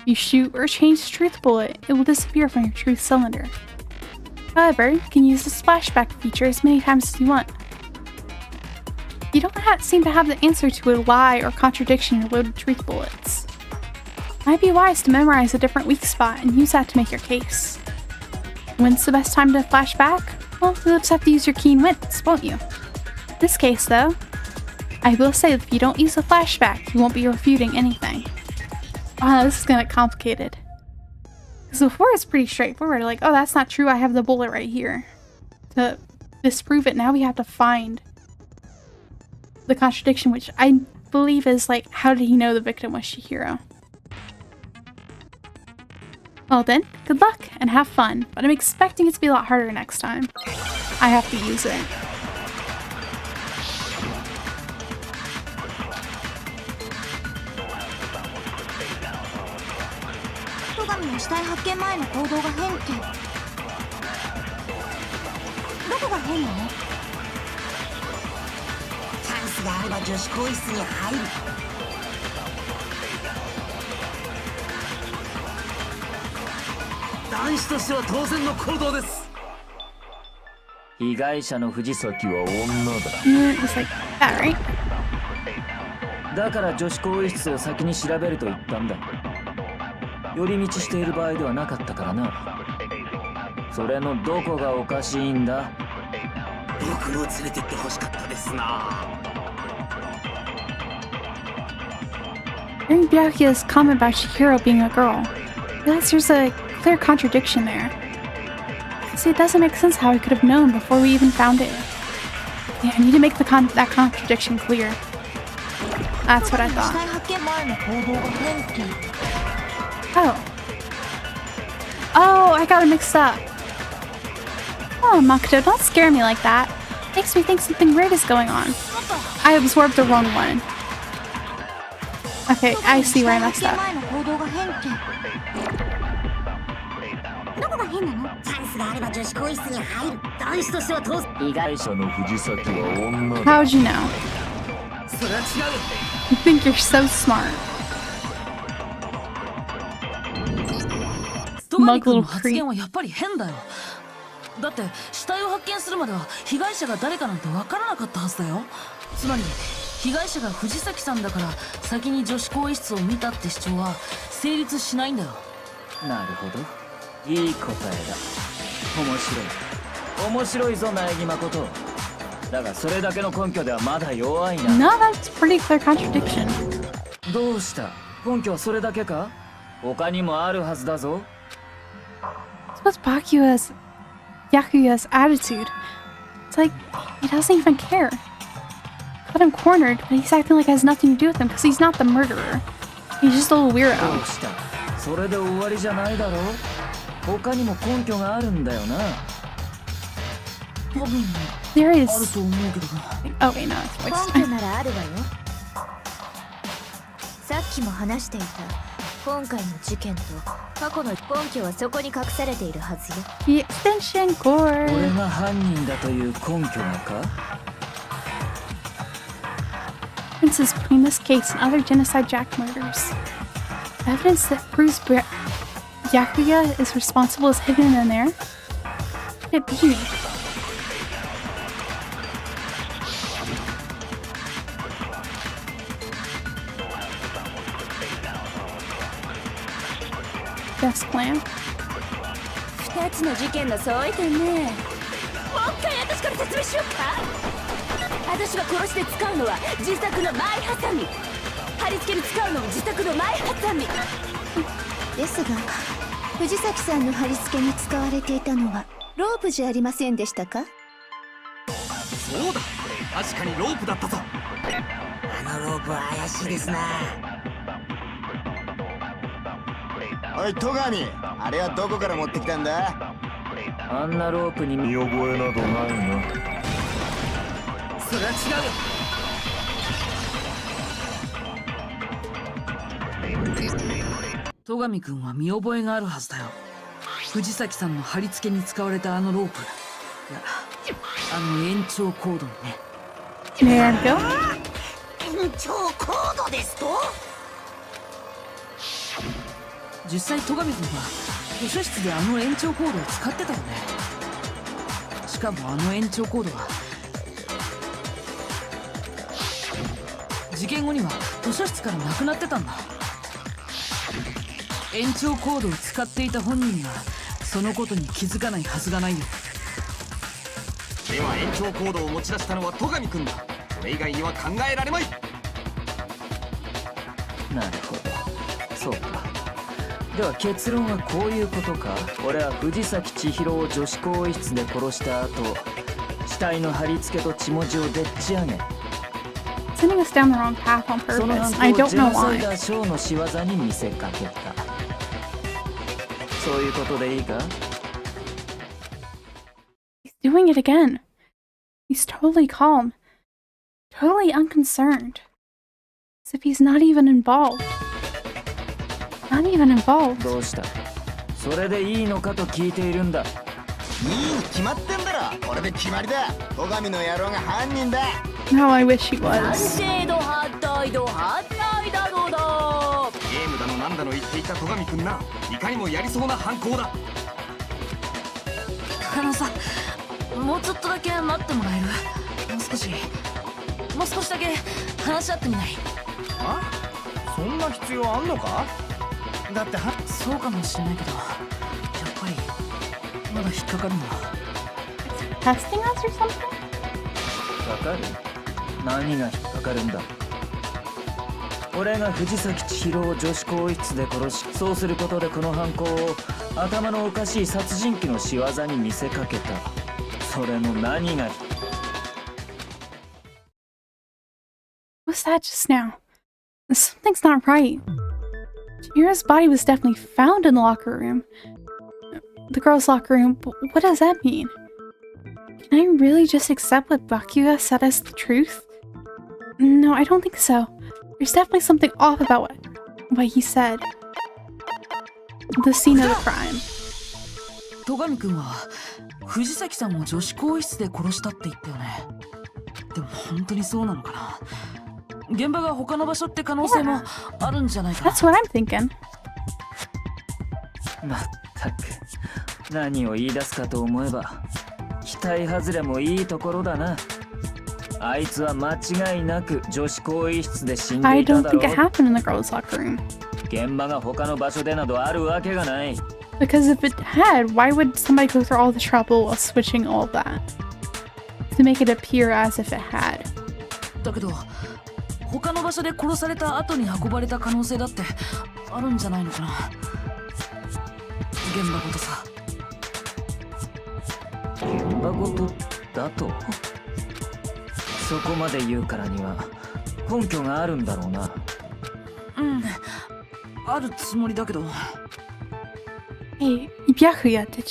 You shoot or change the truth bullet, it will disappear from your truth cylinder. However, you can use the splashback feature as many times as you want. You don't seem to have the answer to a lie or contradiction in your loaded truth bullets. It might be wise to memorize a different weak spot and use that to make your case. When's the best time to flash back? Well, you'll just have to use your keen wits, won't you? In this case, though, I will say that if you don't use the flashback, you won't be refuting anything. Wow, this is gonna get complicated. Because before it's pretty straightforward, like, oh, that's not true, I have the bullet right here. To disprove it, now we have to find the contradiction, which I believe is like, how did he know the victim was Chihiro? Well then, good luck and have fun, but I'm expecting it to be a lot harder next time. I have to use it. Togamiの死体発見前の行動が変ってどこが変なの？チャンスがあれば女子更衣室に入る。男子としては当然の行動です。被害者の藤崎は女だ。It's like that, right? だから女子更衣室を先に調べると言ったんだ。寄り道している場合ではなかったからな。それのどこがおかしいんだ？僕を連れてって欲しかったですな。During Byakuya's comment about Chihiro being a girl, realize there's a clear contradiction there. See, it doesn't make sense how I could have known before we even found it. Yeah, I need to make that contradiction clear. That's what I thought. Oh. Oh, I got it mixed up. Oh, Makoto, don't scare me like that. Makes me think something weird is going on. I absorbed the wrong one. Okay, I see where I messed up. どこが変なの？チャンスがあれば女子更衣室に入る。男子としては当然。被害者の藤崎は女だ。 How'd you know? それは違う。 You think you're so smart. 戸上君の発言はやっぱり変だよ。だって死体を発見するまでは被害者が誰かなんてわからなかったはずだよ。つまり被害者が藤崎さんだから先に女子更衣室を見たって主張は成立しないんだよ。なるほど。いい答えだ。面白いぞ苗木誠。だがそれだけの根拠ではまだ弱いな。 No, that's pretty clear contradiction. どうした？根拠はそれだけか？他にもあるはずだぞ。What's Yakuya's attitude? It's like he doesn't even care. Got him cornered, but he's acting like it has nothing to do with him because he's not the murderer. He's just a little ど weirdo. うした？それで終わりじゃないだろう。他にも根拠があるんだよな。多分 There is. あると思うけどな。 Oh wait, no, it's 根 voice. 拠ならあるわよ。さっきも話していた今回の事件と過去の根拠はそこに隠されているはずよ。 The extension cord. 俺が犯人だという根拠がか？ Differences between this case and other genocide Jack murders. Evidence that proves Yakuya is responsible is hidden in there. What could it be? Desk lamp. 2つの事件の相違点ね。もう一回私から説明しようか。私が殺しで使うのは自作の前ハサミ。貼り付けに使うのも自作の前ハサミ。ですが藤崎さんの貼り付けに使われていたのはロープじゃありませんでしたか？そうだ、確かにロープだったぞ。あのロープは怪しいですな。おい戸上、あれはどこから持ってきたんだ？あんなロープに見覚えなどないな。それは違うよ。戸上君は見覚えがあるはずだよ。藤崎さんの貼り付けに使われたあのロープ。いや、あの延長コードにね。 There we go. 延長コードですと？実際戸上君は図書室であの延長コードを使ってたよね。しかもあの延長コードは事件後には図書室からなくなってたんだ。延長コードを使っていた本人がそのことに気づかないはずがないよ。では延長コードを持ち出したのは戸上君だ。それ以外には考えられまい。なるほど。そうか。では結論はこういうことか。俺は藤崎千尋を女子更衣室で殺した後、死体の貼り付けと血文字をでっち上げ、 Sending us down the wrong path on その purpose. 犯 I 行を don't ジェ know ノサイ why. ダーショーの仕業に見せかけた。そういうことでいいか？ He's doing it again. He's totally calm. Totally unconcerned. As if he's not even involved. Not even involved. どうした？それでいいのかと聞いているんだ。いいに決まってんだろ。これで決まりだ。戸上の野郎が犯人だ。 No, I wish he 賛 was. 成度反対度反対だのだ。ゲームだのなんだの言っていた戸上君な。いかにもやりそうな犯行だ。さ、もうちょっとだけ待ってもらえる？もう少しだけ話し合ってみない？あ？そんな必要あんのか？だってそうかもしれないけど、やっぱりまだ引っかかるんだ。 Testing us or something? わかる？何が引っかかるんだ？俺が藤崎千尋を女子更衣室で殺し、そうすることでこの犯行を頭のおかしい殺人鬼の仕業に見せかけた。それの何が What's that just now? Something's not right. Chihira's body was definitely found in the locker room. The girls' locker room, but what does that mean? Can I really just accept what Byakuya said as the truth? No, I don't think so. There's definitely something off about what he said. The scene of the crime. 戸上くんは藤崎さんを女子更衣室で殺したって言ったよね。でも本当にそうなのかな。現場が他の場所って可能性もあるんじゃないかな。That's what I'm thinking. まったく何を言い出すかと思えば期待外れもいいところだな。あいつは間違いなく女子更衣室で死んで I いた don't だろ think it う。 happened in the girls' locker room. 現場が他の場所でなどあるわけがない。 Because if it had, why would somebody go through all the trouble of switching all that? To make it appear as if it had. だけど他の場所で殺された後に運ばれた可能性だってあるんじゃないのかな。現場ごとさ。現場ごとだとそこまで言うからには根拠があるんだろうな。うん、あるつもりだけど。Hey, Byakuya, did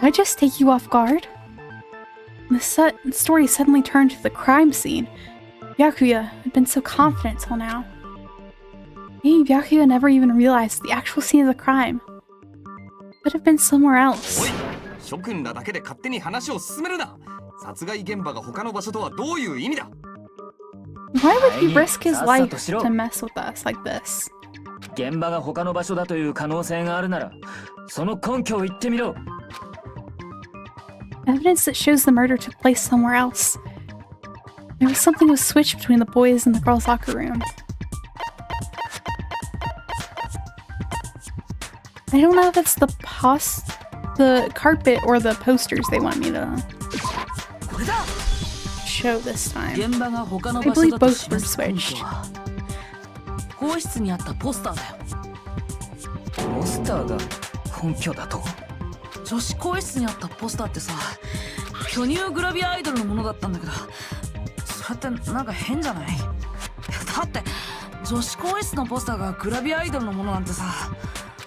I just take you off guard? The story suddenly turned to the crime scene. Byakuya had been so confident till now. Maybe Byakuya never even realized the actual scene of the crime. Could have been somewhere else. おい、諸君らだけで勝手に話を進めるな。殺害現場が他の場所とはどういう意味だ。 Why would he risk his life to mess with us like this? 現場が他の場所だという可能性があるならその根拠を言ってみろ。 Evidence that shows the murder took place somewhere else. There was something was switched between the boys and the girls' locker room. I don't know if it's the carpet or the posters they want me to show this time. 現場が他の I 場所 believe だと both 示 were す根拠 switched. は更衣室にあったポスターだよ。ポスターが根拠だと。女子更衣室にあったポスターってさ、巨乳グラビアアイドルのものだったんだけど、それってなんか変じゃない？だって女子更衣室のポスターがグラビアアイドルのものなんてさ。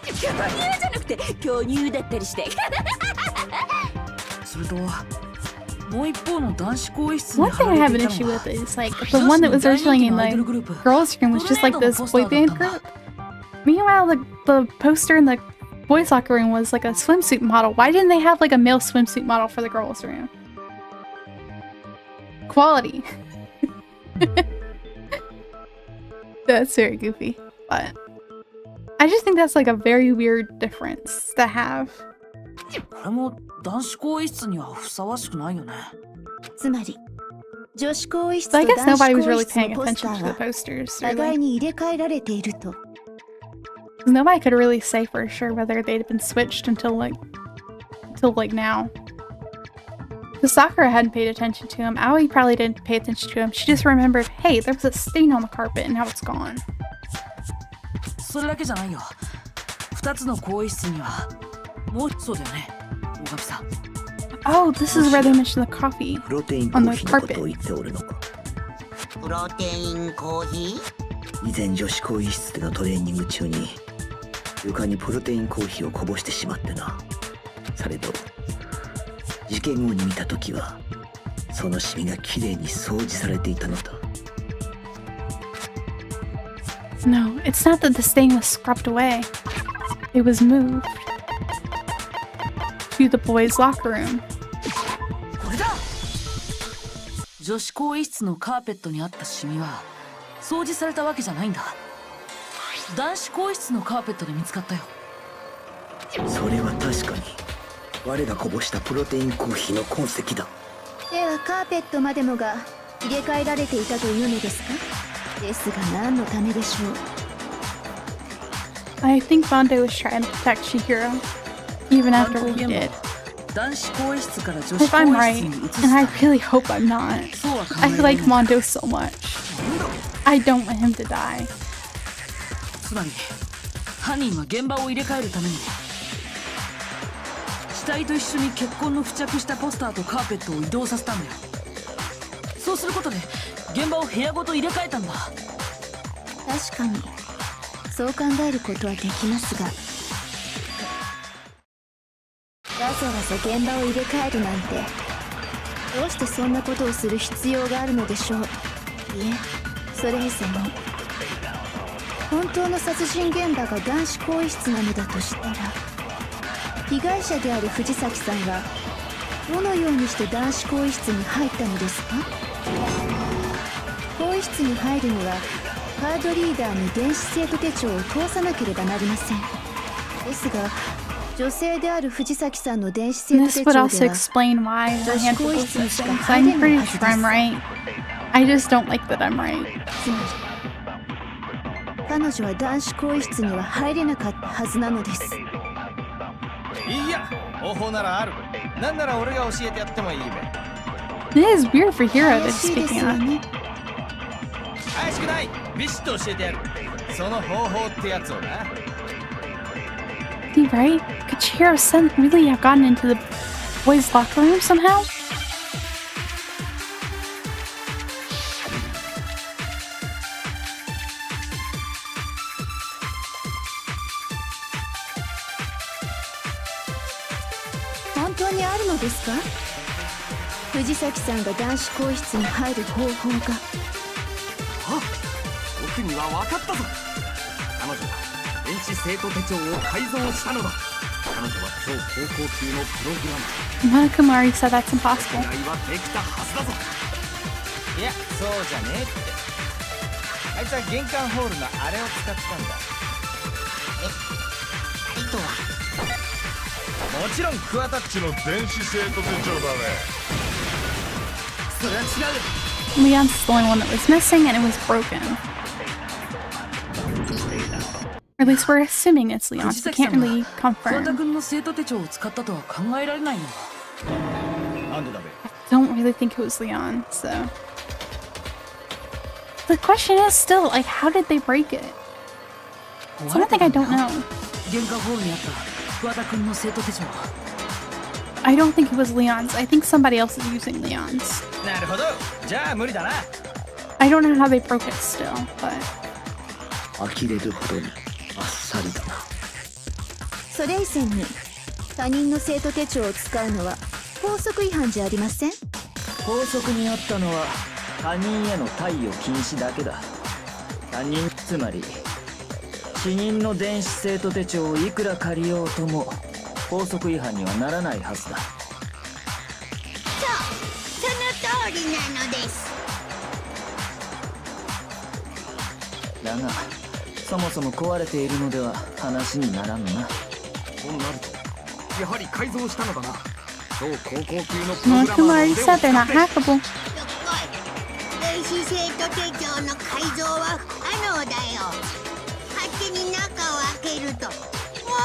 巨乳じゃなくて巨乳だったりして。それともう一方の男子更衣室に One 貼 thing ら I れ have て an いた issue のは with is like the one that was originally in the girls' room was just like this boy band group. Meanwhile, the poster in the boys' locker room was like a swimsuit model. Why didn't they have like a male swimsuit model for the girls' room? Quality. That's very goofy, but I just think that's like a very weird difference to have. これも男子更衣室にはふさわしくないよね。つまり女子更衣室 So I と guess 男子 nobody 更 was 衣 really 室の paying ポスタ attention ー to the は posters. 互 Really. いに入れ替えられていると。 Nobody could really say for sure whether they'd been switched until now. The Sakura hadn't paid attention to him. Aoi probably didn't pay attention to him. She just remembered, hey, there was a stain on the carpet and now it's gone. それだけじゃないよ。二つの更衣室にはもうそうだよね、大神さん。Oh, this is where they mentioned the coffee プロテインコ on ー the ヒーのことを carpet. 言っておるのか。プロテインコーヒー？以前女子更衣室でのトレーニング中に床にプロテインコーヒーをこぼしてしまってな。されど事件後に見た時はそのシミがきれいに掃除されていたのだ。 No, it's not that the stain was scrubbed away. It was moved to the boys' locker room. これだ。女子更衣室のカーペットにあったシミは掃除されたわけじゃないんだ。男子更衣室のカーペットで見つかったよ。それは確かに我がこぼしたプロテインコーヒーの痕跡だ。ではカーペットまでもが入れ替えられていたというのですか？ですが何のためでしょう。 I think Bondo was trying to protect Chihiro, even after what he did. 男子更衣室から女子 If 更 I'm 衣 right, 室に移 and す I た really hope I'm not. そうは考 I えられ like ない Mondo so much. I don't want him to die. つまり犯人は現場を入れ替えるために死体と一緒に血痕の付着したポスターとカーペットを移動させたんだよ。そうすることで現場を部屋ごと入れ替えたんだ。確かにそう考えることはできますが、わざわざ現場を入れ替えるなんて、どうしてそんなことをする必要があるのでしょう。いえ、それ以前に本当の殺人現場が男子更衣室なのだとしたら、被害者である藤崎さんはどのようにして男子更衣室に入ったのですか？更衣室に入るにはカードリーダーに電子生徒手帳を通さなければなりません。ですが女性である藤崎さんの電子生 And 徒 this 手 would 帳 also では explain why my 女子 hand 更衣 was 室にしか missing. 'Cause 入 I'm れない pretty はず sure で I'm す。 right. I just don't like that I'm right. つまり彼女は男子更衣室には入れなかったはずなのです。いや、方法ならある。なんなら俺が教えてやってもいいべ。 It is weird for Hero to 怪しいです speaking よ on. ね。怪しくない。ビシッと教えてやる。その方法ってやつをな。 Is he right? Could Chihiro really have gotten into the boys' locker room somehow? 本当にあるのですか？藤崎さんが男子更衣室に入る方法が。あ、僕には分かったぞ。彼女は電子生徒手帳を改造したのだ。彼女は超高校級のプログラマー。 Monokumari said that's impossible. 依頼はできたはずだぞ。いや、そうじゃねえって。あいつは玄関ホールのあれを使ってたんだ。糸はもちろんクワタッチの電子生徒手帳だね。それは違う。 Leon's the only one that was missing, and it was broken. Or at least we're assuming it's Leon's. We can't really 桑田 confirm. 君の生徒手帳を使ったとは考えられないよ。なんでだべ。 Don't really think it was Leon, so. The question is still, like, how did they break it? It's one thing I don't know. 玄関ホールにあった桑田君の生徒手帳は I don't think it was Leon's. I think somebody else is using Leon's. なるほど。じゃあ無理だな。 I don't know how they broke it still, but 呆れるほどにあっさりだな。それ以前に他人の生徒手帳を使うのは校則違反じゃありません？法則にあったのは他人への貸与禁止だけだ。他人つまり死人の電子生徒手帳をいくら借りようとも法則違反にはならないはずだ。そう、その通りなのです。だがそもそも壊れているのでは話にならんな。となるとやはり改造したのだな。超高校級のプログラマーの Monokumari 腕を said 使 they're not って hackable. よっこい。電子生徒手帳の改造は不可能だよ。勝手に中を開けると模範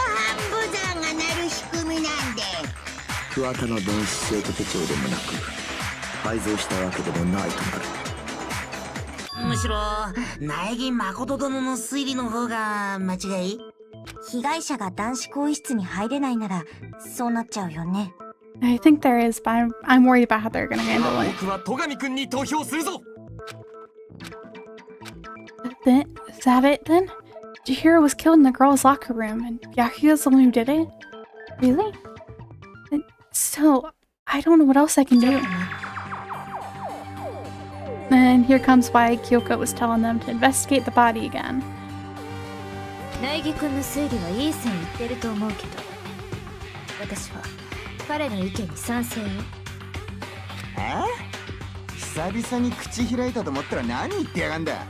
ブザーが鳴る仕組みなんで。桑田の電子生徒手帳でもなく改造したわけでもないとなる。むしろ苗木誠殿の推理の方が間違い？被害者が男子更衣室に入れないならそうなっちゃうよね。 I think there is, but I'm worried about how they're gonna handle it. 僕は戸上君に投票するぞ。 Then, is that it then? Chihiro was killed in the girls' locker room, and Yakuya's the one who did it? Really? Still, I don't know what else I can do. And here comes why Kyoko was telling them to investigate the body again. 苗木君の推理はいい線いってると思うけど、私は彼の意見に賛成よ。久々に口開いたと思ったら何言ってやがんだ。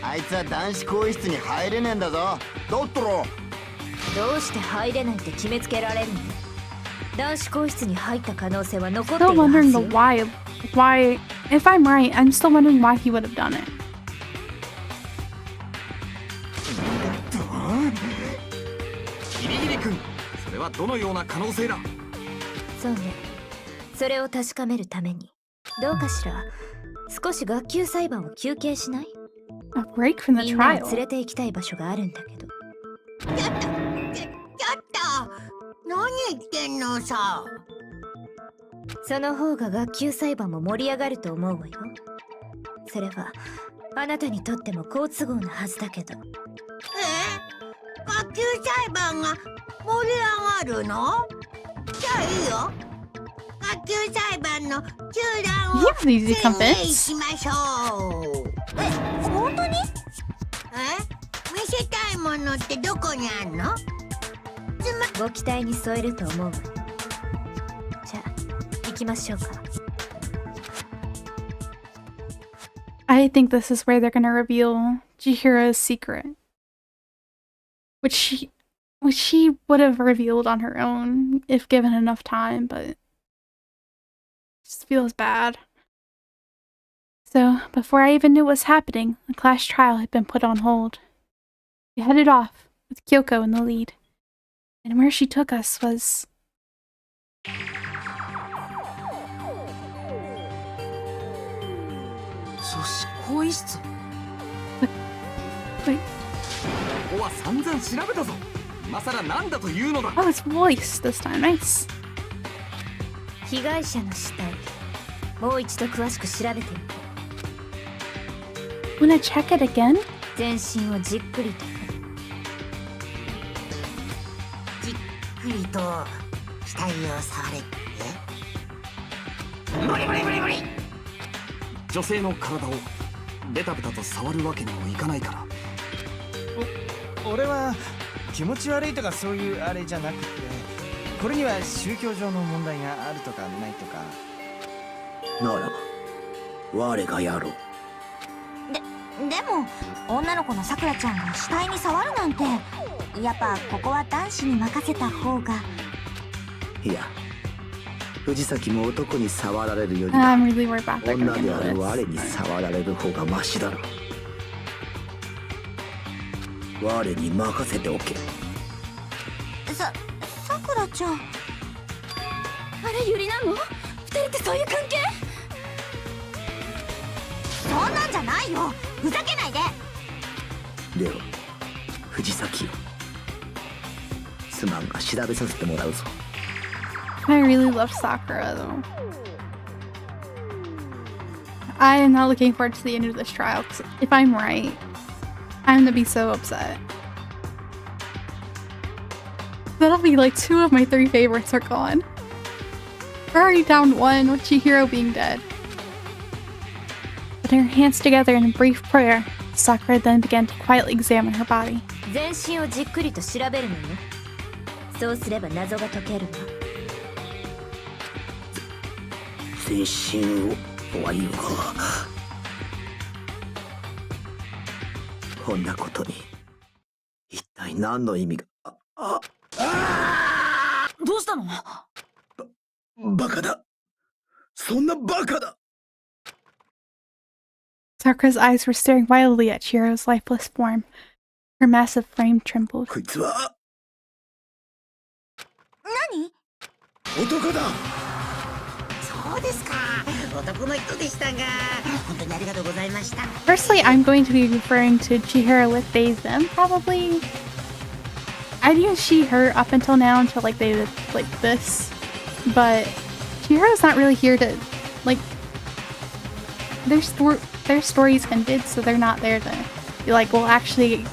あいつは男子更衣室に入れねえんだぞ。だったらどうして入れないって決めつけられるの？男子更衣室に入った可能性は残ってい Still るは wondering ず the よ。 why, if I'm right, I'm still wondering why he would have done it. ギリギリ君、それはどのような可能性だ？そうね。それを確かめるためにどうかしら、少し学級裁判を休憩しない？ A break from the みんなを連 trial. れて行きたい場所があるんだけど。ちょっと何言ってんのさ。その方が学級裁判も盛り上がると思うわよ。それはあなたにとっても好都合なはずだけど。学級裁判が盛り上がるの？じゃあいいよ。学級裁判の中断を He has easy 宣言 compass. しましょう。本当に？見せたいものってどこにあんの？ご期待に添えると思うわ。じゃあ行きましょうか。I think this is where they're gonna reveal Chihiro's secret. Which she would have revealed on her own if given enough time, but it just feels bad. So, before I even knew what was happening, the class trial had been put on hold. We headed off, with Kyoko in the lead. And where she took us was... 女子更衣室。Wait, ここは散々調べたぞ。今さらなんだというのだ。 oh, it's voice this time. Nice. 被害者の死体、もう一度詳しく調べてみて。 Wanna check it again? 全身をじっくりと。じっくりと死体を触れって？無理無理無理無理。女性の体をベタベタと触るわけにもいかないから。俺は気持ち悪いとかそういうあれじゃなくて、これには宗教上の問題があるとかないとか。ならば我がやろう。でも女の子のさくらちゃんが死体に触るなんて、やっぱここは男子に任せた方が。いや、藤崎も男に触られるより I'm really worried about that. 女である我に触られる方がマシだろう。我に任せておけ。さくらちゃん。あれユリなの？二人ってそういう関係？そんなんじゃないよ。ふざけないで。では藤崎よ、すまんが調べさせてもらうぞ。 I really love Sakura, though. I am not looking forward to the end of this trial, because if I'm right, I'm gonna be so upset. That'll be like 2 of my 3 favorites are gone. We're already down 1 with Chihiro being dead. Putting her hands together in a brief prayer, Sakura then began to quietly examine her body. 全身をじっくりと調べるのよ。そうすれば謎が解けるわ。全身をとはいうが、こんなことに一体何の意味が。どうしたの？バカだ、そんなバカだ。 Sakura's eyes were staring wildly at Chihiro's lifeless form. Her massive frame trembled. こいつは何？男だ。そうですか。男の人でしたが、本当にありがとうございました。 Firstly, I'm going to be referring to Chihiro with they, them, probably. I'd use she, her up until now until like they did like this. But Chihiro's not really here to, like, their story's ended, so they're not there to be like, well, actually,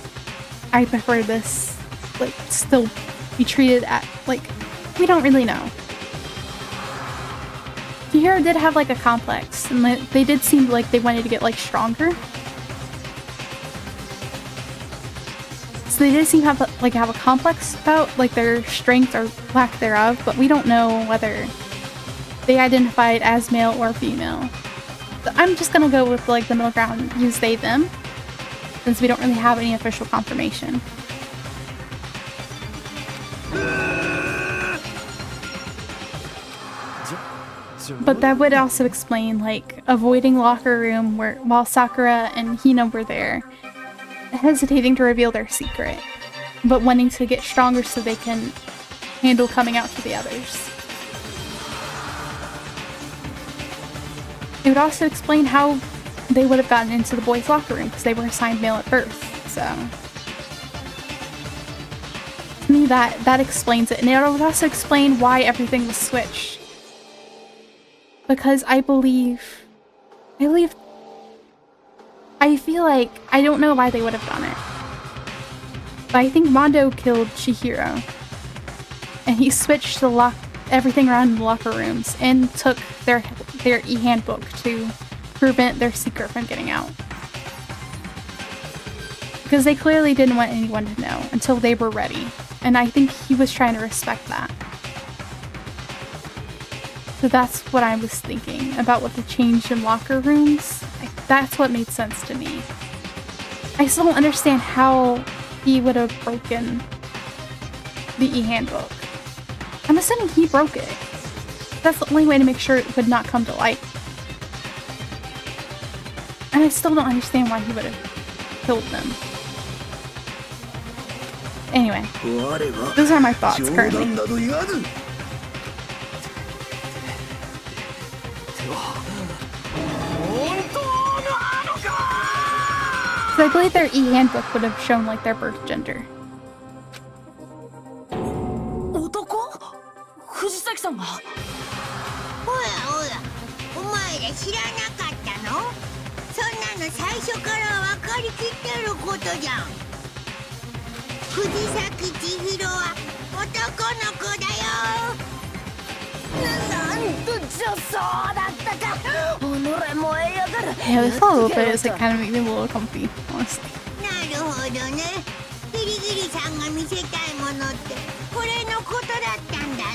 I prefer this, like, still be treated at, like, we don't really know. Chihiro did have like a complex, and they did seem like they wanted to get like stronger. So they did seem to have a complex about like their strength or lack thereof, but we don't know whether they identified as male or female. So I'm just gonna go with like the middle ground, use they them, since we don't really have any official confirmation. But that would also explain, like, avoiding locker room while Sakura and Hina were there, hesitating to reveal their secret, but wanting to get stronger so they can handle coming out to the others. it would also explain how they would have gotten into the boys' locker room because they were assigned male at birth. So to me, that explains it, and it would also explain why everything was switched. Because I feel like I don't know why they would have done it, but I think Mondo killed Chihiro, and he switched everything around in the locker rooms and took their e-handbook to prevent their secret from getting out. Because they clearly didn't want anyone to know until they were ready. And I think he was trying to respect that. So that's what I was thinking about what the change in locker rooms. That's what made sense to me. I still don't understand how he would have broken the e-handbook. I'm assuming he broke it. That's the only way to make sure it would not come to light. And I still don't understand why he would have killed them. Anyway, those are my thoughts currently. So I believe their e-handbook would have shown like their birth gender. 藤崎さんがおやおや、お前ら知らなかったの？そんなの最初から分かりきってることじゃん。藤崎千尋は男の子だよ。なんとじゃそうだったか。己燃えやがる。 Yeah, this whole bit is like kind of making me a little comfy, honestly. なるほどね。ギリギリさんが見せたいものってこれのことだったんだね。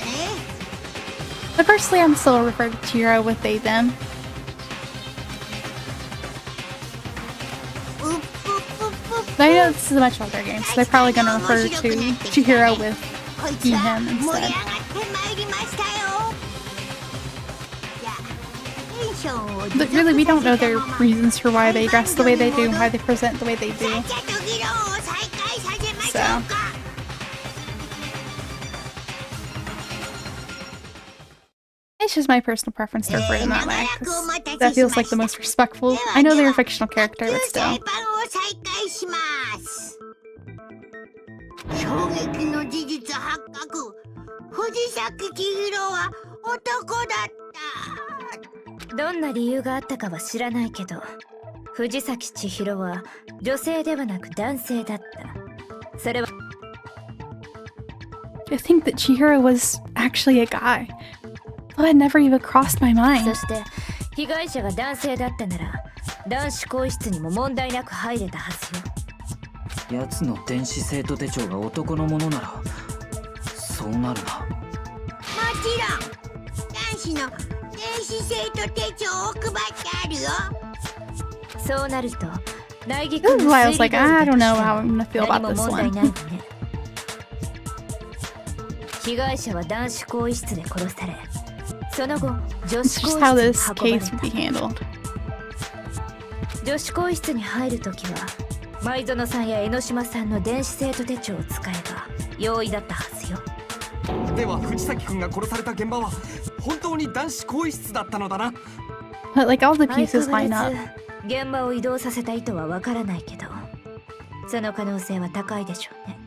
But personally, I'm still referring to Chihiro with they, them. But I know this is a much older game, so they're probably going to refer to Chihiro with he, him instead. But really, we don't know their reasons for why they dress the way they do, why they present the way they do. So it's just my personal preference to refer to them that way, 'cause that feels like the most respectful. I know they're a fictional character, but still. 衝撃の事実発覚。藤崎千尋は男だった。どんな理由があったかは知らないけど、藤崎千尋は女性ではなく男性だった。それは I think that Chihiro was actually a guy. Well, that never even crossed my mind. そして被害者が男性だったなら男子更衣室にも問題なく入れたはずよ。奴の電子生徒手帳が男のものならそうなるな。もちろん男子の電子生徒手帳を配ってあるよ。そうなると内儀 This 君 is の why I 推 was 理 like, 通り I だ don't と know して how も I'm gonna feel 何 about も this 問題 one. ないわね。被害者は男子更衣室で殺され、その後女 It's 子 just 更 how 衣 this 室に運ば case れ would be た。 handled. 女子更衣室に入るときは舞園さんや江ノ島さんの電子生徒手帳を使えば容易だったはずよ。では藤崎君が殺された現場は本当に男子更衣室だったのだな。 But like all the 相 pieces 変 line わ up. らず現場を移動させた意図はわからないけど、その可能性は高いでしょうね。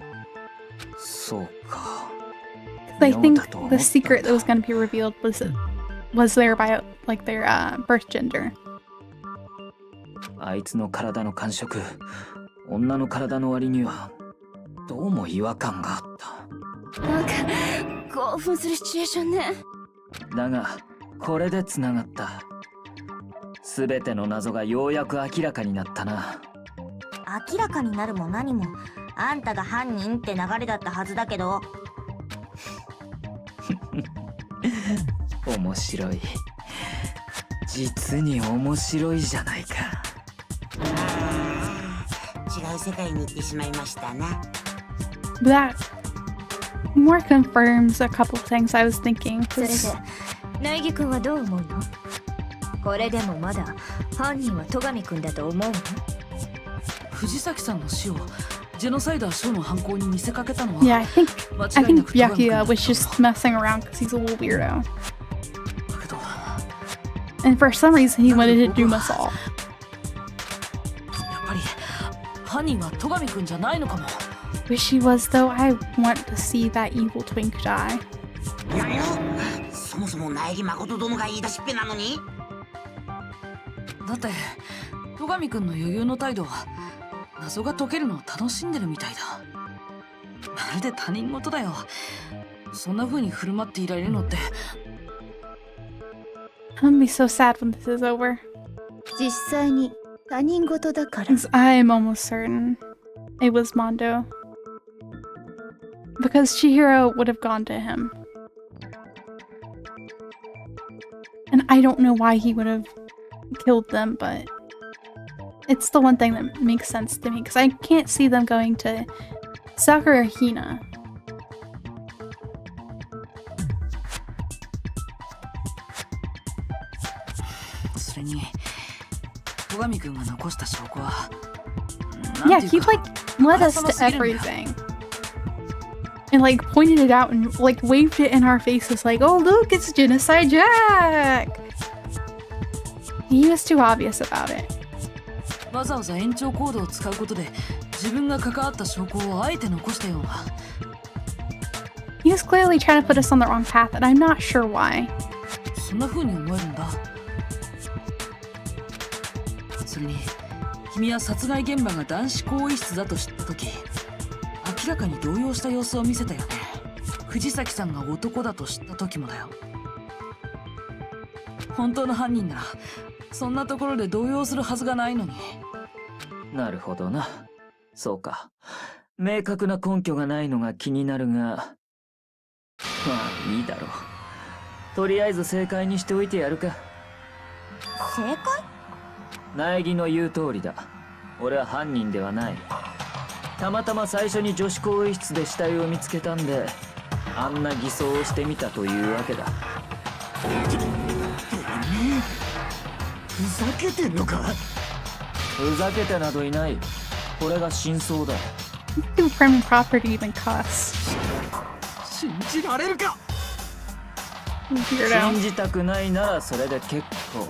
そうか。 I think the secret that was going to be revealed was their like their birth gender. あいつの体の感触、女の体の割にはどうも違和感があった。なんか興奮するシチュエーションね。だがこれでつながった。すべての謎がようやく明らかになったな。明らかになるも何もあんたが犯人って流れだったはずだけど。面白い。実に面白いじゃないか。違う世界に行ってしまいましたな。 That more confirms a couple things I was thinking. それで 'Cause 内儀君はどう思うの？これでもまだ犯人は戸上君だと思うの？藤崎さんの死をジェノサイダーショーの犯行に見せかけたのは yeah, I think Byakuya was just messing around because he's a little weirdo. And for some reason, he wanted to doom us all. やっぱり犯人は戸上くんじゃないのかも。 Wish he was, though. I want to see that evil twink die. 何よ、そもそも苗木誠殿が言い出しっぺなのに。だって戸上くんの余裕の態度は謎が解けるのを楽しんでるみたいだ。まるで他人事だよ。そんな風に振る舞っていられるのって。 I'm gonna be so sad when this is over. 実際に他人事だから。 Because I'm almost certain it was Mondo. Because Chihiro would have gone to him. And I don't know why he would have killed them, but it's the one thing that makes sense to me. Because I can't see them going to Sakura or Hina. それに戸上くんが残した証拠は Yeah, he like led us to everything. And like pointed it out and like waved it in our faces like, oh look, it's Genocide Jack! He was too obvious about it. わざわざ延長コードを使うことで自分が関わった証拠をあえて残したような。 He was clearly trying to put us on the wrong path, and I'm not sure why. そんな風に思えるんだ。それに君は殺害現場が男子更衣室だと知った時明らかに動揺した様子を見せたよね。藤崎さんが男だと知った時もだよ。本当の犯人ならそんなところで動揺するはずがないのに。なるほどな。そうか。明確な根拠がないのが気になるが、まあいいだろう。とりあえず正解にしておいてやるか。正解？苗木の言う通りだ。俺は犯人ではない。たまたま最初に女子更衣室で死体を見つけたんで、あんな偽装をしてみたというわけだ。ふざけてんのか？ふざけてなどいない。これが真相だ。Do prim property even cuss. 信じられるか。 Weirdo. 信じたくないならそれで結構。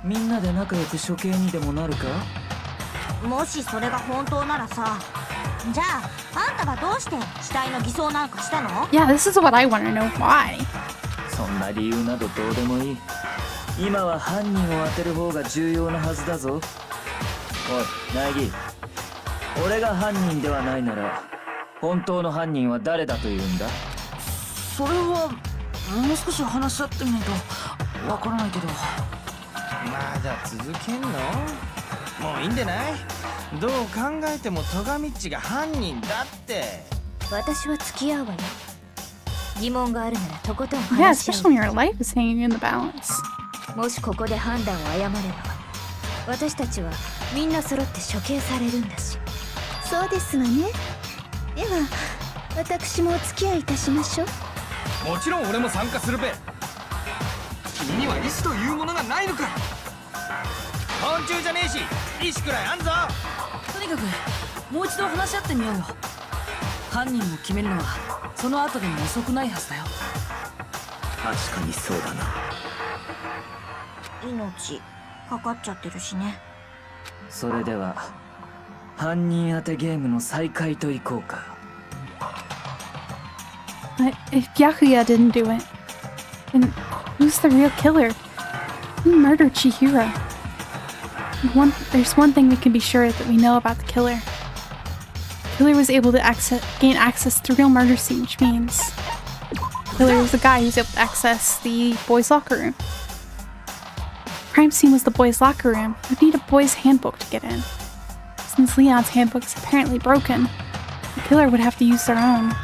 みんなで仲良く処刑にでもなるか？もしそれが本当ならさ、じゃああんたがどうして死体の偽装なんかしたの？ Yeah, this is what I want to know. Why? そんな理由などどうでもいい。今は犯人を当てる方が重要なはずだぞ。おい、苗木。俺が犯人ではないなら、本当の犯人は誰だというんだ？それはもう少し話し合ってみないとわからないけど。まだ続けんの？もういいんでない？どう考えても戸上っちが犯人だって。私は付き合うわよ。疑問があるならとことん Yeah, 話し合 especially when your life is hanging in the balance. う。もしここで判断を誤れば、私たちはみんな揃って処刑されるんだし。そうですわね。では私もお付き合いいたしましょう。もちろん俺も参加するべ。君には意志というものがないのか？昆虫じゃねえし意志くらいあんぞ。とにかくもう一度話し合ってみようよ。犯人を決めるのはその後でも遅くないはずだよ。確かにそうだな。命かかっちゃってるしね。それでは犯人当てゲームの再開といこうか。If Byakuya didn't do it, then who's the real killer? Who murdered Chihiro? There's one thing we can be sure that we know about the killer. The killer was able to gain access to the real murder scene, which means the killer was the guy who was able to access the boys' locker room. The crime scene was the boys' locker room. We'd need a boys' handbook to get in. Since Leon's handbook is apparently broken, the killer would have to use their own.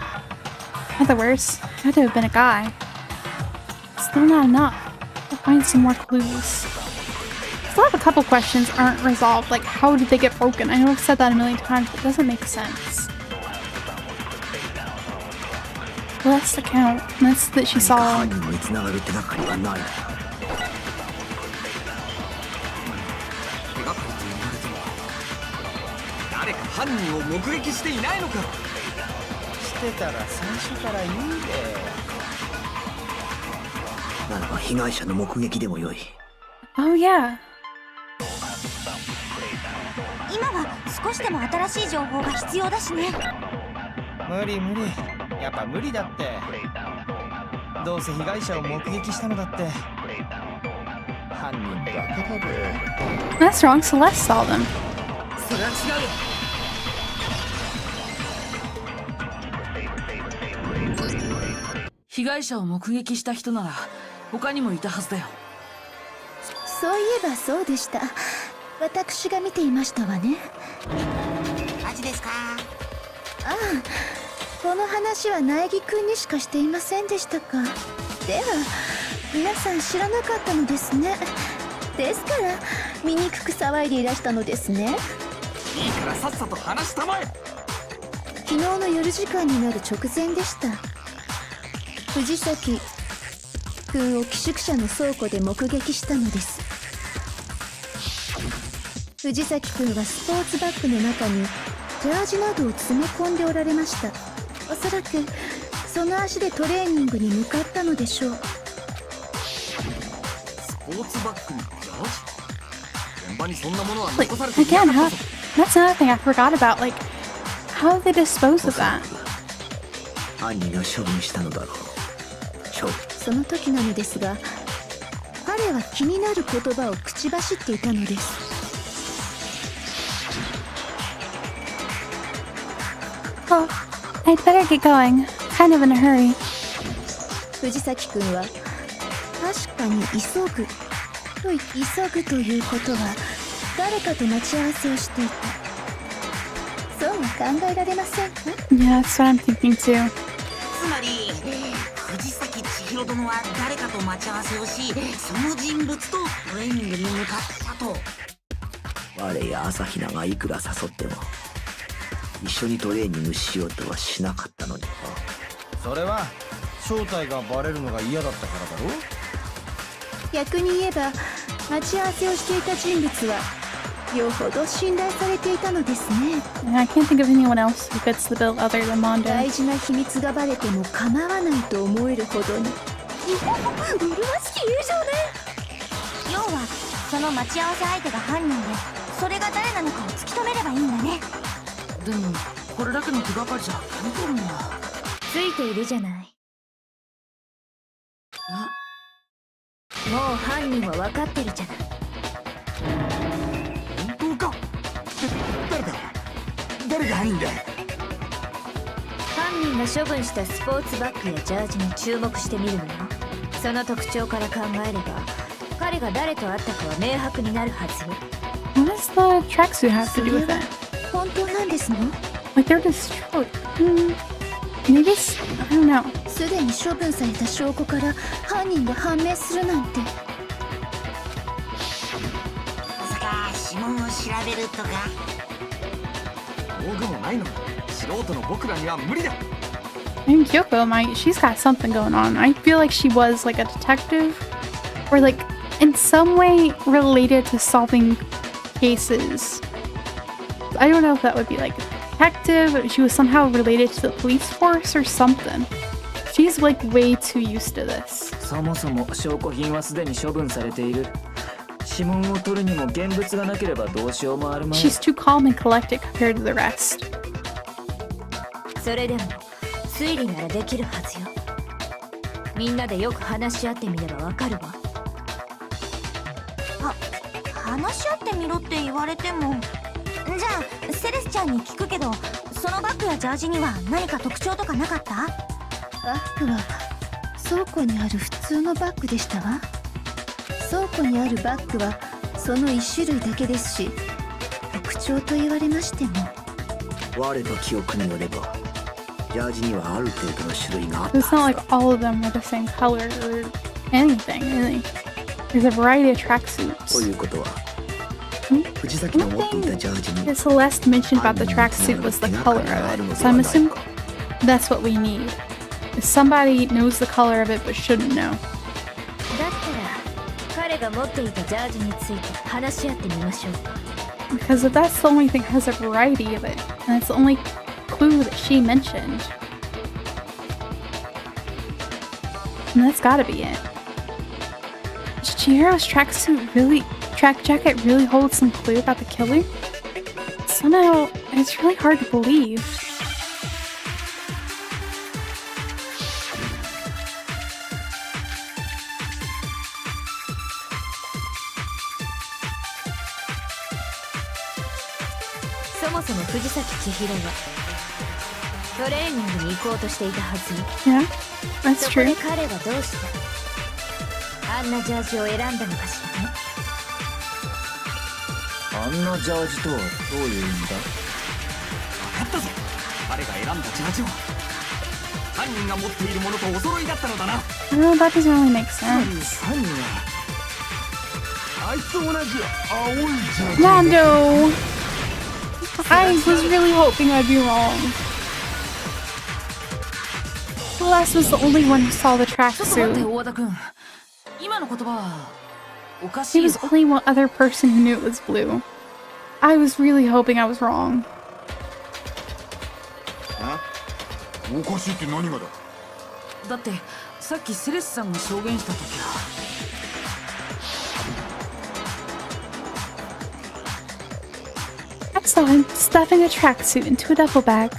In other words, it had to have been a guy. Still not enough. We'll find some more clues. Still have a couple questions aren't resolved, like how did they get broken? I know I've said that a million times, but it doesn't make sense. Well, that's the count. That's that she saw. 犯人に繋がる手がかりはない。手がかりと言われても誰か犯人を目撃していないのか？してたら最初から言うで。ならば被害者の目撃でもよい。 Oh, yeah. 今は少しでも新しい情報が必要だしね。無理無理、やっぱ無理だって。どうせ被害者を目撃したのだって犯人だけだべ。 That's wrong. Celeste saw them. それは違うよ。被害者を目撃した人なら他にもいたはずだよ。そういえばそうでした。私が見ていましたわね。マジですか？ああ、この話は苗木くんにしかしていませんでしたか。では皆さん知らなかったのですね。ですから醜く騒いでいらしたのですね。いいからさっさと話したまえ。昨日の夜時間になる直前でした。藤崎くんを寄宿舎の倉庫で目撃したのです。藤崎くんはスポーツバッグの中にジャージなどを詰め込んでおられました。おそらくその足でトレーニングに向かったのでしょう。スポーツバッグにジャージ？現場にそんなものは残されていな Again, かった how, ぞ。 that's another thing I forgot about. Like, how they dispose of that? 犯人が処分したのだろう。その時なのですが、彼は気になる言葉を口走っていたのです。Oh, I'd better get going. Kind of in a hurry. 藤崎くんは確かに急ぐということは誰かと待ち合わせをしていた。そうは考えられませんか？ Yeah, that's what I'm thinking too. つまり藤崎千尋殿は誰かと待ち合わせをし、その人物とトレーニングに向かったと。我や朝比奈がいくら誘っても一緒にトレーニングしようとはしなかったのに。それは正体がバレるのが嫌だったからだろ。逆に言えば待ち合わせをしていた人物はよほど信頼されていたのですね。 And I can't think of anyone else who fits the bill other than Mondo. 大事な秘密がバレても構わないと思えるほどに。麗しき友情ね。要はその待ち合わせ相手が犯人で、それが誰なのかを突き止めればいいんだね。でもこれだけの手がかりじゃ見とるんだ。ついているじゃない。もう犯人は分かってるじゃない。本当か？誰が犯人だ？犯人が処分したスポーツバッグやジャージに注目してみるのよ。その特徴から考えれば彼が誰と会ったかは明白になるはずよ。 What does the tracksuit have to do with it? 本当なんですの？ Like they're destroyed. Maybe it's, I don't know. すでに処分された証拠から犯人が判明するなんて。まさか指紋を調べるとか？道具もないのに素人の僕らには無理だ。 I mean, Kyoko might. She's got something going on. I feel like she was like a detective, or like in some way related to solving cases. I don't know if that would be like a detective, but she was somehow related to the police force or something. She's like way too used to this. そもそも証拠品はすでに処分されている。指紋を取るにも現物がなければどうしようもあるまい。 She's too calm and collected compared to the rest. それでも推理ならできるはずよ。みんなでよく話し合ってみればわかるわ。話し合ってみろって言われても。じゃあセレスちゃんに聞くけど、そのバッグやジャージには何か特徴とかなかった？バッグは倉庫にある普通のバッグでしたわ。倉庫にあるバッグはその一種類だけですし、特徴と言われましても。我の記憶によればジャージにはある程度の種類があった。 It's not like all of them are the same color or anything, really. There's a variety of と tracksuits. いうことは藤崎の持っていたジャージに The Celeste mentioned about the tracksuit was the color of it, so I'm assuming that's what we need. If somebody knows the color of it but shouldn't know. だったら彼が持っていたジャージについて話し合ってみましょう。 Because if that's the only thing that has a variety of it, and it's the only clue that she mentioned, then that's gotta be it. Chihiro's track jacket really holds some clue about the killer? Somehow, it's really hard to believe. Yeah, that's true. あんなジャージを選んだのかしらね。あんなジャージとはどういう意味だ？分かったぞ。彼が選んだジャージは犯人が持っているものとお揃いだったのだな。Oh, that doesn't really make sense. 犯人はあいつと同じ青いジャージ。 Mondo! I was really hoping I'd be wrong. Celeste was the only one who saw the ちょっと待って tracksuit. 大和田君、今の言葉はおかし He いよ。 was only one other person who knew it was blue. I was really hoping I was wrong. おかしいって何がだ？だってさっきセレスさんが証言した時は。I saw him stuffing a tracksuit into a duffel bag.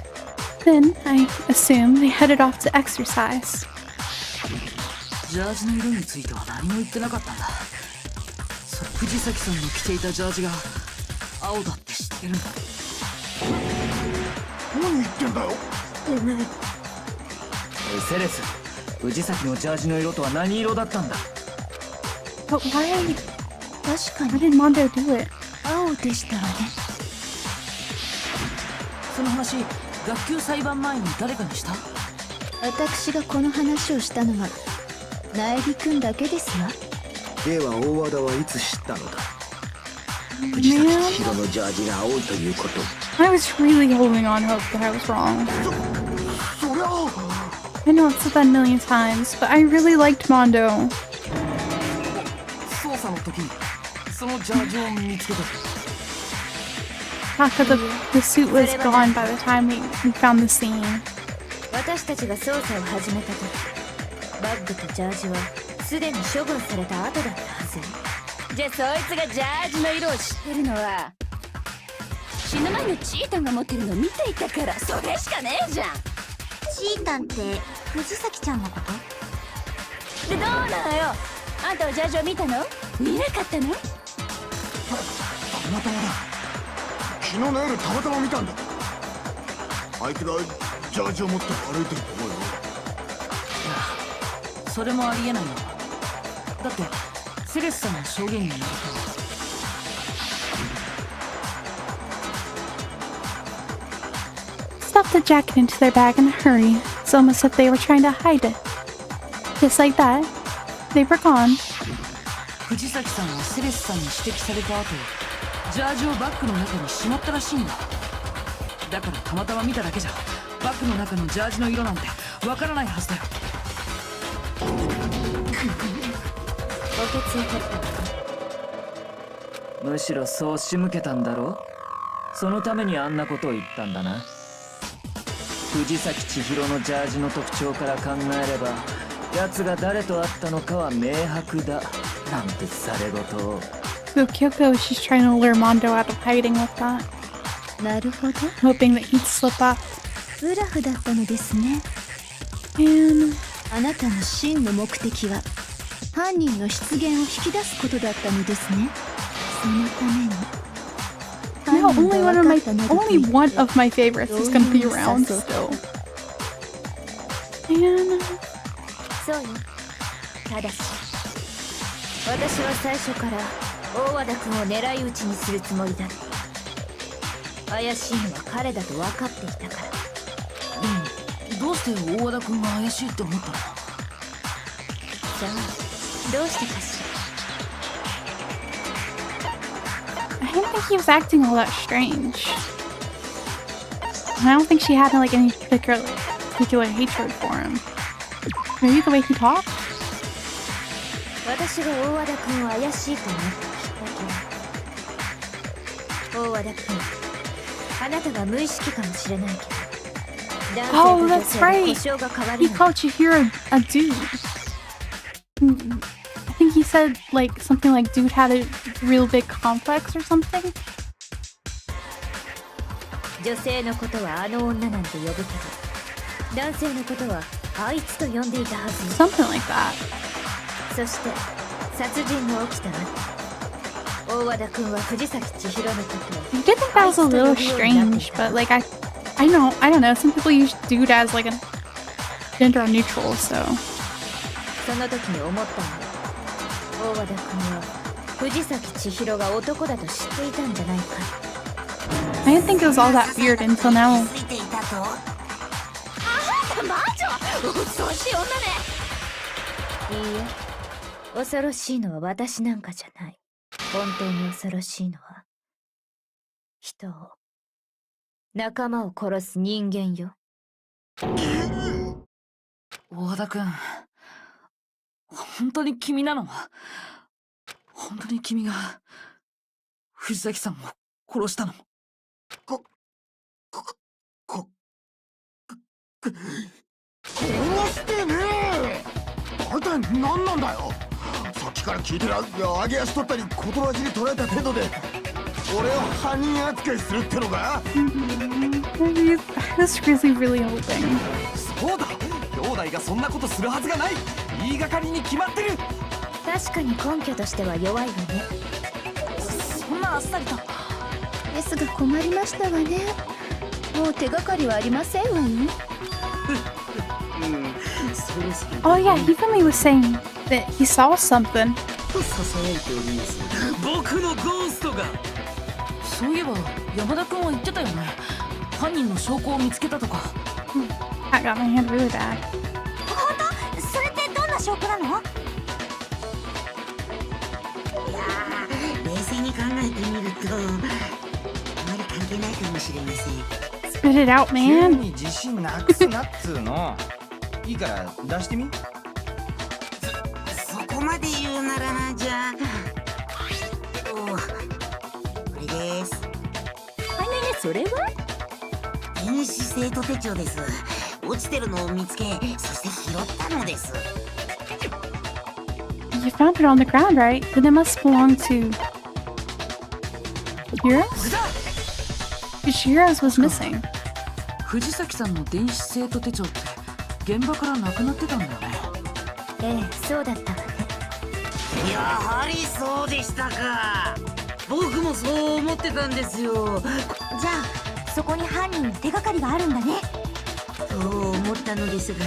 Then, I assume, they headed off to exercise. ジャージの色については何も言ってなかったんだ。それ藤崎さんの着ていたジャージが青だって知ってるんだ。何言ってんだよおめえ。おいセレス、藤崎のジャージの色とは何色だったんだ？ But why? 確か Why に did Mondo do it? 青でしたわね。その話、学級裁判前に誰かにした？私がこの話をしたのは苗木くんだけですわ。では大和田はいつ知ったのだ？藤崎千尋のジャージが青いということ。 I was really holding on hope that I was wrong. そりゃ I know I've said that a million times, but I really liked Mondo. 捜査の時にそのジャージを見つけた。 Taka, the suit was gone by the time we found the scene. 私たちが捜査を始めた時、バッグとジャージはすでに処分された後だったはず。じゃあそいつがジャージの色を知ってるのは死ぬ前のチータンが持ってるの見ていたから、それしかねえじゃん。チータンって藤崎ちゃんのことでどうなのよ、あんたはジャージを見たの？見なかったの？たまたまだ。昨日の夜たまたま見たんだ。あいつがジャージを持って歩いてるところよ。それもありえないよ。だってセレスさんの証言によると。 Stuffed the jacket into their bag in a hurry. It's almost as if they were trying to hide it. Just like that, they were gone. 藤崎さんはセレスさんに指摘された後、ジャージをバッグの中にしまったらしいんだ。だからたまたま見ただけじゃバッグの中のジャージの色なんてわからないはずだよ。おケツを取ったの？むしろそう仕向けたんだろう。そのためにあんなことを言ったんだな。藤崎千尋のジャージの特徴から考えれば、奴が誰と会ったのかは明白だなんてされごとを。 So Kyoko, she's trying to lure Mondo out of hiding with that, なるほど。 hoping that he'd slip up. ブラフだったのですね。 And あなたの真の目的は犯人の出現を引き出すことだったのですね。そのために now only one of my favorites is gonna be around still. And そうよ。ただし私は最初から大和田君を狙い撃ちにするつもりだった。怪しいのは彼だと分かっていたから。どうして大和田君が怪しいって思ったの？さあどうしてかしら。 I didn't think he was acting all that strange. And I don't think she had like any particular hatred for him. Maybe the way he talked? 私が大和田君を怪しいと思ったきっかけは、大和田君、あなたが無意識かもしれないけど、 Oh, that's right. He called Chihiro a dude. I think he said like something like dude had a real big complex or something. 女性のことはあの女なんて呼ぶけど、男性のことはあいつと呼んでいたはず。 Something like that. そして殺人が起きたら、大和田君は藤崎千尋のことを I did think that was a little strange, but like I don't know. Some people use dude as like a gender neutral, so. その時に思ったんだ。大和田君は藤崎千尋が男だと知っていたんじゃないか。 I didn't think it was all that weird until now. ついていたと。魔女、恐ろしい女ね。いいえ、恐ろしいのは私なんかじゃない。本当に恐ろしいのは人を、仲間を殺す人間よ。大和田君、本当に君なの？本当に君が藤崎さんを殺したの？殺してねえ。大体何なんだよ。さっきから聞いてる揚げ足取ったり言葉尻取られた程度で俺を犯人扱いするってのか。 I was really hoping. そうだ、兄弟がそんなことするはずがない。言いがかりに決まってる。確かに根拠としては弱いわね。そんなあっさりと。ですが困りましたわね。もう手がかりはありませんわよ。Oh yeah, he finally was saying that he saw something. 僕のゴーストが。そういえば山田君は言ってたよね。犯人の証拠を見つけたとか。That got my hand really bad. 本当？それってどんな証拠なの？いやー、冷静に考えてみるとあまり関係ないかもしれません。 Spit it out, 急 man. に自信なくすなっつうの。いいから出してみ。そこまで言うならな。じゃあこれです。それは電子生徒手帳です。落ちてるのを見つけ、そして拾ったのです。 You found it on the ground, right? Then it must belong to Heroes? Because Heroes was missing. 藤崎さんの電子生徒手帳って現場からなくなってたんだよね。ええ、そうだったわね。やはりそうでしたか。僕もそう思ってたんですよ。じゃあそこに犯人の手がかりがあるんだね。そう思ったのですが、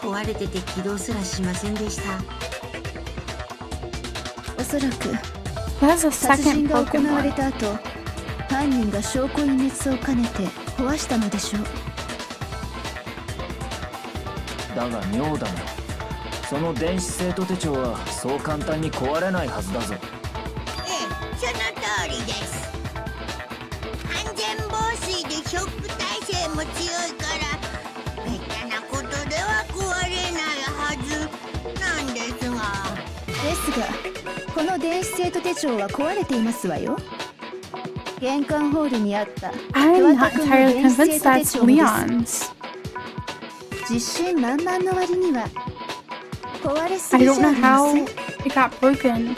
壊れてて起動すらしませんでした。おそらく That's a 殺人 second が broken 行われ one. た後、犯人が証拠隠滅を兼ねて壊したのでしょう。だが妙だな。その電子生徒手帳はそう簡単に壊れないはずだぞ。ええ、その通りです。安全防水でショック耐性も強いからめったなことでは壊れないはずなんですが。ですが、この電子生徒手帳は壊れていますわよ。玄関ホールにあった I'm not 君の entirely 電子生 convinced 徒手 that's 帳もです。 Leon's. 自信満々の割には壊れす I ぎじ don't ゃあ know りま how せん。 it got broken. う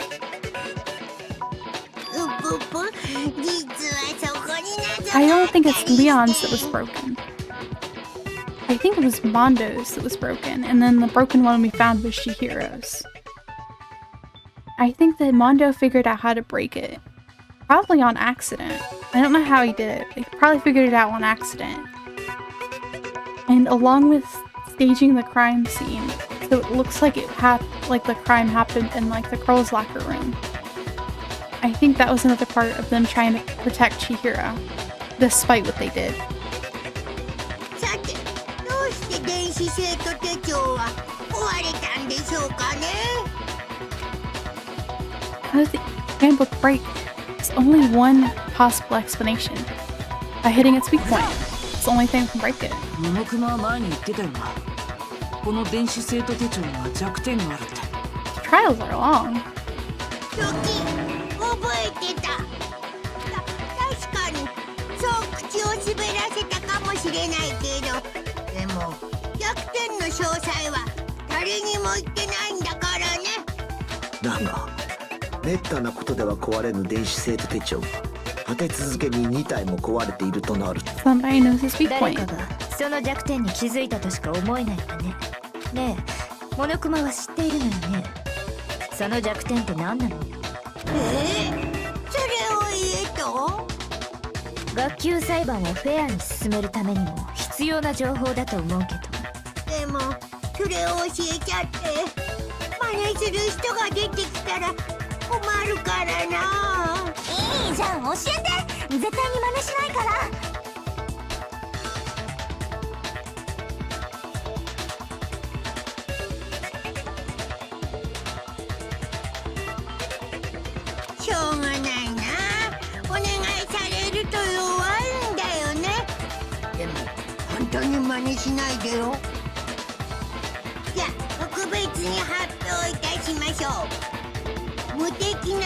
ぷぷ、実はそこに謎 I があ don't った think り it's して。 Leon's that was broken. I think it was Mondo's that was broken, and then the broken one we found was Chihiro's. I think that Mondo figured out how to break it. Probably on accident. I don't know how he did it, but he probably figured it out on accident. And along with staging the crime scene, so it looks like like the crime happened in like the girls' locker room. I think that was another part of them trying to protect Chihiro, despite what they did. さて、どうして電子生徒手帳は壊れたんでしょうかね。 How did the handbook break? There's only one possible explanation. By hitting its weak point. It's the only thing that can break it. 布熊は前に言ってたよな。この電子生徒手帳には弱点があるって。 The trials are long. 時覚えてた。確かにそう口を滑らせたかもしれないけど、でも弱点の詳細は誰にも言ってないんだからね。だがめったなことでは壊れぬ電子生徒手帳が立て続けに2体も壊れているとなると Somebody knows his weak 誰か point. がその弱点に気づいたとしか思えないわね。ねえ、モノクマは知っているのよね。その弱点って何なのよ。それを言えと？学級裁判をフェアに進めるためにも必要な情報だと思うけど。でもそれを教えちゃって真似する人が出てきたら困るからな。いいじゃん、教えて。絶対に真似しないから。しょうがないな。お願いされると弱いんだよね。でも本当に真似しないでよ。じゃあ特別に発表いたしましょう。無敵な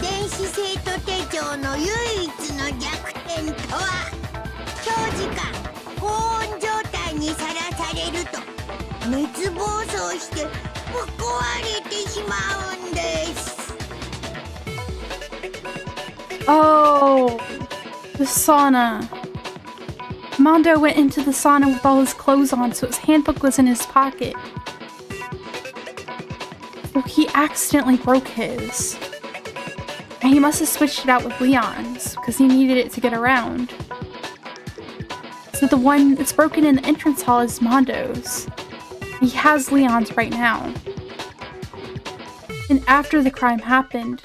電子生徒手帳の唯一の弱点とは、長時間高温状態にさらされると熱暴走してぶっ壊れてしまうんです。Oh, the sauna. Mondo went into the sauna with all his clothes on, so his handbook was in his pocket. So he accidentally broke his. And he must have switched it out with Leon's, because he needed it to get around. So the one that's broken in the entrance hall is Mondo's. He has Leon's right now. And after the crime happened,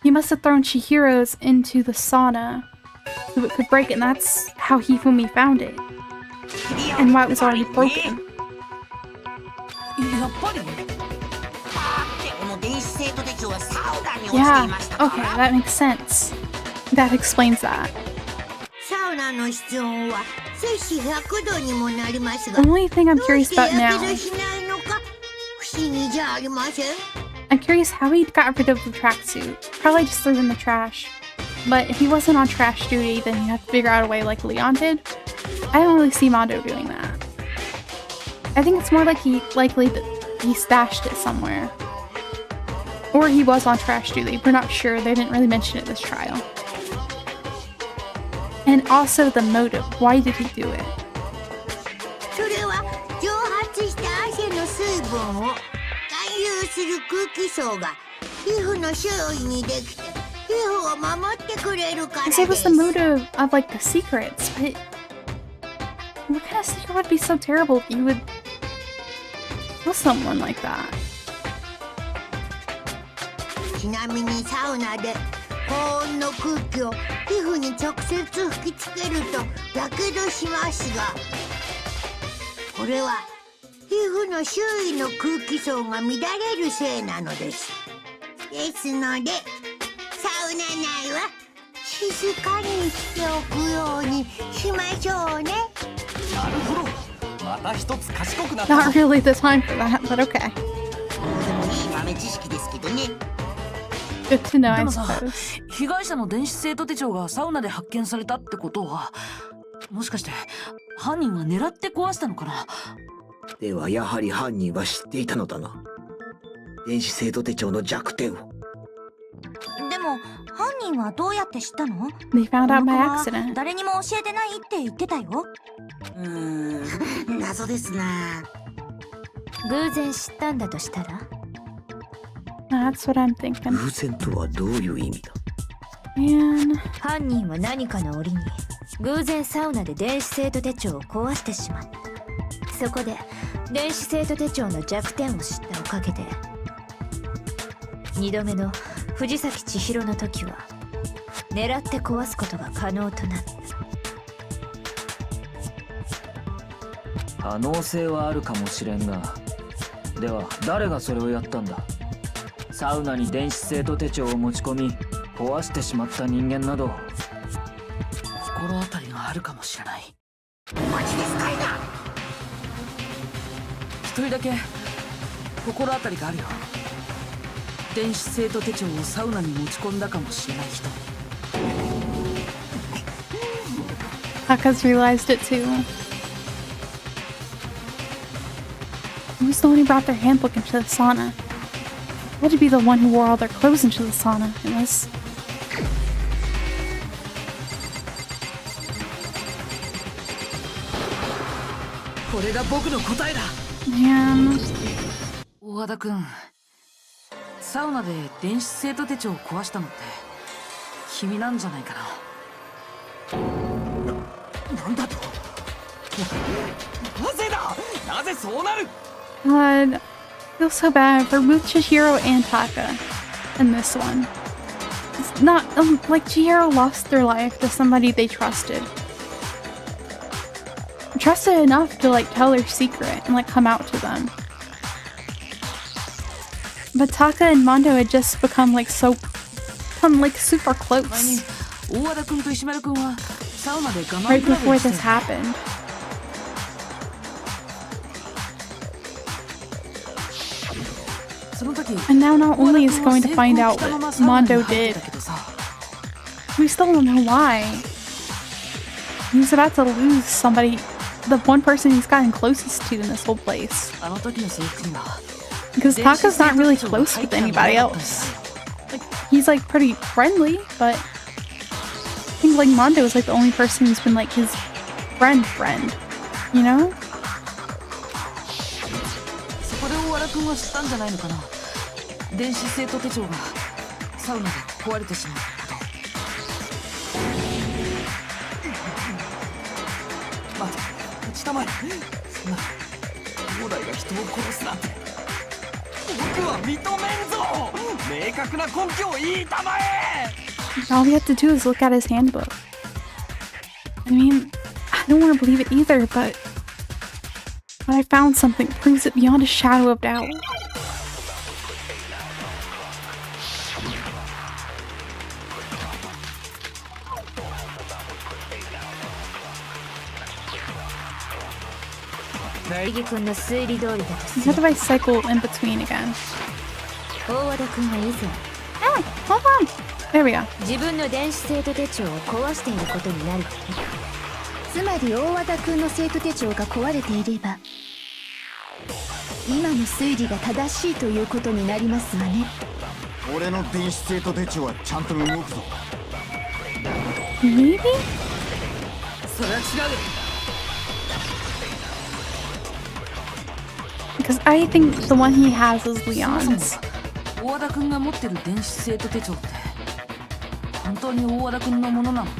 he must have thrown Chihiro's into the sauna so it could break it, and that's how Hifumi found it. And why it was already broken. やっぱりこの電子生徒手帳はサウナに落ちてい Yeah, ましたか okay, ら。 that makes sense. That explains that. サウナの室温は摂氏100度にもなりますが、 The only thing I'm どう curious して about や now, けどしないのか不思議じゃありません。 I'm curious how he got rid of the tracksuit. Probably just threw it in the trash. But if he wasn't on trash duty, then you have to figure out a way like Leon did. I don't really see Mondo doing that. I think it's more like likely that he stashed it somewhere. Or he was on trash duty. We're not sure. They didn't really mention it this trial. And also the motive. Why did he do it? それは蒸発した汗の水分を含有する空気層が皮膚の周囲にできて皮膚を守ってくれるから Because it で was す。 the motive of like the secrets, but what kind of secret would be so terrible if you would kill someone like that? ちなみにサウナで高温の空気を皮膚に直接吹きつけるとやけどしますが、これは皮膚の周囲の空気層が乱れるせいなのです。ですのでサウナ内は静かにしておくようにしましょうね。なるほど。また一つ賢くなった。 Not really the time for that, but okay. どうでもいい豆知識ですけどね。 Good to know, で I もさ suppose. 被害者の電子生徒手帳がサウナで発見されたってことは、もしかして犯人は狙って壊したのかな。ではやはり犯人は知っていたのだな。電子生徒手帳の弱点を。でも犯人はどうやって知ったの？ They found out こ by の子は accident. 誰にも教えてないって言ってたよ。謎ですな。偶然知ったんだとしたら？ That's what I'm thinking. 偶然とはどういう意味だ？ Man. 犯人は何かの折に偶然サウナで電子生徒手帳を壊してしまった。そこで電子生徒手帳の弱点を知ったおかげで2度目の藤崎千尋の時は狙って壊すことが可能となった。可能性はあるかもしれんが、では誰がそれをやったんだ？サウナに電子生徒手帳を持ち込み壊してしまった人間など心当たりがあるかもしれない。マジですかいな。一人だけ心当たりがあるよ。電子生徒手帳をサウナに持ち込んだかもしれない人。Haka's realized it too. Who's the one who brought their handbook into the sauna? had to be the one who wore all their clothes into the sauna. It was. これが僕の答えだ。 Man. 大和田君、サウナで電子生徒手帳を壊したのって君なんじゃないかな。なんだと。なぜだ。なぜそうなる。 God. I feel so bad for both Chihiro and Taka in this one. It's not like Chihiro lost their life to somebody they trusted. Trusted enough to like tell their secret and like come out to them. But Taka and Mondo had just become like super 前に close 大和田君と石丸君はサウナで我慢 right 比べ before をして this happened. その時 And now not only is going to find out what Mondo did, we still don't know why. He was about to lose somebody, the one person he's gotten closest to in this whole place. あの時の制服には Because Taka's not really close with anybody else. Like, he's like pretty friendly, but I think like Mondo is like the only person who's been like his friend, you know? そこで大和田君は知ったんじゃないのかな。電子生徒手帳がサウナで壊れてしまうこと。待て、内田前。そんな兄弟が人を殺すなんて僕は認めんぞ。明確な根拠を言いたまえ。 All we have to do is look at his handbook. I mean, I don't want to believe it either, but I found something that proves it beyond a shadow of doubt. How How do I cycle in between again? Oh, hold on. There we go. 自分の電子生徒手帳を壊していることになる。つまり大和田くんの生徒手帳が壊れていれば今の推理が正しいということになりますわね。俺の電子生徒手帳はちゃんと動くぞ。 Maybe? それは違う。 Because I think the one he has is Leon's. 大和田君が持ってる電子生徒手帳って本当に大和田君のものなの？ど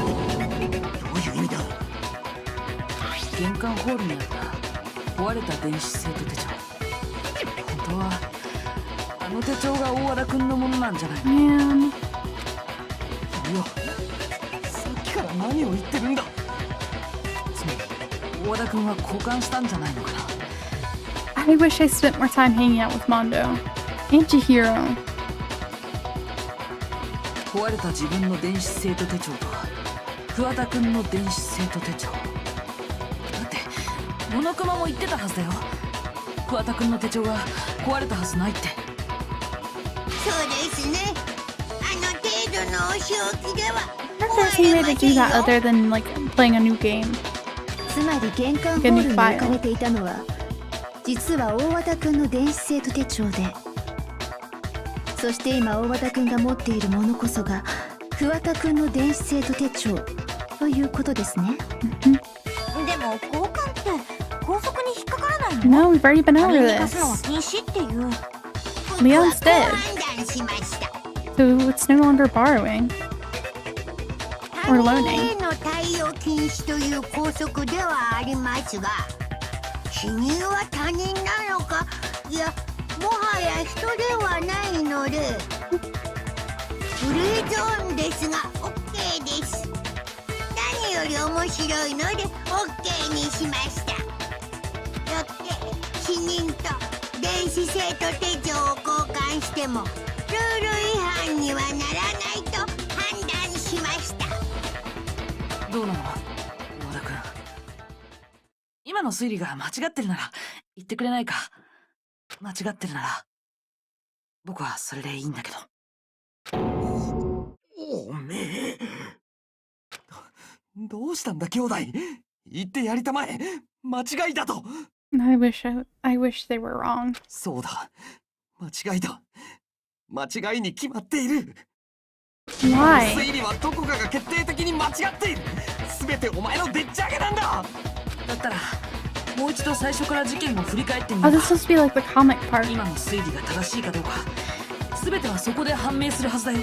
ういう意味だ。玄関ホールにあった壊れた電子生徒手帳。本当はあの手帳が大和田君のものなんじゃないの？ Man. いや、さっきから何を言ってるんだ。つまり大和田君は交換したんじゃないのかな。 I wish I spent more time hanging out with Mondo and Chihiro. 壊れた自分の電子生徒手帳と桑田君の電子生徒手帳。だってモノクマも言ってたはずだよ。桑田君の手帳が壊れたはずないって。そうですね。あの程度のお仕置きでは There's any way to do that other than like playing a new game. つまり玄関ホールに置かれていたのは実は大和田くんの電子生徒手帳で、そして今大和田くんが持っているものこそが桑田くんの電子生徒手帳ということですね。でも交換って校則に引っかからないの？ No, we've already been 他 over 人に貸 this. すのは禁止っていう。 Leon's dead, 判断しました。 so it's no longer borrowing 他 or 人 loaning. への対応禁止という校則ではありますが、君は他人なのか、いやもはや人ではないのでグレーゾーンですが OK です。何より面白いので OK にしました。よって死人と電子生徒手帳を交換してもルール違反にはならないと判断しました。どうなの大和田君。今の推理が間違ってるなら言ってくれないか。間違ってるなら僕はそれでいいんだけど。おめえどうしたんだ兄弟。言ってやりたまえ。間違いだと。I wish they were wrong. そうだ、間違いだ。間違いに決まっている。 Why? 推理はどこかが決定的に間違っている。全てお前のでっち上げなんだ。だったらもう一度最初から事件を振り返ってみ Oh, よう this is supposed to be like the comic part. 今の推理が正しいかどうか全てはそこで判明するはずだよ。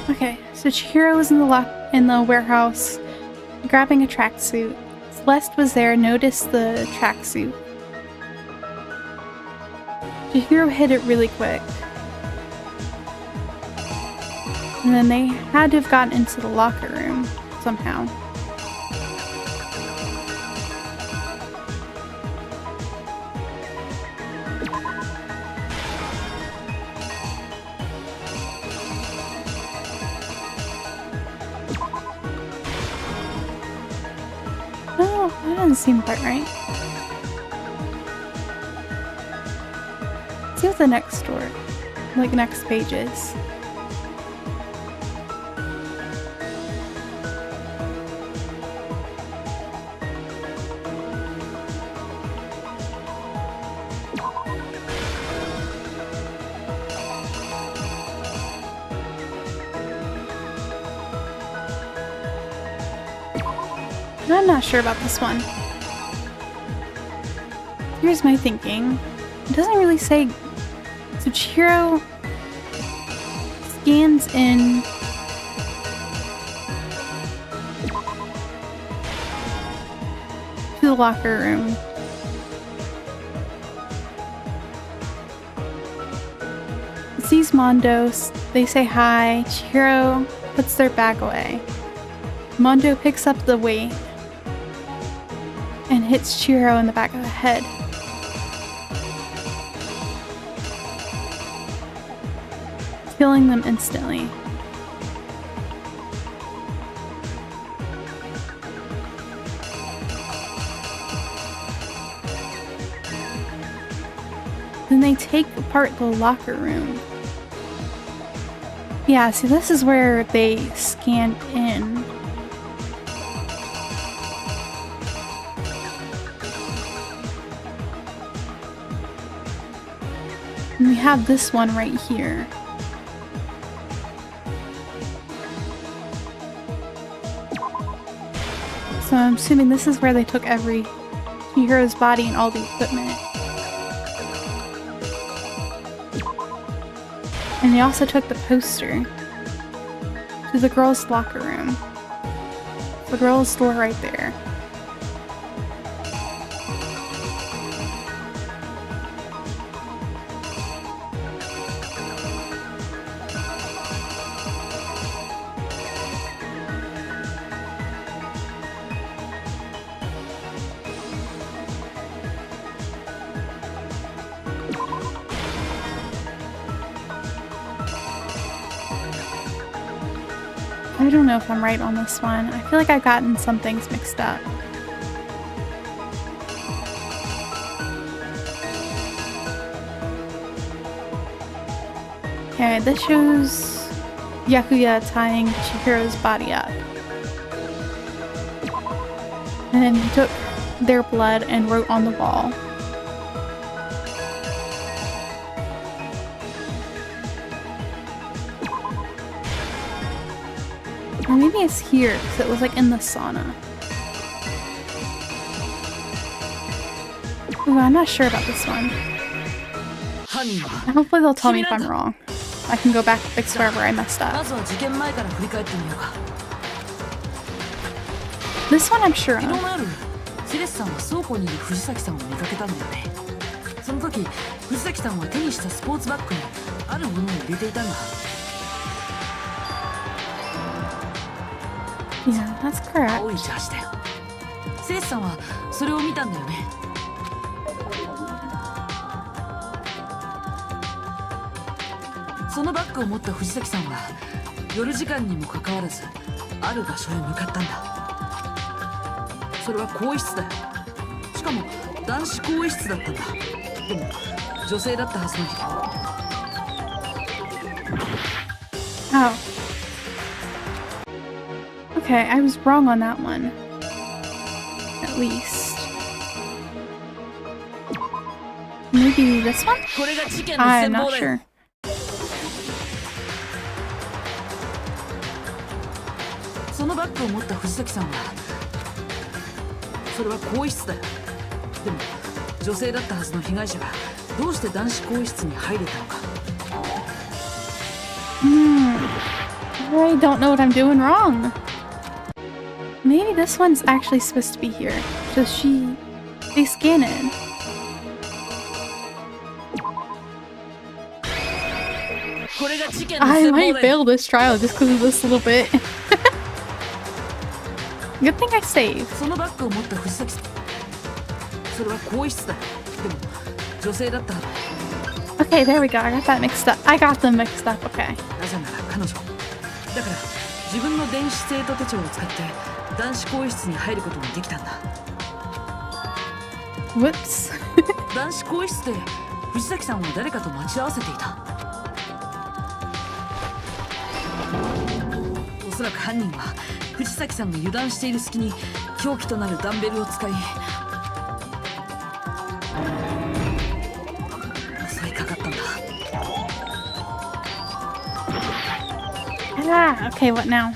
Okay, so Chihiro was in the warehouse grabbing a tracksuit. Celeste was there, noticed the tracksuit. Chihiro hid it really quick. And then they had to have gotten into the locker room somehow. No, that doesn't seem quite right. Let's see what the next story, like next page is. I'm not sure about this one. Here's my thinking. It doesn't really say. So Chihiro scans in to the locker room. Sees Mondo, they say hi. Chihiro puts their bag away. Mondo picks up the weight and hits Chihiro in the back of the head. Killing them instantly. Then they take apart the locker room. Yeah, see, this is where they scanned in. And we have this one right here. So I'm assuming this is where they took every Chihiro's body and all the equipment. And they also took the poster to the girls' locker room. The girls' door right there. I don't know if I'm right on this one. I feel like I've gotten some things mixed up. Okay, this shows Yakuya tying Chihiro's body up. And then he took their blood and wrote on the wall. Or maybe it's here, because it was like in the sauna. Ooh, I'm not sure about this one. Hopefully they'll tell me if I'm wrong. I can go back and fix wherever I messed up. This one I'm sure of. セレスさんは倉庫にいる藤崎さんを見かけたんだよね。その時、藤崎さんは手にしたスポーツバッグにあるものを入れていたんだ。 Yeah, that's correct. 青いジャージだよ。セレスさんはそれを見たんだよね。そのバッグを持った藤崎さんは夜時間にもかかわらずある場所へ向かったんだ。それは更衣室だよ。しかも男子更衣室だったんだ。でも女性だったはずなんだけど。Oh. Okay, I was wrong on that one. At least. Maybe this one? これが事件の I'm 全貌 not だよ sure. そのバッグを持った藤崎さんはそれは更衣室だよ。でも女性だったはずの被害者がどうして男子更衣室に入れたのか。I don't know what I'm doing wrong. Maybe this one's actually supposed to be here. So they scan it. I might fail this trial just because of this little bit. Good thing I saved. そのバッグを持った藤崎さん、それは更衣室だよ。でも女性だったはず。 Okay, there we go. I got that mixed up. I got them mixed up. Okay. なぜなら彼女だから自分の電子生徒手帳を使って男子更衣室に入ることができたんだ。 Whoops. 男子更衣室で藤崎さんは誰かと待ち合わせていた。おそらく犯人は藤崎さんが油断している隙に凶器となるダンベルを使い襲いかかったんだ。 Ah, okay, what now?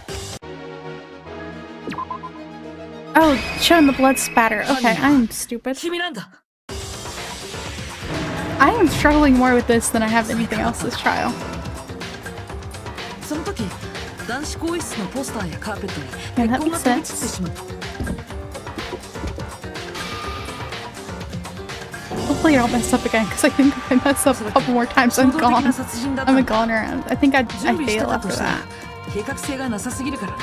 Oh, showing the blood spatter. Okay, I'm stupid. 君なんだ。 I am struggling more with this than I have anything else this trial. その時男子更衣室のポスターやカーペットに Yeah, that 血痕が makes 飛び散って sense. しまった。 Hopefully I don't mess up again, because I think if I mess up a couple more times, I'm gone. I'm a goner. I think I fail after that. 計画性がなさすぎるからね。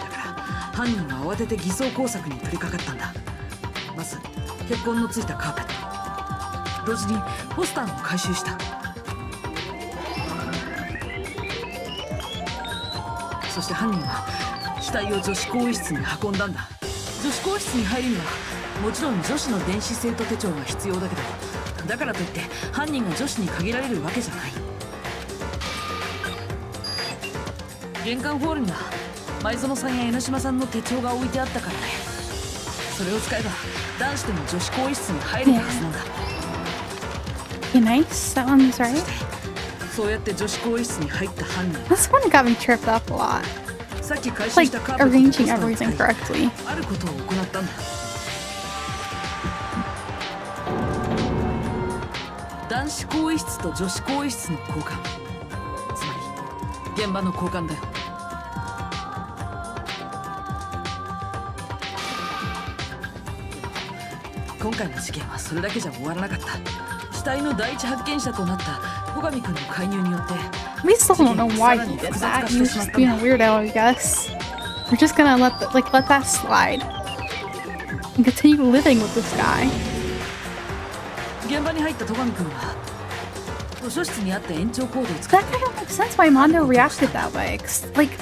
だから犯人は慌てて偽装工作に取り掛かったんだ。まず血痕のついたカーペット、同時にポスターも回収した。そして犯人は死体を女子更衣室に運んだんだ。女子更衣室に入るにはもちろん女子の電子生徒手帳が必要だけど、だからといって犯人が女子に限られるわけじゃない。玄関ホールには前園さんや江ノ島さんの手帳が置いてあったからね。それを使えば男子でも女子更衣室に入れたはずなんだ。Okay, nice. That one's right. そうやって女子更衣室に入った犯人、 This one got me tripped up a lot. さっき回 It's 収 like したカーペットのポス arranging ターを everything 使い correctly. あることを行ったんだ。男子更衣室と女子更衣室の交換、つまり現場の交換だよ。今回の事件はそれだけじゃ終わらなかった。死体の第一発見者となった戸上君の介入によって We still don't know why he did that. He was just being a weirdo, I guess. We're just gonna let that slide and continue living with this guy. 現場に入った戸上君は図書室にあった延長コードを使っ That て kind of makes sense why Mondo reacted that way. 'Cause, like,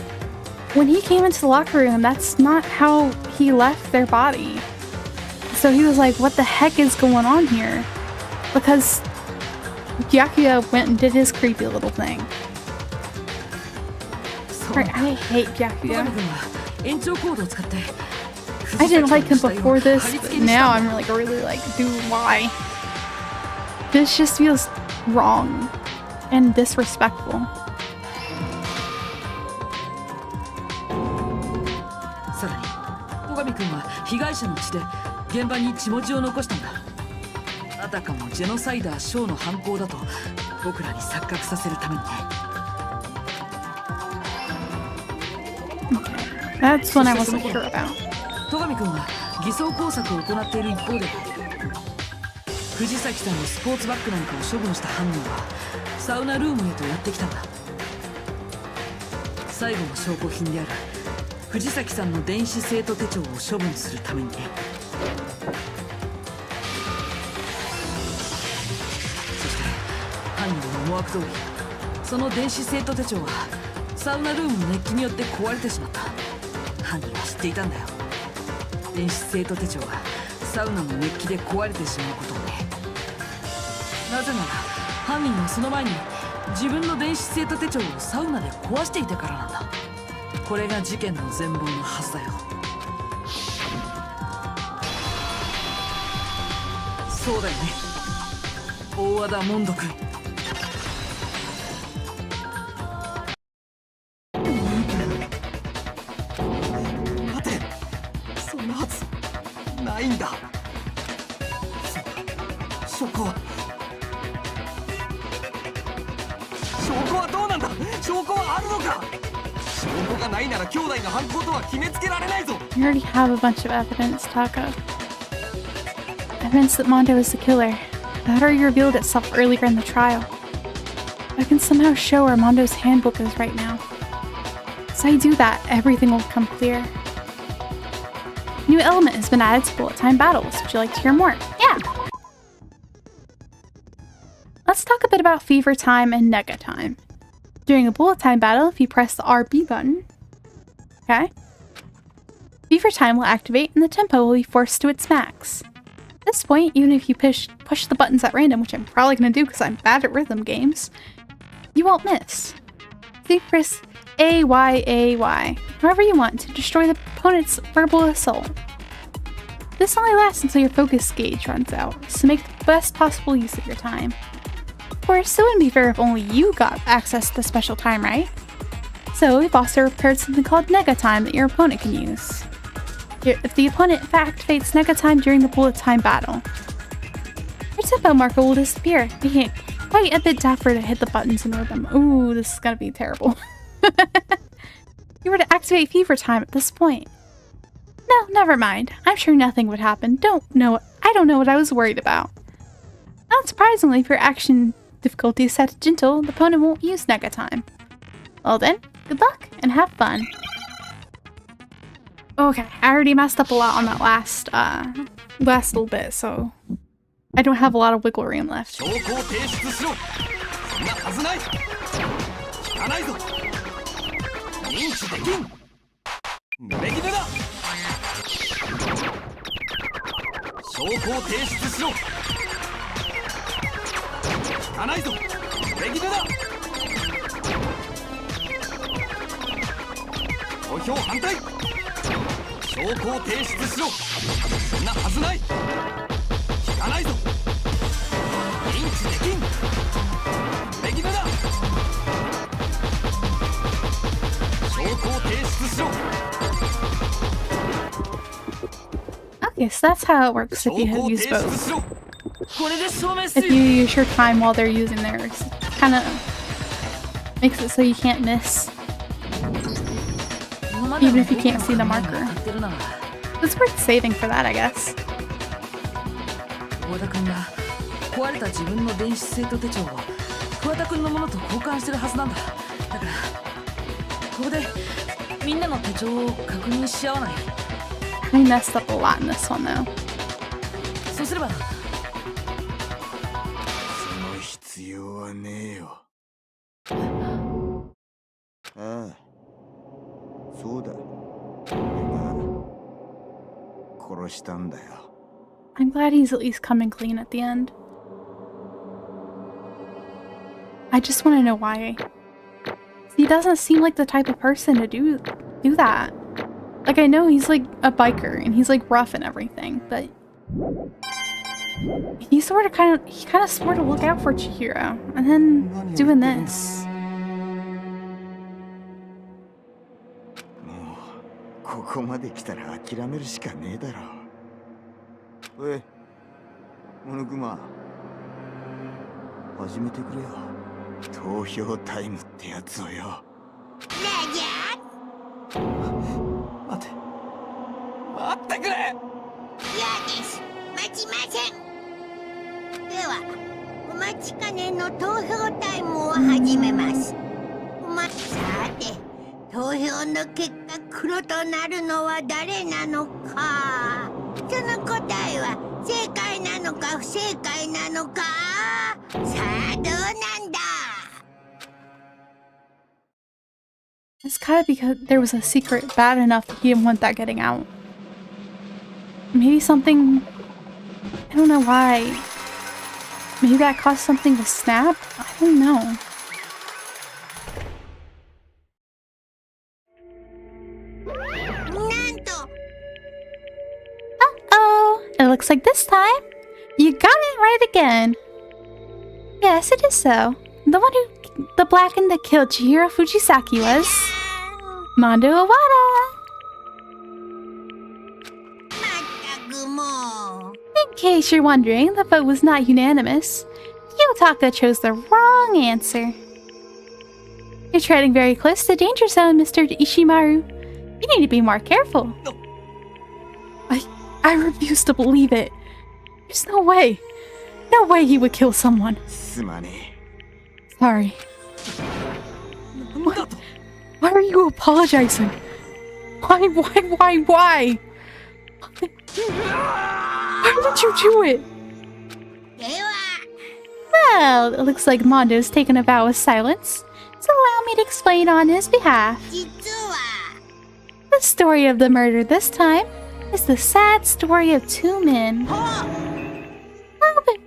when he came into the locker room, that's not how he left their body. So he was like, what the heck is going on here? Because Byakuya went and did his creepy little thing. そう Right, I hate 戸上 Byakuya. 君は延長コードを使って I didn't like him 藤崎さんの before 死体を this, 貼り付 but けにした now んだ。 I'm like really like, dude, why? This just feels wrong and disrespectful. さらに戸上君は被害者の血で現場に血文字を残したんだ。あたかもジェノサイダーショーの犯行だと僕らに錯覚させるためにね。 That's one I wasn't sure about. 戸上君は偽装工作を行っている一方で、藤崎さんのスポーツバッグなんかを処分した犯人はサウナルームへとやってきたんだ。最後の証拠品である藤崎さんの電子生徒手帳を処分するためにね。そして犯人の思惑通り、その電子生徒手帳はサウナルームの熱気によって壊れてしまった。犯人は知っていたんだよ。電子生徒手帳がサウナの熱気で壊れてしまうことをね。なぜなら犯人はその前に自分の電子生徒手帳をサウナで壊していたからなんだ。これが事件の全貌のはずだよ。そうだよね、大和田モンド君。待て、そんなはずないんだ。証拠はどうなんだ。証拠はあるのか。証拠がないなら兄弟の犯行とは決めつけられないぞ。 You already have a bunch of evidence, Taka. Evidence that Mondo is the killer. That already revealed itself earlier in the trial. I can somehow show where Mondo's handbook is right now. As I do that, everything will become clear. New element has been added to bullet time battles. Would you like to hear more? Yeah! Let's talk a bit about fever time and nega time. During a bullet time battle, if you press the RB button, okay, fever time will activate and the tempo will be forced to its max. At this point, even if you push the buttons at random, which I'm probably going to do because I'm bad at rhythm games, you won't miss. So you press A, Y, A, Y, however you want to destroy the opponent's verbal assault. This only lasts until your focus gauge runs out, so make the best possible use of your time. Of course, it wouldn't be fair if only you got access to the special time, right? So we've also prepared something called nega time that your opponent can use. If the opponent activates nega time during the bullet time battle, your tempo marker will disappear, making it quite a bit tougher to hit the buttons in rhythm. Ooh, this is gonna be terrible. You were to activate fever time at this point. No, never mind. I'm sure nothing would happen. I don't know what I was worried about. Not surprisingly, if your action difficulty is set to gentle, the opponent won't use nega time. Well then, good luck and have fun. Okay, I already messed up a lot on that last little bit, so I don't have a lot of wiggle room left. 証拠を提出しろ。そんなはずない。聞かないぞ。認知できん。濡れ衣だ。証拠を提出しろ。聞かないぞ。濡れ衣だ。投票反対。証拠を提出しろ。そんなはずない。聞かないぞ。認知できん。濡れ衣だ。証拠を提出しろ。 Okay, so that's how it works if you use both. これで証明す If る you use your time while they're using theirs, kind of makes it so you can't miss, even if you can't see the marker. It's worth saving for that, I guess. 桑田くんが壊れた自分の電子生徒手帳を桑田くんのものと交換してるはずなんだ。だからここでみんなの手帳を確認し合わない？ I messed up a lot in this one though. そうすればその必要はねえよ。ああ、そうだ。俺が殺したんだよ。 I'm glad he's at least coming clean at the end. I just want to know why. He doesn't seem like the type of person to do that. Like, I know he's like a biker and he's like rough and everything, but he kind of swore to look out for Chihiro, and then doing this. もうここまで来たら諦めるしかねえだろ。おい、モノクマ、始めてくれよ。投票タイムってやつをよ。待ってくれ。嫌です。待ちません。ではお待ちかねの投票タイムを始めます。さて、投票の結果黒となるのは誰なのか。その答えは正解なのか不正解なのか。さあ、どうなんだ。 It's kind of because there was a secret bad enough that he didn't want that getting out. Maybe something... I don't know why. Maybe that caused something to snap? I don't know. looks like this time you got it right again. Yes, it is so. The blackened that killed Chihiro Fujisaki was Mondo Owada. In case you're wondering, the vote was not unanimous. Yotaka chose the wrong answer. You're treading very close to the danger zone, Mr. Ishimaru. You need to be more careful. I refuse to believe it. There's no way. No way he would kill someone. Sorry. Why are you apologizing? Why? Why did you do it? Well, it looks like Mondo's taken a vow of silence, so allow me to explain on his behalf. The story of the murder this time is the sad story of two men. Oh, but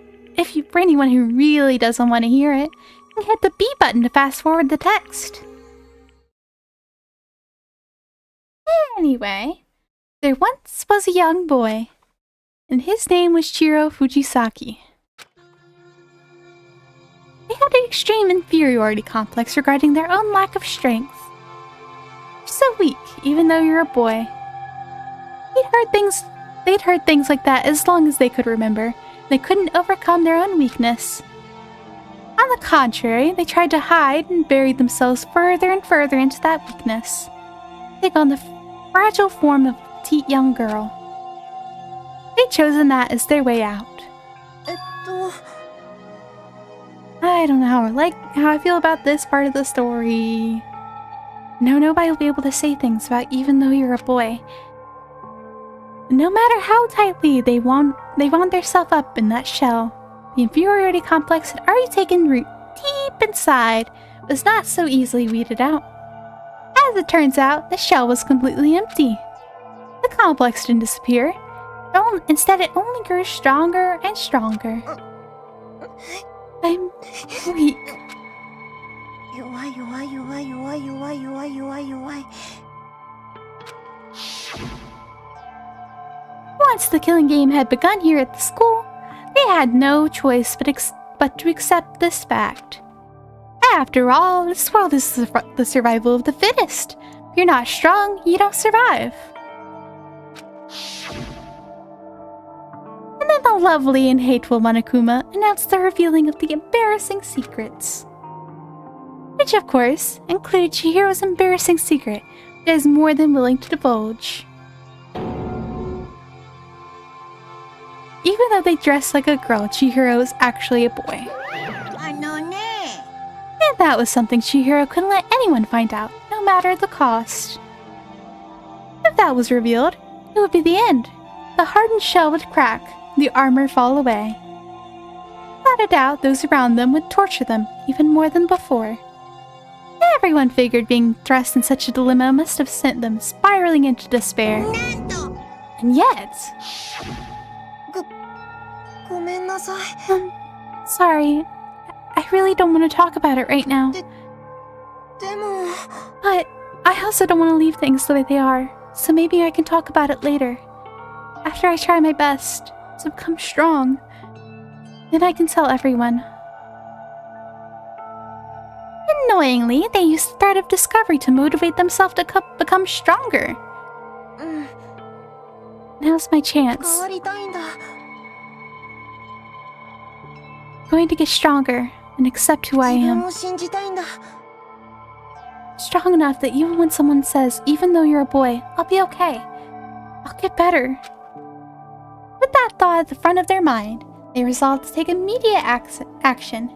for anyone who really doesn't want to hear it, you can hit the B button to fast forward the text. Anyway, there once was a young boy, and his name was Chihiro Fujisaki. They had an extreme inferiority complex regarding their own lack of strength. You're so weak, even though you're a boy. They'd heard things like that as long as they could remember. They couldn't overcome their own weakness. On the contrary, they tried to hide and buried themselves further and further into that weakness. Take on the fragile form of a petite young girl. They'd chosen that as their way out. I don't know how I feel about this part of the story. No, nobody will be able to say things about even though you're a boy. No matter how tightly they wound themselves up in that shell, the inferiority complex had already taken root deep inside, but was not so easily weeded out. As it turns out, the shell was completely empty. The complex didn't disappear. Instead, it only grew stronger and stronger. I'm weak. Once the killing game had begun here at the school, they had no choice but to accept this fact. After all, this world is the survival of the fittest. If you're not strong, you don't survive. And then the lovely and hateful Monokuma announced the revealing of the embarrassing secrets. Which, of course, included Chihiro's embarrassing secret that is more than willing to divulge. Even though they dress like a girl, Chihiro is actually a boy. And that was something Chihiro couldn't let anyone find out, no matter the cost. If that was revealed, it would be the end. The hardened shell would crack, the armor fall away. Without a doubt, those around them would torture them even more than before. Everyone figured being thrust in such a dilemma must have sent them spiraling into despair. And yet... sorry. I really don't want to talk about it right now. But I also don't want to leave things the way they are, so maybe I can talk about it later. After I try my best to become strong, then I can tell everyone. Annoyingly, they used the threat of discovery to motivate themselves to become stronger. Now's my chance. I'm going to get stronger and accept who I am. Strong enough that even when someone says, even though you're a boy, I'll be okay. I'll get better. With that thought at the front of their mind, they resolved to take immediate action.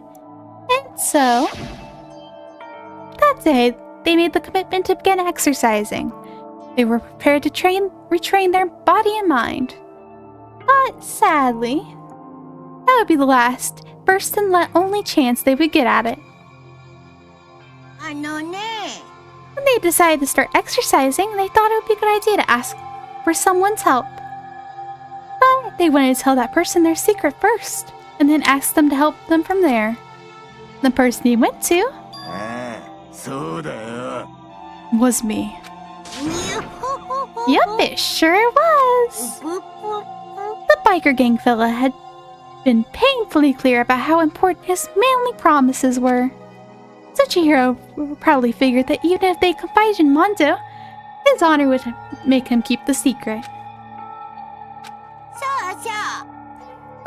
And so, that day, they made the commitment to begin exercising. They were prepared to retrain their body and mind. But sadly, that would be the last, first and only chance they would get at it. When they decided to start exercising, they thought it would be a good idea to ask for someone's help. But they wanted to tell that person their secret first, and then ask them to help them from there. The person he went to was me. Yup, it sure was. The biker gang fella had been painfully clear about how important his manly promises were. So Chihiro proudly figured that even if they confided in Mondo, his honor would make him keep the secret.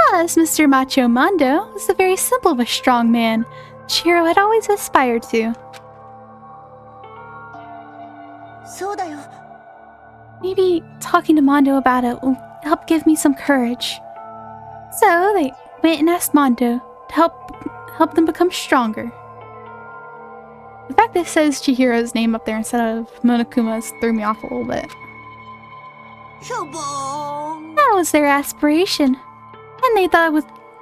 Plus, Mr. Macho Mondo was a very simple but strong man Chihiro had always aspired to. Maybe talking to Mondo about it will help give me some courage. So they went and asked Mondo to help them become stronger. The fact that it says Chihiro's name up there instead of Monokuma's threw me off a little bit. That was their aspiration, and they thought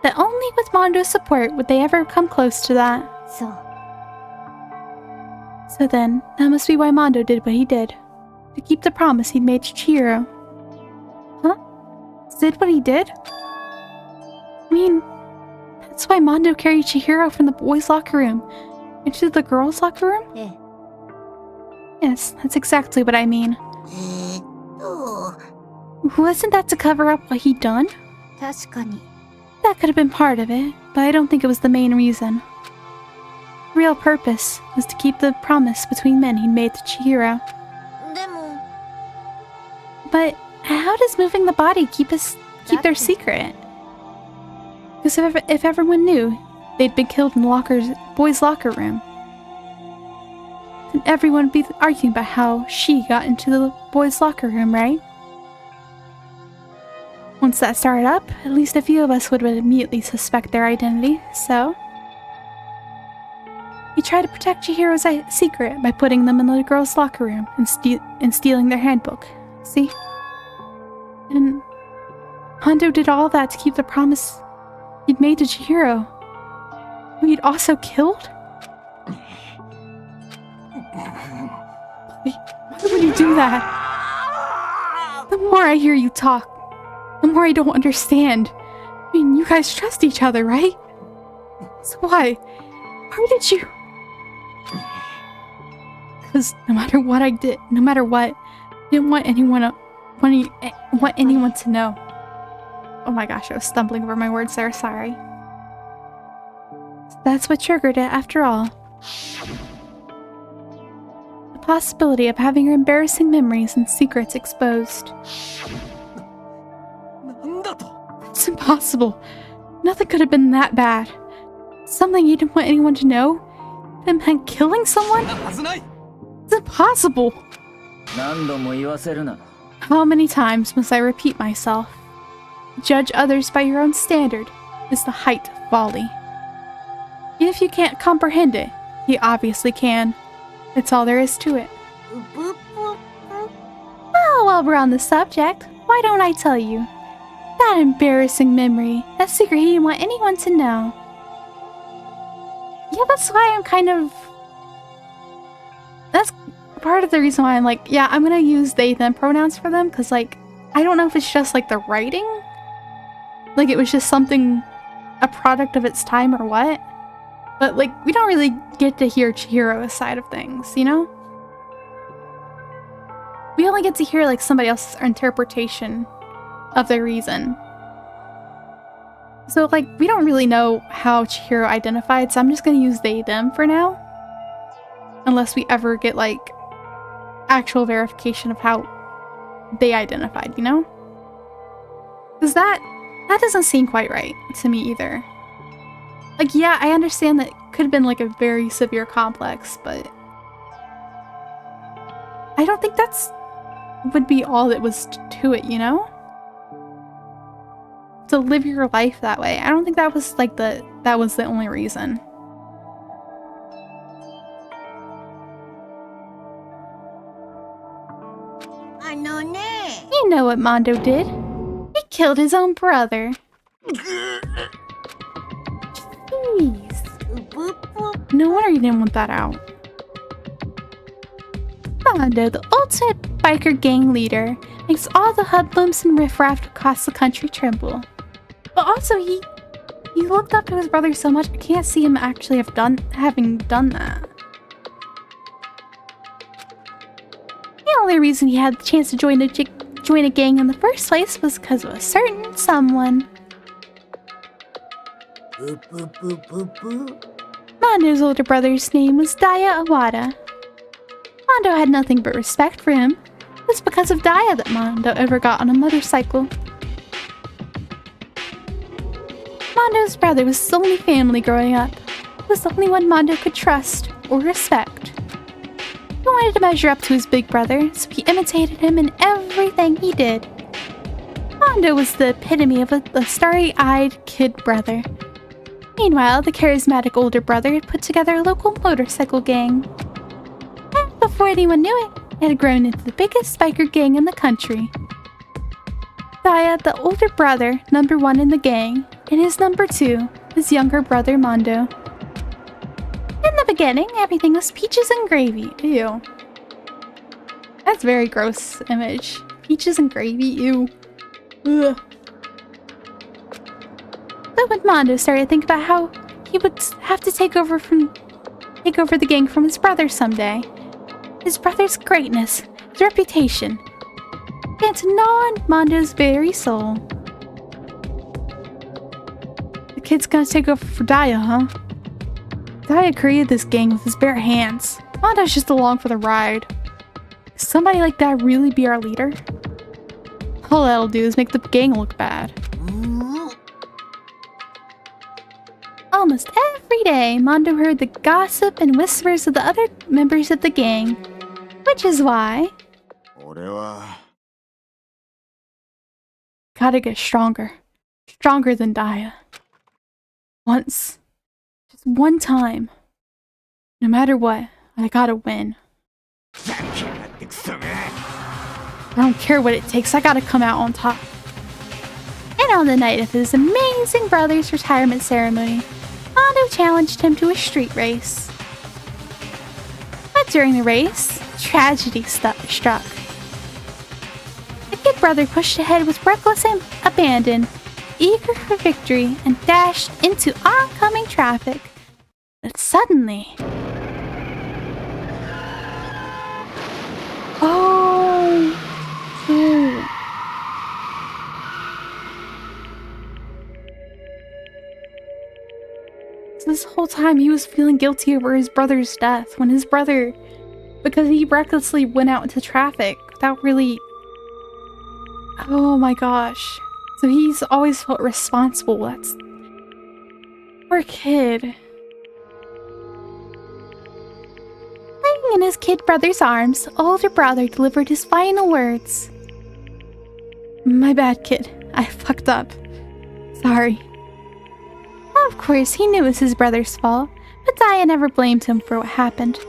that only with Mondo's support would they ever come close to that. So then, that must be why Mondo did what he did. To keep the promise he'd made to Chihiro. Huh? Did what he did? I mean, that's why Mondo carried Chihiro from the boys' locker room into the girls' locker room? Yes, that's exactly what I mean. Wasn't that to cover up what he'd done? That could have been part of it, but I don't think it was the main reason. The real purpose was to keep the promise between men he'd made to Chihiro. But how does moving the body keep their secret? Because if everyone knew they'd been killed in the boys' locker room, then everyone would be arguing about how she got into the boys' locker room, right? Once that started up, at least a few of us would immediately suspect their identity, so he tried to protect Chihiro's secret by putting them in the girls' locker room and stealing their handbook. See? And Mondo did all that to keep the promise he'd made to Chihiro, who he'd also killed? Why would you do that? The more I hear you talk, the more I don't understand. I mean, you guys trust each other, right? So why? Why did you? Because no matter what I did, I didn't want anyone to know. Oh my gosh, I was stumbling over my words there, sorry. That's what triggered it after all. The possibility of having your embarrassing memories and secrets exposed. It's impossible. Nothing could have been that bad. Something you didn't want anyone to know? That meant killing someone? It's impossible. How many times must I repeat myself? Judge others by your own standard is the height of folly. Even if you can't comprehend it, you obviously can. That's all there is to it. Well, while we're on the subject, why don't I tell you? That embarrassing memory, that secret he didn't want anyone to know. Yeah, that's why that's part of the reason why I'm like, yeah, I'm gonna use they, them pronouns for them, because, like, I don't know if it's just, like, the writing? Like, it was just something, a product of its time or what? But, like, we don't really get to hear Chihiro's side of things, you know? We only get to hear, like, somebody else's interpretation of the reason. So, like, we don't really know how Chihiro identified, so I'm just gonna use they, them for now. Unless we ever get, like, actual verification of how they identified, you know? Because that doesn't seem quite right to me either. Like, yeah, I understand that it could have been, like, a very severe complex, but I don't think would be all that was to it, you know? To live your life that way. I don't think that was, like, that was the only reason. You know what Mondo did? He killed his own brother. Jeez. No wonder you didn't want that out. Mondo, the ultimate biker gang leader, makes all the hoodlums and riffraff across the country tremble. But also, he looked up to his brother so much, I can't see him actually having done that. The only reason he had the chance to join the to join a gang in the first place was because of a certain someone. Mondo's older brother's name was Daya Awada. Mondo had nothing but respect for him. It was because of Daya that Mondo ever got on a motorcycle. Mondo's brother was his only family growing up. He was the only one Mondo could trust or respect. He wanted to measure up to his big brother, so he imitated him in everything he did. Mondo was the epitome of a starry-eyed kid brother. Meanwhile, the charismatic older brother had put together a local motorcycle gang. And before anyone knew it, it had grown into the biggest biker gang in the country. Daya, the older brother, number 1 in the gang, and his number 2, his younger brother Mondo. In the beginning, everything was peaches and gravy. Ew. That's a very gross image. Peaches and gravy, ew. Ugh. But when Mondo started to think about how he would have to take over the gang from his brother someday, his brother's greatness, his reputation, began to gnaw on Mondo's very soul. The kid's gonna take over for Daya, huh? Daya created this gang with his bare hands. Mondo's just along for the ride. Could somebody like that really be our leader? All that'll do is make the gang look bad. Almost every day, Mondo heard the gossip and whispers of the other members of the gang. Which is why... gotta get stronger. Stronger than Daya. Once. Just one time. No matter what, I gotta win. I don't care what it takes, I gotta come out on top. And on the night of his amazing brother's retirement ceremony, Mondo challenged him to a street race. But during the race, tragedy struck. The kid brother pushed ahead with reckless abandon, eager for victory, and dashed into oncoming traffic. But suddenly... Oh! So this whole time he was feeling guilty over his brother's death when his brother, because he recklessly went out into traffic without really... Oh my gosh. So he's always felt responsible. That's... Poor kid. Laying in his kid brother's arms, older brother delivered his final words. My bad, kid. I fucked up. Sorry. Of course, he knew it was his brother's fault, but Daya never blamed him for what happened.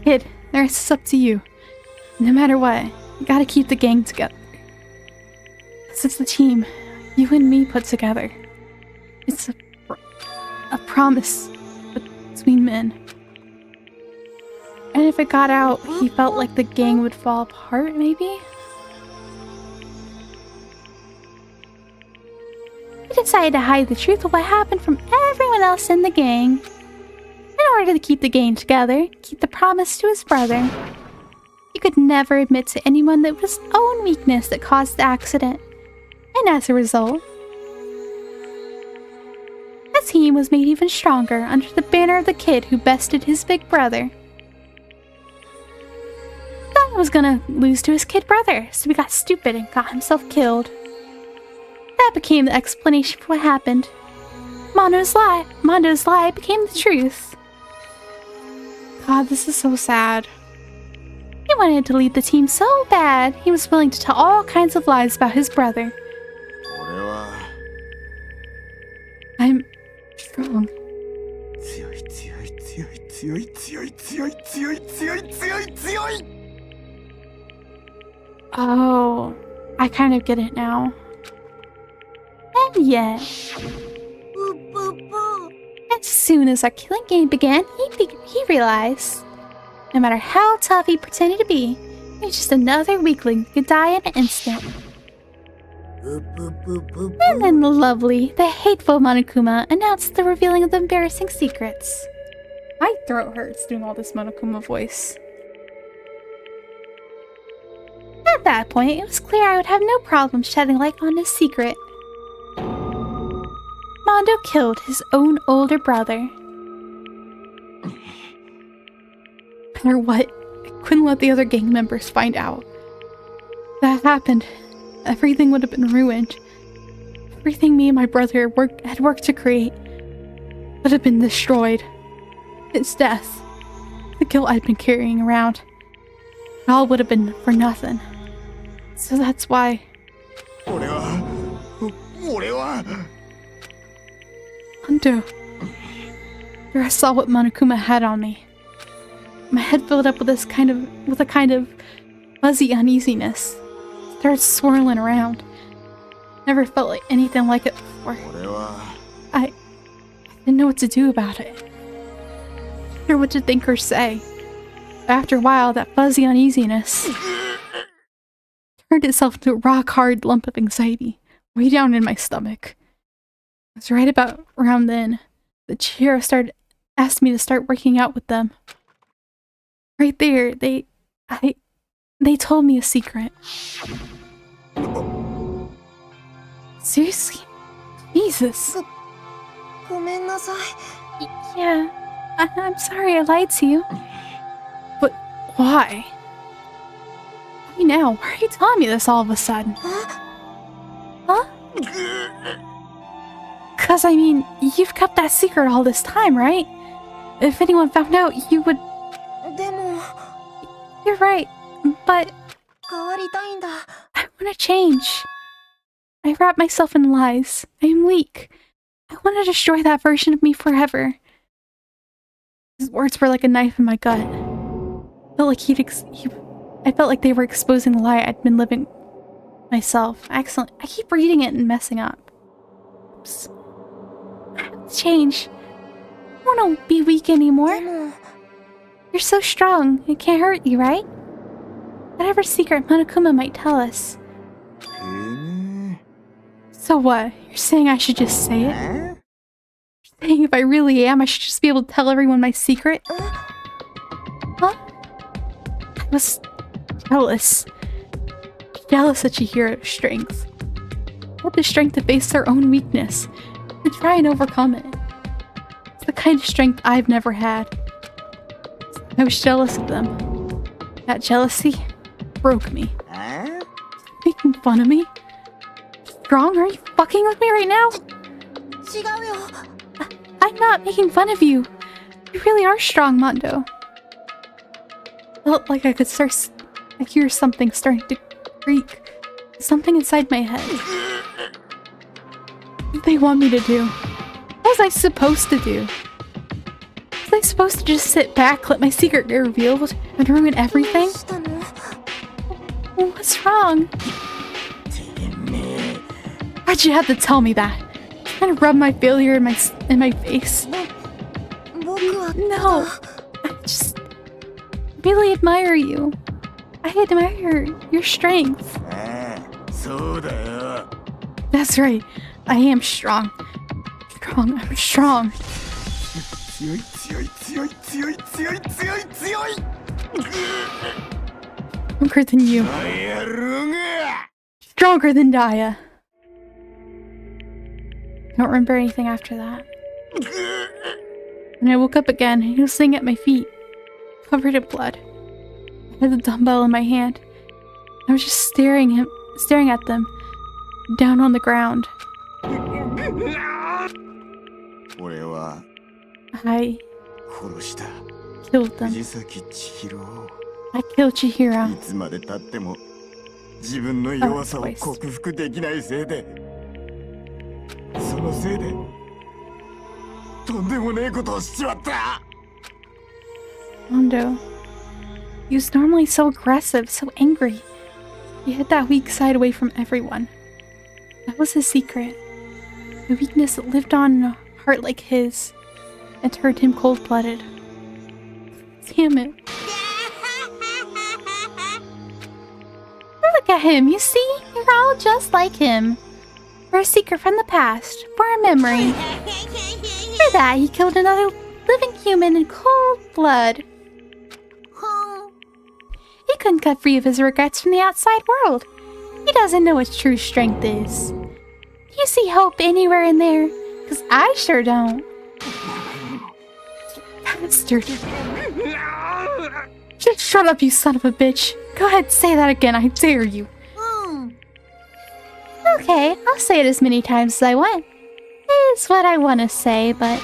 Kid, the rest is up to you. No matter what, you gotta keep the gang together. This is the team you and me put together. It's a promise between men. And if it got out, he felt like the gang would fall apart, maybe? He decided to hide the truth of what happened from everyone else in the gang. In order to keep the gang together, keep the promise to his brother. He could never admit to anyone that it was his own weakness that caused the accident. And as a result, the team was made even stronger under the banner of the kid who bested his big brother. Daya was gonna lose to his kid brother, so he got stupid and got himself killed. That became the explanation for what happened. Mondo's lie became the truth. God, this is so sad. He wanted to lead the team so bad, he was willing to tell all kinds of lies about his brother. I'm strong. Oh, I kind of get it now. And yet, as soon as our killing game began, he realized, no matter how tough he pretended to be, he was just another weakling who could die in an instant. And then the hateful Monokuma announced the revealing of the embarrassing secrets. My throat hurts doing all this Monokuma voice. At that point, it was clear I would have no problem shedding light on his secret. Mondo killed his own older brother. No matter what, I couldn't let the other gang members find out. If that happened, everything would have been ruined. Everything me and my brother had worked to create would have been destroyed. His death, the guilt I'd been carrying around, it all would have been for nothing. So that's why. Mondo, after I saw what Monokuma had on me, my head filled up with a kind of fuzzy uneasiness. It started swirling around. Never felt like anything like it before. I didn't know what to do about it. I didn't know what to think or say. But after a while, that fuzzy uneasiness turned itself into a rock-hard lump of anxiety way down in my stomach. It was right about around then that Chihiro asked me to start working out with them. Right there, they told me a secret. Seriously? Jesus. Yeah, I'm sorry I lied to you. But why? Why now? Why are you telling me this all of a sudden? Huh? 'Cause I mean, you've kept that secret all this time, right? If anyone found out, you would... You're right, but... I want to change. I wrap myself in lies. I am weak. I want to destroy that version of me forever. His words were like a knife in my gut. I felt like I felt like they were exposing the lie I'd been living myself. Excellent. I keep reading it and messing up. Oops. I have to change. I don't want to be weak anymore. You're so strong. It can't hurt you, right? Whatever secret Monokuma might tell us. So what? You're saying I should just say it? You're saying if I really am, I should just be able to tell everyone my secret? Huh? I was jealous. Jealous of Chihiro's strength. I had the strength to face their own weakness, to try and overcome it. It's the kind of strength I've never had. I was jealous of them. That jealousy broke me. Making fun of me? Strong? Are you fucking with me right now? I'm not making fun of you. You really are strong, Mondo. Felt like I could hear something starting to creak. Something inside my head. What do they want me to do? What was I supposed to do? Was I supposed to just sit back, let my secret get revealed, and ruin everything? What's wrong? Why'd you have to tell me that? Trying to rub my failure in my face. No, I just really admire you. I admire your strength. That's right. I am strong. I'm strong. Stronger than you. Stronger than Daya. I don't remember anything after that. When I woke up again, he was sitting at my feet, covered in blood. I had the dumbbell in my hand. I was just staring at them, down on the ground. I killed them. I killed Chihiro. Mondo, he was normally so aggressive, so angry. He hid that weak side away from everyone. That was his secret. The weakness that lived on in a heart like his and turned him cold-blooded. Damn it. Look at him, you see? You're all just like him. For a secret from the past, for a memory. For that, he killed another living human in cold blood. He He couldn't cut free of his regrets from the outside world. He doesn't know what true strength is. Do you see hope anywhere in there? Because I sure don't. Bastard. Just shut up, you son of a bitch. Go ahead, say that again, I dare you. Okay, I'll say it as many times as I want. It's what I want to say, but...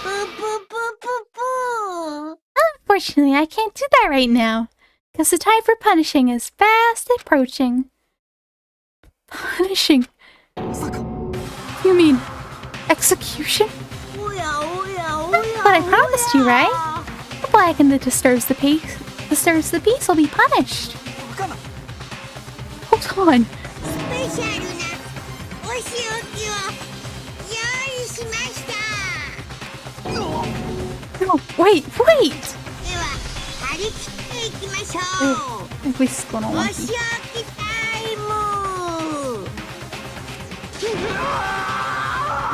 Unfortunately, I can't do that right now. Because the time for punishing is fast approaching. Punishing? You mean execution? But I promised you, right? The blackened that disturbs the peace will be punished. Hold on. No, wait! What's going on? I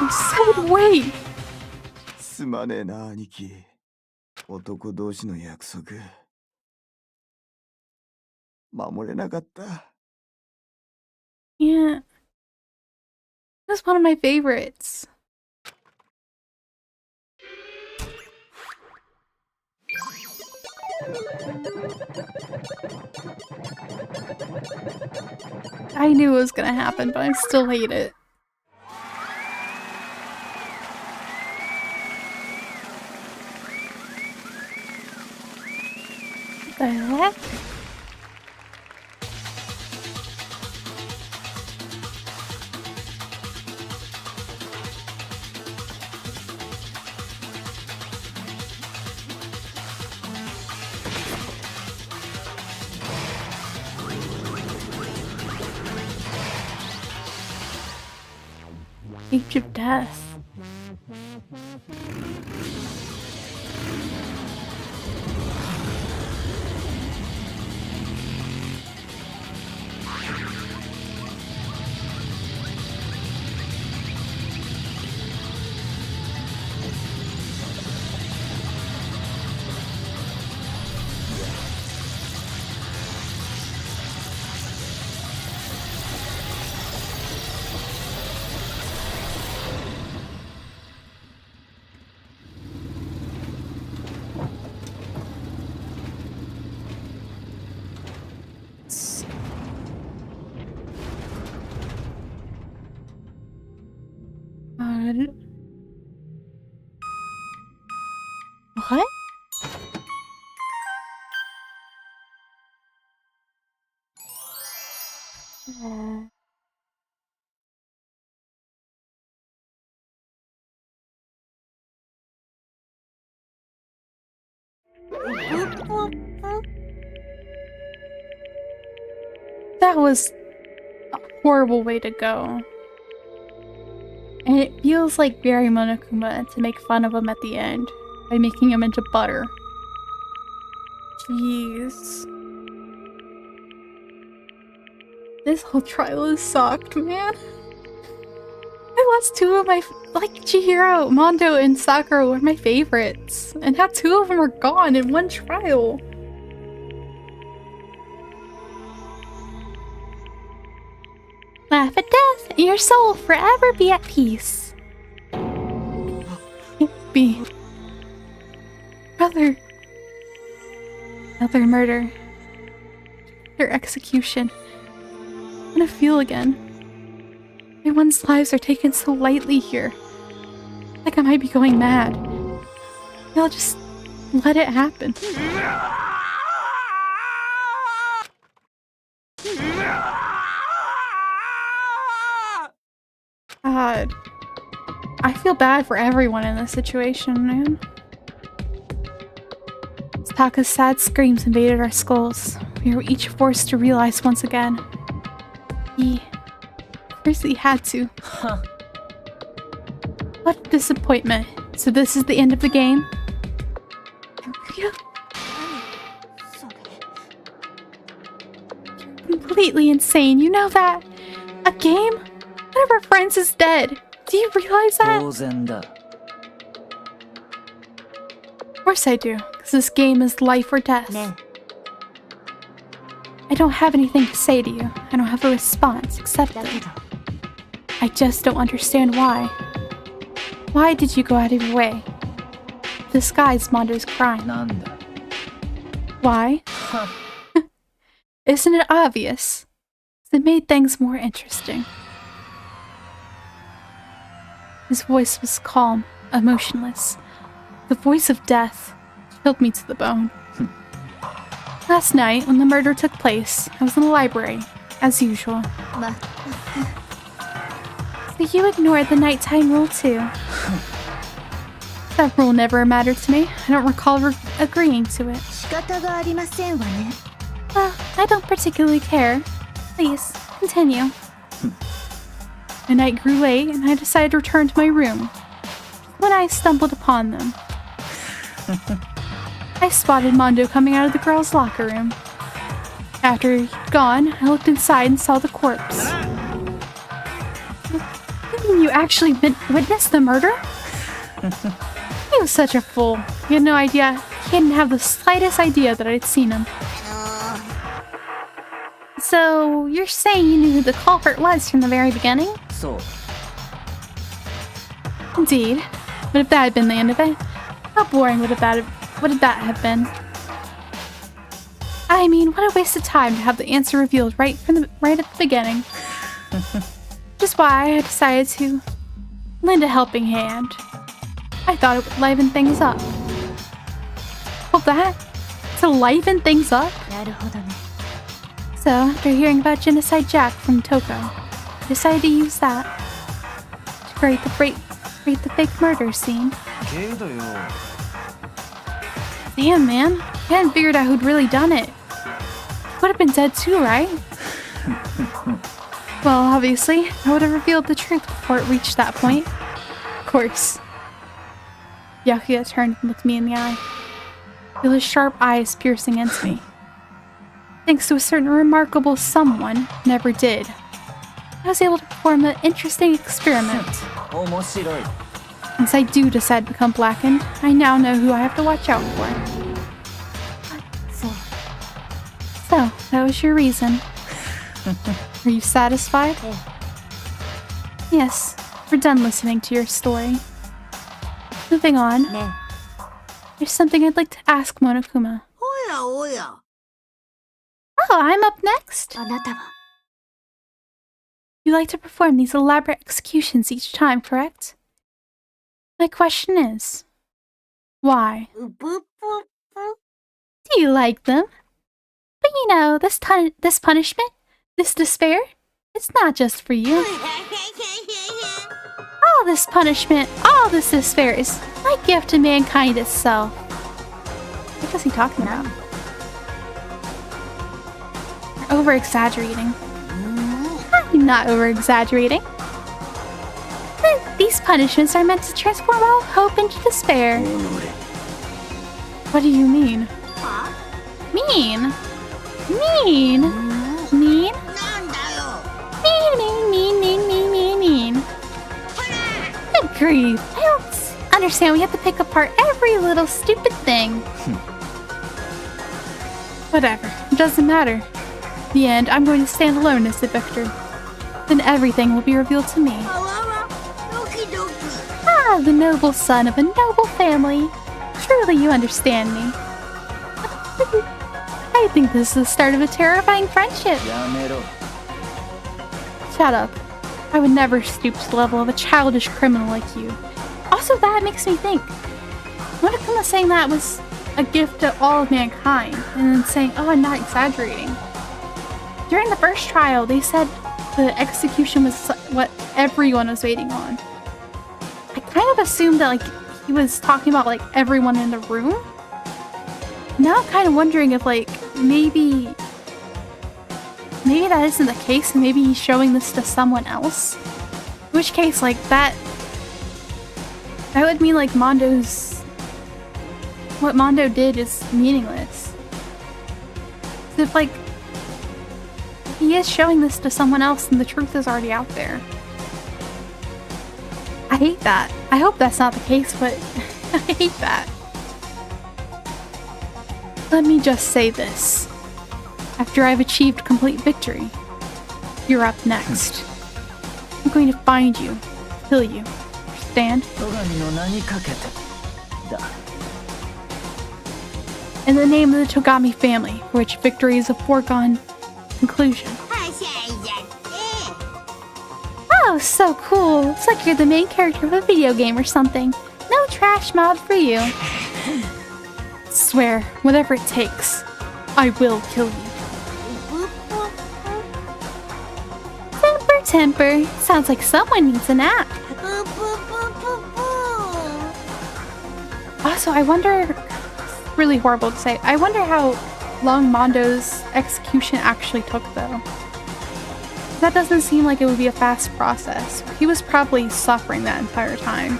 said wait! すまねえな、兄貴。男同士の約束。守れなかった。Yeah. That's one of my favorites. I knew it was gonna happen, but I still hate it. What the heck? Age of Death. What? That was a horrible way to go. And it feels like very Monokuma to make fun of him at the end by making him into butter. Jeez. This whole trial is sucked, man. I lost two of my, like, Chihiro, Mondo, and Sakura were my favorites. And now two of them are gone in one trial. Laugh at death, and your soul forever be at peace. Be. Brother. Another murder. Their execution. I want to feel again. Everyone's lives are taken so lightly here. Like I might be going mad. I'll just let it happen. God. I feel bad for everyone in this situation, man. Taka's sad screams invaded our skulls. We were each forced to realize once again. Of course he had to. Huh. What disappointment. So this is the end of the game? You're completely insane, you know that? A game? One of our friends is dead. Do you realize that? Of course I do, because this game is life or death. I don't have anything to say to you. I don't have a response, except that I just don't understand why. Why did you go out of your way to disguise Mondo's crime? なんだ Why? Isn't it obvious? It made things more interesting. His voice was calm, emotionless. The voice of death chilled me to the bone. Last night, when the murder took place, I was in the library, as usual. So you ignored the nighttime rule too. That rule never mattered to me. I don't recall agreeing to it. 仕方がありませんわね。 Well, I don't particularly care. Please, continue. The night grew late, and I decided to return to my room. When I stumbled upon them, I spotted Mondo coming out of the girls' locker room. After he'd gone, I looked inside and saw the corpse. You mean you actually witnessed the murder? He was such a fool. He had no idea. He didn't have the slightest idea that I'd seen him. So, you're saying you knew who the culprit was from the very beginning? そう Indeed. But if that had been the end of it, how boring would that have been? I mean, what a waste of time to have the answer revealed right at the beginning. Which is why I decided to lend a helping hand. I thought it would liven things up. Hope that? To liven things up? なるほどね。 So, after hearing about Genocide Jack from Toko, I decided to use that to create the fake murder scene. けどよ Damn, man. I hadn't figured out who'd really done it. Would have been dead too, right? Well, obviously, I would have revealed the truth before it reached that point. Of course. Yakuya turned and looked me in the eye. Feel his sharp eyes piercing into me. Thanks to a certain remarkable someone, never did. I was able to perform an interesting experiment. 面白い Once I do decide to become blackened, I now know who I have to watch out for. So, that was your reason. Are you satisfied? Yes, we're done listening to your story. Moving on. There's something I'd like to ask Monokuma. おやおや。 Oh, I'm up next. あなたは You like to perform these elaborate executions each time, correct? My question is, why? うぷぷぷ。 Do you like them? But you know, this punishment, this despair, it's not just for you. All this punishment, all this despair is my gift to mankind itself. What is he talking about? You're over-exaggerating. I'm not over-exaggerating. These punishments are meant to transform all hope into despair. What do you mean? Mean? Mean? Mean? なんだよ。 Mean. Good grief. I don't understand. We have to pick apart every little stupid thing. Whatever. It doesn't matter. In the end, I'm going to stand alone as the victor. Then everything will be revealed to me. あわわ。ドキドキ。 Ah, the noble son of a noble family. Truly, you understand me. I think this is the start of a terrifying friendship. やめろ Shut up. I would never stoop to the level of a childish criminal like you. Also, that makes me think. Monokuma saying that was a gift to all of mankind, and then saying, oh, I'm not exaggerating. During the first trial, they said the execution was what everyone was waiting on. I kind of assumed that, like, he was talking about, like, everyone in the room. Now I'm kind of wondering if, like, maybe that isn't the case, and maybe he's showing this to someone else. In which case, like, that would mean, like, what Mondo did is meaningless. So if, like, he is showing this to someone else, and the truth is already out there. I hate that. I hope that's not the case, but I hate that. Let me just say this. After I've achieved complete victory, you're up next. I'm going to find you, kill you. Understand? 戸上の名にかけてだ。 In the name of the Togami family, for which victory is a foregone conclusion. はしゃいじゃって。 Oh, so cool. It's like you're the main character of a video game or something. No trash mod for you. Swear, whatever it takes, I will kill you. Temper, temper. Sounds like someone needs a nap. Also, I wonder... Really horrible to say. I wonder how long Mondo's execution actually took, though. That doesn't seem like it would be a fast process. He was probably suffering that entire time.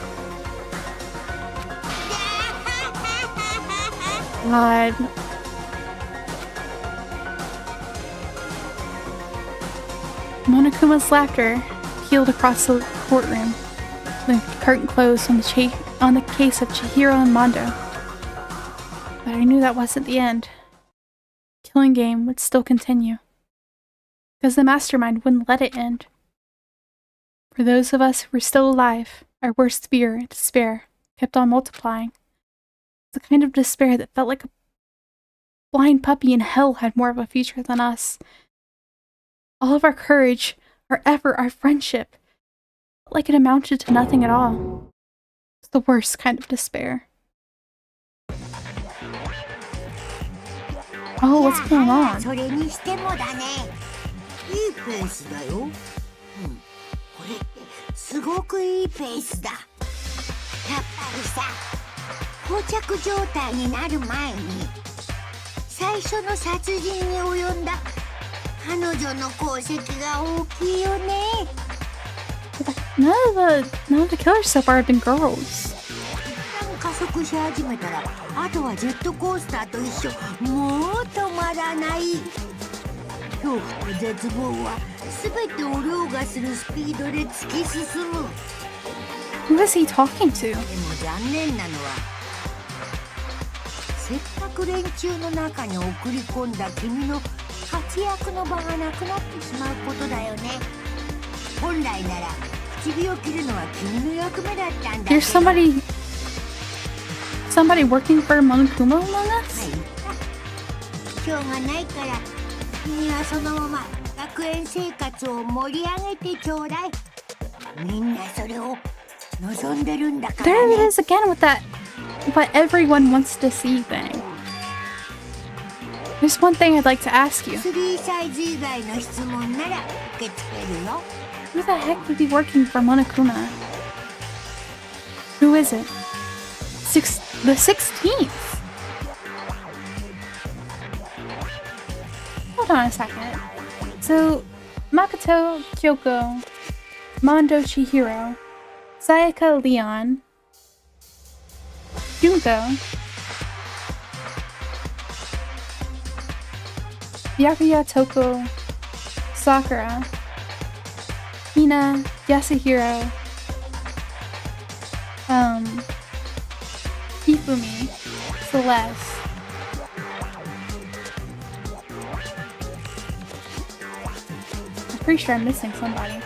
God. Monokuma's laughter peeled across the courtroom. The curtain closed on the case of Chihiro and Mondo. But I knew that wasn't the end. The killing game would still continue. Because the mastermind wouldn't let it end. For those of us who were still alive, our worst fear and despair kept on multiplying. The kind of despair that felt like a blind puppy in hell had more of a future than us. All of our courage, our effort, our friendship, felt like it amounted to nothing at all. It's the worst kind of despair. Oh, what's going on? それにしてもだね。いいペースだよ。これってすごくいいペースだ。やっぱりさ、膠着状態になる前に最初の殺人に及んだ彼女の功績が大きいよね。None of the killers so far have been girls. 加速し始めたら、あとはジェットコースターと一緒。もう止まらない。恐怖と絶望は全てを凌駕するスピードで突き進む。Who is he talking to? でも残念なのは、せっかく連中の中に送り込んだ君の活躍の場がなくなってしまうことだよね。本来なら唇を切るのは君の役目だったんだけど。 There's somebody working for Monokuma among us? しょうがないから君はそのまま学園生活を盛り上げてちょうだい。みんなそれを望んでるんだから There ね。 it is again with that what everyone wants to see thing. There's one thing I'd like to ask you. 3サイズ以外の質問なら受け付けるよ。 Who the heck would be working for Monokuma? Who is it? The 16th? Hold on a second. So, Makoto, Kyoko, Mondo Chihiro, Sayaka Leon, Junko, Byakuya Toko, Sakura, Hina, Yasuhiro, Hifumi, Celeste. I'm pretty sure I'm missing somebody.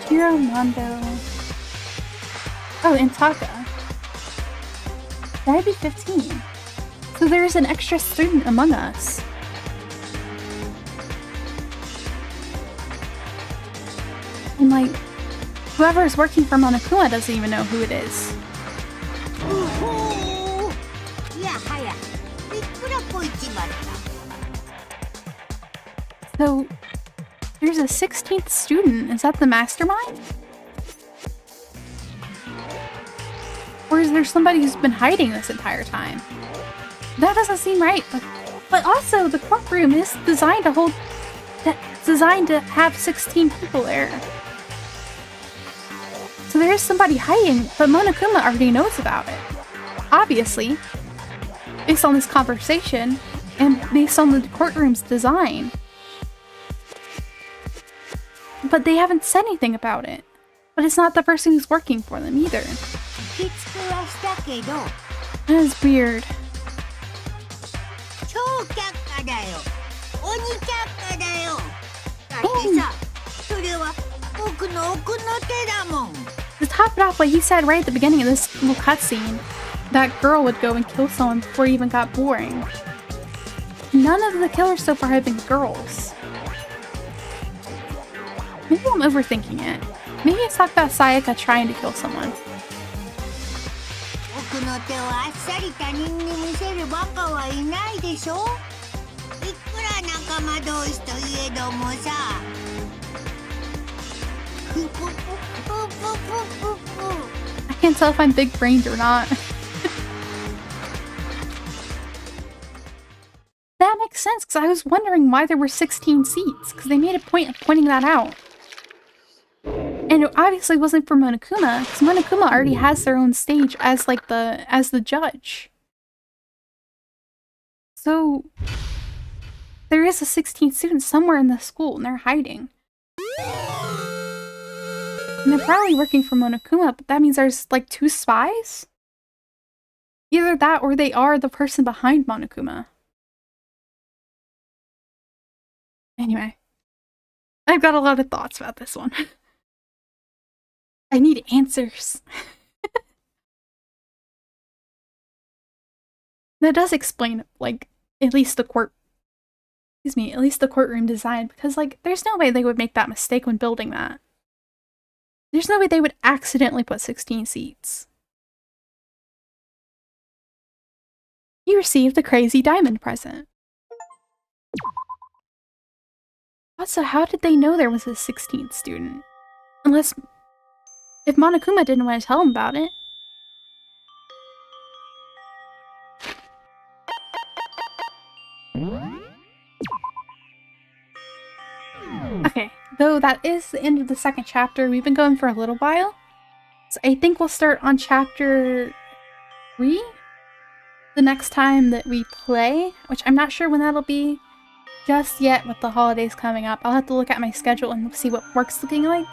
Chihiro, Mondo. Oh, and Taka. That'd be 15. So there's an extra student among us. And like, whoever is working for Monokuma doesn't even know who it is. いやはや、いくらこいちまった。 So, there's a 16th student. Is that the mastermind? Or is there somebody who's been hiding this entire time? That doesn't seem right. But also, the courtroom is designed to have 16 people there. So there is somebody hiding, but Monokuma already knows about it. Obviously, based on this conversation and based on the courtroom's design. But they haven't said anything about it. But it's not the person who's working for them either. 受付はしたけど、That is weird. 超却下だよ。鬼却下だよ。だってさ、それは僕の奥の手だもん。 To top it off, what he said right at the beginning of this little cutscene, that girl would go and kill someone before it even got boring. None of the killers so far have been girls. Maybe I'm overthinking it. Maybe it's talking about Sayaka trying to kill someone. 僕の手をあっさり他人に見せるバカはいないでしょ。いくら仲間同士といえどもさ。I can't tell if I'm big-brained or not. That makes sense, because I was wondering why there were 16 seats, because they made a point of pointing that out. And it obviously wasn't for Monokuma, because Monokuma already has their own stage as like the judge. So there is a 16th student somewhere in the school, and they're hiding. And they're probably working for Monokuma, but that means there's like 2 spies? Either that or they are the person behind Monokuma. Anyway, I've got a lot of thoughts about this one. I need answers. That does explain, like, at least the courtroom design, because, like, there's no way they would make that mistake when building that. There's no way they would accidentally put 16 seats. You received a crazy diamond present. Also, how did they know there was a 16th student? Unless... if Monokuma didn't want to tell them about it. Okay, though that is the end of the second chapter, we've been going for a little while. So I think we'll start on chapter 3? The next time that we play, which I'm not sure when that'll be just yet with the holidays coming up. I'll have to look at my schedule and see what work's looking like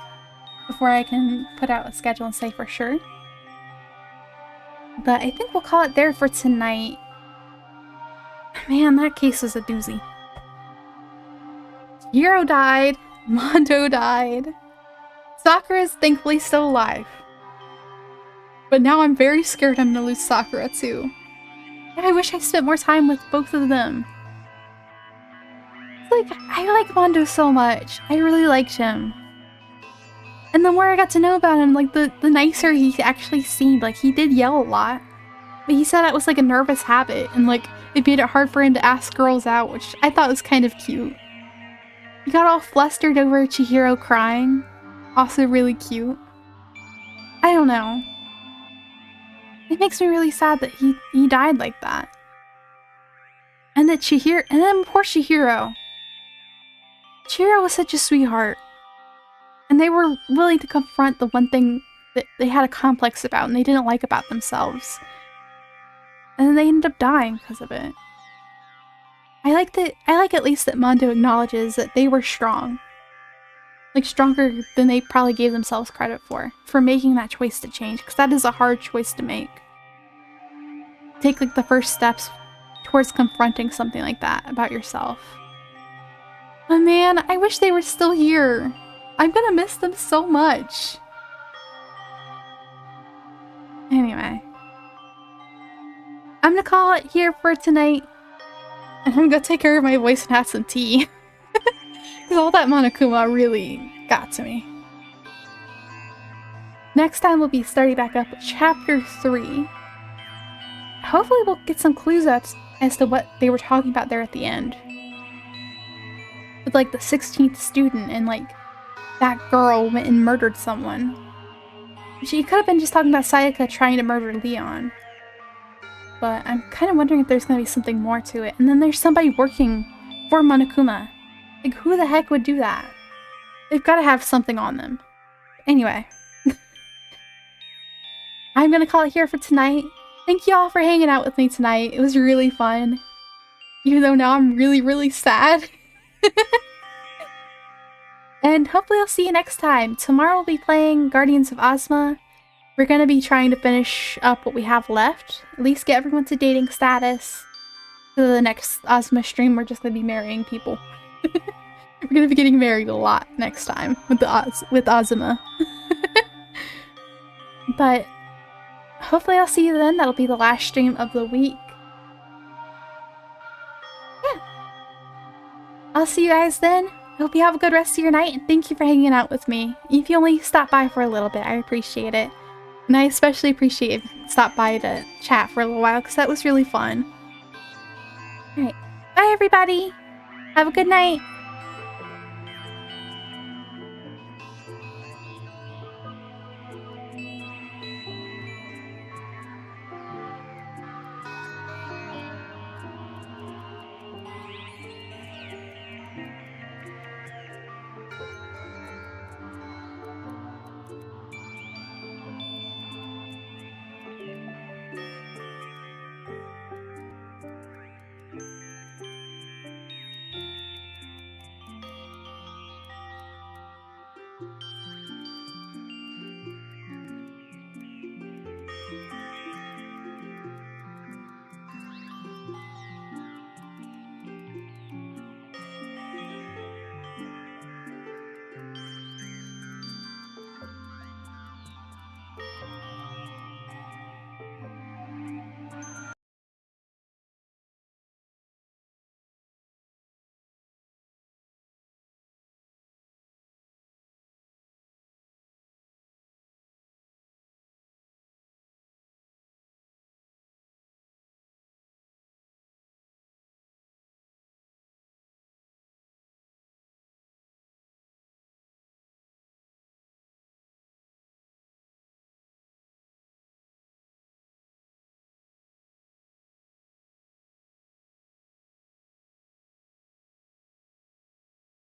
before I can put out a schedule and say for sure. But I think we'll call it there for tonight. Man, that case was a doozy. Hiro died. Mondo died. Sakura is thankfully still alive. But now I'm very scared I'm gonna lose Sakura too. I wish I spent more time with both of them. Like, I like Mondo so much. I really liked him. And the more I got to know about him, like, the nicer he actually seemed. Like, he did yell a lot. But he said that was, like, a nervous habit. And, like, it made it hard for him to ask girls out, which I thought was kind of cute. He got all flustered over Chihiro crying. Also really cute. I don't know. It makes me really sad that he died like that. And that Chihiro... and then poor Chihiro. Chihiro was such a sweetheart. And they were willing to confront the one thing that they had a complex about and they didn't like about themselves. And then they ended up dying because of it. I like at least that Mondo acknowledges that they were strong. Like, stronger than they probably gave themselves credit for making that choice to change, because that is a hard choice to make. Take, like, the first steps towards confronting something like that about yourself. But man, I wish they were still here. I'm gonna miss them so much. Anyway. I'm gonna call it here for tonight. And I'm gonna take care of my voice and have some tea. Because all that Monokuma really got to me. Next time we'll be starting back up with chapter 3. Hopefully we'll get some clues as to what they were talking about there at the end. With, like, the 16th student and, like, that girl went and murdered someone. She could have been just talking about Sayaka trying to murder Leon. But I'm kind of wondering if there's going to be something more to it. And then there's somebody working for Monokuma. Like, who the heck would do that? They've got to have something on them. Anyway. I'm going to call it here for tonight. Thank you all for hanging out with me tonight. It was really fun. Even though now I'm really, really sad. And hopefully I'll see you next time. Tomorrow we'll be playing Guardians of Ozma. we're going to be trying to finish up what we have left. At least get everyone to dating status. So the next Ozma stream, we're just going to be marrying people. We're going to be getting married a lot next time with Ozma. But hopefully I'll see you then. That'll be the last stream of the week. Yeah. I'll see you guys then. I hope you have a good rest of your night, and thank you for hanging out with me. If you only stop by for a little bit, I appreciate it. And I especially appreciate if you stop by to chat for a little while, because that was really fun. Alright. Bye, everybody. Have a good night.